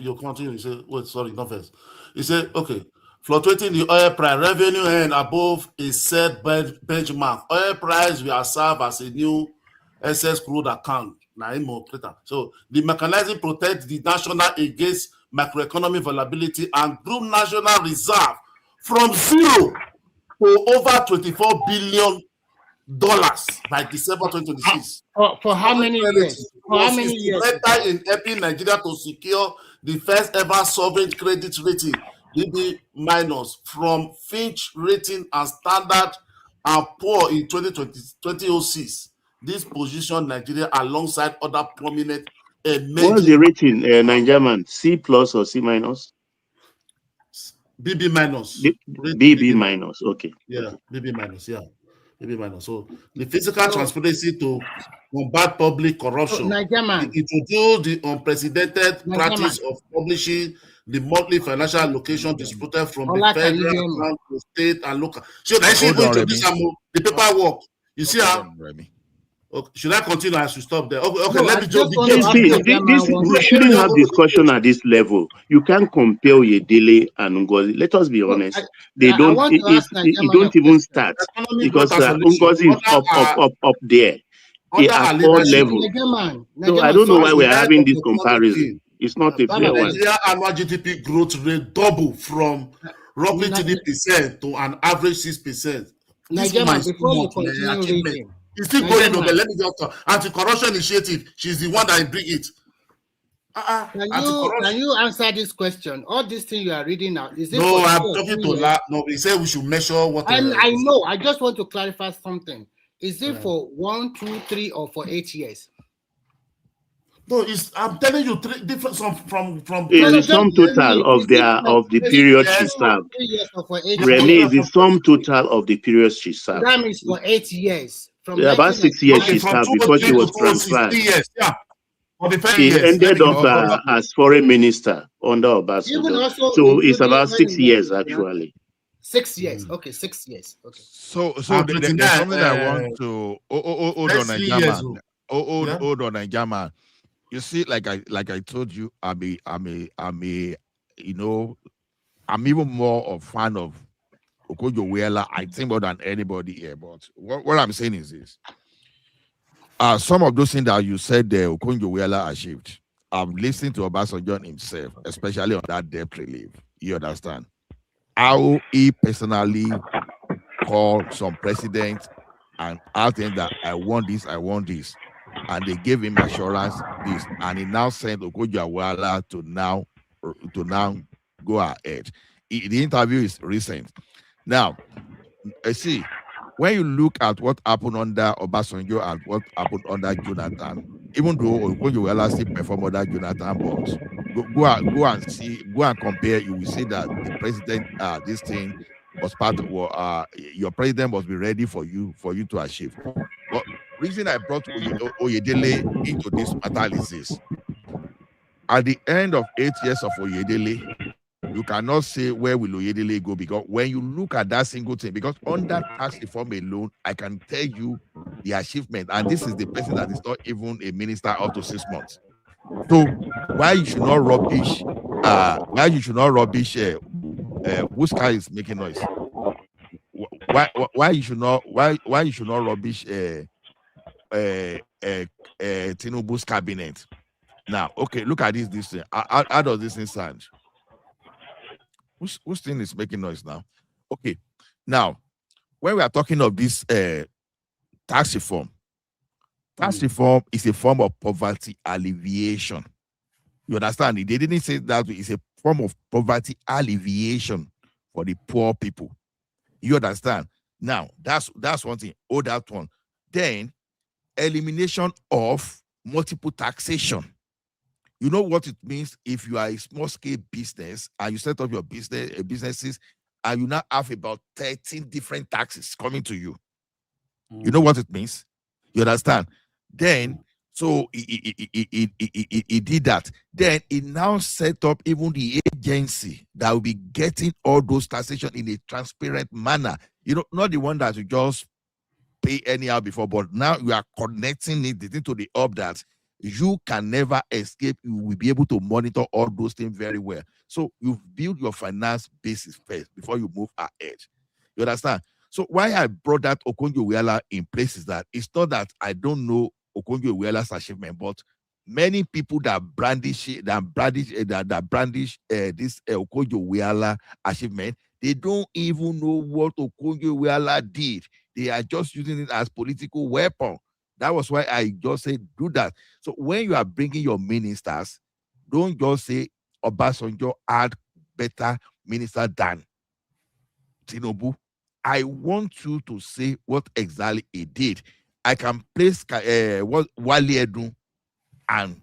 You continue. You say, wait, sorry, not first. He said, okay, fluctuating the oil price, revenue and above a set benchmark. Oil price will serve as a new excess crude account. So the mechanism protects the national against macroeconomic volatility and group national reserve from zero to over $24 billion by December 2026. For how many years? For how many years? Instrumental in helping Nigeria to secure the first ever sovereign credit rating, BB minus, from Fitch rating and Standard and Poor in 2006. This position Nigeria alongside other prominent What's the emerging rating, Nigerian? C plus or C minus? BB minus. BB minus. Okay. Yeah, okay. BB minus. Yeah, BB minus. So the physical transparency to combat public corruption. It will do the unprecedented practice of publishing the monthly financial allocation distributed from the federal account to state and local. So that's the paperwork. You see how? Okay. Should I continue as you stop there? Okay, let me just we shouldn't have discussion at this level. You can't compare Oyedele and Ngozi. Let us be honest. They don't. It don't even start because Ngozi is up there. At all levels. So I don't know why we're having this comparison. It's not a fair one. Nigeria annual GDP growth rate double from roughly 3% to an average 6%. Nigeria, before you continue reading. It's still going on, but let me just talk. Anti-corruption initiative, she's the one that bring it. Can you answer this question? All these things you are reading now, is it no, I'm talking to no, he said we should measure what I know. I just want to clarify something. Is it for 1, 2, 3, or for 8 years? No, I'm telling you three different from the sum total of the period she served. Remy is the sum total of the period she served. That means for 8 years. About 6 years she served before she was transferred. She ended up as foreign minister under Obasanjo. So it's about 6 years actually. 6 years. Okay, 6 years. Okay. So there's something I want to hold on Nigerian. Hold on Nigerian. You see, like I told you, I'm even more a fan of Obasanjo, I think, more than anybody here. But what I'm saying is this: some of those things that you said Obasanjo achieved, I'm listening to Obasanjo himself, especially on that debt relief. You understand how he personally called some presidents and asked them that I want this. And they gave him assurance this, and he now sent Obasanjo to now go ahead. The interview is recent. Now, I see when you look at what happened under Obasanjo and what happened under Jonathan, even though Obasanjo still performed under Jonathan, but go and compare. You will see that the president, this thing was part of your president must be ready for you to achieve. But reason I brought Oyedele into this matter is this: at the end of 8 years of Oyedele, you cannot say where will Oyedele go, because when you look at that single thing, because under tax reform alone, I can tell you the achievement, and this is the person that is not even a minister up to 6 months. So why you should not rubbish? Whose car is making noise? Why you should not rubbish Tinubu's cabinet? Now, okay, look at this thing. How does this thing sound? Whose thing is making noise now? Okay, now when we are talking of this tax reform is a form of poverty alleviation. You understand? They didn't say that it's a form of poverty alleviation for the poor people. You understand? Now, that's one thing. Oh, that one. Then, elimination of multiple taxation. You know what it means if you are a small-scale business and you set up your businesses and you now have about 13 different taxes coming to you. You know what it means? You understand? Then, so he did that. Then he now set up even the agency that will be getting all those taxation in a transparent manner. You know, not the one that you just pay anyhow before, but now you are connecting it to the hub that you can never escape. You will be able to monitor all those things very well. So you've built your finance basis first before you move ahead. You understand? So why I brought that Okonjo-Iweala in place is that it's not that I don't know Okonjo-Iweala's achievement, but many people that brandish this Okonjo-Iweala achievement, they don't even know what Okonjo-Iweala did. They are just using it as political weapon. That was why I just said do that. So when you are bringing your ministers, don't just say Obasanjo had better minister than Tinubu. I want you to say what exactly he did. I can place what Wale Edun and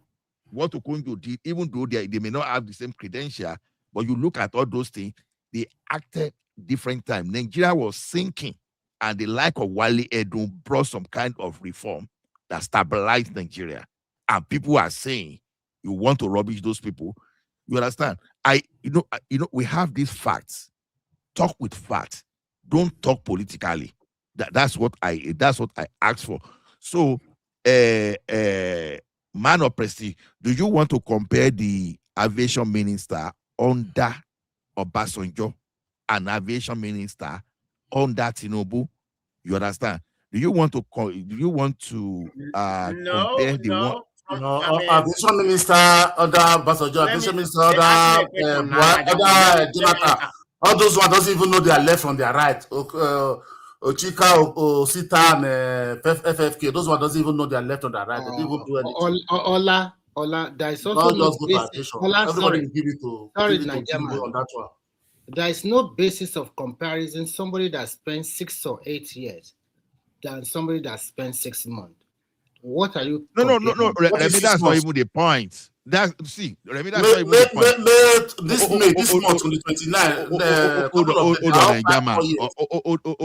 what Okonjo did, even though they may not have the same credential, but you look at all those things, they acted different time. Nigeria was sinking, and the like of Wale Edun brought some kind of reform that stabilized Nigeria. And people are saying you want to rubbish those people. You understand? We have these facts. Talk with facts. Don't talk politically. That's what I asked for. So, man of prestige, do you want to compare the aviation minister under Obasanjo and aviation minister under Tinubu? You understand? Do you want to compare the one? Aviation minister under Obasanjo, aviation minister under Jonathan. All those ones doesn't even know their left from their right. Ochika, Osita, and FFK, those ones doesn't even know their left or their right. They don't even do anything. Ola, there is also no basis. Everybody give it to Tinubu on that one. There is no basis of comparison somebody that spent 6 or 8 years than somebody that spent 6 months. What are you? No. Remy, that's not even the point. Remy, that's not even the point. This month on the 29th.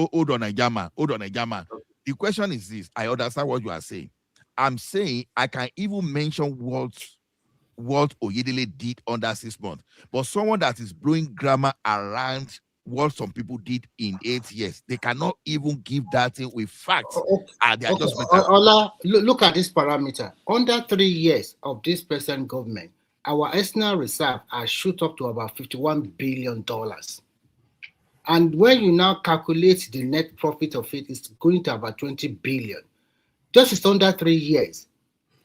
Hold on, Jama. The question is this. I understand what you are saying. I'm saying I can even mention what Oyedele did under 6 months, but someone that is blowing grammar around what some people did in 8 years, they cannot even give that thing with facts. Ola, look at this parameter. Under 3 years of this present government, our external reserve has shoot up to about $51 billion. And when you now calculate the net profit of it, it's going to about 20 billion. Just under 3 years,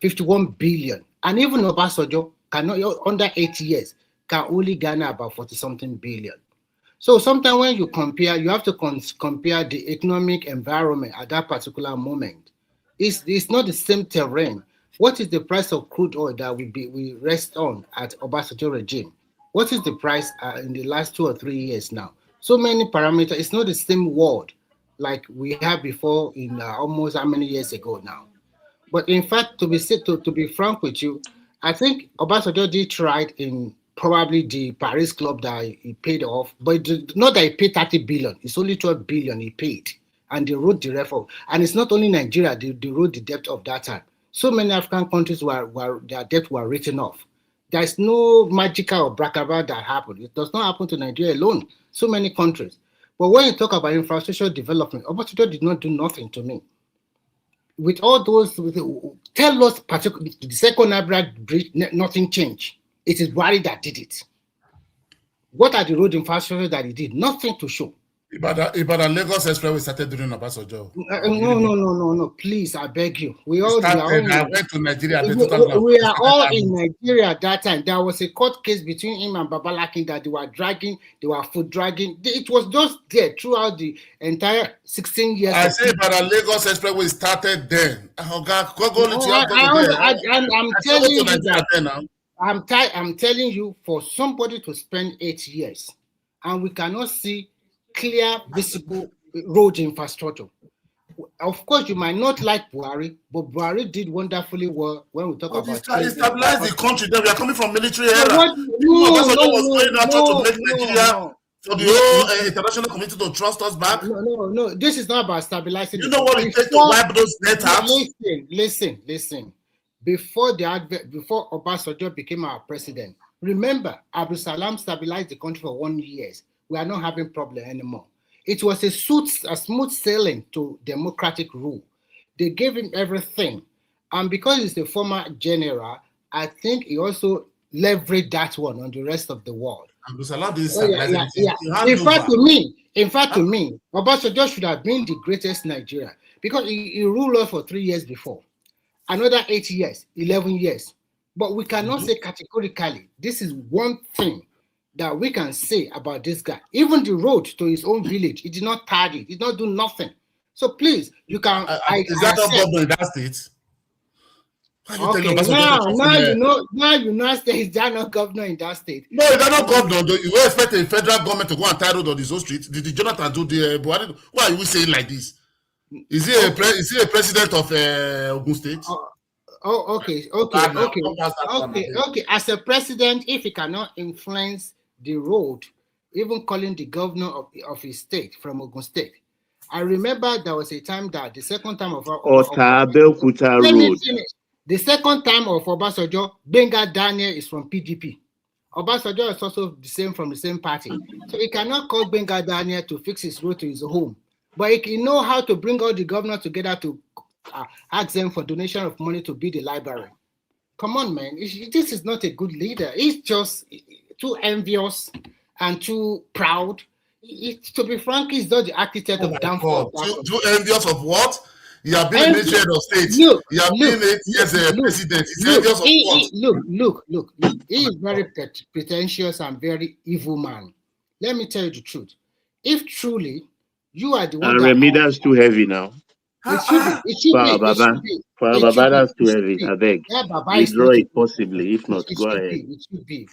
51 billion. And even Obasanjo cannot, under 8 years, can only garner about 40-something billion. So sometimes when you compare, you have to compare the economic environment at that particular moment. It's not the same terrain. What is the price of crude oil that we rest on at Obasanjo regime? What is the price in the last 2 or 3 years now? So many parameters. It's not the same world like we had before in almost how many years ago now. But in fact, to be frank with you, I think Obasanjo did try in probably the Paris club that he paid off, but not that he paid 30 billion. It's only 12 billion he paid, and they wrote the reform. And it's not only Nigeria; they wrote the debt of that time. So many African countries were their debt were written off. There's no magical or bracaba that happened. It does not happen to Nigeria alone. So many countries. But when you talk about infrastructure development, Obasanjo did not do nothing to me. With all those, tell us particularly the second Niagara Bridge, nothing changed. It is Buhari that did it. What are the road infrastructure that he did? Nothing to show. Ibadan Lagos Expressway started during Obasanjo. No. Please, I beg you. I went to Nigeria. We are all in Nigeria at that time. There was a court case between him and Babalakin that they were foot dragging. It was just there throughout the entire 16 years. I say Ibadan Lagos Expressway started then. I'm telling you that. I'm telling you, for somebody to spend 8 years, and we cannot see clear, visible road infrastructure. Of course, you might not like Buhari, but Buhari did wonderfully well when we talk about it. Stabilized the country. Then we are coming from military era. for the whole international community to trust us back? No. This is not about stabilizing. You know what it takes to wipe those net out? Listen. Before Obasanjo became our president, remember, Abdul Salam stabilized the country for 1 year. We are not having problem anymore. It was a smooth sailing to democratic rule. They gave him everything. And because he's a former general, I think he also leveraged that one on the rest of the world. Abdul Salam didn't stabilize anything. In fact, to me, Obasanjo should have been the greatest Nigerian because he ruled us for 3 years before. Another 8 years, 11 years. But we cannot say categorically, this is one thing that we can say about this guy. Even the road to his own village, he did not tardy, he did not do nothing. So please, you can. Is that not governor in that state? Okay, now you know is that not governor in that state? No, is that not governor? You expect a federal government to go and tie road on his own street? Did Jonathan do the Buhari? Why are you saying like this? Is he a president of Ogun State? Okay. As a president, if he cannot influence the road, even calling the governor of his state from Ogun State. I remember there was a time that the second time of the second time of Obasanjo, Benga Daniel is from PDP. Obasanjo is also from the same party. So he cannot call Benga Daniel to fix his road to his home. But he know how to bring all the governors together to ask them for donation of money to build the library. Come on, man. This is not a good leader. He's just too envious and too proud. To be frank, he's not the architect of downfall. Too envious of what? You have been Ministry of State. You have been 8 years president. He's envious of what? Look. He is very pretentious and very evil man. Let me tell you the truth. If truly you are the one that's too heavy now. It should be. That's too heavy. I beg. Withdraw it possibly. If not, go ahead. It should be.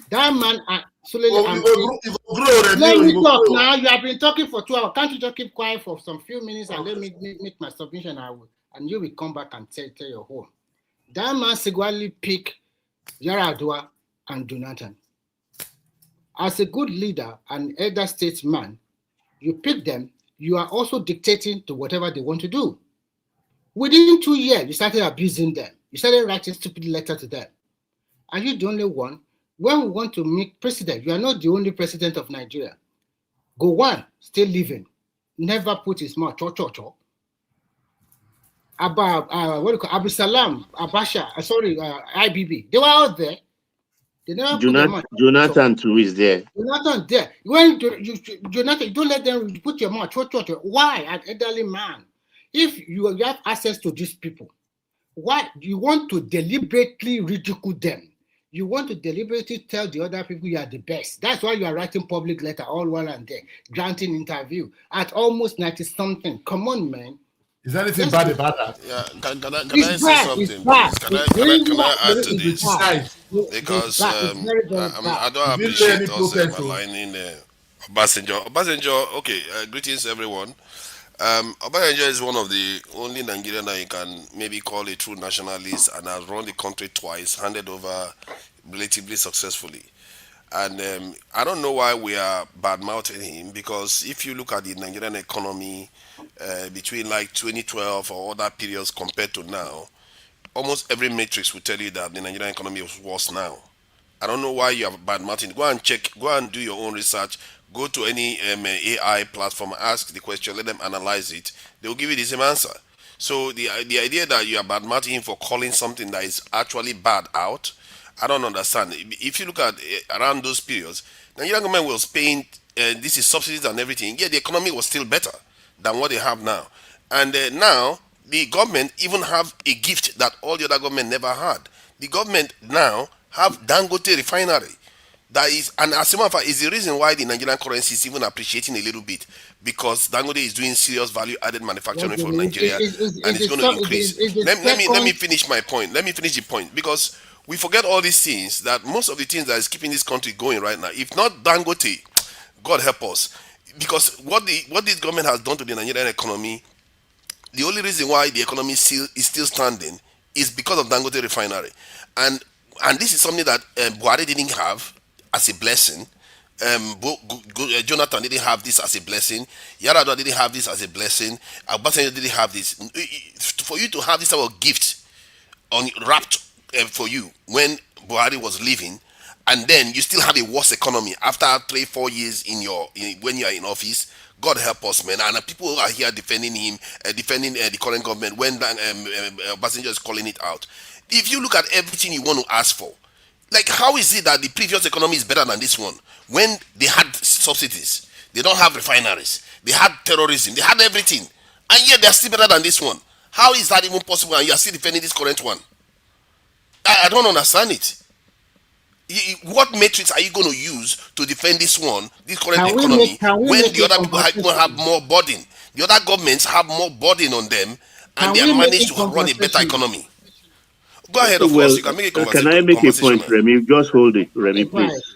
That man, let me talk now. You have been talking for 2 hours. Can't you just keep quiet for some few minutes and let me make my submission? And you will come back and tell your whole. That man singularly pick Yaradua and Jonathan. As a good leader and elder statesman, you pick them. You are also dictating to whatever they want to do. Within 2 years, you started abusing them. You started writing stupid letters to them. Are you the only one? When we want to make president, you are not the only president of Nigeria. Gowon, still living, never put his mouth, Abu Salam, Abasha, IBB, they were out there. They never put their mouth. Jonathan too is there. Jonathan there. When Jonathan, you don't let them put your mouth, why, an elderly man? If you have access to these people, why you want to deliberately ridicule them? You want to deliberately tell the other people you are the best. That's why you are writing public letter all while and there, granting interview at almost 90-something. Come on, man. Is there anything bad about that? Yeah, can I say something? Can I add to this? Because I don't appreciate us aligning Obasanjo. Obasanjo, okay, greetings everyone. Obasanjo is one of the only Nigerian that you can maybe call a true nationalist and has run the country twice, handed over relatively successfully. And I don't know why we are bad-mouthing him, because if you look at the Nigerian economy between like 2012 or other periods compared to now, almost every matrix will tell you that the Nigerian economy is worse now. I don't know why you have bad-mouthing. Go and check, go and do your own research. Go to any AI platform, ask the question, let them analyze it. They will give you the same answer. So the idea that you are bad-mouthing him for calling something that is actually bad out, I don't understand. If you look at around those periods, Nigerian government was paying this is subsidies and everything. Yeah, the economy was still better than what they have now. And now the government even have a gift that all the other government never had. The government now have Dangote refinery. That is, and as a matter of fact, is the reason why the Nigerian currency is even appreciating a little bit, because Dangote is doing serious value-added manufacturing for Nigeria, and it's going to increase. Let me finish my point. Let me finish the point, because we forget all these things, that most of the things that is keeping this country going right now, if not Dangote, God help us, because what this government has done to the Nigerian economy, the only reason why the economy is still standing is because of Dangote refinery, and this is something that Buhari didn't have as a blessing. Jonathan didn't have this as a blessing. Yaradua didn't have this as a blessing. Obasanjo didn't have this. For you to have this type of gift wrapped for you when Buhari was leaving, and then you still have a worse economy after 3-4 years when you are in office. God help us, man. And people who are here defending him, defending the current government when Obasanjo is calling it out. If you look at everything you want to ask for, like, how is it that the previous economy is better than this one when they had subsidies, they don't have refineries, they had terrorism, they had everything, and yet they're still better than this one? How is that even possible, and you are still defending this current one? I don't understand it. What metrics are you going to use to defend this one, this current economy, when the other people have more burden? The other governments have more burden on them, and they have managed to run a better economy. Go ahead, of course. You can make a Can I make a point, Remy? Just hold it, Remy, please.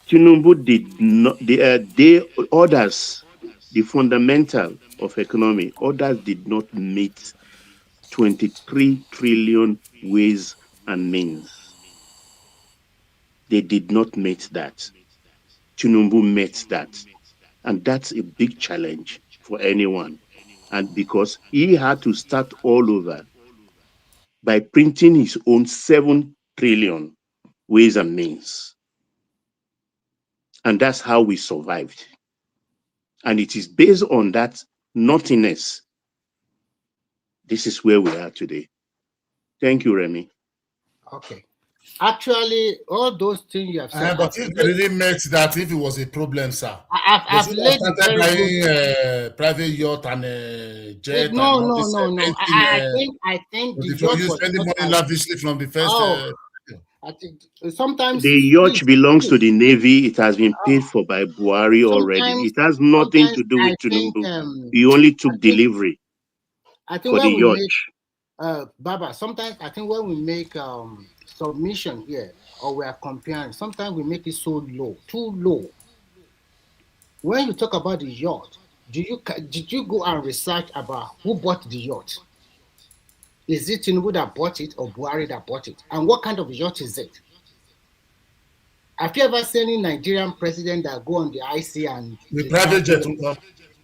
Tinubu did not. They others, the fundamental of economy, others did not meet 23 trillion ways and means. They did not meet that. Tinubu met that. And that's a big challenge for anyone. And because he had to start all over by printing his own 7 trillion ways and means. And that's how we survived. And it is based on that nothingness. This is where we are today. Thank you, Remy. Okay. Actually, all those things you have said. But if they really met that, if it was a problem, sir, I've laid started buying private yacht and jet. No. I think the yacht you was spending money lavishly from the first. I think sometimes the yacht belongs to the Navy. It has been paid for by Buhari already. It has nothing to do with Tinubu. He only took delivery for the yacht. Baba, sometimes I think when we make submission here or we are comparing, sometimes we make it so low, too low. When you talk about the yacht, did you go and research about who bought the yacht? Is it Tinubu that bought it or Buhari that bought it? And what kind of yacht is it? Have you ever seen any Nigerian president that go on the IC and the private jet?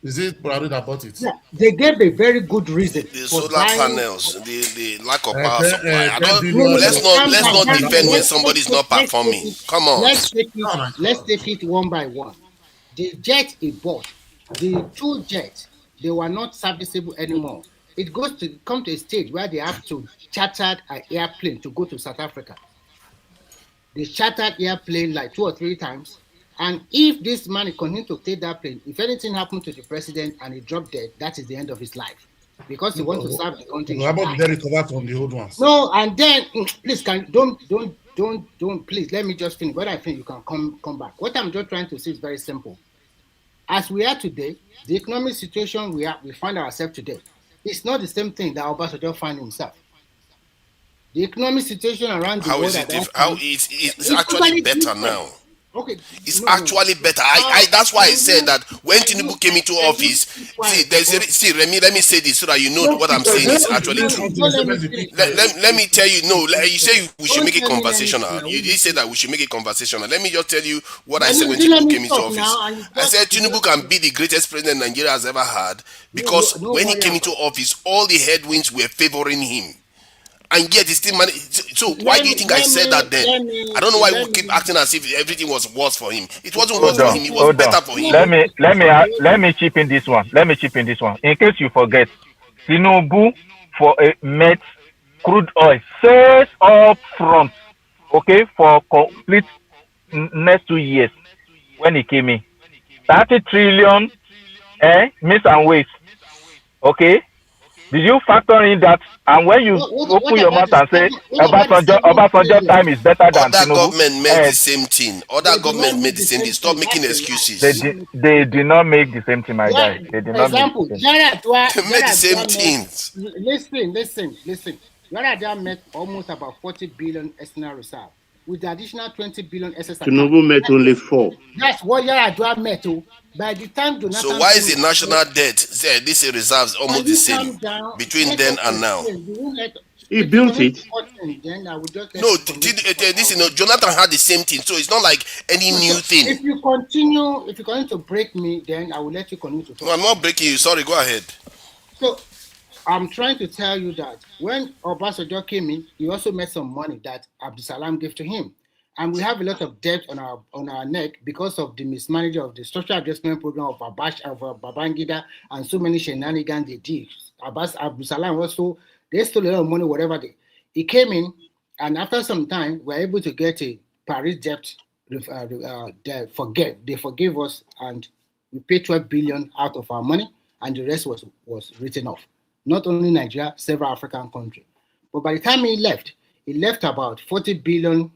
Is it Buhari that bought it? Yeah, they gave a very good reason. The solar panels, the lack of power supply. Let's not defend when somebody's not performing. Come on. Let's take it one by one. The jet he bought, the 2 jets, they were not serviceable anymore. It come to a stage where they have to charter an airplane to go to South Africa. They chartered airplane like 2 or 3 times. And if this man continues to take that plane, if anything happened to the president and he dropped dead, that is the end of his life. Because he wants to serve the country. How about the recover from the old ones? No, and then please don't please let me just finish. When I finish, you can come back. What I'm just trying to say is very simple. As we are today, the economic situation we find ourselves today, it's not the same thing that Obasanjo found himself. The economic situation around the world. It's actually better now. Okay. It's actually better. That's why I said that when Tinubu came into office, Remy, let me say this so that you know what I'm saying is actually true. Let me tell you, you say we should make it conversational. You did say that we should make it conversational. Let me just tell you what I said when Tinubu came into office. I said Tinubu can be the greatest president Nigeria has ever had because when he came into office, all the headwinds were favoring him. And yet he still managed. So why do you think I said that then? I don't know why we keep acting as if everything was worse for him. It wasn't worse for him. It was better for him. Let me chip in this one. In case you forget, Tinubu met crude oil sales up front, okay, for complete next 2 years when he came in. 30 trillion, miss and waste, okay. Did you factor in that? And when you open your mouth and say Obasanjo time is better than Tinubu, other government made the same thing. Other government made the same thing. Stop making excuses. They did not make the same thing, my guy. They did not make the same things. Listen. Yaradua met almost about 40 billion external reserve with the additional 20 billion SSR. Tinubu met only 4. That's what Yaradua met. By the time Jonathan. So why is the national debt? This reserves almost the same between then and now? He built it. Then I would just No, this Jonathan had the same thing, so it's not like any new thing. If you continue to break me, then I will let you continue to talk. No, I'm not breaking you. Sorry, go ahead. So I'm trying to tell you that when Obasanjo came in, he also made some money that Abdulsalam gave to him. And we have a lot of debt on our neck because of the mismanagement of the social adjustment program of Babangida and so many shenanigans they did. Abdulsalam also, they stole a lot of money, whatever he came in, and after some time, we were able to get a Paris debt. They forgave us, and we paid 12 billion out of our money, and the rest was written off. Not only Nigeria, several African countries. But by the time he left about 40 billion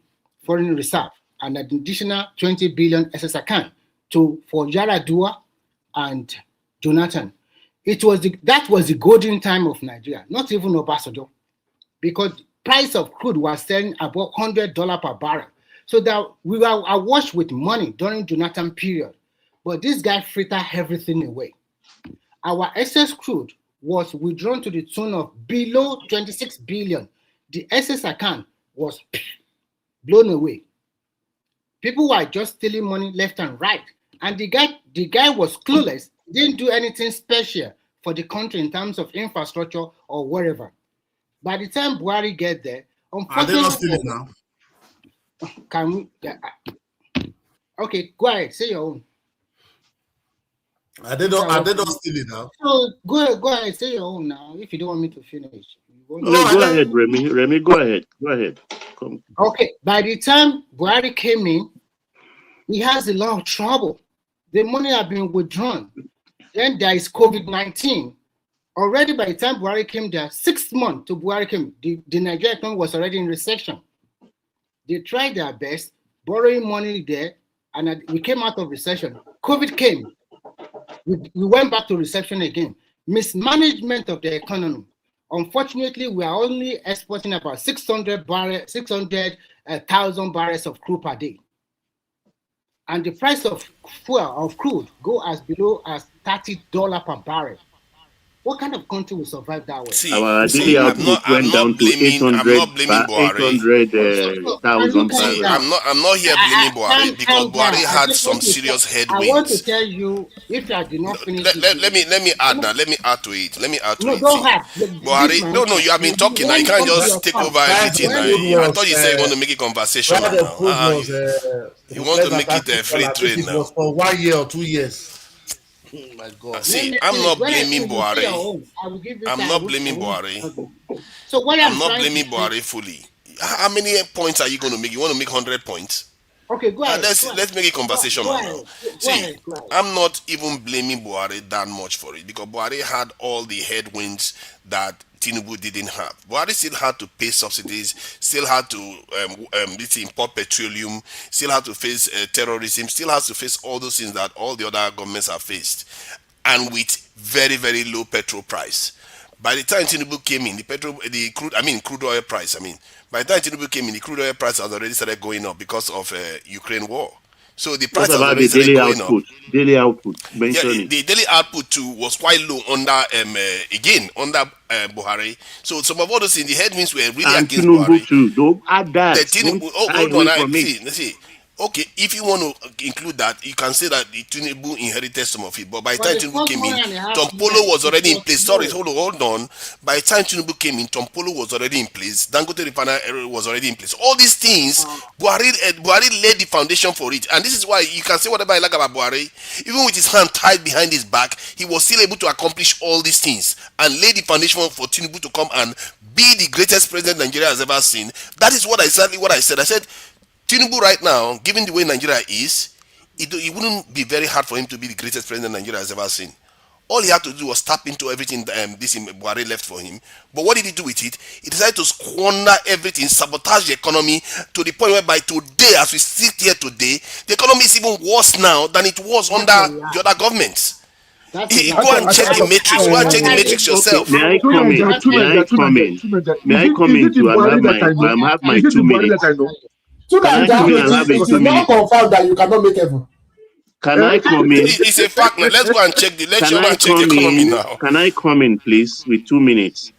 foreign reserve and an additional 20 billion SS account for Yaradua and Jonathan. That was the golden time of Nigeria, not even Obasanjo, because price of crude was selling about $100 per barrel. So that we were awash with money during Jonathan period. But this guy frittered everything away. Our excess crude was withdrawn to the tune of below 26 billion. The excess account was blown away. People were just stealing money left and right. And the guy was clueless, didn't do anything special for the country in terms of infrastructure or wherever. By the time Buhari get there, unfortunately, are they not stealing now? Can we? Okay, go ahead, say your own. Are they not stealing now? So go ahead, say your own now. If you don't want me to finish, No, go ahead, Remy. Remy, go ahead. Come. Okay, by the time Buhari came in, he has a lot of trouble. The money had been withdrawn. Then there is COVID-19. Already by the time Buhari came there, 6 months to Buhari came, the Nigerian economy was already in recession. They tried their best, borrowing money there, and we came out of recession. COVID came. We went back to recession again. Mismanagement of the economy. Unfortunately, we are only exporting about 600,000 barrels of crude per day. And the price of crude go as below as $30 per barrel. What kind of country will survive that way? Our daily output went down to 800,000 barrels. I'm not here blaming Buhari because Buhari had some serious headwinds. I want to tell you, if I did not finish, let me add now. Let me add to it. Don't have. Buhari, no, you have been talking now. You can't just take over everything. I thought you said you want to make it conversational now. You want to make it a free trade now. It was for 1 year or 2 years. Oh my God. See, I'm not blaming Buhari. I'm not blaming Buhari. So what I'm not blaming Buhari fully. How many points are you going to make? You want to make 100 points? Okay, go ahead. Let's make it conversational now. See, I'm not even blaming Buhari that much for it because Buhari had all the headwinds that Tinubu didn't have. Buhari still had to pay subsidies, still had to import petroleum, still had to face terrorism, still has to face all those things that all the other governments have faced, and with very, very low petrol price. By the time Tinubu came in, crude oil price. By the time Tinubu came in, the crude oil price has already started going up because of Ukraine war. So the price has already started going up. Daily output. The daily output too was quite low under Buhari. So some of all those things, the headwinds were really and against Tinubu Buhari. Too. Don't add that. See. Okay, if you want to include that, you can say that the Tinubu inherited some of it. But by the time Tinubu came in, Tom Polo was already in place. Sorry, hold on. By the time Tinubu came in, Tom Polo was already in place. Dangote Refinery was already in place. All these things, Buhari laid the foundation for it. And this is why you can say whatever I like about Buhari. Even with his hand tied behind his back, he was still able to accomplish all these things and lay the foundation for Tinubu to come and be the greatest president Nigeria has ever seen. That is exactly what I said. I said, Tinubu right now, given the way Nigeria is, it wouldn't be very hard for him to be the greatest president Nigeria has ever seen. All he had to do was tap into everything this Buhari left for him. But what did he do with it? He decided to squander everything, sabotage the economy to the point whereby today, as we sit here today, the economy is even worse now than it was under the other governments. Go and check the matrix. Go and check the matrix yourself. May I come in? May I come in to have my 2 minutes? It is not confirmed that you cannot make heaven. Can I come in? It's a fact now. Let's go and check the economy now. Can I come in, please, with 2 minutes?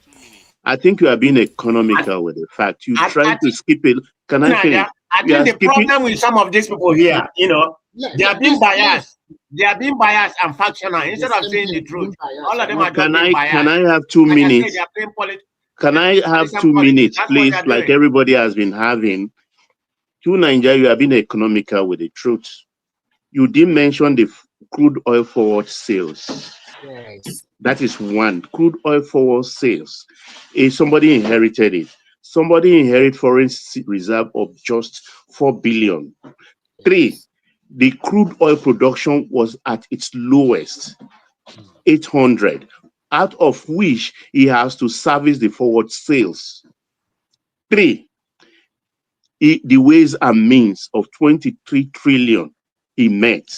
I think you are being economical with the fact. You trying to skip it. Can I finish? I think the problem with some of these people here, they are being biased. They are being biased and factional instead of saying the truth. All of them are just being biased. Can I have 2 minutes? Can I have 2 minutes, please? Like everybody has been having. To Nigeria, you have been economical with the truth. You didn't mention the crude oil forward sales. Yes. That is one. Crude oil forward sales. If somebody inherited it, somebody inherited foreign reserve of just 4 billion. Yes. 3, the crude oil production was at its lowest, 800, out of which he has to service the forward sales. 3, the ways and means of 23 trillion he met.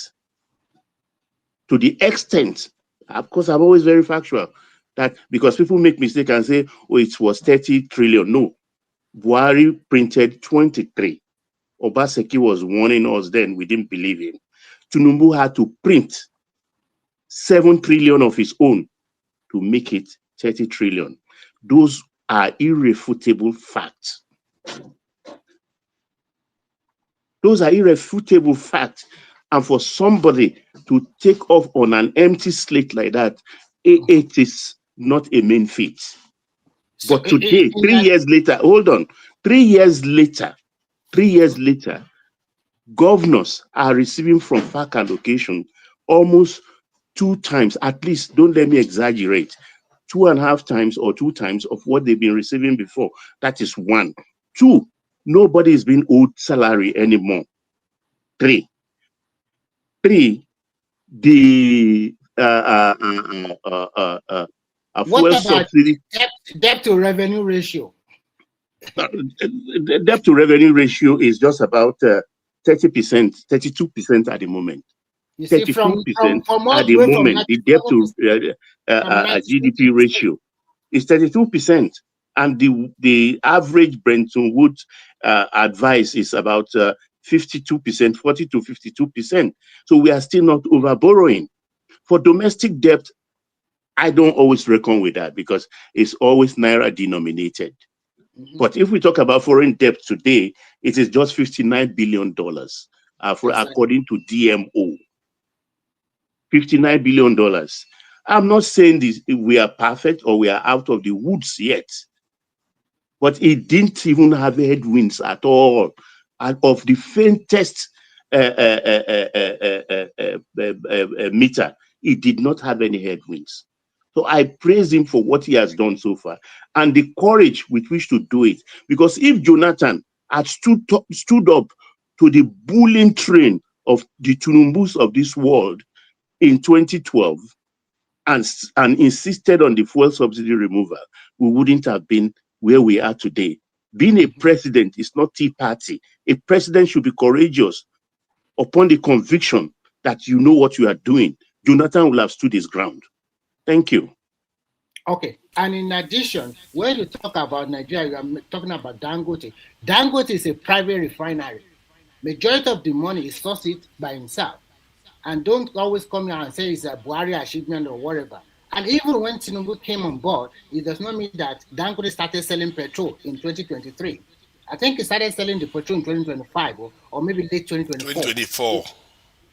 To the extent, of course, I'm always very factual, that because people make mistake and say, oh, it was 30 trillion. No, Buhari printed 23. Obaseki was warning us then, we didn't believe him. Tinubu had to print 7 trillion of his own to make it 30 trillion. Those are irrefutable facts. Those are irrefutable facts. And for somebody to take off on an empty slate like that, it is not a main feat. But today, 3 years later, hold on, 3 years later, governors are receiving from FAC allocation almost 2 times, at least, don't let me exaggerate, 2.5 times or 2 times of what they've been receiving before. That is 1. 2, nobody is being owed salary anymore. 3, the fuel subsidy. Debt to revenue ratio? Debt to revenue ratio is just about 30%, 32% at the moment. 32% at the moment. The debt to GDP ratio is 32%. And the average Bretton Woods advice is about 52%, 40 to 52%. So we are still not over borrowing. For domestic debt, I don't always reckon with that because it's always Naira denominated. But if we talk about foreign debt today, it is just $59 billion according to DMO. $59 billion. I'm not saying this, we are perfect or we are out of the woods yet. But it didn't even have headwinds at all. And of the faintest meter, it did not have any headwinds. So I praise him for what he has done so far and the courage with which to do it. Because if Jonathan had stood up to the bullying train of the Tinubus of this world in 2012 and insisted on the fuel subsidy removal, we wouldn't have been where we are today. Being a president is not tea party. A president should be courageous upon the conviction that you know what you are doing. Jonathan will have stood his ground. Thank you. Okay, and in addition, when you talk about Nigeria, you are talking about Dangote. Dangote is a private refinery. Majority of the money is sourced by himself. And don't always come here and say it's a Buhari achievement or whatever. And even when Tinubu came on board, it does not mean that Dangote started selling petrol in 2023. I think he started selling the petrol in 2025 or maybe late 2024. 2024.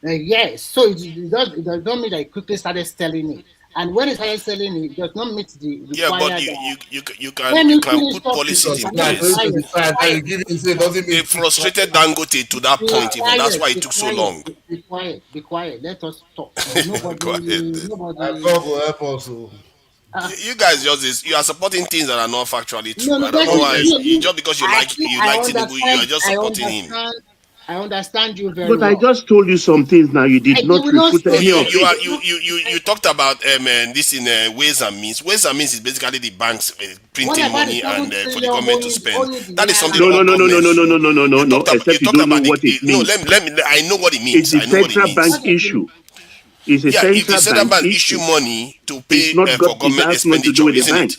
Yes, so it does not mean that he quickly started selling it. And when he started selling it, it does not meet the required... Yeah, but you can put policies in place. They frustrated Dangote to that point. Even that's why it took so long. Be quiet. Let us talk. Go ahead. Nobody. God will help us. You guys you are supporting things that are not factually true. I don't know why. Just because you like Tinubu, you are just supporting him. I understand you very well. But I just told you some things now. You did not refute any of it. You talked about this in ways and means. Ways and means is basically the banks printing money and for the government to spend. That is something. No. Except you don't know what it means. No, let me. I know what it means. It's a central bank issue. It's a if the central bank issue money to pay for government expenditure, isn't it?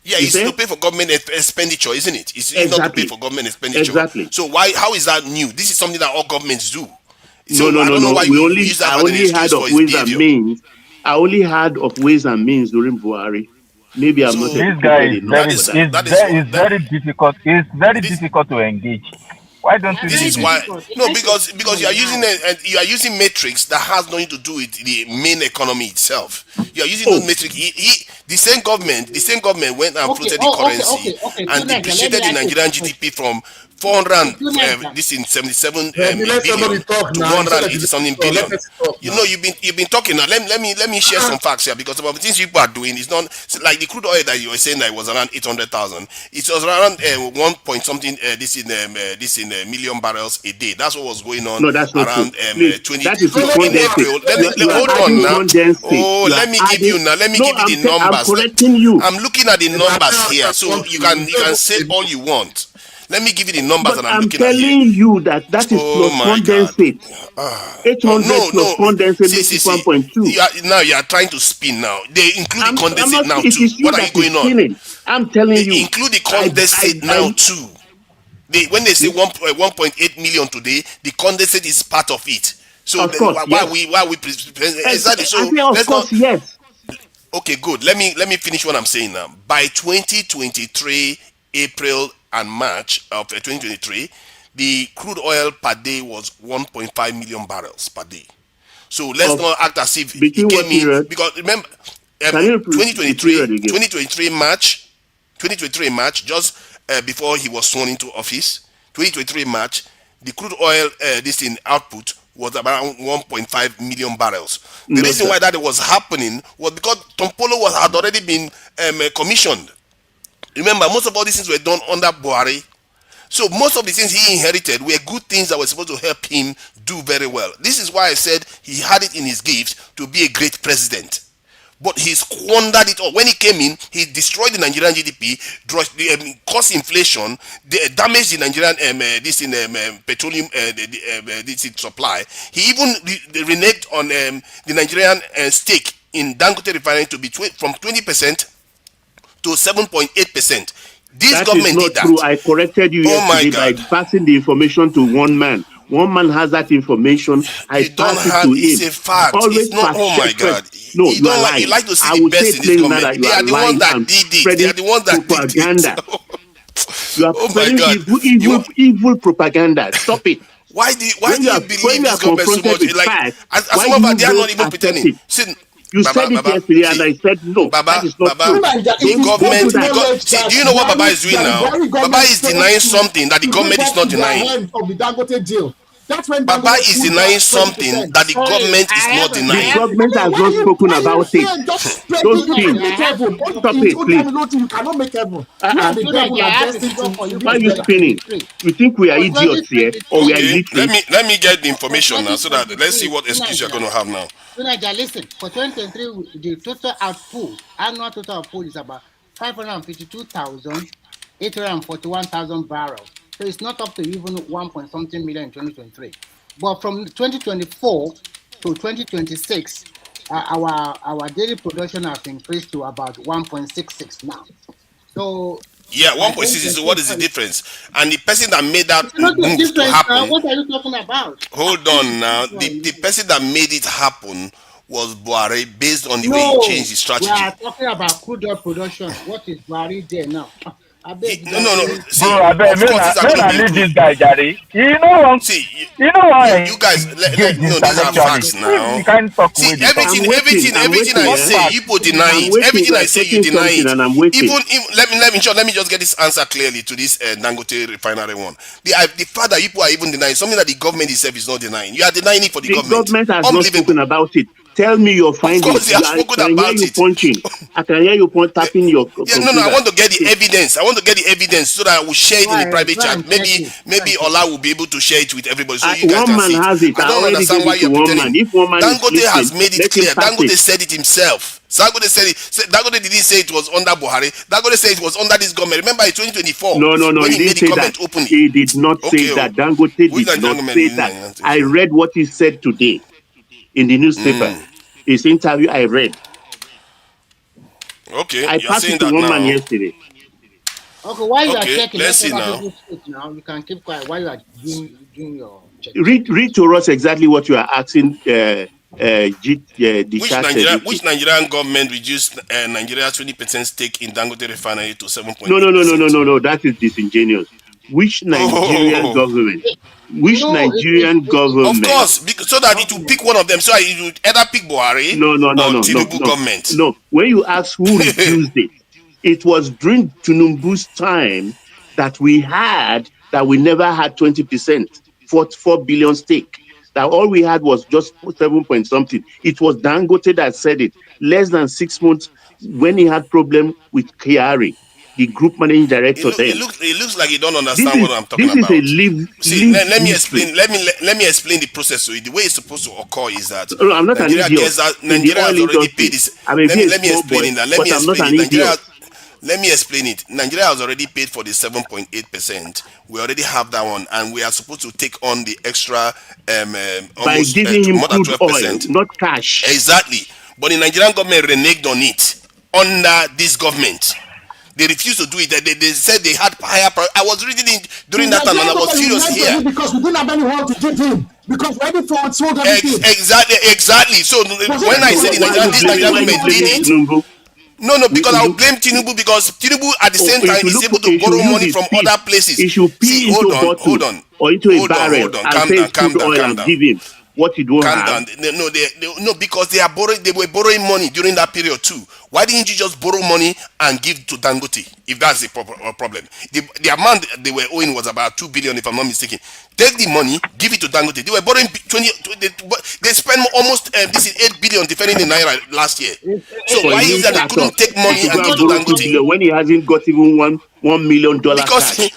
Yeah, it's to pay for government expenditure, isn't it? It's not to pay for government expenditure. Exactly. So how is that new? This is something that all governments do. So I don't know why I only heard of ways and means. I only heard of ways and means during Buhari. Maybe I'm So not This guy educated is enough very for is that. very difficult. It's very difficult to engage. Why don't you this leave is him? why no, because you are using you are using matrix that has nothing to do with the main economy itself. You are using those matrix. The same government went and floated the currency and depreciated the Nigerian GDP from 400 this in 77 Let somebody billion talk to now. You said that you 180 something let billion. us talk You now. know, you've been talking now. Let me share some facts here, because some of the things people are doing is not like the crude oil that you were saying that it was around 800,000. It was around 1 point something this in million barrels a day. That's what was going on No, that's not true. around Please, 20 that is no, with in condensate. April. You are Hold on adding now. condensate. Oh, You are let me give adding. you now. Let me No, give you the I'm numbers. correcting you. I'm looking at the numbers here, so you can say all you want. Let me give you the numbers But that I'm I'm looking at here. telling you that is Oh plus my God. condensate. 800 No, plus no. condensate See, make see, it see. 1.2. Now you are trying to spin now. They include the I'm condensate not. now It too. is you What are you that is going on? spinning. I'm telling They you. include the condensate now too. When they say 1.8 million today, the condensate is part of it. So Of course, why yes. we exactly? I So say, of let's not. course, yes. Okay, good. Let me finish what I'm saying now. By 2023 April and March of 2023, the crude oil per day was 1.5 million barrels per day. So let's not act as if it Between came what in, period? because remember, Can you repeat the period again? 2023 March, just before he was sworn into office, 2023 March, the crude oil this in output was around 1.5 million barrels. The No, reason sir. why that was happening was because Tompolo had already been commissioned. Remember, most of all these things were done under Buhari. So most of the things he inherited were good things that were supposed to help him do very well. This is why I said he had it in his gift to be a great president. But he squandered it all. When he came in, he destroyed the Nigerian GDP, caused inflation, damaged the Nigerian petroleum this supply. He even reneged on the Nigerian stake in Dangote refinery to be from 20% to 7.8%. This That is government not did true. that. I corrected you Oh my yesterday by God. passing the information to one man. One man has that information. I You don't pass it have, to it's him. a fact. It's Always not, fact oh my check first. God. No, You you are don't like, you lying. like to see I the will say best it in this plainly now government. that you They are are the ones lying that and did it. They are spreading the ones that did it. propaganda. You are Oh my spreading God. evil propaganda. Stop it. Why do When you when believe you are this government so confronted much? with Like, facts, as why some do of us, you they are don't not even accept pretending. it? See, You said it yesterday, and see, I said no. That Baba, is not true. the It is Don't government, do public that. knowledge see, do that you know what Baba is doing now? Buhari Baba government is failed denying something that the to live government is up not to their denying. end of the Dangote deal. That's when Baba Dangote is pulled denying back something 20%. that the Sorry, government is not The denying. government has Why not spoken are you about it. here just Don't spreading? You spin. can Teenager, I make have heaven. to drop Stop you. it, You tell please. me what you cannot make heaven. You Uh-uh. and the devil Teenager, are I have to destined drop to for you Why are live from you together. spinning? 2023. You think we are For idiots here, or 2023, we are Okay, illiterate? let me get the for information now so that let's see 2023, what excuse you're Teenager, going to have now. Teenager, listen, for 2023, the total output, annual total output is about 552,841,000 barrels. So it's not up to even 1 point something million in 2023. But from 2024 to 2026, our daily production has increased to about 1.66 now. So Yeah, by 1.6 is what is the 2026, difference? And the person that made that it's not a move to difference now. happen, What are you talking about? hold on now, the person that made it happen was Buhari, based on the way he changed No, his we strategy. are talking about crude oil production. What is Buhari there now? I beg No, no, no. Jare. See, Bro, I bet of course, these are when I global leave crude. this guy, Gary, See, you know you guys, engage no, these are intellectually. facts This now. the kind of talk See, where they talk. I'm everything waiting. I What Eh? say, fact? you people deny I'm it. waiting. Everything You I are say, you checking deny something, it. and I'm waiting. Even let me just get this answer clearly to this Dangote refinery one. The fact that you people are even denying something that the government itself is not denying. You are denying it for the The government. government has not Unbelievable. spoken about it. Tell me your Of findings. course, they have I spoken can hear about you it. punching. I can hear you tapping your Yeah, no, I computer. want to get the evidence. I want to get the evidence so that I will share it in the Why? private Go chat. and check Maybe it. Go maybe and check Ola it. will be able to share it with everybody so you guys One can man see it. has it. I I don't already understand gave why it to you're one man. pretending. If one man is Dangote has listening, made it let him clear. pass it. Dangote said it himself. Dangote said it. Dangote didn't say it was under Buhari. Dangote said it was under this government. Remember in 2024 No, no, no. when He he made didn't the say that. government openly. He did not say Okay, oh, that. Dangote which did not Nigerian say government? that. I read what he said today in the newspaper. His interview I read. Okay, I you're passed it saying to that one man now. yesterday. Okay, while you are Okay, checking, let's let see other now. people speak now. You can keep quiet while you are doing your check. Read to us exactly what you are asking Which Nigerian government reduced Nigeria's 20% stake in Dangote refinery to 7.8%? No. That is disingenuous. Which Nigerian Oh, government? Which Nigerian of government? course, so that it will pick one of them. So it would either pick Buhari or Tinubu government. No. When you ask who reduced it was during Tinubu's time that we never had 20%, 4 billion stake. That all we had was just 7 point something. It was Dangote that said it. Less than 6 months when he had problem with Kyari, the group managing director It then. looks like you don't understand what I'm talking This about. is a live Let me history. explain. Let me explain the process. So the way it's supposed to occur is that No, I'm not Nigeria an idiot. gets that In the Nigeria has oil already industry, paid this. I may be a Let me small explain boy, it. Let but me I'm not explain an it. idiot. Let me explain it. Nigeria has already paid for the 7.8%. We already have that one, and we are supposed to take on the extra By almost giving him more than crude oil, 12%. not cash. Exactly. But the Nigerian government reneged on it under this government. They refused to do it. They said they had higher price. I was reading it during that time, and I was serious here. Because we didn't have anyone to give him. Because ready for sold everything. Exactly. So when I said this Nigerian government did it, Tinubu? no, because I'll blame Tinubu because Tinubu at the same time is able to borrow money from other places. He should pee into a bottle or into a barrel and say it's crude oil and give him what he don't have. Calm down. No, because they were borrowing money during that period too. Why didn't you just borrow money and give to Dangote if that's the problem? The amount they were owing was about 2 billion, if I'm not mistaken. Take the money, give it to Dangote. They were borrowing 20. They spent almost this is 8 billion defending the naira last year. So why is that they couldn't take money and give to Dangote when he hasn't got even $1 million because cash?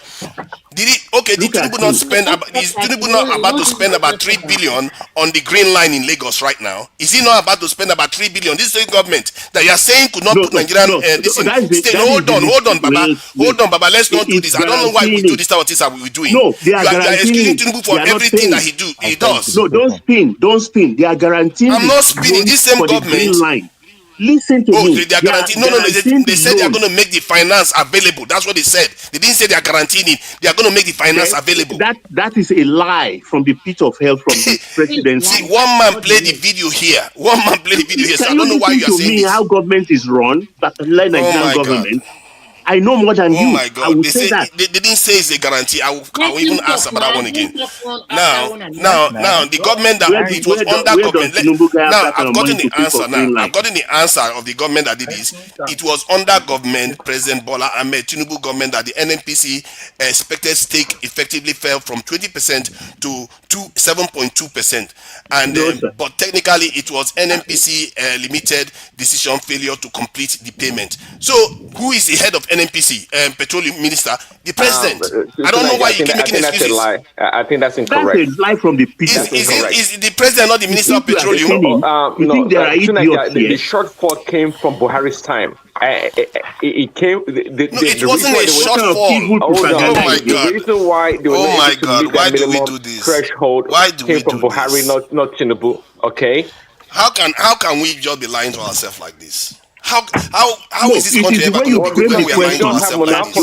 Did it? Okay, did Tinubu not spend? Is Tinubu not about to spend about 3 billion on the Green Line in Lagos right now? Is he not about to spend about 3 billion? This same government that you are saying could not put Nigerian Hold on, Baba. Let's not do this. I don't know why we do this type of things that we're doing. No, they are you are excusing guaranteeing Tinubu for everything that he does. No, don't spin. They are guaranteeing. I'm not spinning. This same for government. The Green Line. Listen to me. They are guaranteeing. No. They said they are going to make the finance available. That's what they said. They didn't say they are guaranteeing it. They are going to make the finance available. That is a lie from the pit of hell from the presidency. See, one man played the video here. So I don't know why you are saying this. How government is run, particularly Nigerian government. I know more than you. Oh my God! They say that. They didn't say it's a guarantee. I will even ask about that one again. Now, the government that it was under government. Now, I've gotten the answer. I've gotten the answer of the government that did this. It was under government, President Bola Ahmed Tinubu government, that the NNPC expected stake effectively fell from 20% to 7.2%. And but technically, it was NNPC Limited decision failure to complete the payment. So, who is the head of NNPC, petroleum minister? The president. I don't know why you keep making excuses. I think that's incorrect. That's a lie from the people. Is the president not the minister of petroleum? The shortfall came from Buhari's time. It came. It wasn't a shortfall. Oh my God! The reason why they were not able to meet that minimum threshold came from Buhari, not Tinubu. Okay. How can we just be lying to ourselves like this? How is this country ever going to be when we are lying to ourselves like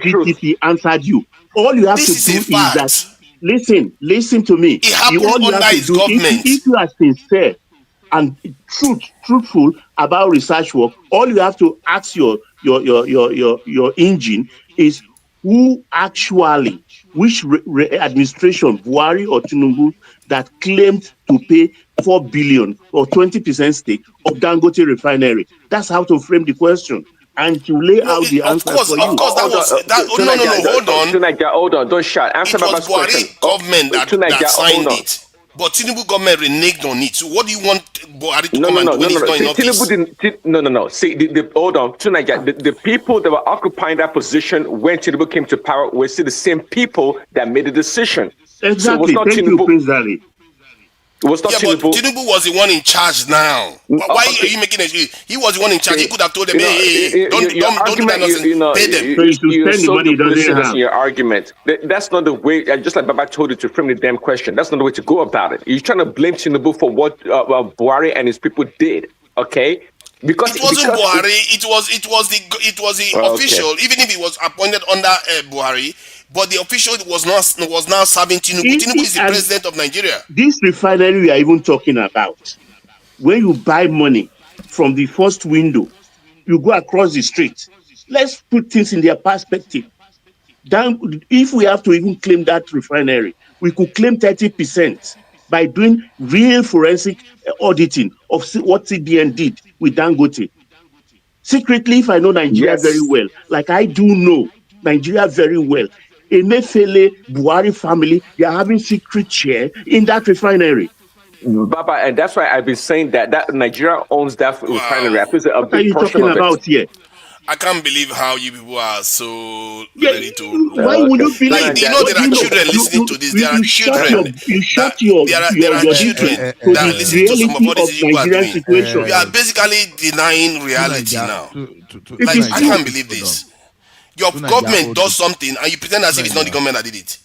this? ChatGPT answered you. All you have to do is that listen to me. It happened under his government. If you are sincere and truthful about research work, all you have to ask your engine is who actually, which administration, Buhari or Tinubu, that claimed to pay 4 billion or 20% stake of Dangote refinery. That's how to frame the question. And to lay out the answer for you. Of course, hold on, don't shout. Answer my question. Government that signed it. But Tinubu government reneged on it. So what do you want Buhari to come and do when he's not in office? No. See, hold on. The people that were occupying that position when Tinubu came to power were still the same people that made the decision. Exactly. So Thank you, Prince Dali. But Tinubu was the one in charge now. Why are you making he was the one in charge? He could have told them, hey, don't do that nonsense. Pay them. You're so duplicitous in your argument. That's not the way, just like Baba told you to frame the damn question. That's not the way to go about it. You're trying to blame Tinubu for what Buhari and his people did, okay? Because it wasn't Buhari, it was the official, even if he was appointed under Buhari. But the official was now serving Tinubu. Tinubu is the president of Nigeria. This refinery we are even talking about, when you buy money from the first window, you go across the street. Let's put things in their perspective. If we have to even claim that refinery, we could claim 30% by doing real forensic auditing of what CBN did with Dangote. Secretly, if I know Nigeria very well, like I do know Nigeria very well, Emefiele, Buhari family, they are having secret share in that refinery. Baba, and that's why I've been saying that Nigeria owns that refinery. I think a What are big you portion talking of about it. here? I can't believe how you people are so ready to. Why would you believe? Like, you know, there are children listening to this. There are children. You shut your children to that are the listening to some of reality all these of people are Nigerian doing. situation. You are basically denying reality now. Like, I can't believe this. Your government does something and you pretend as if it's not the government that did it.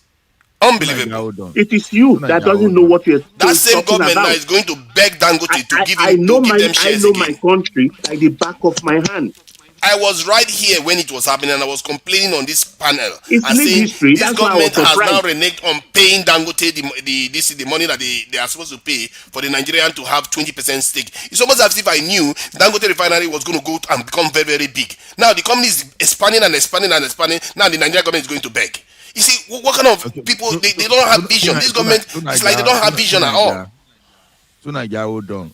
Unbelievable. It is you that doesn't know what you're That same talking government about. now is going to beg Dangote to give I him know to give them I shares know again. my country like the back of my hand. I was right here when it was happening and I was complaining on this panel It's and lived saying history. this That's why I was government has now surprised. reneged on paying Dangote the money that they are supposed to pay for the Nigerian to have 20% stake. It's almost as if I knew Dangote refinery was going to go and become very, very big. Now the company is expanding and expanding and expanding. Now the Nigerian government is going to beg. You see, what kind of people, they don't have vision. This government, it's like they don't have vision at all. Tunaja,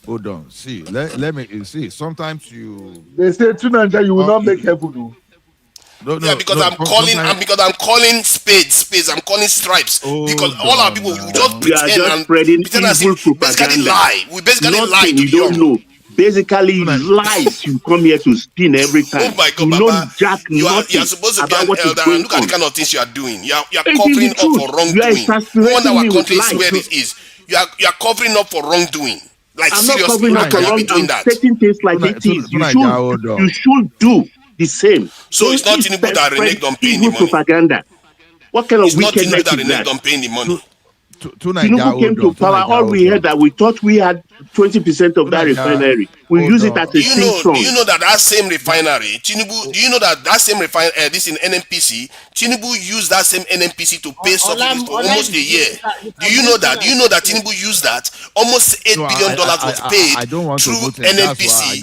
hold on. See, let me see. Sometimes they say Tunaja, you will not make heaven. Because I'm calling spades. I'm calling stripes. Because all our people will just pretend spreading pretend as evil if basically lie. We basically lie to you the young. don't know. Basically, lies you come here to spin every time. Oh my God, you Baba, know jack you are nothing supposed to be about an what is elder going and look at on. the kind of things you are doing. You are It is covering the up truth. for You are wrongdoing. No wonder exasperating our me with country is lies. where it is. You are covering up for wrongdoing. Like I'm not seriously, covering how up for can you wrong. be doing I'm that? stating things like it is. You should do the same. So it's not Don't Tinubu that spread reneged on paying the evil money. propaganda. What kind of It's not wickedness Tinubu that is that? reneged on paying the money. Tinubu came to power. All we heard that we thought we had 20% of that refinery. We use it as a think Do song. you know that same refinery, Tinubu? Do you know that same refinery, this in NNPC, Tinubu used that same NNPC to pay subsidies for almost a year. Do you know that? Do you know that Tinubu used that? Almost $8 billion was paid through NNPC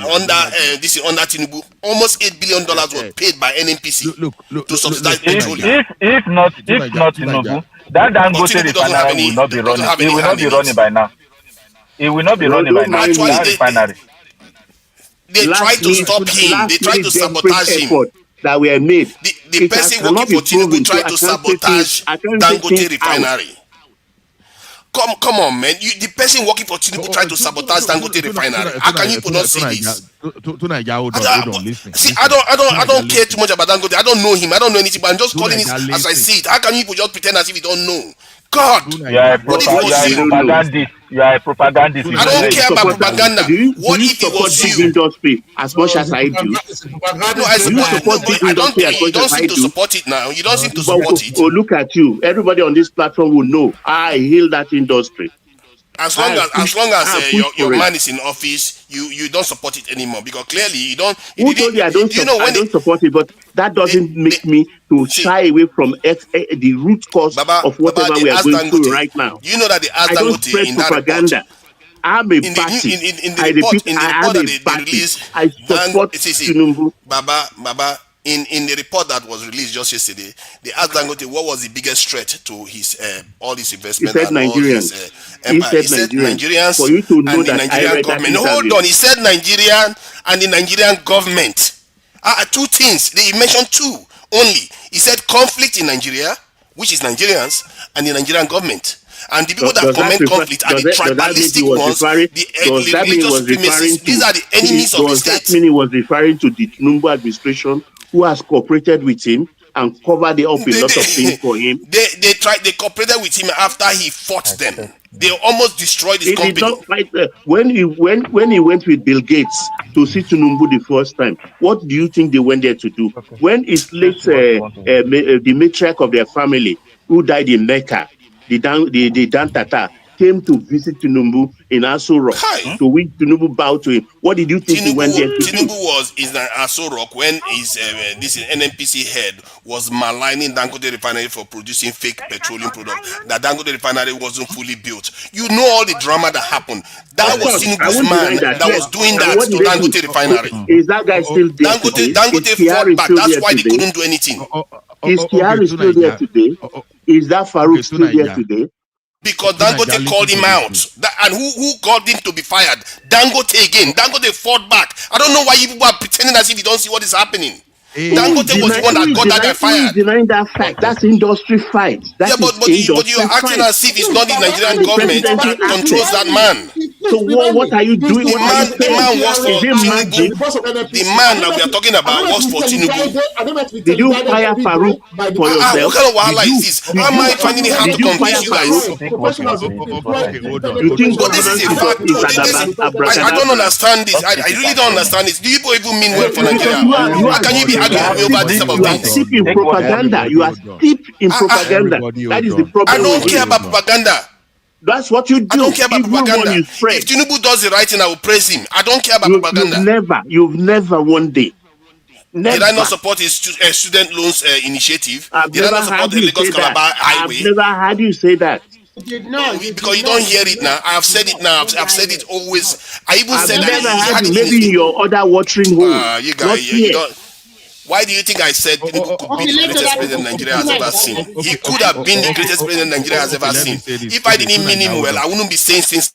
under Tinubu. Almost $8 billion was paid by NNPC to subsidize petroleum. If not Tinubu, that Dangote refinery will not be running. It will not be running by now. It will not be running by now. That refinery. They tried to stop him. They tried to sabotage him. Effort that were made. The person working for Tinubu tried to sabotage Dangote refinery. Come on, man. The person working for Tinubu tried to sabotage Dangote refinery. How can you not see this? See, I don't care too much about Dangote. I don't know him. I don't know anything. But I'm just calling it as I see it. How can you just pretend as if you don't know? God, you are a propagandist. You are a propagandist. I don't care about propaganda. What if it was you? Industry as much as I do. No, I support big industry as much as I do. You don't seem to support it now. You don't seem to support it. Oh, look at you. Everybody on this platform will know I hail that industry. As long as your man is in office, you don't support it anymore because clearly you don't. Who told you I don't support it? But that doesn't make me to shy away from the root cause of whatever we are going through right now. You know that the I don't spread propaganda. I'm a party. I repeat, I am a party. I support Tinubu. Baba. In the report that was released just yesterday, they asked Dangote what was the biggest threat to his all his investment and all his empire. He said Nigerians for you to know and the Nigerian government. No, hold on, he said Nigerian and the Nigerian government. Two things. They mentioned two only. He said conflict in Nigeria, which is Nigerians, and the Nigerian government. And the people that comment conflict are the tribalistic ones, the religious supremacists. These are the enemies of the state. Does that mean he was referring to the Tinubu administration who has cooperated with him and covered up a lot of things for him? They cooperated with him after he fought them. They almost destroyed his company. Did not fight, when he went with Bill Gates to see Tinubu the first time, what do you think they went there to do? When his late the matriarch of their family who died in Mecca, the Dan Tata, came to visit Tinubu in Aso Rock, to which Tinubu bowed to him. What did you think he went there to do? Tinubu was in Aso Rock when his this NNPC head was maligning Dangote refinery for producing fake petroleum products. That Dangote refinery wasn't fully built. You know all the drama that happened. That was Tinubu's man that was doing that to Dangote refinery. Is that guy still there today? Dangote fought back. That's why they couldn't do anything. Is Kiari still there today? Is that Farouk still there today? Because Dangote called him out. And who called him to be fired? Dangote again. Dangote fought back. I don't know why you people are pretending as if you don't see what is happening. Dangote was the one that got that guy fired. Who is denying that fact? That's industry fight. But you are acting as if it's not the Nigerian government that controls that man. So what are you doing? The man works for Tinubu. The man that we are talking about works for Tinubu. Did you fire Farouk for yourself? What kind of wahala is this? How am I finding it hard to convince you guys? You think but this is a fact. I don't understand this. I really don't understand this. Do you people even mean well for Nigeria? How can you be arguing over this about things? You are steep in propaganda. You are steep in propaganda. That is the problem. I don't care about propaganda. That's what you do. I don't care about propaganda. If Tinubu does the right thing, I will praise him. I don't care about propaganda. You've never one day. Never. Did I not support his student loans initiative? Did I not support the Lagos Calabar Highway? I've never heard you say that. Because you don't hear it now. I've said it now. I've said it always. I even said that. Maybe in your other watering hole. You guys, you don't. Why do you think I said Tinubu could be the greatest president Nigeria has ever seen? He could have been the greatest president Nigeria has ever seen. If I didn't mean him well, I wouldn't be saying things.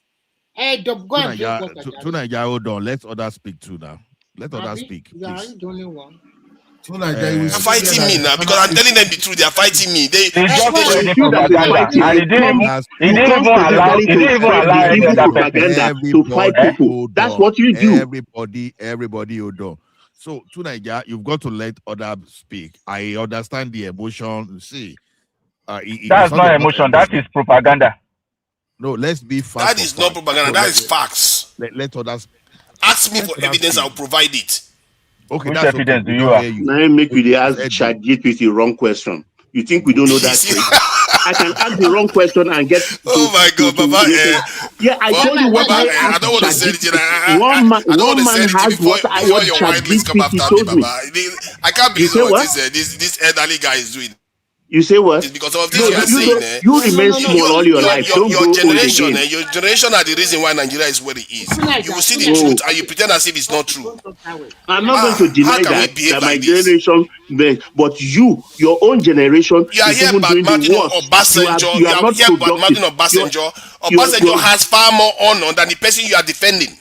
Hey, go and hold on. Let others speak too now. Let others speak. You are the only one. They're fighting me now because I'm telling them the truth. They are fighting me. They just he didn't even allow propaganda to fight people. That's what you do. Everybody hold on. So, Tunaija, you've got to let others speak. I understand the emotion. See, that's not emotion. That is propaganda. No, let's be facts. That is not propaganda. That is facts. Let others. Ask me for evidence. I'll provide it. Okay, which that's evidence okay. do you have? Now make you ask ChatGPT wrong question. You think we don't know that? I can ask the wrong question and get. Oh my God, Baba! Yeah, I told you what I asked. I don't want to say it. One man has what your whitelist come after me, Baba. I can't believe what this elderly guy is doing. You say what? It's because of this you are saying. You remain small all your life. Your generation are the reason why Nigeria is where it is. You will see the truth and you pretend as if it's not true. I'm not going to deny that my generation, but your own generation, you are here about Martin Obasanjo. You are here about Martin Obasanjo. Obasanjo has far more honor than the person you are defending.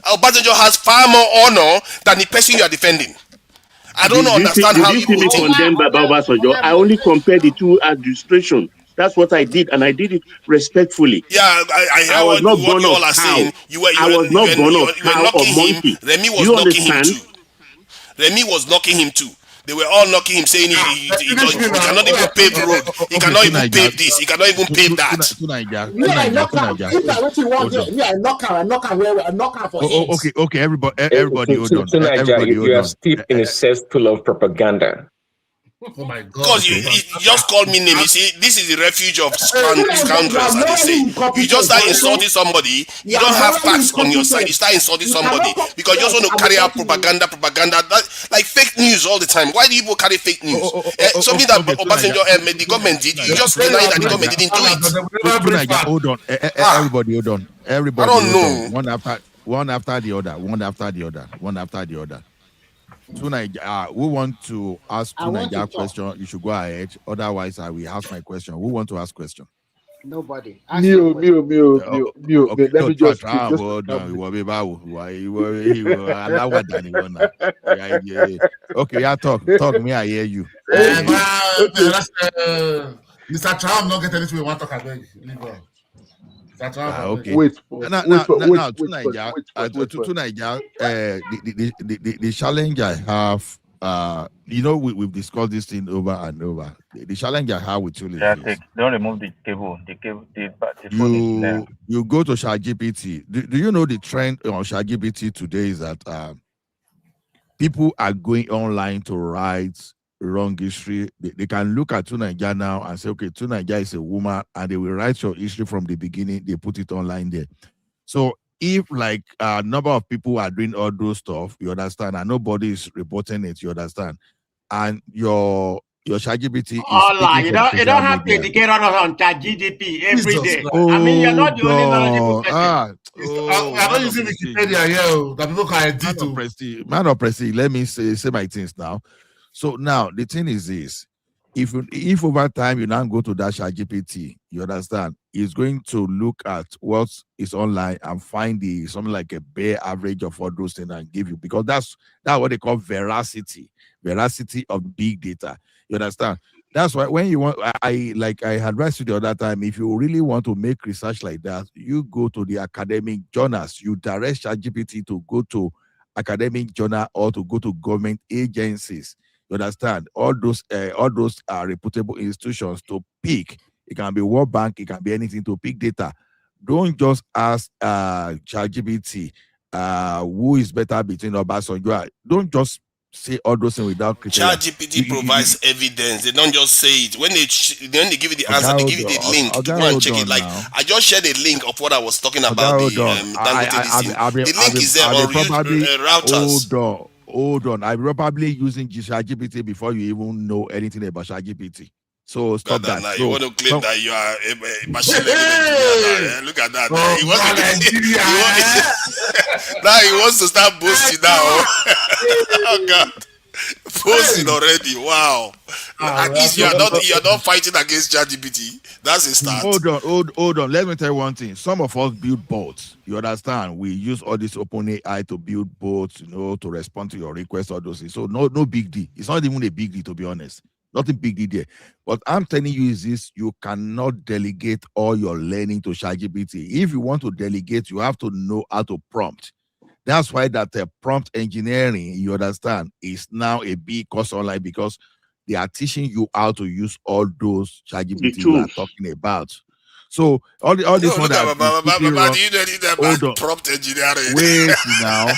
Obasanjo has far more honor than the person you are defending. I don't understand how you me condemn Baba Obasanjo. I only compared the two administrations. That's what I did, and I did it respectfully. Yeah, I hear what you all are saying. You were knocking him. Remy was knocking him too. Remy was knocking him too. They were all knocking him, saying he cannot even pave the road. He cannot even pave this. He cannot even pave that. Okay, everybody hold on. You are steeped in a cesspool of propaganda. Oh my God! Because you just called me name. You see, this is the refuge of scoundrels, as they say. You just start insulting somebody. You don't have facts on your side. You start insulting somebody because you just want to carry out propaganda. Like fake news all the time. Why do you people carry fake news? Something that Obasanjo the government did. You just deny that the government didn't do it. Hold on. Everybody hold on. Everybody. I don't know. One after the other. Tunaija, we want to ask Tunaija a question. You should go ahead. Otherwise, I will ask my question. Who want to ask question? Nobody. Mio. Let me just. Okay, yeah, talk. Me, I hear you. Mr. Trump not get anything we want to talk about. Leave on. Okay. Wait. Tunaija, the challenge I have, we've discussed this thing over and over. The challenge I have with you is this. Don't remove the cable. The phone is there. You go to ChatGPT. Do you know the trend on ChatGPT today is that people are going online to write wrong history. They can look at Tunaija now and say, okay, Tunaija is a woman, and they will write your history from the beginning. They put it online there. So if like a number of people are doing all those stuff, you understand, and nobody is reporting it, you understand, and your ChatGPT is speaking You from don't social have to media. educate us on ChatGPT every day. Oh, I mean, you're not the only knowledgeable person. I'm not using Wikipedia here. That people can edit. Man of prestige, let me say my things now. So now the thing is this: if over time you now go to that ChatGPT, you understand, it's going to look at what is online and find the something like a bare average of all those things and give you, because that's what they call veracity of big data. You understand? That's why when you want, I advised you the other time, if you really want to make research like that, you go to the academic journals. You direct ChatGPT to go to academic journal or to go to government agencies. You understand? All those are reputable institutions to pick. It can be World Bank, it can be anything, to pick data. Don't just ask ChatGPT who is better between Obasanjo. Don't just say all those things without criteria. ChatGPT provides evidence. They don't just say it. When they give you the answer, they give you the link to go and check it. Like now. I just shared a link of what I was talking about. The link is there on routers. Hold on. I'm probably using ChatGPT before you even know anything about ChatGPT. So stop that. Now. You want to claim that you are a machine learning engineer? Look at that. Now he wants to start boasting now. Oh God. Posting already. Wow. At least you are not fighting against ChatGPT. That's a start. Hold on. Let me tell you one thing. Some of us build bots. You understand? We use all this OpenAI to build bots, to respond to your requests, all those things. So no big deal. It's not even a big deal, to be honest. Nothing big deal there. What I'm telling you is this: you cannot delegate all your learning to ChatGPT. If you want to delegate, you have to know how to prompt. That's why that prompt engineering, you understand, is now a big course online, because they are teaching you how to use all those ChatGPT you are talking about. So all this one that hold on. Prompt engineering. Wait now.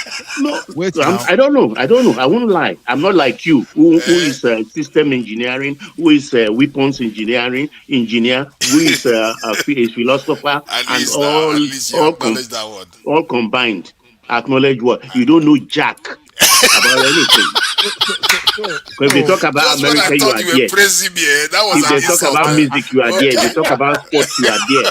Wait now. I don't know. I won't lie. I'm not like you, who is system engineering, who is weapons engineer, who is a philosopher, and all combined. Acknowledge what you don't know jack about anything. If they talk about America, you are there. If they talk about music, you are there. If they talk about sports, you are there.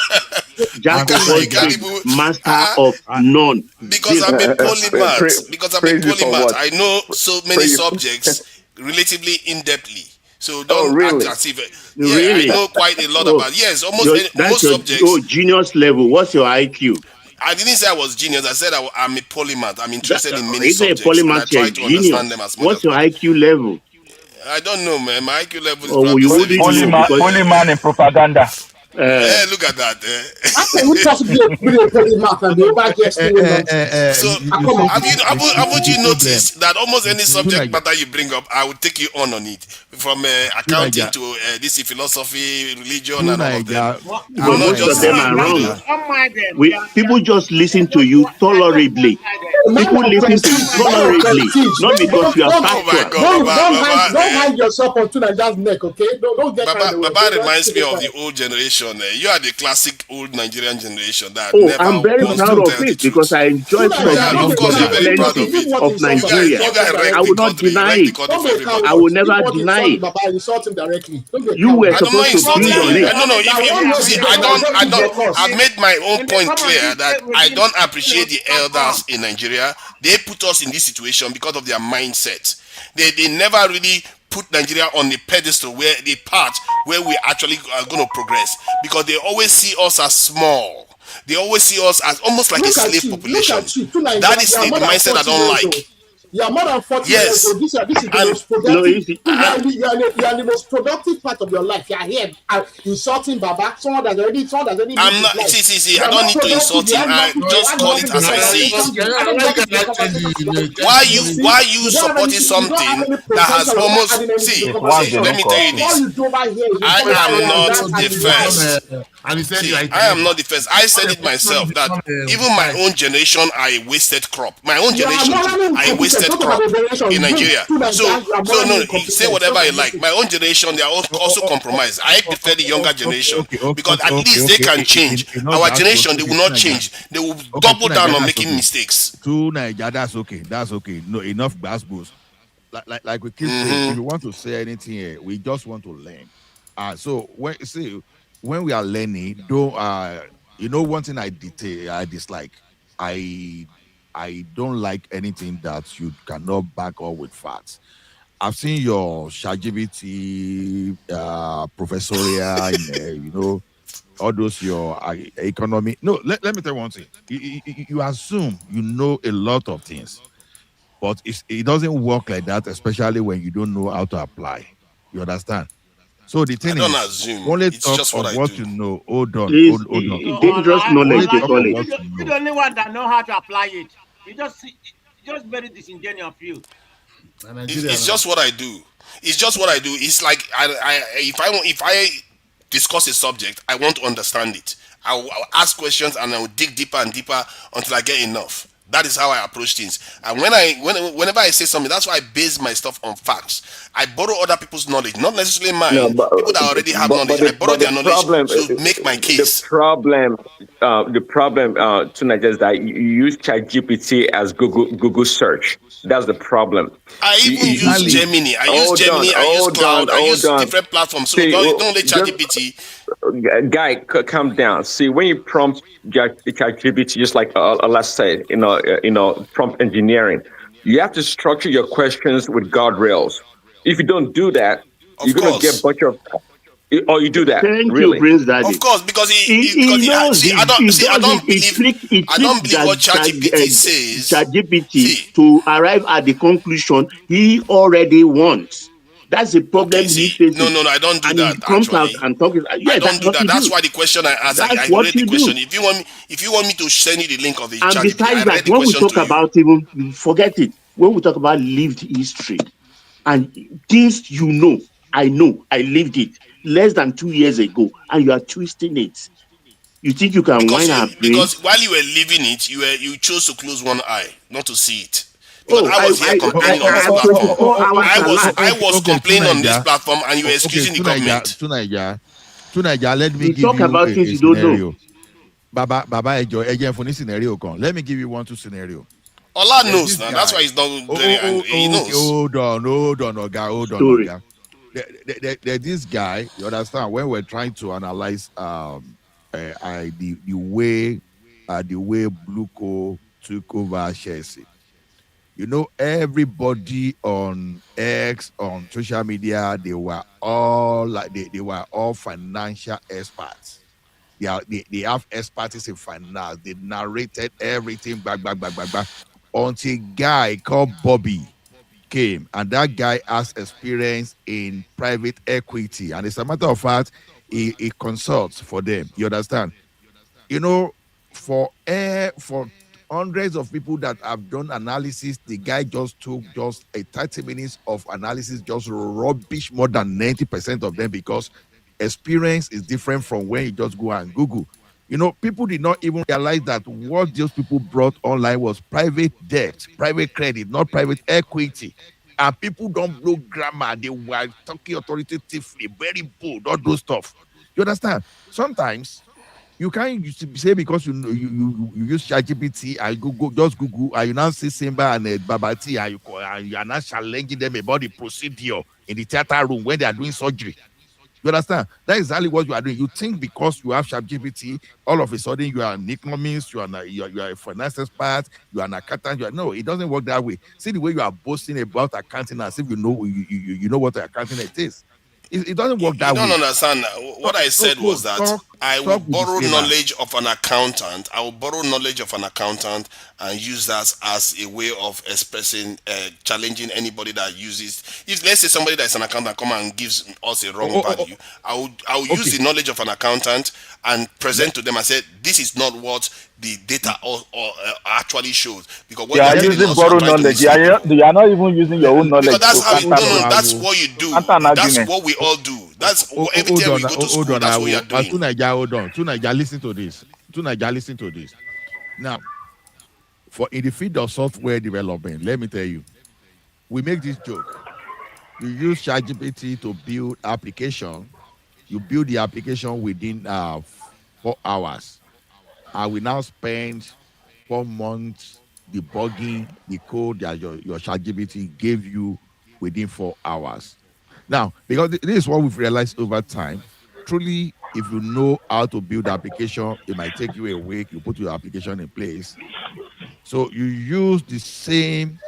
Jack of all trades, master of none. Because I'm a polymath. I know so many subjects relatively in-depthly. So don't act as if really? I know quite a lot about most subjects. Oh, genius level. What's your IQ? I didn't say I was genius. I said I'm a polymath. I'm interested in many subjects. A polymath, and I try to understand them as much. What's your IQ level? I don't know, man. My IQ level is probably polyman in propaganda. Look at that. How can we just be a polymath and be back here still haven't you noticed that almost any subject matter you bring up, I will take you on it, from accounting to this philosophy, religion, and all of them. Most of them are wrong. People just listen to you tolerably. People listen to you tolerably, not because you are factual. Don't hang yourself on Tunaja's neck, okay? Don't get carried away. Baba reminds me of the old generation. You are the classic old Nigerian generation that I'm very proud of it, because I enjoyed plenty of Nigeria. I will not deny it. I will never deny it. You were supposed to build on it. I've made my own point clear that I don't appreciate the elders in Nigeria. They put us in this situation because of their mindset. They never really put Nigeria on the pedestal where the part where we actually are going to progress, because they always see us as small. They always see us as almost like a slave population. That is the mindset I don't like. You are more than 40 years old. This is the most productive. You are the most productive part of your life. You are here insulting Baba. Someone that's already. I'm not. See. I don't need to insult him. I just call it as I say it. Why you supporting something that has almost? See, let me tell you this. I am not the first. I am not the first. I said it myself that even my own generation, I wasted crop. My own generation, I wasted invested crop in Nigeria. So no, say whatever you like. My own generation, they are also compromised. I prefer the younger generation because at least they can change. Our generation, they will not change. They will double down on making mistakes. To Nigeria, that's okay. That's okay. No, enough basketballs. Like we keep saying, if you want to say anything here, we just want to learn. So when we are learning, don't one thing I dislike. I don't like anything that you cannot back up with facts. I've seen your ChatGPT professorial in all those your economy. No, let me tell you one thing. You assume you know a lot of things, but it doesn't work like that, especially when you don't know how to apply. You understand? So the thing I don't is, assume. only It's talk just of what I what do. you know. Hold on. Dangerous knowledge. Only talk of what you You're know. the only one that know how to apply it. You just very disingenuous of you. It's just what I do. It's just what I do. It's like if I discuss a subject, I want to understand it. I'll ask questions and I'll dig deeper and deeper until I get enough. That is how I approach things. And whenever I say something, that's why I base my stuff on facts. I borrow other people's knowledge, not necessarily mine. No, but People that already have but, knowledge, but, I the, borrow but the their knowledge problem to make my the case. problem tonight is that you use ChatGPT as Google search. That's the problem. I even use Gemini. I use Gemini. I use Cloud. I use different platforms. So See, don't only ChatGPT. Guy, calm down. See, when you prompt ChatGPT, just like let's say, prompt engineering, you have to structure your questions with guardrails. If you don't do that, you're gonna get a bunch of. Oh, you do that? Thank you, Really? Prince Daddy. Of course, because He knows see, he I does it. don't believe He tricks what ChatGPT says. ChatGPT to arrive at the conclusion he already wants. That's the problem he faces. No, I don't do and that. He comes Actually, out and talks. Yeah, I don't that's do what that. you That's do. why the question I asked, That's I what read the you question. do. If you want me to send you the link of the And ChatGPT, I besides that, read the when we question talk to you. about even forget it. When we talk about lived history and things I know, I lived it less than 2 years ago, and you are twisting it. You think you can whine our brain? Because while you were living it, you chose to close one eye, not to see it. Because I was here complaining on this I platform. 24 hours alert. I was complaining on this platform, and you were excusing the government. To Nigeria, let me You give talk you about things a you don't know. scenario. Baba Ejo, for this scenario, let me give you 1-2 scenario. Allah knows now. That's why he's not very angry. He knows. Hold on, Oga. There's this guy. You understand? When we're trying to analyze the way Bluco took over Chelsea. Everybody on X, on social media, they were all they were all financial experts. They have expertise in finance. They narrated everything back. Until guy called Bobby came, and that guy has experience in private equity. And as a matter of fact, he consults for them. You understand? For hundreds of people that have done analysis, the guy just took just a 30 minutes of analysis, just rubbish more than 90% of them, because experience is different from when you just go and Google. People did not even realize that what those people brought online was private debt, private credit, not private equity. And people don't blow grammar. They were talking authoritatively, very bold, all those stuff. You understand? Sometimes you can't say because you use ChatGPT and Google, and you now see Simba and Babati, and you are not challenging them about the procedure in the theater room when they are doing surgery. You understand? That is exactly what you are doing. You think because you have ChatGPT, all of a sudden you are an economist, you are a finance expert, you are an accountant. No, it doesn't work that way. See the way you are boasting about accounting as if you know what accounting it is. It doesn't work that way. You don't understand. What I said was that I will borrow knowledge of an accountant. I will borrow knowledge of an accountant and use that as a way of expressing, challenging anybody that uses. If let's say somebody that's an accountant come and gives us a wrong value, I will use the knowledge of an accountant and present to them and say this is not what the data actually shows. Because what you are using borrowed knowledge. You are not even using your own knowledge. Because that's how that's what you do. That's what we all do. That's every time we go to school. That's what we are doing. Hold on. Tunaja, listen to this. Now, For in the field of software development, let me tell you, we make this joke. You use ChatGPT to build application. You build the application within 4 hours. I will now spend 4 months debugging the code that your ChatGPT gave you within 4 hours. Now, because this is what we've realized over time, truly, if you know how to build application, it might take you a week. You put your application in place. So you use the same,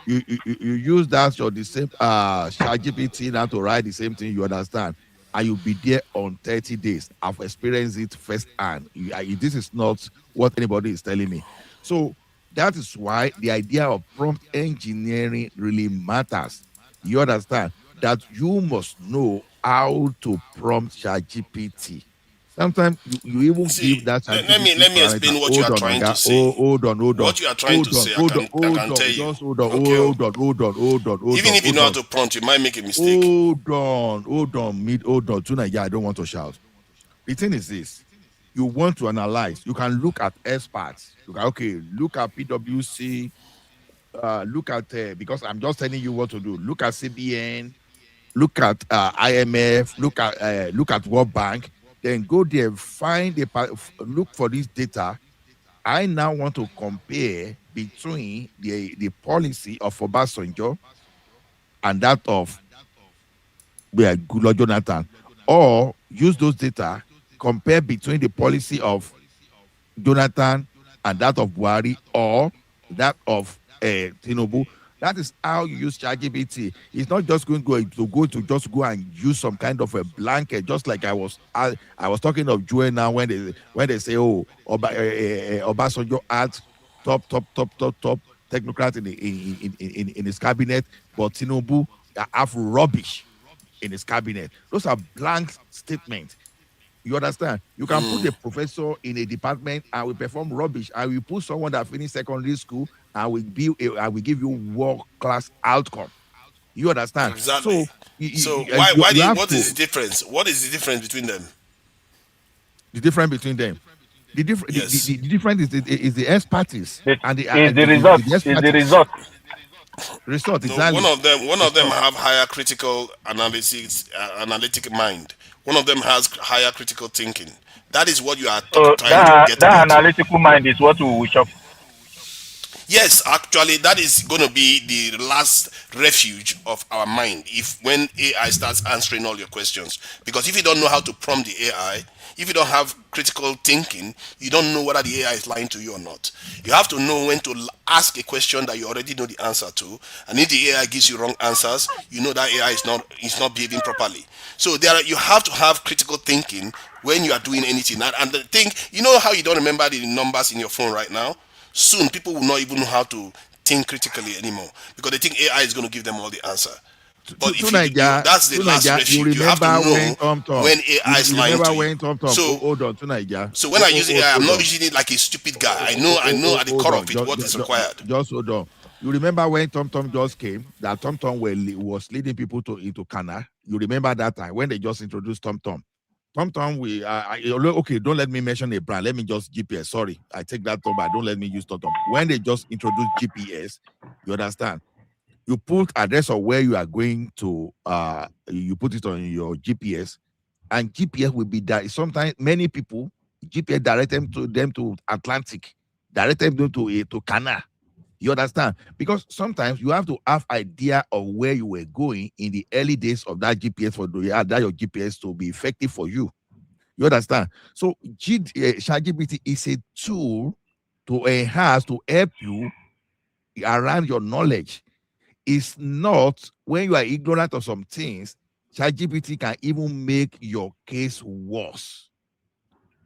you use that or the same ChatGPT now to write the same thing. You understand, and you'll be there on 30 days. I've experienced it firsthand. This is not what anybody is telling me. So that is why the idea of prompt engineering really matters. You understand that you must know how to prompt ChatGPT. Sometimes you even See, give that let ChatGPT me parameter. explain what you Hold are on, trying to Oga. say. Oh, hold on, What you are trying to say, I can tell you. just hold on, Okay. hold on, Even if you know how to prompt, you might make a mistake. hold on, hold on. Tonight, yeah, I don't want to shout. The thing is this: you want to analyze. You can look at experts. You can look at PwC. Look at because I'm just telling you what to do. Look at CBN. Look at IMF. Look at World Bank. Then go there, look for this data. I now want to compare between the policy of Obasanjo and that of Goodluck Jonathan, or use those data, compare between the policy of Jonathan and that of Buhari, or that of Tinubu. That is how you use ChatGPT. It's not just going to just go and use some kind of a blanket, just like I was talking of Joel now when they say, oh, Obasanjo had top technocrat in his cabinet, but Tinubu have rubbish in his cabinet. Those are blank statements. You understand? You can put a professor in a department and will perform rubbish, and we put someone that finished secondary school and will give you world-class outcome. You understand? Exactly. So So you have what is to. the difference? What is the difference between them? The difference between them. The Yes. difference is the expertise and the Is the result. Is the expertise. result. Result, No, exactly. one of them have higher critical analysis, analytic mind. One of them has higher critical thinking. That is what you are So trying to that get that at. analytical mind is what we will shop. Yes, actually, that is going to be the last refuge of our mind if when AI starts answering all your questions. Because if you don't know how to prompt the AI, if you don't have critical thinking, you don't know whether the AI is lying to you or not. You have to know when to ask a question that you already know the answer to, and if the AI gives you wrong answers, you know that AI is not behaving properly. So you have to have critical thinking when you are doing anything. And the thing, you know how you don't remember the numbers in your phone right now? Soon people will not even know how to think critically anymore because they think AI is going to give them all the answer. But if that's the last You refuge. You have to remember when know Tom, when AI is you lying remember to you. when Tom, So hold on, Tunaija. so when I use AI, I'm Hold not on. using it like a stupid guy. I know at the Hold core on. of it what is required. Just hold on. You remember when Tom just came, that Tom was leading people into Kana? You remember that time when they just introduced Tom? Okay, don't let me mention a brand. Let me just GPS. Sorry, I take that Tom, but don't let me use Tom. When they just introduced GPS, you understand? You put address of where you are going to, you put it on your GPS, and GPS will be there. Sometimes many people, GPS direct them to Atlantic, direct them to Canal. You understand? Because sometimes you have to have idea of where you were going in the early days of that GPS for that your GPS to be effective for you. You understand? So ChatGPT is a tool to enhance, to help you around your knowledge. It's not when you are ignorant of some things, ChatGPT can even make your case worse.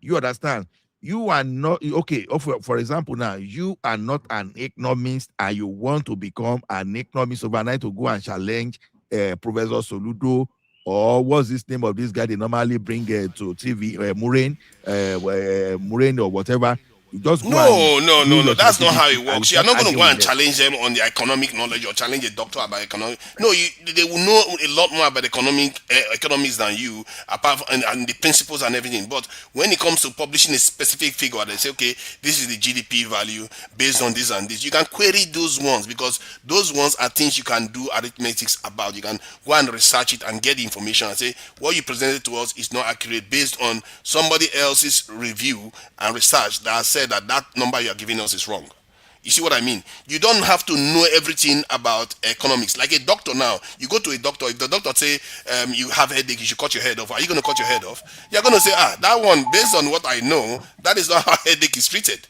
You understand? You are not okay. For example, now you are not an economist and you want to become an economist overnight to go and challenge Professor Soludo, or what's this name of this guy they normally bring to TV, Murain or whatever. You just go No, and no, do no, no. your That's not scientific how it thing and you works. You are start not going to go arguing with and them. challenge them on the economic knowledge or challenge a doctor about economic. No, they will know a lot more about economics than you, apart from, and the principles and everything. But when it comes to publishing a specific figure, they say, okay, this is the GDP value based on this and this. You can query those ones because those ones are things you can do arithmetics about. You can go and research it and get the information and say what you presented to us is not accurate based on somebody else's review and research that said that that number you are giving us is wrong. You see what I mean? You don't have to know everything about economics. Like a doctor now, you go to a doctor. If the doctor say you have headache, you should cut your head off. Are you going to cut your head off? You're going to say, that one, based on what I know, that is not how headache is treated.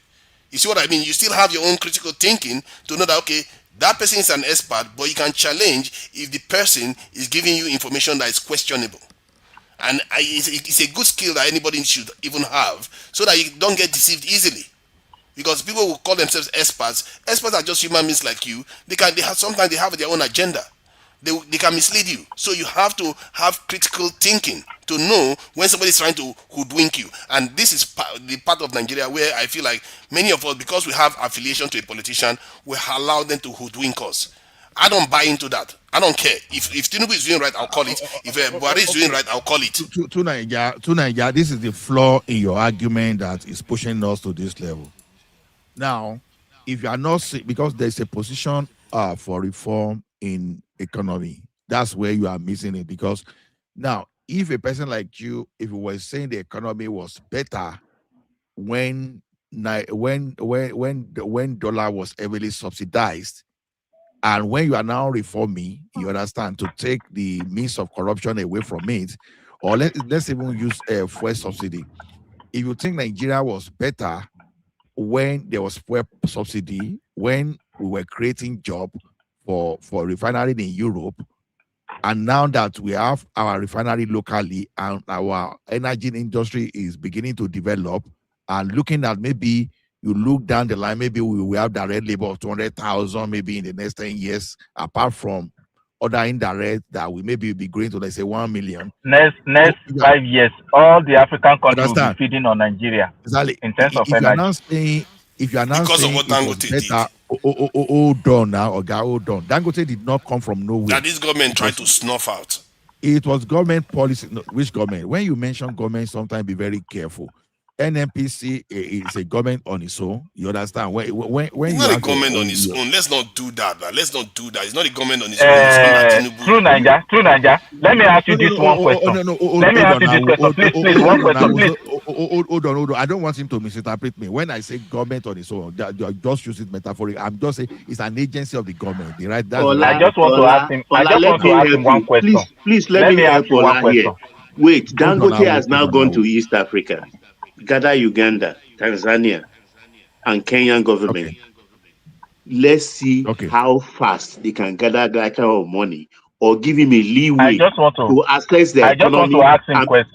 You see what I mean? You still have your own critical thinking to know that, okay, that person is an expert, but you can challenge if the person is giving you information that is questionable. And it's a good skill that anybody should even have so that you don't get deceived easily. Because people will call themselves experts. Experts are just human beings like you. Sometimes they have their own agenda. They can mislead you. So you have to have critical thinking to know when somebody is trying to hoodwink you. And this is the part of Nigeria where I feel like many of us, because we have affiliation to a politician, we allow them to hoodwink us. I don't buy into that. I don't care. If Tinubu is doing right, I'll call it. If Buhari is doing right, I'll call it. To Nigeria, this is the flaw in your argument that is pushing us to this level. Now, if you are not, because there's a position for reform in economy, that's where you are missing it. Because now, if a person like you, if you were saying the economy was better when dollar was heavily subsidized, and when you are now reforming, you understand, to take the means of corruption away from it, or let's even use fuel subsidy. If you think Nigeria was better when there was fuel subsidy, when we were creating job for refinery in Europe, and now that we have our refinery locally and our energy industry is beginning to develop, and looking at maybe you look down the line, maybe we will have direct labor of 200,000 maybe in the next 10 years, apart from other indirect that we maybe be going to, let's say, 1 million. Next 5 years, all the African countries will be feeding on Nigeria. Exactly. In terms of If you energy. are not saying it was better, hold on now, or hold on. Dangote did not come from nowhere. That this government tried to snuff out. It was government policy. No, which government? When you mention government, sometimes be very careful. NNPC is a government on its own. You understand? When it's you not a government on its own. Let's not do that. Let's not do that. It's not a government on its own. True Niger. Let me ask you this one question. Let me ask you this question. Please, one question, please. Hold on. I don't want him to misinterpret me. When I say government on its own, I just use it metaphorically. I'm just saying it's an agency of the government, right? That's Ola, I just want to ask him. I just want to ask him one question. Please let me ask you one question. Wait, Dangote has now gone to East Africa, gather Uganda, Tanzania, and Kenyan government. Okay. Let's see how fast they can gather that kind of money, or give him a leeway to access the economy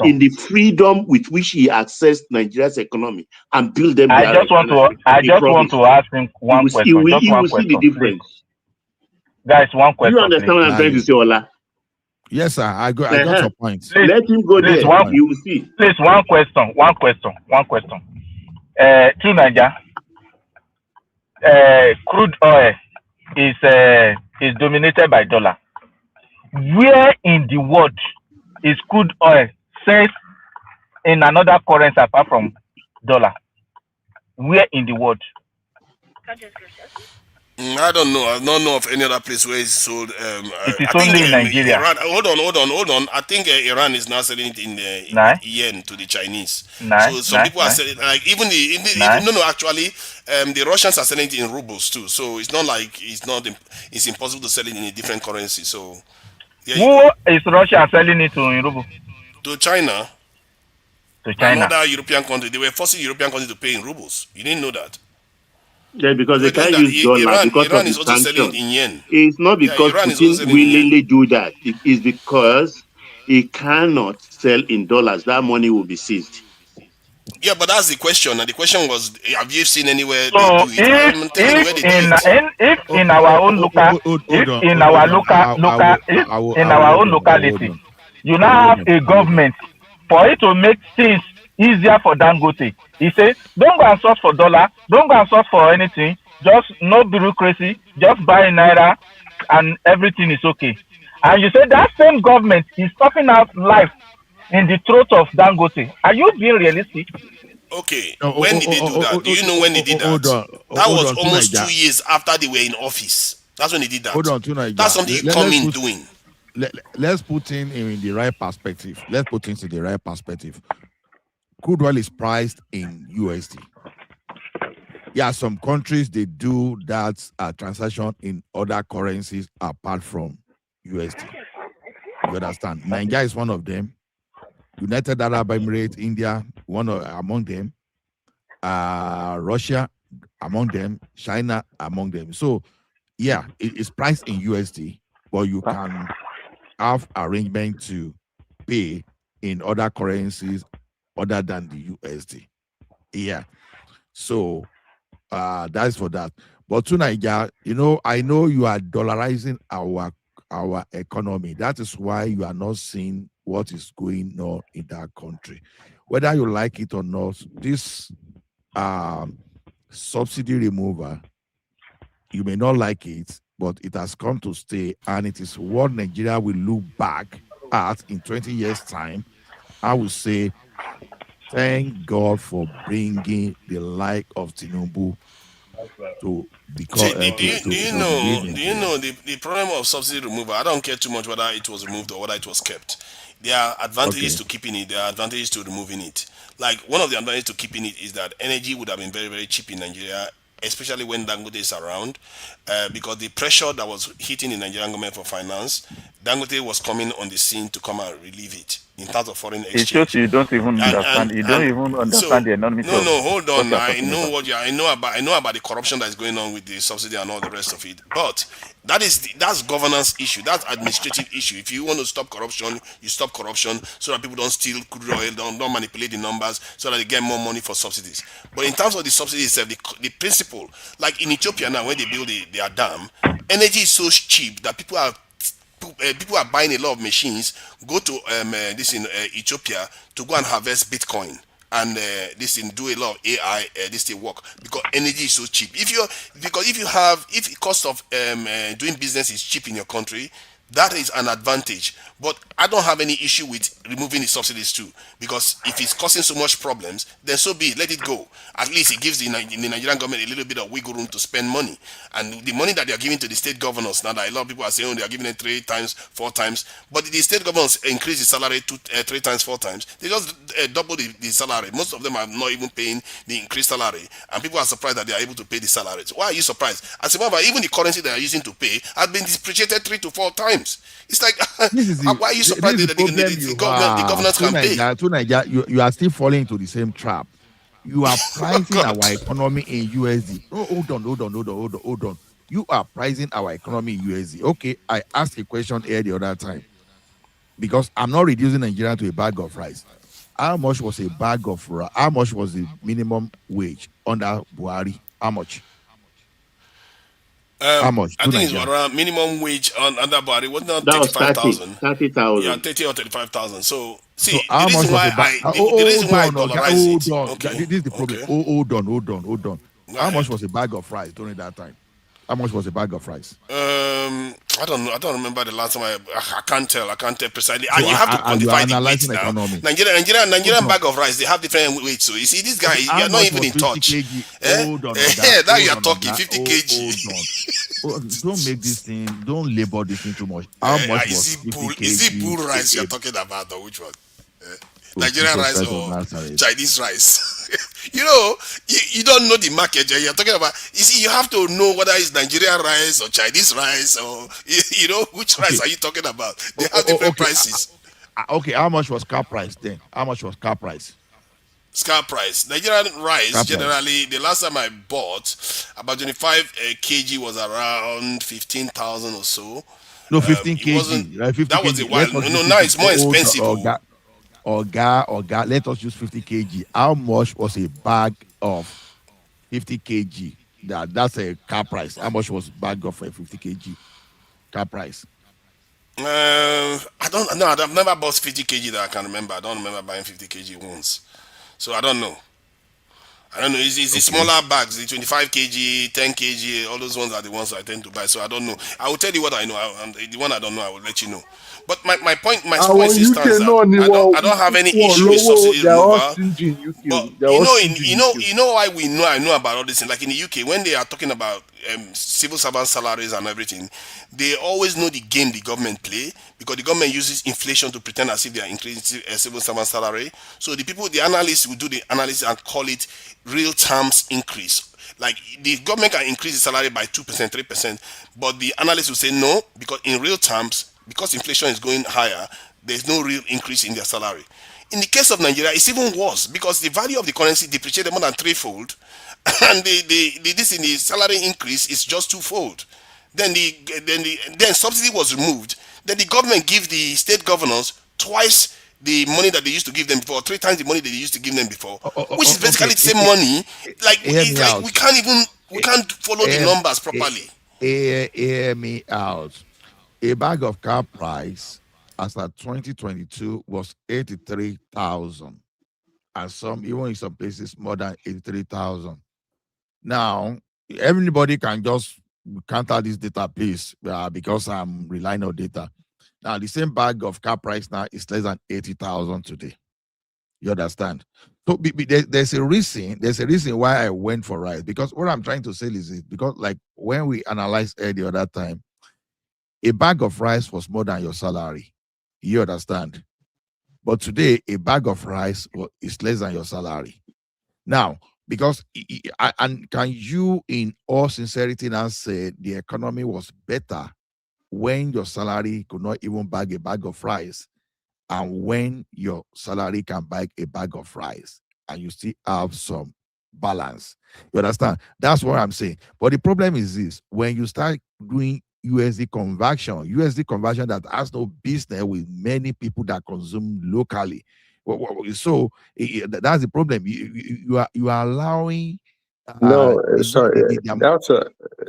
in the freedom with which he accessed Nigeria's economy and build them. I just want to ask him one question. He will see the difference. Guys, one question. You understand what I'm trying to say, Ola? Yes, sir. I got your point. Please, let him go there. You will see. Please, one question. To Niger, crude oil is dominated by dollar. Where in the world is crude oil safe in another currency apart from dollar? Where in the world? I don't know. I don't know of any other place where it's sold. It is only in Nigeria. Iran, hold on. I think Iran is now selling it in yen to the Chinese. So some people are selling, like even actually, the Russians are selling it in rubles too. So it's not like it's impossible to sell it in a different currency. So who is Russia selling it to in ruble? To China. To China. Another European country. They were forcing European countries to pay in rubles. You didn't know that. Yeah, because they can't use dollar because Iran of is the also selling sanctions. in yen. It's not because Putin willingly do that. It is because he cannot sell in dollars. That money will be seized. Yeah, but that's the question. And the question was, have you seen anywhere so they do it? I'm telling you where they do it. If in our own locality, you now have a government for it to make things easier for Dangote. He say, don't go and source for dollar, don't go and source for anything, just no bureaucracy, just buy naira and everything is okay. And you say that same government is sucking out life in the throat of Dangote. Are you being realistic? Okay, when did they do that? Do you know when they did that? That was almost 2 years after they were in office. That's when they did that. Hold on, to Niger. That's something you come in doing. Let's put in the right perspective. Let's put things in the right perspective. Crude oil is priced in USD. Yeah, some countries they do that transaction in other currencies apart from USD. You understand? Nigeria is one of them. United Arab Emirates, India, among them. Russia among them. China among them. So, yeah, it's priced in USD, but you can have arrangement to pay in other currencies other than the USD. Yeah. So that's for that. But to Nigeria, I know you are dollarizing our economy. That is why you are not seeing what is going on in that country. Whether you like it or not, this subsidy removal, you may not like it, but it has come to stay, and it is what Nigeria will look back at in 20 years' time. I will say, thank God for bringing the like of Tinubu to become. Do you know the problem of subsidy removal? I don't care too much whether it was removed or whether it was kept. There are advantages to keeping it. There are advantages to removing it. Like one of the advantages to keeping it is that energy would have been very, very cheap in Nigeria, especially when Dangote is around, because the pressure that was hitting the Nigerian government for finance, Dangote was coming on the scene to come and relieve it in terms of foreign exchange. It shows you don't even understand. You don't even understand the enormity. No, hold on. I know about the corruption that is going on with the subsidy and all the rest of it. But that's governance issue. That's administrative issue. If you want to stop corruption, you stop corruption so that people don't steal crude oil, don't manipulate the numbers, so that they get more money for subsidies. But in terms of the subsidies itself, the principle, like in Ethiopia now, when they build their dam, energy is so cheap that people are buying a lot of machines, go to this in Ethiopia to go and harvest Bitcoin and this thing do a lot of AI this thing work because energy is so cheap. If the cost of doing business is cheap in your country, that is an advantage. But I don't have any issue with removing the subsidies too, because if it's causing so much problems, then so be it. Let it go. At least it gives the Nigerian government a little bit of wiggle room to spend money. And the money that they are giving to the state governors now, that a lot of people are saying they are giving it 3 times, 4 times, but the state governors increase the salary 3 times, 4 times. They just double the salary. Most of them are not even paying the increased salary, and people are surprised that they are able to pay the salaries. Why are you surprised? As a matter of fact, even the currency they are using to pay has been depreciated 3 to 4 times. It's like, why are you surprised that the governors can pay? To Nigeria, you are still falling into the same trap. You are pricing our economy in USD. Oh, hold on. You are pricing our economy in USD. Okay, I asked a question here the other time, because I'm not reducing Nigeria to a bag of rice. How much was a bag of rice? How much was the minimum wage under Buhari? How much? How much? I think it's around minimum wage under Buhari. Wasn't that 35,000? 30,000. Yeah, 30 or 35,000. So see, the reason why I dollarize it. Okay. This is the problem. Okay. Hold on. How much was a bag of rice during that time? How much was a bag of rice? I don't know. I don't remember the last time. I can't tell. I can't tell precisely. So and you have to quantify the weight now. Nigerian bag of rice, they have different weights. So you see, this guy, you're not even in touch. Hold on. Now you're talking 50 kg. Hold on. Don't make this thing. Don't labor this thing too much. How much was 50 kg? Is it bull rice you're talking about, or which one? Nigerian rice or Chinese rice? you don't know the market you're talking about. You see, you have to know whether it's Nigerian rice or Chinese rice, or which rice are you talking about? They have different prices. Okay, how much was car price then? How much was car price? Scar price. Nigerian rice generally, the last time I bought about 25 kg was around 15,000 or so. No, 15 kg. 15 that was a while. No, now it's more expensive. Oga, let us use 50 kg. How much was a bag of 50 kg? That's a car price. How much was a bag of 50 kg car price? I don't know. I've never bought 50 kg that I can remember. I don't remember buying 50 kg once. So I don't know. I don't know. It's the smaller bags, the 25 kg, 10 kg, all those ones are the ones I tend to buy. So I don't know. I will tell you what I know. And the one I don't know, I will let you know. But my point, my point Àwọn still UK stands that náà ni I don't have any wọ́n issue with lówó. subsidy They are all removal. stingy in UK. But They are all stingy in UK. you know why I know about all this thing. Like in the UK, when they are talking about civil servant salaries and everything, they always know the game the government play because the government uses inflation to pretend as if they are increasing civil servant salary. So the analysts will do the analysis and call it real terms increase. Like the government can increase the salary by 2%, 3%, but the analysts will say no because in real terms, because inflation is going higher, there's no real increase in their salary. In the case of Nigeria, it's even worse because the value of the currency depreciated more than threefold, and this in the salary increase is just twofold. Then subsidy was removed. Then the government give the state governors twice the money that they used to give them before, three times the money they used to give them before, which is basically the same money. Like Hear me it's like out. we can't follow the numbers properly. Hear me out. A bag of car price as at 2022 was 83,000, and even in some places more than 83,000. Now, everybody can just counter this data piece because I'm relying on data. Now, the same bag of car price now is less than 80,000 today. You understand? So there's a reason. There's a reason why I went for rice, because what I'm trying to say is it because like when we analyzed the other time, a bag of rice was more than your salary. You understand? But today, a bag of rice is less than your salary. Now, because and can you, in all sincerity, now say the economy was better when your salary could not even buy a bag of rice, and when your salary can buy a bag of rice, and you still have some balance? You understand? That's what I'm saying. But the problem is this: when you start doing USD conversion that has no business with many people that consume locally. So that's the problem. You are allowing. No, sorry.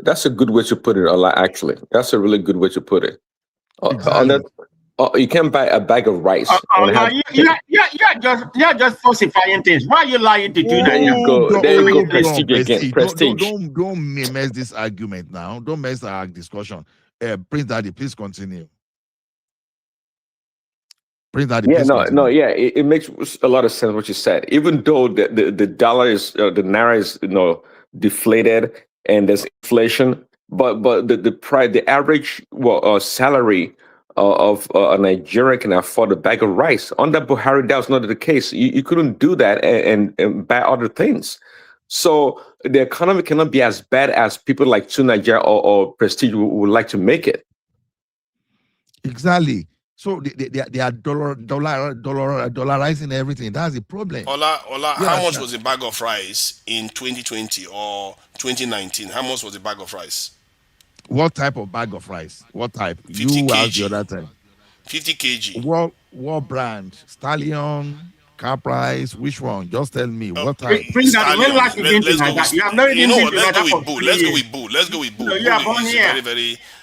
That's a good way to put it. Actually, that's a really good way to put it. Exactly. You can't buy a bag of rice and No, have. you're just falsifying things. Why are you lying to do that? There you go. There you go. Prestige again. Prestige. Don't mess this argument now. Don't mess our discussion. Prince Daddy, please continue. Prince Daddy, Yeah, please continue. yeah. It makes a lot of sense what you said. Even though the dollar is the naira is deflated and there's inflation, but the average salary of a Nigerian can afford a bag of rice. Under Buhari, that was not the case. You couldn't do that and buy other things. So the economy cannot be as bad as people like Nigeria or Prestige would like to make it. Exactly. So they are dollarizing everything. That's the problem. Ola, how much was a bag of rice in 2020 or 2019? How much was a bag of rice? What type of bag of rice? What type? 50 you kg. asked the other time. 50 kg. What brand? Stallion, car price, which one? Just tell me what type. Stallion. Let's go with bull. Let's go with bull.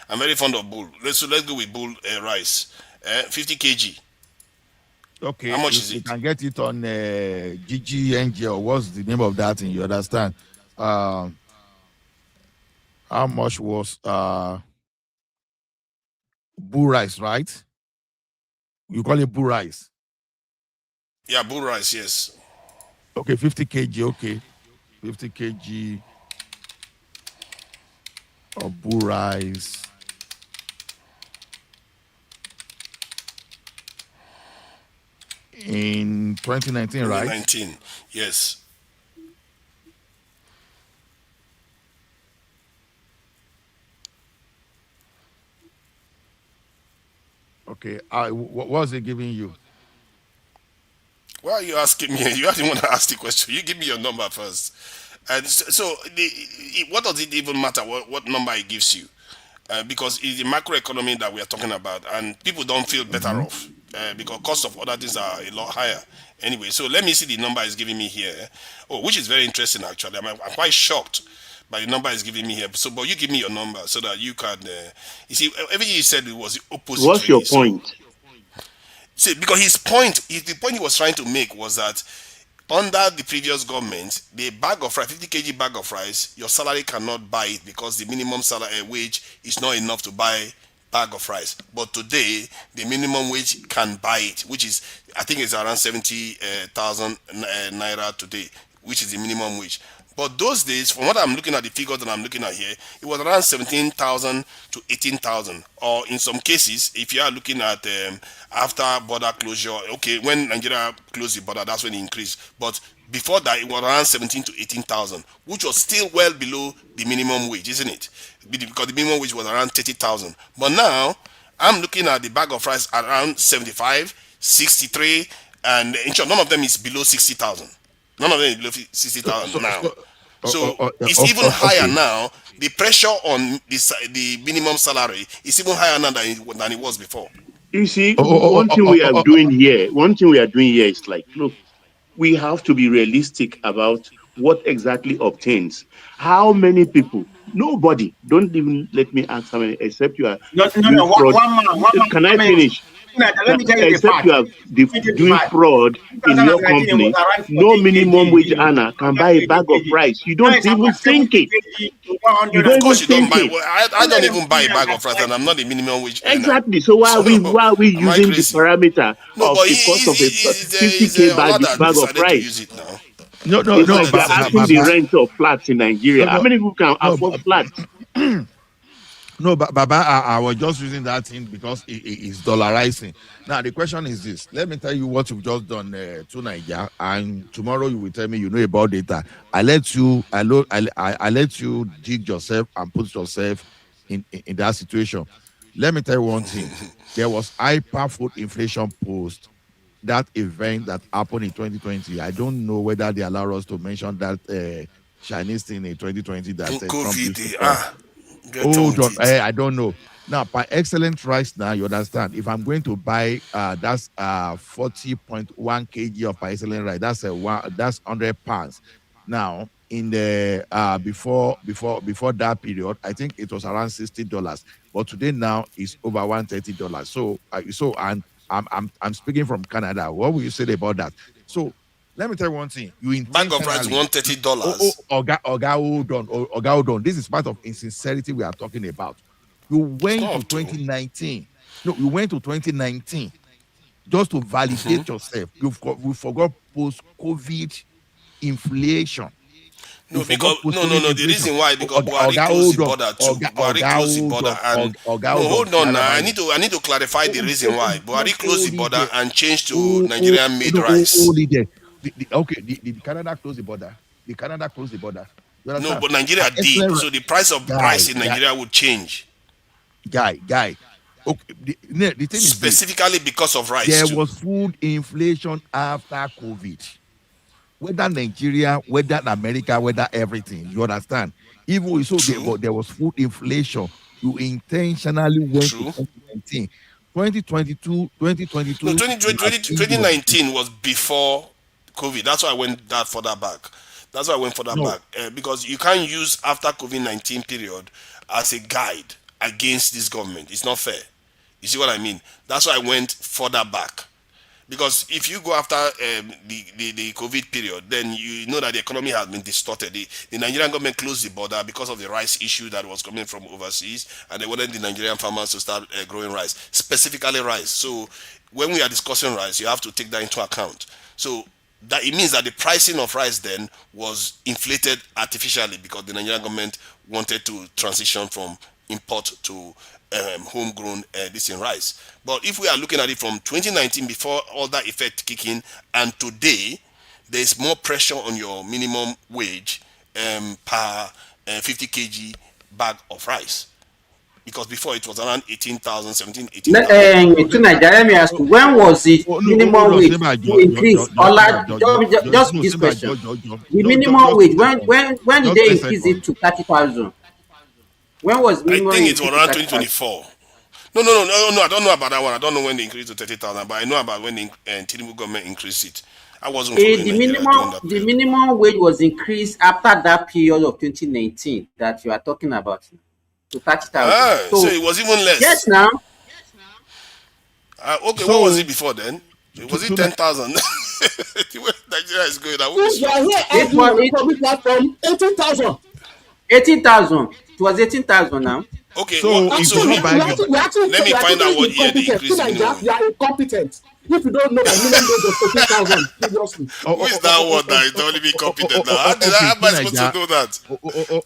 I'm very fond of bull. Let's go with bull rice. 50 kg. Okay. How much is it? You can get it on GGNG, or what's the name of that thing? You understand? How much was bull rice, right? You call it bull rice? Yeah, bull rice, yes. Okay, 50 kg, okay. 50 kg of bull rice. In 2019, right? 2019, yes. Okay, what was it giving you? Why are you asking me? You didn't want to ask the question. You give me your number first. And so, what does it even matter what number it gives you? Because it's the macroeconomy that we are talking about, and people don't feel better off because cost of other things are a lot higher. Anyway, so let me see the number it's giving me here. Oh, which is very interesting actually. I'm quite shocked by the number it's giving me here. So, but you give me your number so that you can. You see, everything you said was the opposite. What's really. your point? See, because the point he was trying to make was that under the previous government, the bag of rice, 50 kg bag of rice, your salary cannot buy it because the minimum salary wage is not enough to buy bag of rice. But today, the minimum wage can buy it, which is, I think it's around 70,000 naira today, which is the minimum wage. But those days, from what I'm looking at, the figures that I'm looking at here, it was around 17,000 to 18,000. Or in some cases, if you are looking at after border closure, okay, when Nigeria closed the border, that's when it increased. But before that, it was around 17 to 18,000, which was still well below the minimum wage, isn't it? Because the minimum wage was around 30,000. But now, I'm looking at the bag of rice around 75, 63, and in short, none of them is below 60,000. None of them is below 60,000 now. So it's even higher now. The pressure on the minimum salary is even higher now than it was before. You see, one thing we are doing here is like, look, we have to be realistic about what exactly obtains. How many people? Nobody. Don't even let me ask how many, except you are doing fraud. Can I finish? Let me tell you Except you are doing fraud in your company, no minimum wage earner can buy a bag of rice. You don't even think it. You don't even think it. I don't even buy a bag of rice, and I'm not a minimum wage earner. Exactly. So why are we using the parameter of the cost of a 50K bag of rice? No, it's like they're asking the rent of flats in Nigeria. How many people can afford flats? No, but Baba, I was just using that thing because it's dollarizing. Now the question is this: let me tell you what you've just done to Nigeria, and tomorrow you will tell me you know about data. I let you dig yourself and put yourself in that situation. Let me tell you one thing: there was hyper food inflation post that event that happened in 2020. I don't know whether they allow us to mention that Chinese thing in 2020 that Trump used to hold on, I don't know. Now, by excellent rice, now you understand. If I'm going to buy that's 40.1 kg of excellent rice, that's that's 100 pounds. Now, in the before that period, I think it was around $60, but today now it's over $130. So and I'm speaking from Canada. What will you say about that? So let me tell you one thing. You intentionally bag of rice $130. Oga, hold on. This is part of insincerity we are talking about. You went to 2019. No, you went to 2019 just to validate yourself. You forgot post-COVID inflation. No, because the reason why because Buhari closed the border too. Buhari closed the border and hold on now. I need to clarify the reason why Buhari closed the border and changed to Nigerian made rice. The Canada closed the border. The Canada closed the border. No, but Nigeria did. So the price of rice in Nigeria would change. Guy. Okay, the thing specifically is because of rice. There was food inflation after COVID. Whether Nigeria, whether America, whether everything, you understand? Even so, there was food inflation. You intentionally went to 2019. 2022. No, 2019 was before COVID. That's why I went that further back. Because you can't use after COVID-19 period as a guide against this government. It's not fair. You see what I mean? That's why I went further back. Because if you go after the COVID period, then you know that the economy has been distorted. The Nigerian government closed the border because of the rice issue that was coming from overseas, and they wanted the Nigerian farmers to start growing rice, specifically rice. So when we are discussing rice, you have to take that into account. So that it means that the pricing of rice then was inflated artificially because the Nigerian government wanted to transition from import to homegrown this in rice. But if we are looking at it from 2019 before all that effect kick in, and today there's more pressure on your minimum wage per 50 kg bag of rice. Because before it was around 18,000, 17, 18,000. To Nigeria, let me ask you, when was it minimum wage increase? Just this question. The minimum wage, when did they increase it to 30,000? When was minimum? I think it was around 2024. No. I don't know about that one. I don't know when they increased to 30,000, but I know about when the Tinubu government increased it. I wasn't following the minimum wage was increased after that period of 2019 that you are talking about to 30,000. So it was even less. Yes, now. Okay, so, what was it before then? Was it 10,000? The way Nigeria is going, I will If be you are here It arguing was on the public platform, 18,000. 18,000. It was 18,000 now. Okay, So if so you not buy the, We actually let me you are find out totally what year they incompetent. increased the minimum wage. You are incompetent. If you don't know that minimum wage was 14,000 previously. Who is that one that is only be competent now? How okay, am I supposed to know that?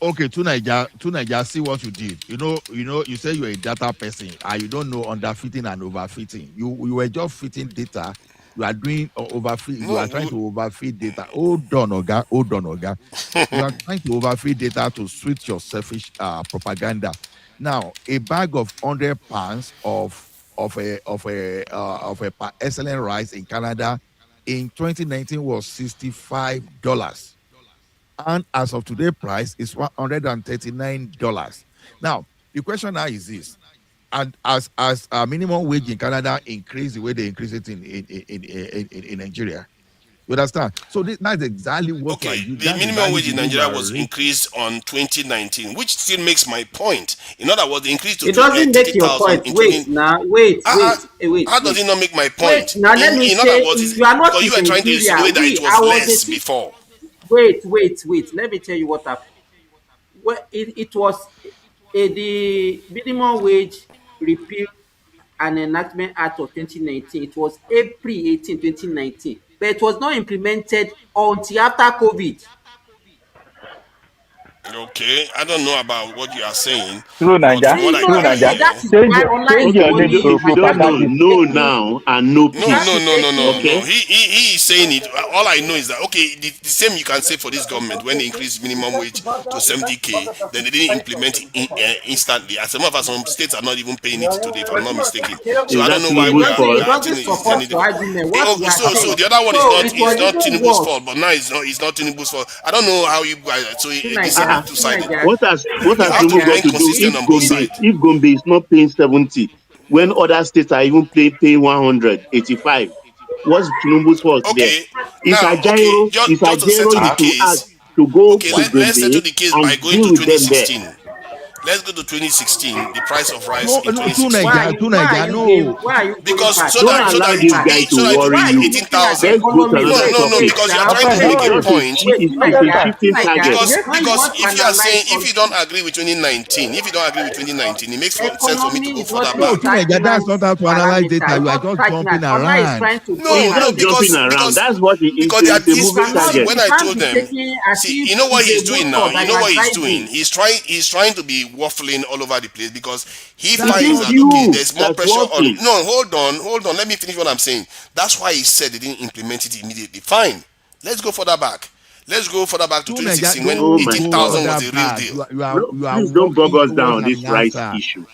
Okay, to Nigeria, see what you did. You say you're a data person and you don't know underfitting and overfitting. You were just fitting data. You are doing overfit. You are trying to overfeed data. Hold on, Oga. You are trying to overfeed data to suit your selfish propaganda. Now, a bag of 100 pounds of excellent rice in Canada in 2019 was $65, and as of today, price is $139. Now, the question now is this: and as minimum wage in Canada increase the way they increase it in Nigeria, you understand? So that's exactly what Okay, the minimum wage in Nigeria was increased on 2019, which still makes my point. In other words, they increased to It doesn't make your 30,000, point. including. Wait now. Wait. How does it not make my Wait point? now. Let me In other say words, you are not because in you were trying to Nigeria. insinuate that it was I was less before. Wait. Let me tell you what happened. Well, it was the minimum wage repeal and enactment act of 2019. It was April 18, 2019, but it was not implemented until after COVID. Okay, I don't know about what you are saying, True but Naija, from what I true can Naija. That hear. is Change why online is change your name only If to you don't know, propagandist. know now and no you have peace. to take No. Okay. He is saying it. All I know is that okay, the same you can say for this government when they increased minimum wage to 70K, then they didn't implement it instantly. As a matter of fact, some states are not even paying it today, if I'm not mistaken. So Is I that don't know why It we Tinubu's are doesn't. fault? It acting doesn't is support any your different. argument. What we are So saying. the other one So it is was not even Tinubu's worse. fault, but now it's not Tinubu's fault. I don't know how you guys. So this is a bit two sided. What has You have to Tinubu got remain to do consistent on both sides. if Gombe is not paying 70 when other states are even paying 185? What's Tinubu's fault there? Okay, now just to It's settle the need to ask case. to go Okay, to let's settle Gombe the case by and going deal to with them there. 2016. Let's go to 2016. The price of rice no, in to 2016. Naija, no. Why are you going Because back? so Don't that Why are so you allow that going it this will back? guy be to so that it will worry Why are be you you. looking at the 18,000. Let's go to economy? another No, topic. Wait because you are now. trying to make a point. Wait, It's a shifting target. When you Because want to if you are analyze saying if you don't something, agree with 2019, if you don't agree with 2019, it makes sense for me to economy go is what further is No, back. to Naija, that's not cardinal how to analyze parameter. data. It's You are not just cardinal. jumping Online is around. trying to He's bring No, out not jumping because around. because That's what because they are it's a you moving cannot. target. when You I can't told be them, taking as see, if you know what it's he's a doing now. motor You that you know are what he's doing. driving. He's trying to be waffling all over the place because he It finds is That's that okay, you there's more that's pressure on. waffling. No, hold on. Let me finish what I'm saying. That's why he said they didn't implement it immediately. Fine, let's go further back. Let's go further back to to Naija. 2016 when Oh Don't my go 18,000 God. was further the real back. deal. You are Please don't bug walking us towards down an this rice answer. issue.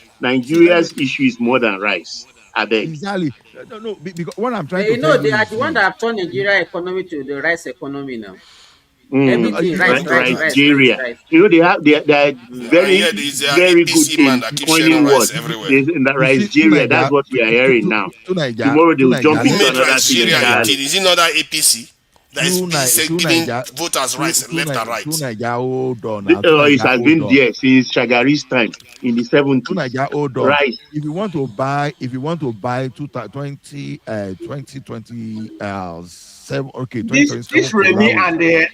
See, let me Nigeria's issue is more than rice. I beg. exactly. No. Because what I'm trying But to you tell know, you they are is the one this. that have turned Nigeria economy to the rice economy now. Everything How rice, you do rice, that? rice, rice, Nigeria. rice. You know they are And very yet is there very good APC man in that keeps sharing coining rice words. everywhere. There's in that You see, to Nigeria. That's Naija, what we are hearing now. Tomorrow they to will jump Naija, Who into made another thing Nigeria a entirely. thing? Is it not that APC that is giving voters rights left and right? Naija, hold on now. It has been there since Shagari's time in the 70s. Naija, hold on. Rice. If you want to buy 2020, 2027 This Remy Kola. and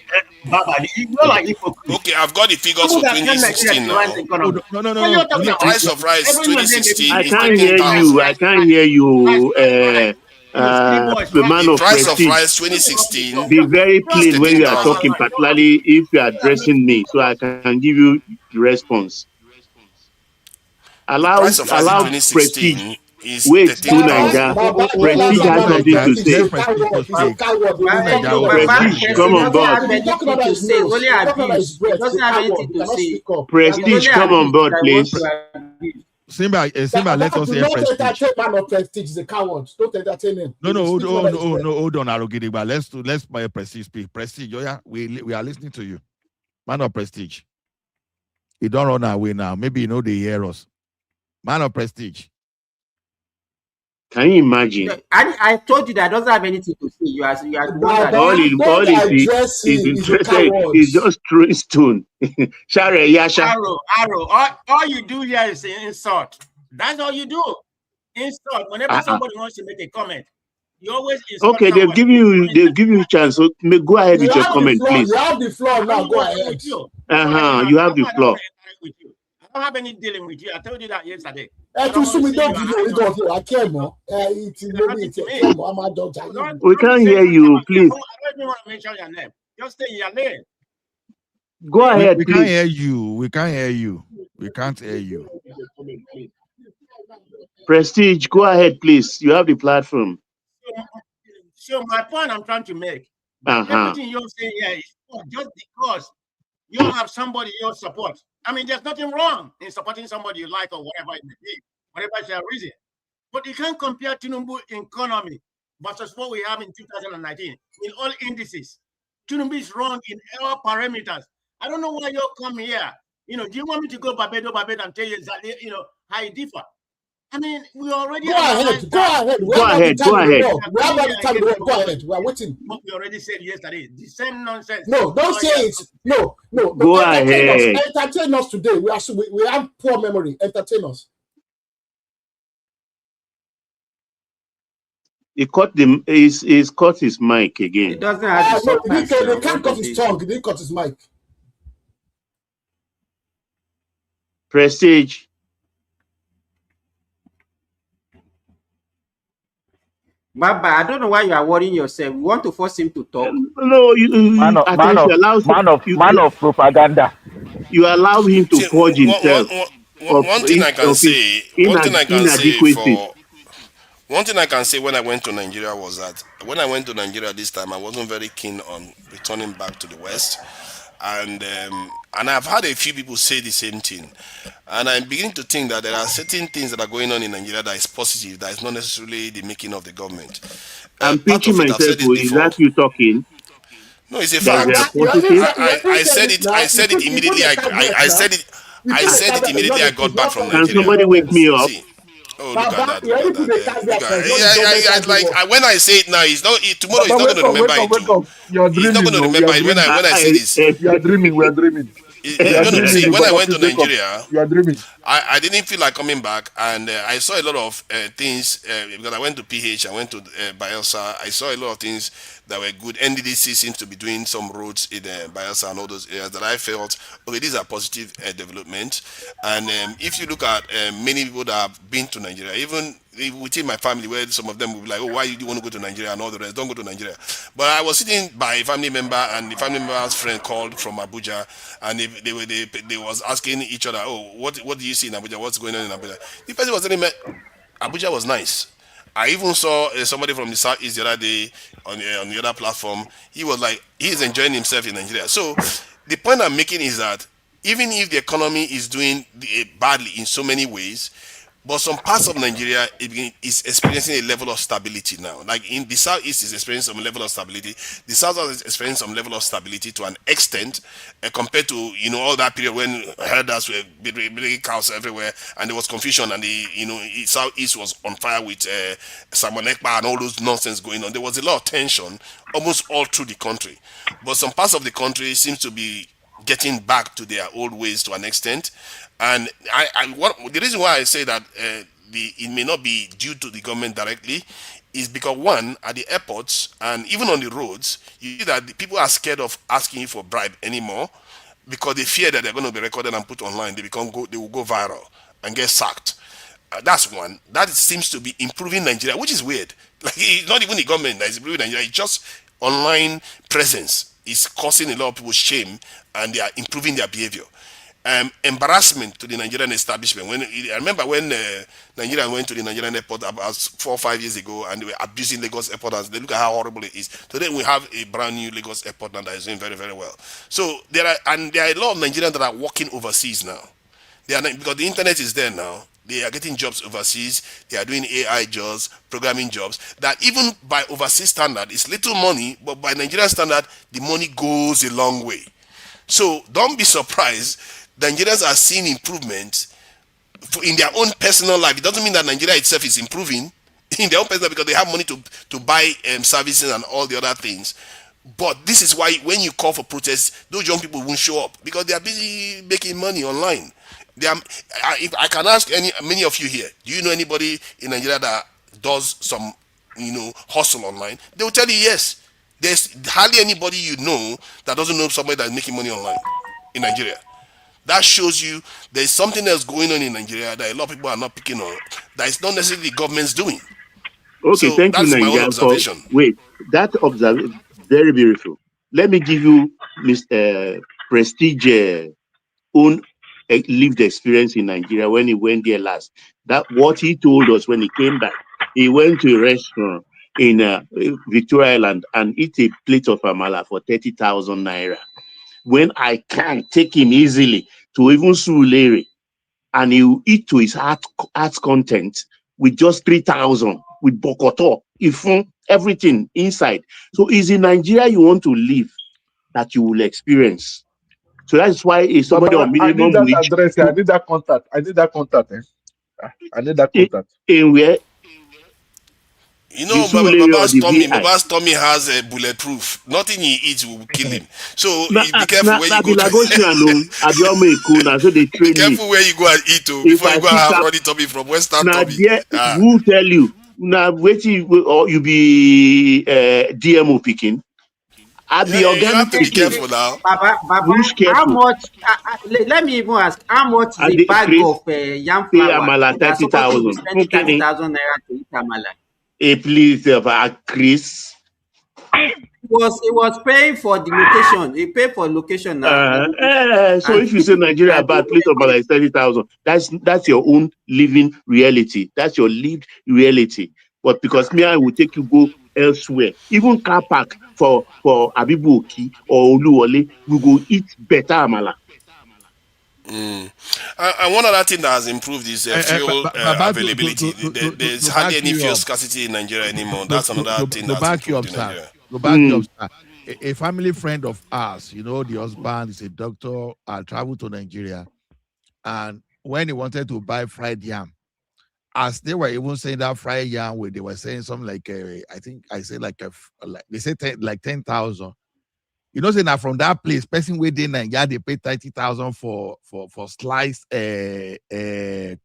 Baba, you know like hypocrite. Okay, I've got the figures People for that turn Nigeria 2016 to rice now. economy. No. What are you talking The about? price of rice Every one of them they 2016 I is can't hear you. 13,000. I can't hear Rice, you. rice, rice. You see, boys, The rice, man The of price of prestige. rice 2016 Be very is plain when you are 13,000. talking, particularly if you are addressing me, so I can give you the response. The price of rice in Allow prestige. 2016 is Wait to 13,000. Niger. Prestige has something to say. Let Prestige to speak. Baba Prestige, come person on doesn't board. have anything to say. It's only abuse. He doesn't have anything to say. It's Prestige, only come on abuse board, that wants please. to abuse. Simba, let us Do hear not Prestige. entertain man of prestige. He's a coward. Don't entertain him. No, hold on, Arogidigba. Let's buy a Prestige speak. Prestige, oh yeah, we are listening to you. Man of Prestige. He don't run away now. Maybe they hear us. Man of Prestige. Can you imagine? I told you that doesn't have anything to say. You are the one that All is interested is just throwing stone. Share Yasha. Arrow. All you do here is insult. That's all you do. Insult. Whenever somebody wants to make a comment, You always insult Okay, somebody. they've given you a chance. So go ahead with your comment, please. You have the floor I now. don't Go want to ahead. with you. That's why You have the I don't floor. want to interact with you. I don't have any dealing with you. I told you that yesterday. Ẹ I don't tún want sún to mi see you. dọ́ọ̀gì yóò rí dọ̀ọ̀gì wá kí ẹ̀ mọ́. Ìtì You're lómi nothing ìtì to ẹ̀ kí ẹ̀ me. mọ́, a máa dọ̀jà yìí. We can't hear you, please. I don't even want to mention your name. Just stay in your lane. Go ahead, We please. can't hear you. We can't hear you. We can't hear you. Prestige, go ahead, please. You have the platform. So my point I'm trying to make, that Uh-huh. everything you're saying here is just because you have somebody you support. I mean, there's nothing wrong in supporting somebody you like or whatever it may be, whatever is your reason. But you can't compare Tinubu economy versus what we have in 2019 in all indices. Tinubu is wrong in all parameters. I don't know why you come here. Do you want me to go Barbados and tell you exactly, how you differ? I mean, we already Go ahead. We Go have all the ahead. time in the world. We have all the time in the world. Go ahead. We are waiting. What we already said yesterday, the same nonsense. No, don't say it. No. Go Entertain us. ahead. Entertain us today. We have poor memory. Entertain us. He cut his mic again. It doesn't have the No, substance. they can't cut his tongue. He didn't cut his mic. Prestige. Baba, I don't know why you are worrying yourself. You want to force him to talk? No, Man of propaganda. You allow him to See, purge himself of one thing I can say, inadequacies. one thing I can say when I went to Nigeria was that when I went to Nigeria this time, I wasn't very keen on returning back to the West, and I've had a few people say the same thing, and I'm beginning to think that there are certain things that are going on in Nigeria that is positive, that is not necessarily the making of the government. I'm Part pinching of it, I've myself. said this Is before. that you talking? No, it's a That's fact. positive. I said it. I said it immediately. I said it. I said it immediately. I got back from Can Nigeria. somebody wake me up? See, oh look at that! Look at that! Look at when I say it now, it's not. Tomorrow he's not going to remember it too. You're He's not dreaming. going to No, we remember are it dreaming. when I say this. We are dreaming. We are dreaming. We He's are going to dreaming. see. When I went to Wake up. Nigeria, You are dreaming. I didn't feel like coming back, and I saw a lot of things because I went to PH, I went to Bielsa. I saw a lot of things that were good. NDDC seems to be doing some roads in Bielsa and all those areas that I felt, okay, these are positive development. And if you look at many people that have been to Nigeria, even within my family, where some of them will be like, oh, why do you want to go to Nigeria and all the rest? Don't go to Nigeria. But I was sitting by a family member, and the family member's friend called from Abuja, and they was asking each other, oh, what do you see in Abuja? What's going on in Abuja? The person was telling me Abuja was nice. I even saw somebody from the southeast the other day on the other platform. He was like, he's enjoying himself in Nigeria. So the point I'm making is that even if the economy is doing badly in so many ways, but some parts of Nigeria is experiencing a level of stability now. Like in the southeast is experiencing some level of stability. The south is experiencing some level of stability to an extent compared to all that period when herders were bringing cows everywhere and there was confusion and the southeast was on fire with Simon Ekpa and all those nonsense going on. There was a lot of tension almost all through the country. But some parts of the country seems to be getting back to their old ways to an extent. And the reason why I say that it may not be due to the government directly is because one, at the airports and even on the roads, you see that the people are scared of asking you for bribe anymore because they fear that they're going to be recorded and put online. They will go viral and get sacked. That's one. That seems to be improving Nigeria, which is weird. Like it's not even the government that is improving Nigeria. It's just online presence is causing a lot of people shame, and they are improving their behavior. Embarrassment to the Nigerian establishment. I remember when Nigerians went to the Nigerian airport about 4 or 5 years ago, and they were abusing Lagos airport, and they look at how horrible it is. Today we have a brand new Lagos airport now that is doing very, very well. So there are a lot of Nigerians that are working overseas now. Because the internet is there now. They are getting jobs overseas. They are doing AI jobs, programming jobs. That even by overseas standard, it's little money, but by Nigerian standard, the money goes a long way. So don't be surprised. Nigerians are seeing improvements in their own personal life. It doesn't mean that Nigeria itself is improving in their own personal, because they have money to buy services and all the other things. But this is why when you call for protests, those young people won't show up because they are busy making money online. If I can ask many of you here, do you know anybody in Nigeria that does some hustle online, they will tell you yes. There's hardly anybody you know that doesn't know somebody that's making money online in Nigeria. That shows you there's something else going on in Nigeria that a lot of people are not picking on. That is not necessarily the government's doing. Okay, So thank you, that's my own Naija, for observation. wait. That observation very beautiful. Let me give you Mr. Prestige own lived experience in Nigeria when he went there last. That what he told us when he came back. He went to a restaurant in Victoria Island and eat a plate of amala for 30,000 naira. When I can't take him easily to even Surulere, and he will eat to his heart's content with just 3,000 with bokoto, ifun, everything inside. So it's in Nigeria you want to live that you will experience. So that's why is somebody Baba, on I need minimum that wage. address. I need that contact. I need that contact. I need that in, contact. in where You the know, Surulere or the VI. Baba's tummy has a bulletproof. Nothing he eats will kill him. So be careful where you Na go be to. Lagosian o, Abioma Eko, na so they Be train me. careful where you go and eat If before you I go and see have cap, running tummy from Western na tummy. there Ah. who tell you? Na waiting or you be DMO picking. I be You have organic to be picking. careful now. Baba, Who's how careful? much? Let me even ask, how much is And a the bag Chris of yam pay flour? Amala That's supposed to be 30,000. spending thirty Okay, thousand naira to eat amala. a please Chris. It was paying for the location. He paid for location now, So and if you say Nigeria and bad, plate of Amala is 30,000. That's your own living reality. That's your lived reality. But because me, I will take you go elsewhere. Even car park for Abibu Oki or Oluwole, we go eat better Amala. Mm. And one other thing that has improved is fuel Baba, availability. There's to hardly back any you fuel up, scarcity in Nigeria anymore. That's another thing to that's back you improved up, in sir. Nigeria. To back you up, sir. A family friend of ours, the husband is a doctor, traveled to Nigeria. And when he wanted to buy fried yam, as they were even saying that fried yam, where they were saying something like, I think I said like they said like 10,000. Say now from that place, person within Nigeria, they pay 30,000 for sliced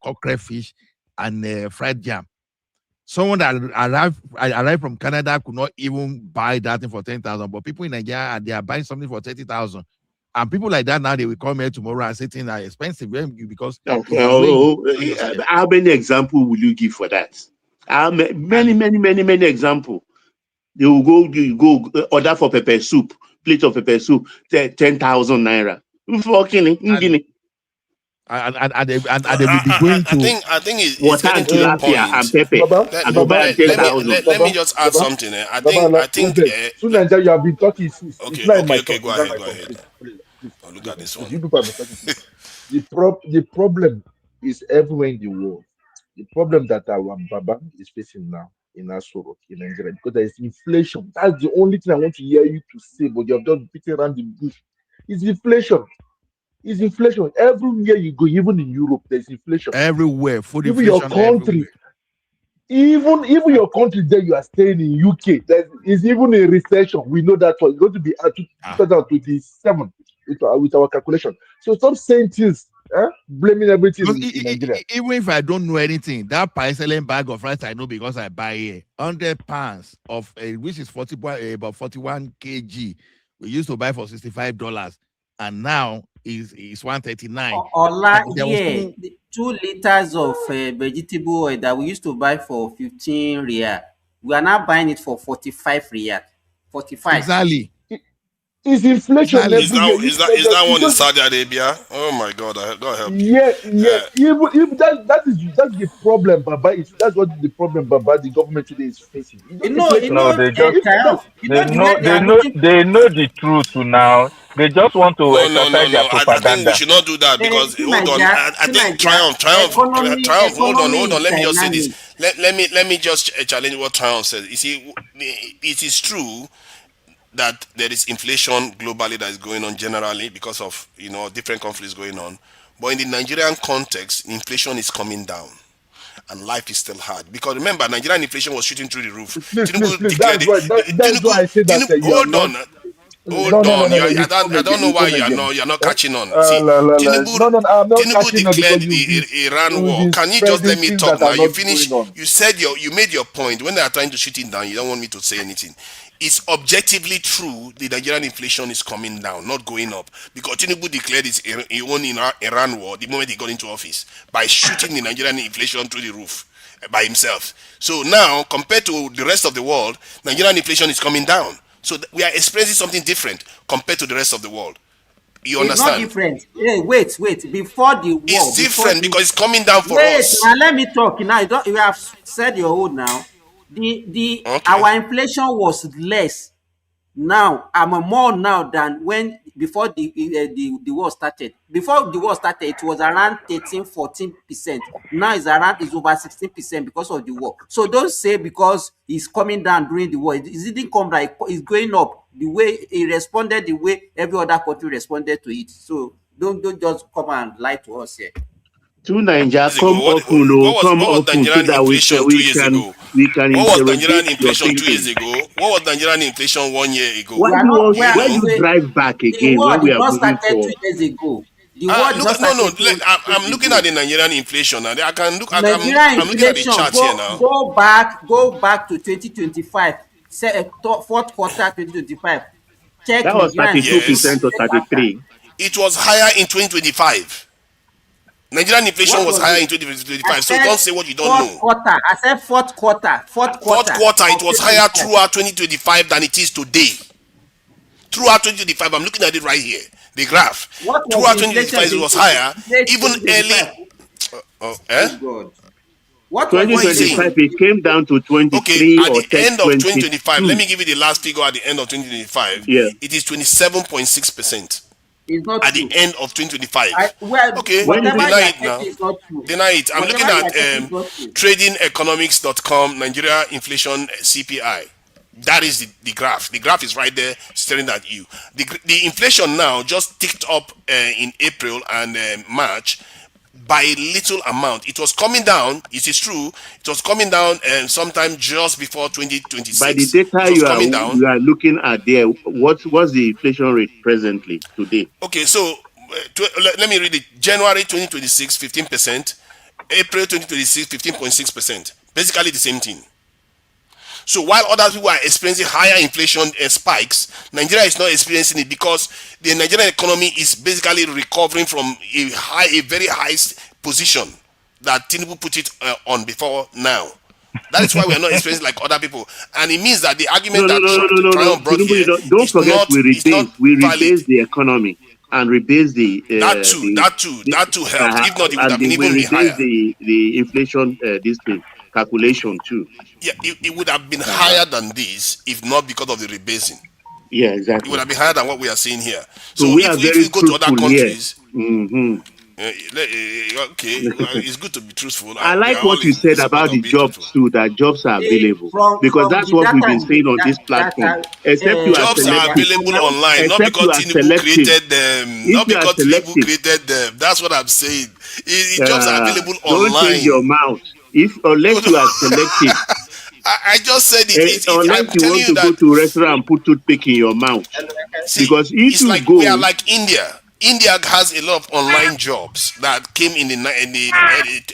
cockerel fish and fried yam. Someone that arrived from Canada could not even buy that thing for 10,000, but people in Nigeria they are buying something for 30,000. And people like that now they will come here tomorrow and say things are expensive because it's the way you enjoy yourself. How many examples will you give for that? Many examples. They will go, you go order for pepper soup, plate of pepper soup, 10,000 naira. Fucking Guinea. And they will be going to I think it's Water getting and to a tilapia and point. pepper. Baba, I go buy Baba, am Let me 10,000. let me Baba, just add Baba, something. Baba, I think wait. Soon as you have been talking, it's okay, not in my turn. go It's not ahead, my go turn. ahead. Oh, look Please, at this please. one. You people have been talking too much. The problem is everywhere in the world. The problem that our Baba is facing now in Asoro, in Nigeria, because there is inflation. That's the only thing I want to hear you to say, but you have just beaten around the bush. It's inflation. It's inflation. Everywhere you go, even in Europe, there's inflation. everywhere, food Even your inflation everywhere. country, even your country there you are staying in UK, there is even a recession. We know that one. It's going to be at 2027 with our calculation. So stop saying things, blaming everything Because in Nigeria. even if I don't know anything, that excellent bag of rice I know because I buy here 100 pounds of which is about 41 kg. We used to buy for $65, and now is 139. Ola, There was here, no 2 liters of vegetable oil that we used to buy for 15 riyal, we are now buying it for 45 riyal. 45. exactly. It's inflation Exactly. everywhere. Is that It's one in just Saudi Arabia? Oh my God, God help you. yeah. Uh, Even that's the problem, Baba. That's what the problem, Baba. The government today is facing. It's You not know, inflation. No, they just If that, Triumph, they the way know they are looking. they know the truth now. They just want to exercise their no. I think we propaganda. should not do that because See hold on. Naija, I think Triumph. Hold on, economy is Let me just say this. dynamic. Let me just challenge what Triumph says. You see, it is true that there is inflation globally that is going on generally because of different conflicts going on. But in the Nigerian context, inflation is coming down and life is still hard. Because remember, Nigerian inflation was shooting through the roof. please. Tinubu declared That's it. why that's why I say that you are Hold not. on. Hold on, I don't know why you're not catching on. See, Tinubu I'm not Tinubu catching on declared because the Iran you've war. been Can you just let spreading me things talk that now? are You not finished. going on. You said you made your point. When they are trying to shoot it down, you don't want me to say anything. It's objectively true the Nigerian inflation is coming down, not going up, because Tinubu declared his own Iran war the moment he got into office by shooting the Nigerian inflation through the roof by himself. So now, compared to the rest of the world, Nigerian inflation is coming down. So we are experiencing something different compared to the rest of the world. You It's not understand? different. Hey, wait. Before the It's war, different because it's coming down for us. now let me talk. Now you have said your own now. The Okay. our inflation was less now. I'm more now than when before the war started. Before the war started, it was around 13-14%. Now it's over 16% because of the war. So don't say because it's coming down during the war. It didn't come down. It's going up the way it responded, the way every other country responded to it. So don't just come and lie to us here. To Nigeria, Years ago, come open, oh, come what was open, so Nigerian that inflation 2 years ago? we can What was interrogate Nigerian your inflation 2 years thinking. ago? What was Nigerian inflation 1 year ago? Why We are do you not want, Do you where why do know? you drive back the again war when we did are not moving start forward? 2 years ago. The war did Look not at no start no. 2 years I'm looking at ago. the Nigerian inflation now. I can look. Nigerian I'm looking at the inflation chart here now. go back to 2025, fourth quarter 2025. Check That was Nigerian inflation and 32% Yes, or check after. 33. it was higher in 2025. Nigerian inflation What was was higher it? in I 2025. So said don't say what you don't fourth know. quarter. I said fourth quarter Fourth quarter, of it was higher 2025. throughout 2025 than it is today. Throughout 2025, I'm looking at it right here. The graph. What was Throughout the inflation 2025, it was higher. in late Even early. 2025? Eh? Oh God. What was the What are you 2025, saying? inflation? it came down to Okay, 23 at or the end of 2025, let 22. me give you the last figure at the end of 2025. Yeah. It is 27.6% It's not at the true. end of 2025. Okay, When Whatever did you it? are deny it getting now. is not true. Deny it. I'm looking Whatever you at are getting is not true. tradingeconomics.com, Nigeria inflation CPI. That is the graph. The graph is right there staring at you. The inflation now just ticked up in April and March by a little amount. It was coming down. It is true. It was coming down sometime just before By the 2026. It data was coming down. you are looking at there, what's the inflation rate presently today? Okay, so let me read it. January 2026, 15%. April 2026, 15.6%. Basically the same thing. So while other people are experiencing higher inflation spikes, Nigeria is not experiencing it because the Nigerian economy is basically recovering from a very high position that Tinubu put it on before now. That is why we are not experiencing like other people, and it means that the No, argument no, that no, no, no, no, no. Triumph brought Tinubu, you here don't is forget not we valid. rebase the economy and rebase That too helped. If not, it would have been we even be rebase higher. the inflation this thing calculation too. Yeah, it would have been Uh, higher than this if not because of the rebasing. yeah, It would exactly. have been higher than what we are seeing here. So So we are if very you go to other truthful here. countries, Hmm. okay, well, it's good to be truthful. I We like are all what you in said support about of the being truthful. jobs too, that jobs are available. Because From that's the what we've data been saying on this platform. Except you are Jobs are selective. available online, not Except you because are Tinubu selective. created them, If not you are because Tinubu selective, created them. That's what I'm saying. Jobs are available don't change your online. mouth. If unless you are selective, I just said it. I'm unless you telling want you to go that. to restaurant and put toothpick in your mouth. See, Because if it's you like we are go, like India. India has a lot of online jobs that came in the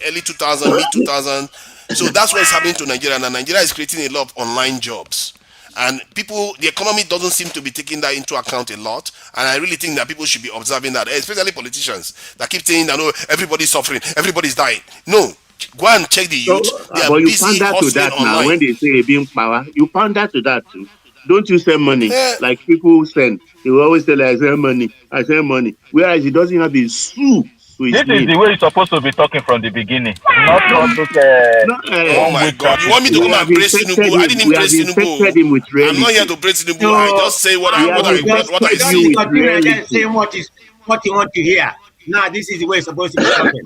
early 2000, mid 2000. So that's what's happening to Nigeria. And Nigeria is creating a lot of online jobs. And people, the economy doesn't seem to be taking that into account a lot. And I really think that people should be observing that, especially politicians that keep saying that, no, everybody's suffering, everybody's dying. No, go and check the so, youth. They are but you busy pander to hustling that now. online. When they say being power, you pander to that too. Don't you send money Eh, like people send? They will always tell, I send money, I send money. Whereas he doesn't have a sou to This his is name. the way you're supposed to be talking from the beginning, not this No, Oh one my way God! You want me traffic. to we come have and praise infected Tinubu? I him. didn't We have praise infected Tinubu. him with I'm not here reality. to praise Tinubu. I So just say what We I have what I what, what I infected just you see. be with continuing and reality. saying what you want to hear. Now this is the way it's supposed to be talking.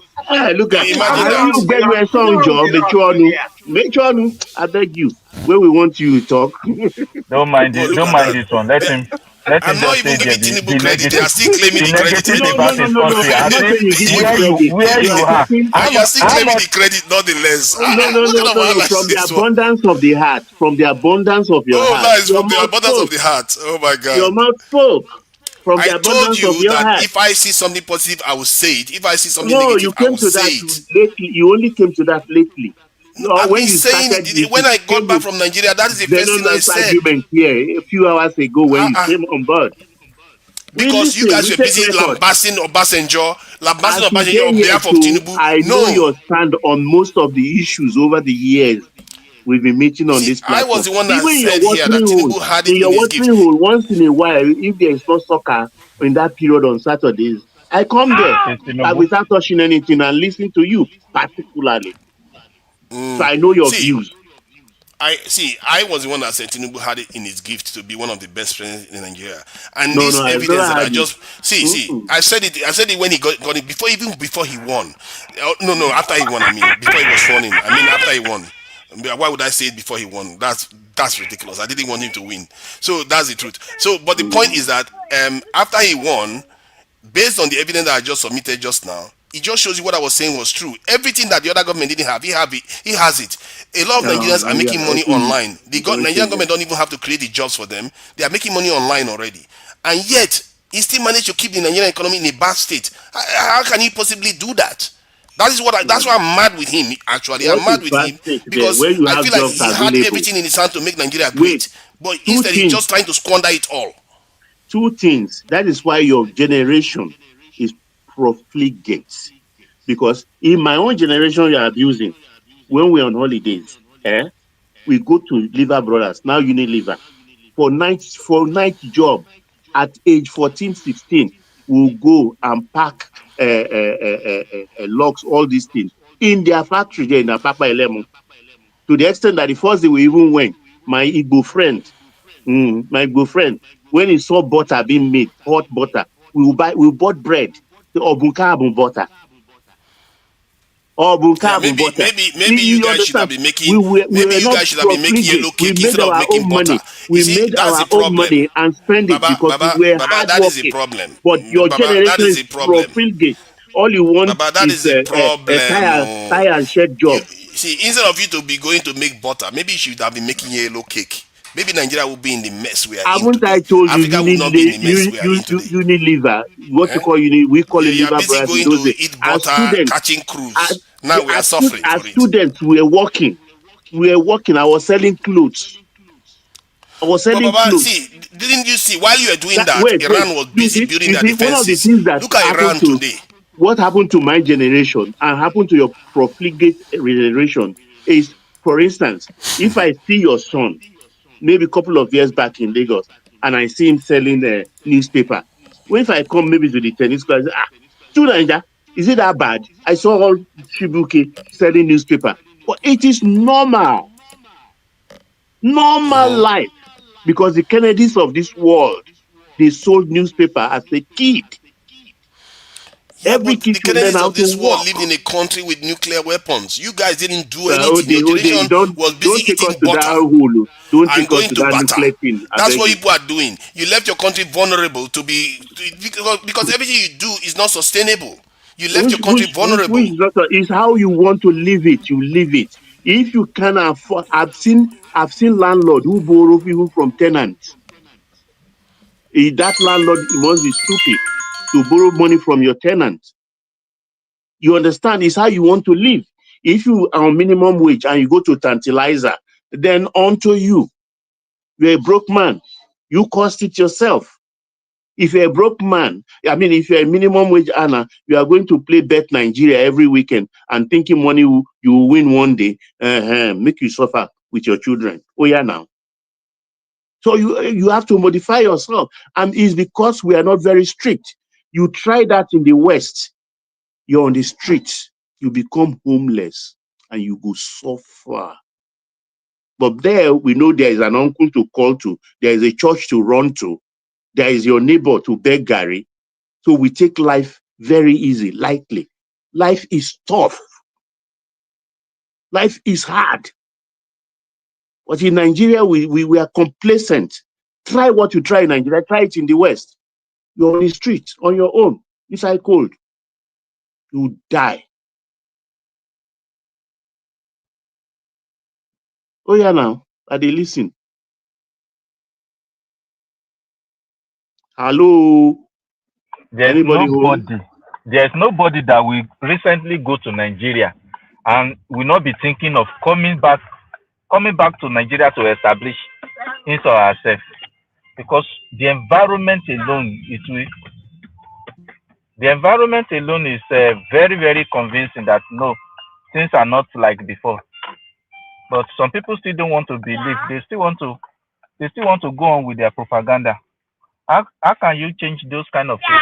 Look at Imagine are that. you beg your son John Mechonu, I beg you. Where we want you to talk. Don't Oh, mind look don't at mind that. this one. Let They, him. I'm not even giving Tinubu credit. They are still claiming the credit about anyway. this country. I'm I not think saying you give them where credit. you You are are, talking. And you are still how claiming much the credit nonetheless. No, no, What no, kind of no, no. wahala is From the this one? abundance of the heart, from the abundance of your Oh, heart, now it's your from the mouth abundance of spoke. the heart. Oh my Your God. mouth spoke. From the I told abundance of you your that heart. if I see something positive, I will say it. If I see something No, negative, you I came will to say that it. lately. You only came to that lately. Or I've when been you saying started, it. When I came got back with from Nigeria, that is the first thing I venomous said. argument here a few hours ago when you came on board. We Because you listen, guys we were take busy record. lambasting As we Obasanjo get on here behalf of too, Tinubu. I know No. your stand on most of the issues over the years we've been meeting on See, this I was platform. the one that Even in your said here that watering hole, Tinubu had it in his gift. once in a while, if there is no soccer in that period on Saturdays, I come there without touching anything and listen to you particularly. So I know your See, views. I was the one that said Tinubu had it in his gift to be one of the best presidents in Nigeria. And No, this I've never evidence that I had it. just see, I said it when he got it before he won. No, after he won, I mean, before he was sworn in. I mean, after he won. Why would I say it before he won? That's ridiculous. I didn't want him to win. So that's the truth. So, but the point is that after he won, based on the evidence that I just submitted just now, it just shows you what I was saying was true. Everything that the other government didn't have, he has it. A lot of Nigerians are making money online. The Nigerian government don't even have to create the jobs for them. They are making money online already. And yet, he still managed to keep the Nigerian economy in a bad state. How can he possibly do that? That's why I'm mad with him, actually. I'm What mad is with bad him state there? because Where you I have feel like jobs he had available. everything in his hand to make Nigeria Wait, great. But two instead, he's things. just trying to squander it all. Two things. That is why your generation is profligate. Because in my own generation, you are abusing. When we're on holidays, we go to Liver Brothers, now Unilever, for night job. At age 14, 16, we'll go and pack logs, all these things, in their factory there in Apapa Elemo. To the extent that the first day we even went, my Igbo friend, when he saw butter being made, hot butter, we bought bread, the Obunkabun butter. Yeah, Obunkabun maybe butter. you You guys should have understand? been making We maybe were you not guys should have been making profligate. yellow We cake made instead of our making own butter. money. You We see, made that's our the own problem. money and spend it because we were Baba, that is the hardworking. problem. But your Baba, that generation is is the problem. profligate. All you want Baba, that is is the a problem. tie and shed You job. see, instead of you to be going to make butter, maybe you should have been making yellow cake. Maybe Nigeria will be in the mess we are in Haven't I today. told you Africa will not be in the mess we are in today. Unilever? What you Eh? call we call it You are liver busy brothers in going those to days. eat As butter, students, catching as, cruise. Now we are suffering as for it. students, we were working. We were working. I was selling clothes. I was But selling Baba, clothes. see, didn't you see while you were doing that, Wait. Iran was busy building You their see, one of the defenses. things that Look at happened Iran to today. what happened to my generation and happened to your profligate generation is, for instance, if I see your son, maybe a couple of years back in Lagos, and I see him selling a newspaper. When if I come maybe to the tennis class, Tunanja, is it that bad? I saw all Shibuki selling newspaper. But it is normal life, because the Kennedys of this world, they sold newspaper as a kid. Yeah, Every but kid the should learn Kennedys how of to this world walk. lived in a country with nuclear weapons. You guys didn't do anything. Your They generation don't was busy take us eating to that butter hole. Don't and take us going to to that butter. nuclear thing. I That's beg what you. people are doing. You left your country vulnerable because everything you do is not sustainable. You left your country Which vulnerable. is not is how you want to live it. You live it. If you can afford, I've seen landlord who borrow people from tenants. That landlord must be stupid to borrow money from your tenant. You understand? It's how you want to live. If you are on minimum wage and you go to tantalizer, then onto you. You're a broke man. You cost it yourself. If you're a broke man, if you're a minimum wage earner, you are going to play Bet Nigeria every weekend and thinking money you will win one day, make you suffer with your children. Oh yeah, now. So you have to modify yourself, and it's because we are not very strict. You try that in the West, you're on the streets, you become homeless, and you go suffer. But there, we know there is an uncle to call to, there is a church to run to, there is your neighbor to beg Gary. So we take life very easy, lightly. Life is tough. Life is hard. But in Nigeria, we are complacent. Try what you try in Nigeria, try it in the West. You're on the street on your own, inside cold. You die. Oh yeah, now I dey listen. Hello. There's nobody that will recently go to Nigeria and will not be thinking of coming back to Nigeria to establish himself or herself, because the environment alone is very, very convincing that no, things are not like before. But some people still don't want to believe. They still want to go on with their propaganda. How can you change those kind of things?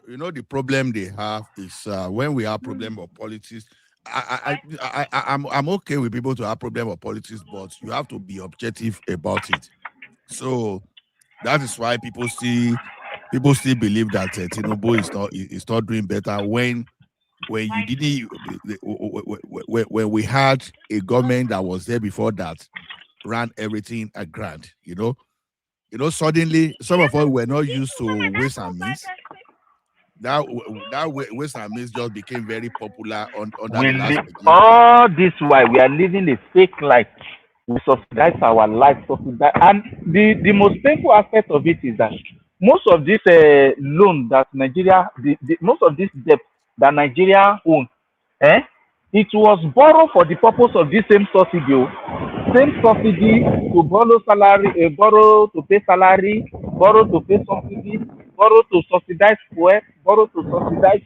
You know the problem they have is when we have problem of politics. I'm okay with people to have problem of politics, but you have to be objective about it. So that is why people still believe that Tinubu is not doing better when you didn't when we had a government that was there before that ran everything at grand. Suddenly some of us were not used to waste and means. That waste and means just became very popular under the last regime. All this while we are living a fake life. We subsidize our life, and the most painful aspect of it is that most of this loan that Nigeria, most of this debt that Nigeria owns, it was borrowed for the purpose of this same subsidy. Same subsidy to borrow salary, borrow to pay salary, borrow to pay subsidy, borrow to subsidize fuel, borrow to subsidize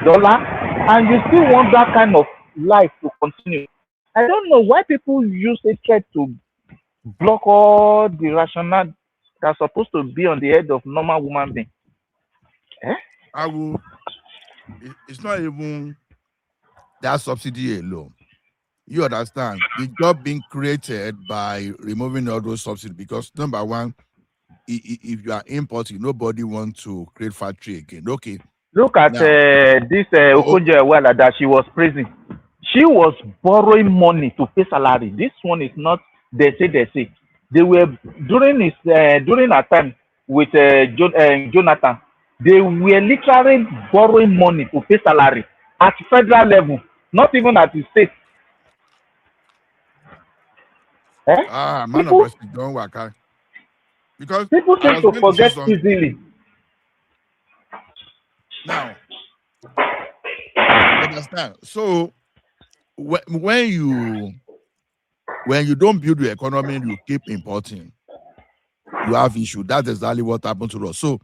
dollar, and you still want that kind of life to continue. I don't know why people use hatred to block all the rationale that's supposed to be on the head of normal human being. It's not even that subsidy alone. You understand? The job being created by removing all those subsidies, because number one, if you are importing, nobody wants to create factory again. Okay. Look at this Obasanjo that she was praising. She was borrowing money to pay salary. This one is not they say. They were during her time with Jonathan. They were literally borrowing money to pay salary at federal level, not even at the state. Man of president, don't work out. Because people tend to forget easily. Now, understand? So when you don't build your economy, you keep importing, you have issue. That's exactly what happened to us. So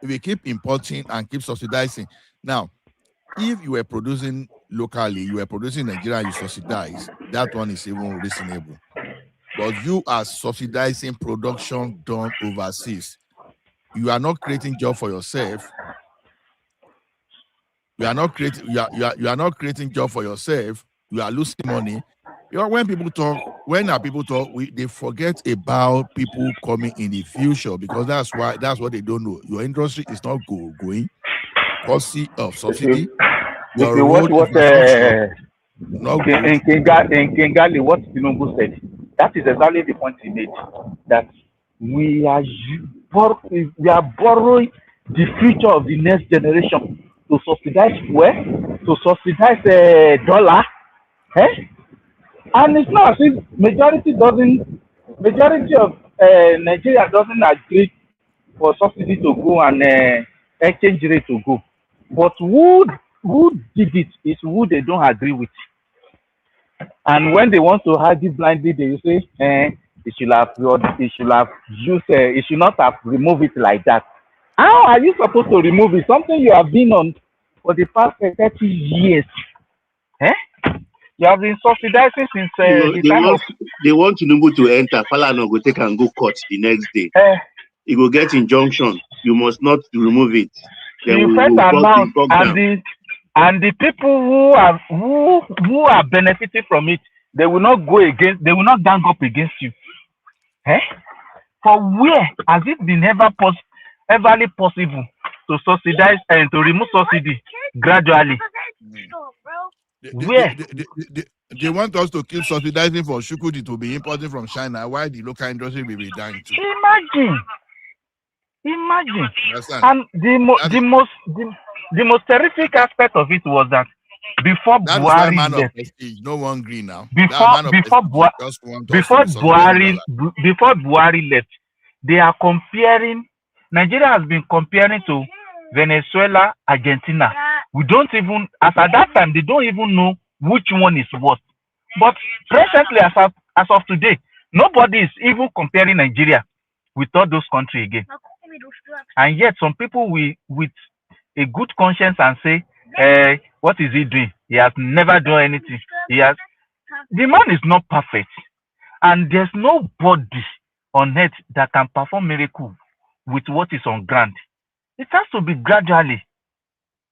if you keep importing and keep subsidizing, now if you were producing locally, you were producing in Nigeria, you subsidize, that one is even reasonable. But you are subsidizing production done overseas. You are not creating job for yourself. You are not creating job for yourself. You are losing money. When people talk, they forget about people coming in the future, because that's what they don't know. Your industry is not going courtesy of subsidy. If you watch what in Kigali, what Tinubu said, that is exactly the point he made. That we are borrowing the future of the next generation to subsidize fuel, to subsidize dollar, and it's not as if majority of Nigeria doesn't agree for subsidy to go and exchange rate to go. But who did it is who they don't agree with. And when they want to argue blindly, they say, it should not have removed it like that. How are you supposed to remove it? Something you have been on for the past 30 years. You have been subsidizing since they want Tinubu to enter. Falana go take and go court the next day. He will get injunction. You must not remove it. Then we will and the people who are benefiting from it, they will not gang up against you. For where has it been everly possible to subsidize and to remove subsidy gradually? Where? They want us to keep subsidizing for Shukudi to be imported from China. Why the local industry will be dying too? Imagine. And the most terrific aspect of it was that before Buhari left, no one green now. Before Buhari left, they are comparing. Nigeria has been comparing to Venezuela, Argentina. We don't even, as at that time, they don't even know which one is worse. But presently, as of today, nobody is even comparing Nigeria with all those countries again. And yet, some people with a good conscience and say, what is he doing? He has never done anything. The man is not perfect. And there's nobody on earth that can perform miracle with what is on ground. It has to be gradually.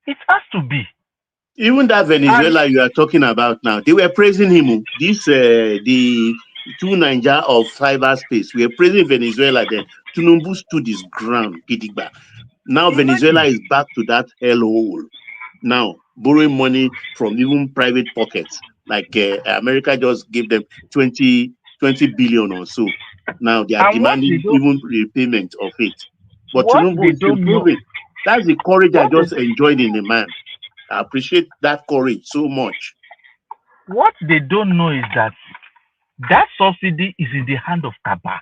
It has to be. Even that Venezuela you are talking about now, they were praising him. This the two Ninja of cyberspace. We are praising Venezuela then. Tinubu stood his ground, Gidigba. Now Venezuela is back to that hellhole. Now borrowing money from even private pockets. Like America just gave them 20 billion or so. Now they are demanding even repayment of it. But Tinubu is improving. That's the courage I just enjoyed in the man. I appreciate that courage so much. What they don't know is that subsidy is in the hand of Kaba.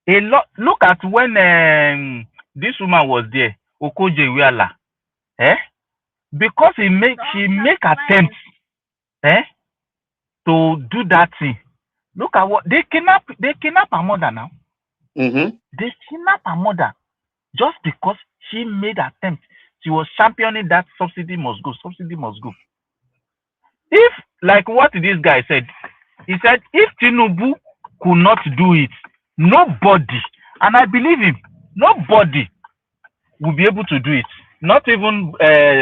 Look at when this woman was there, Okoje Iweala, because she make attempts, to do that thing. Look at what they kidnap her mother now. Mm-hmm. They kidnap her mother just because she made attempt. She was championing that subsidy must go. Subsidy must go. If, like what this guy said, he said, if Tinubu could not do it, nobody, and I believe him, nobody will be able to do it. Not even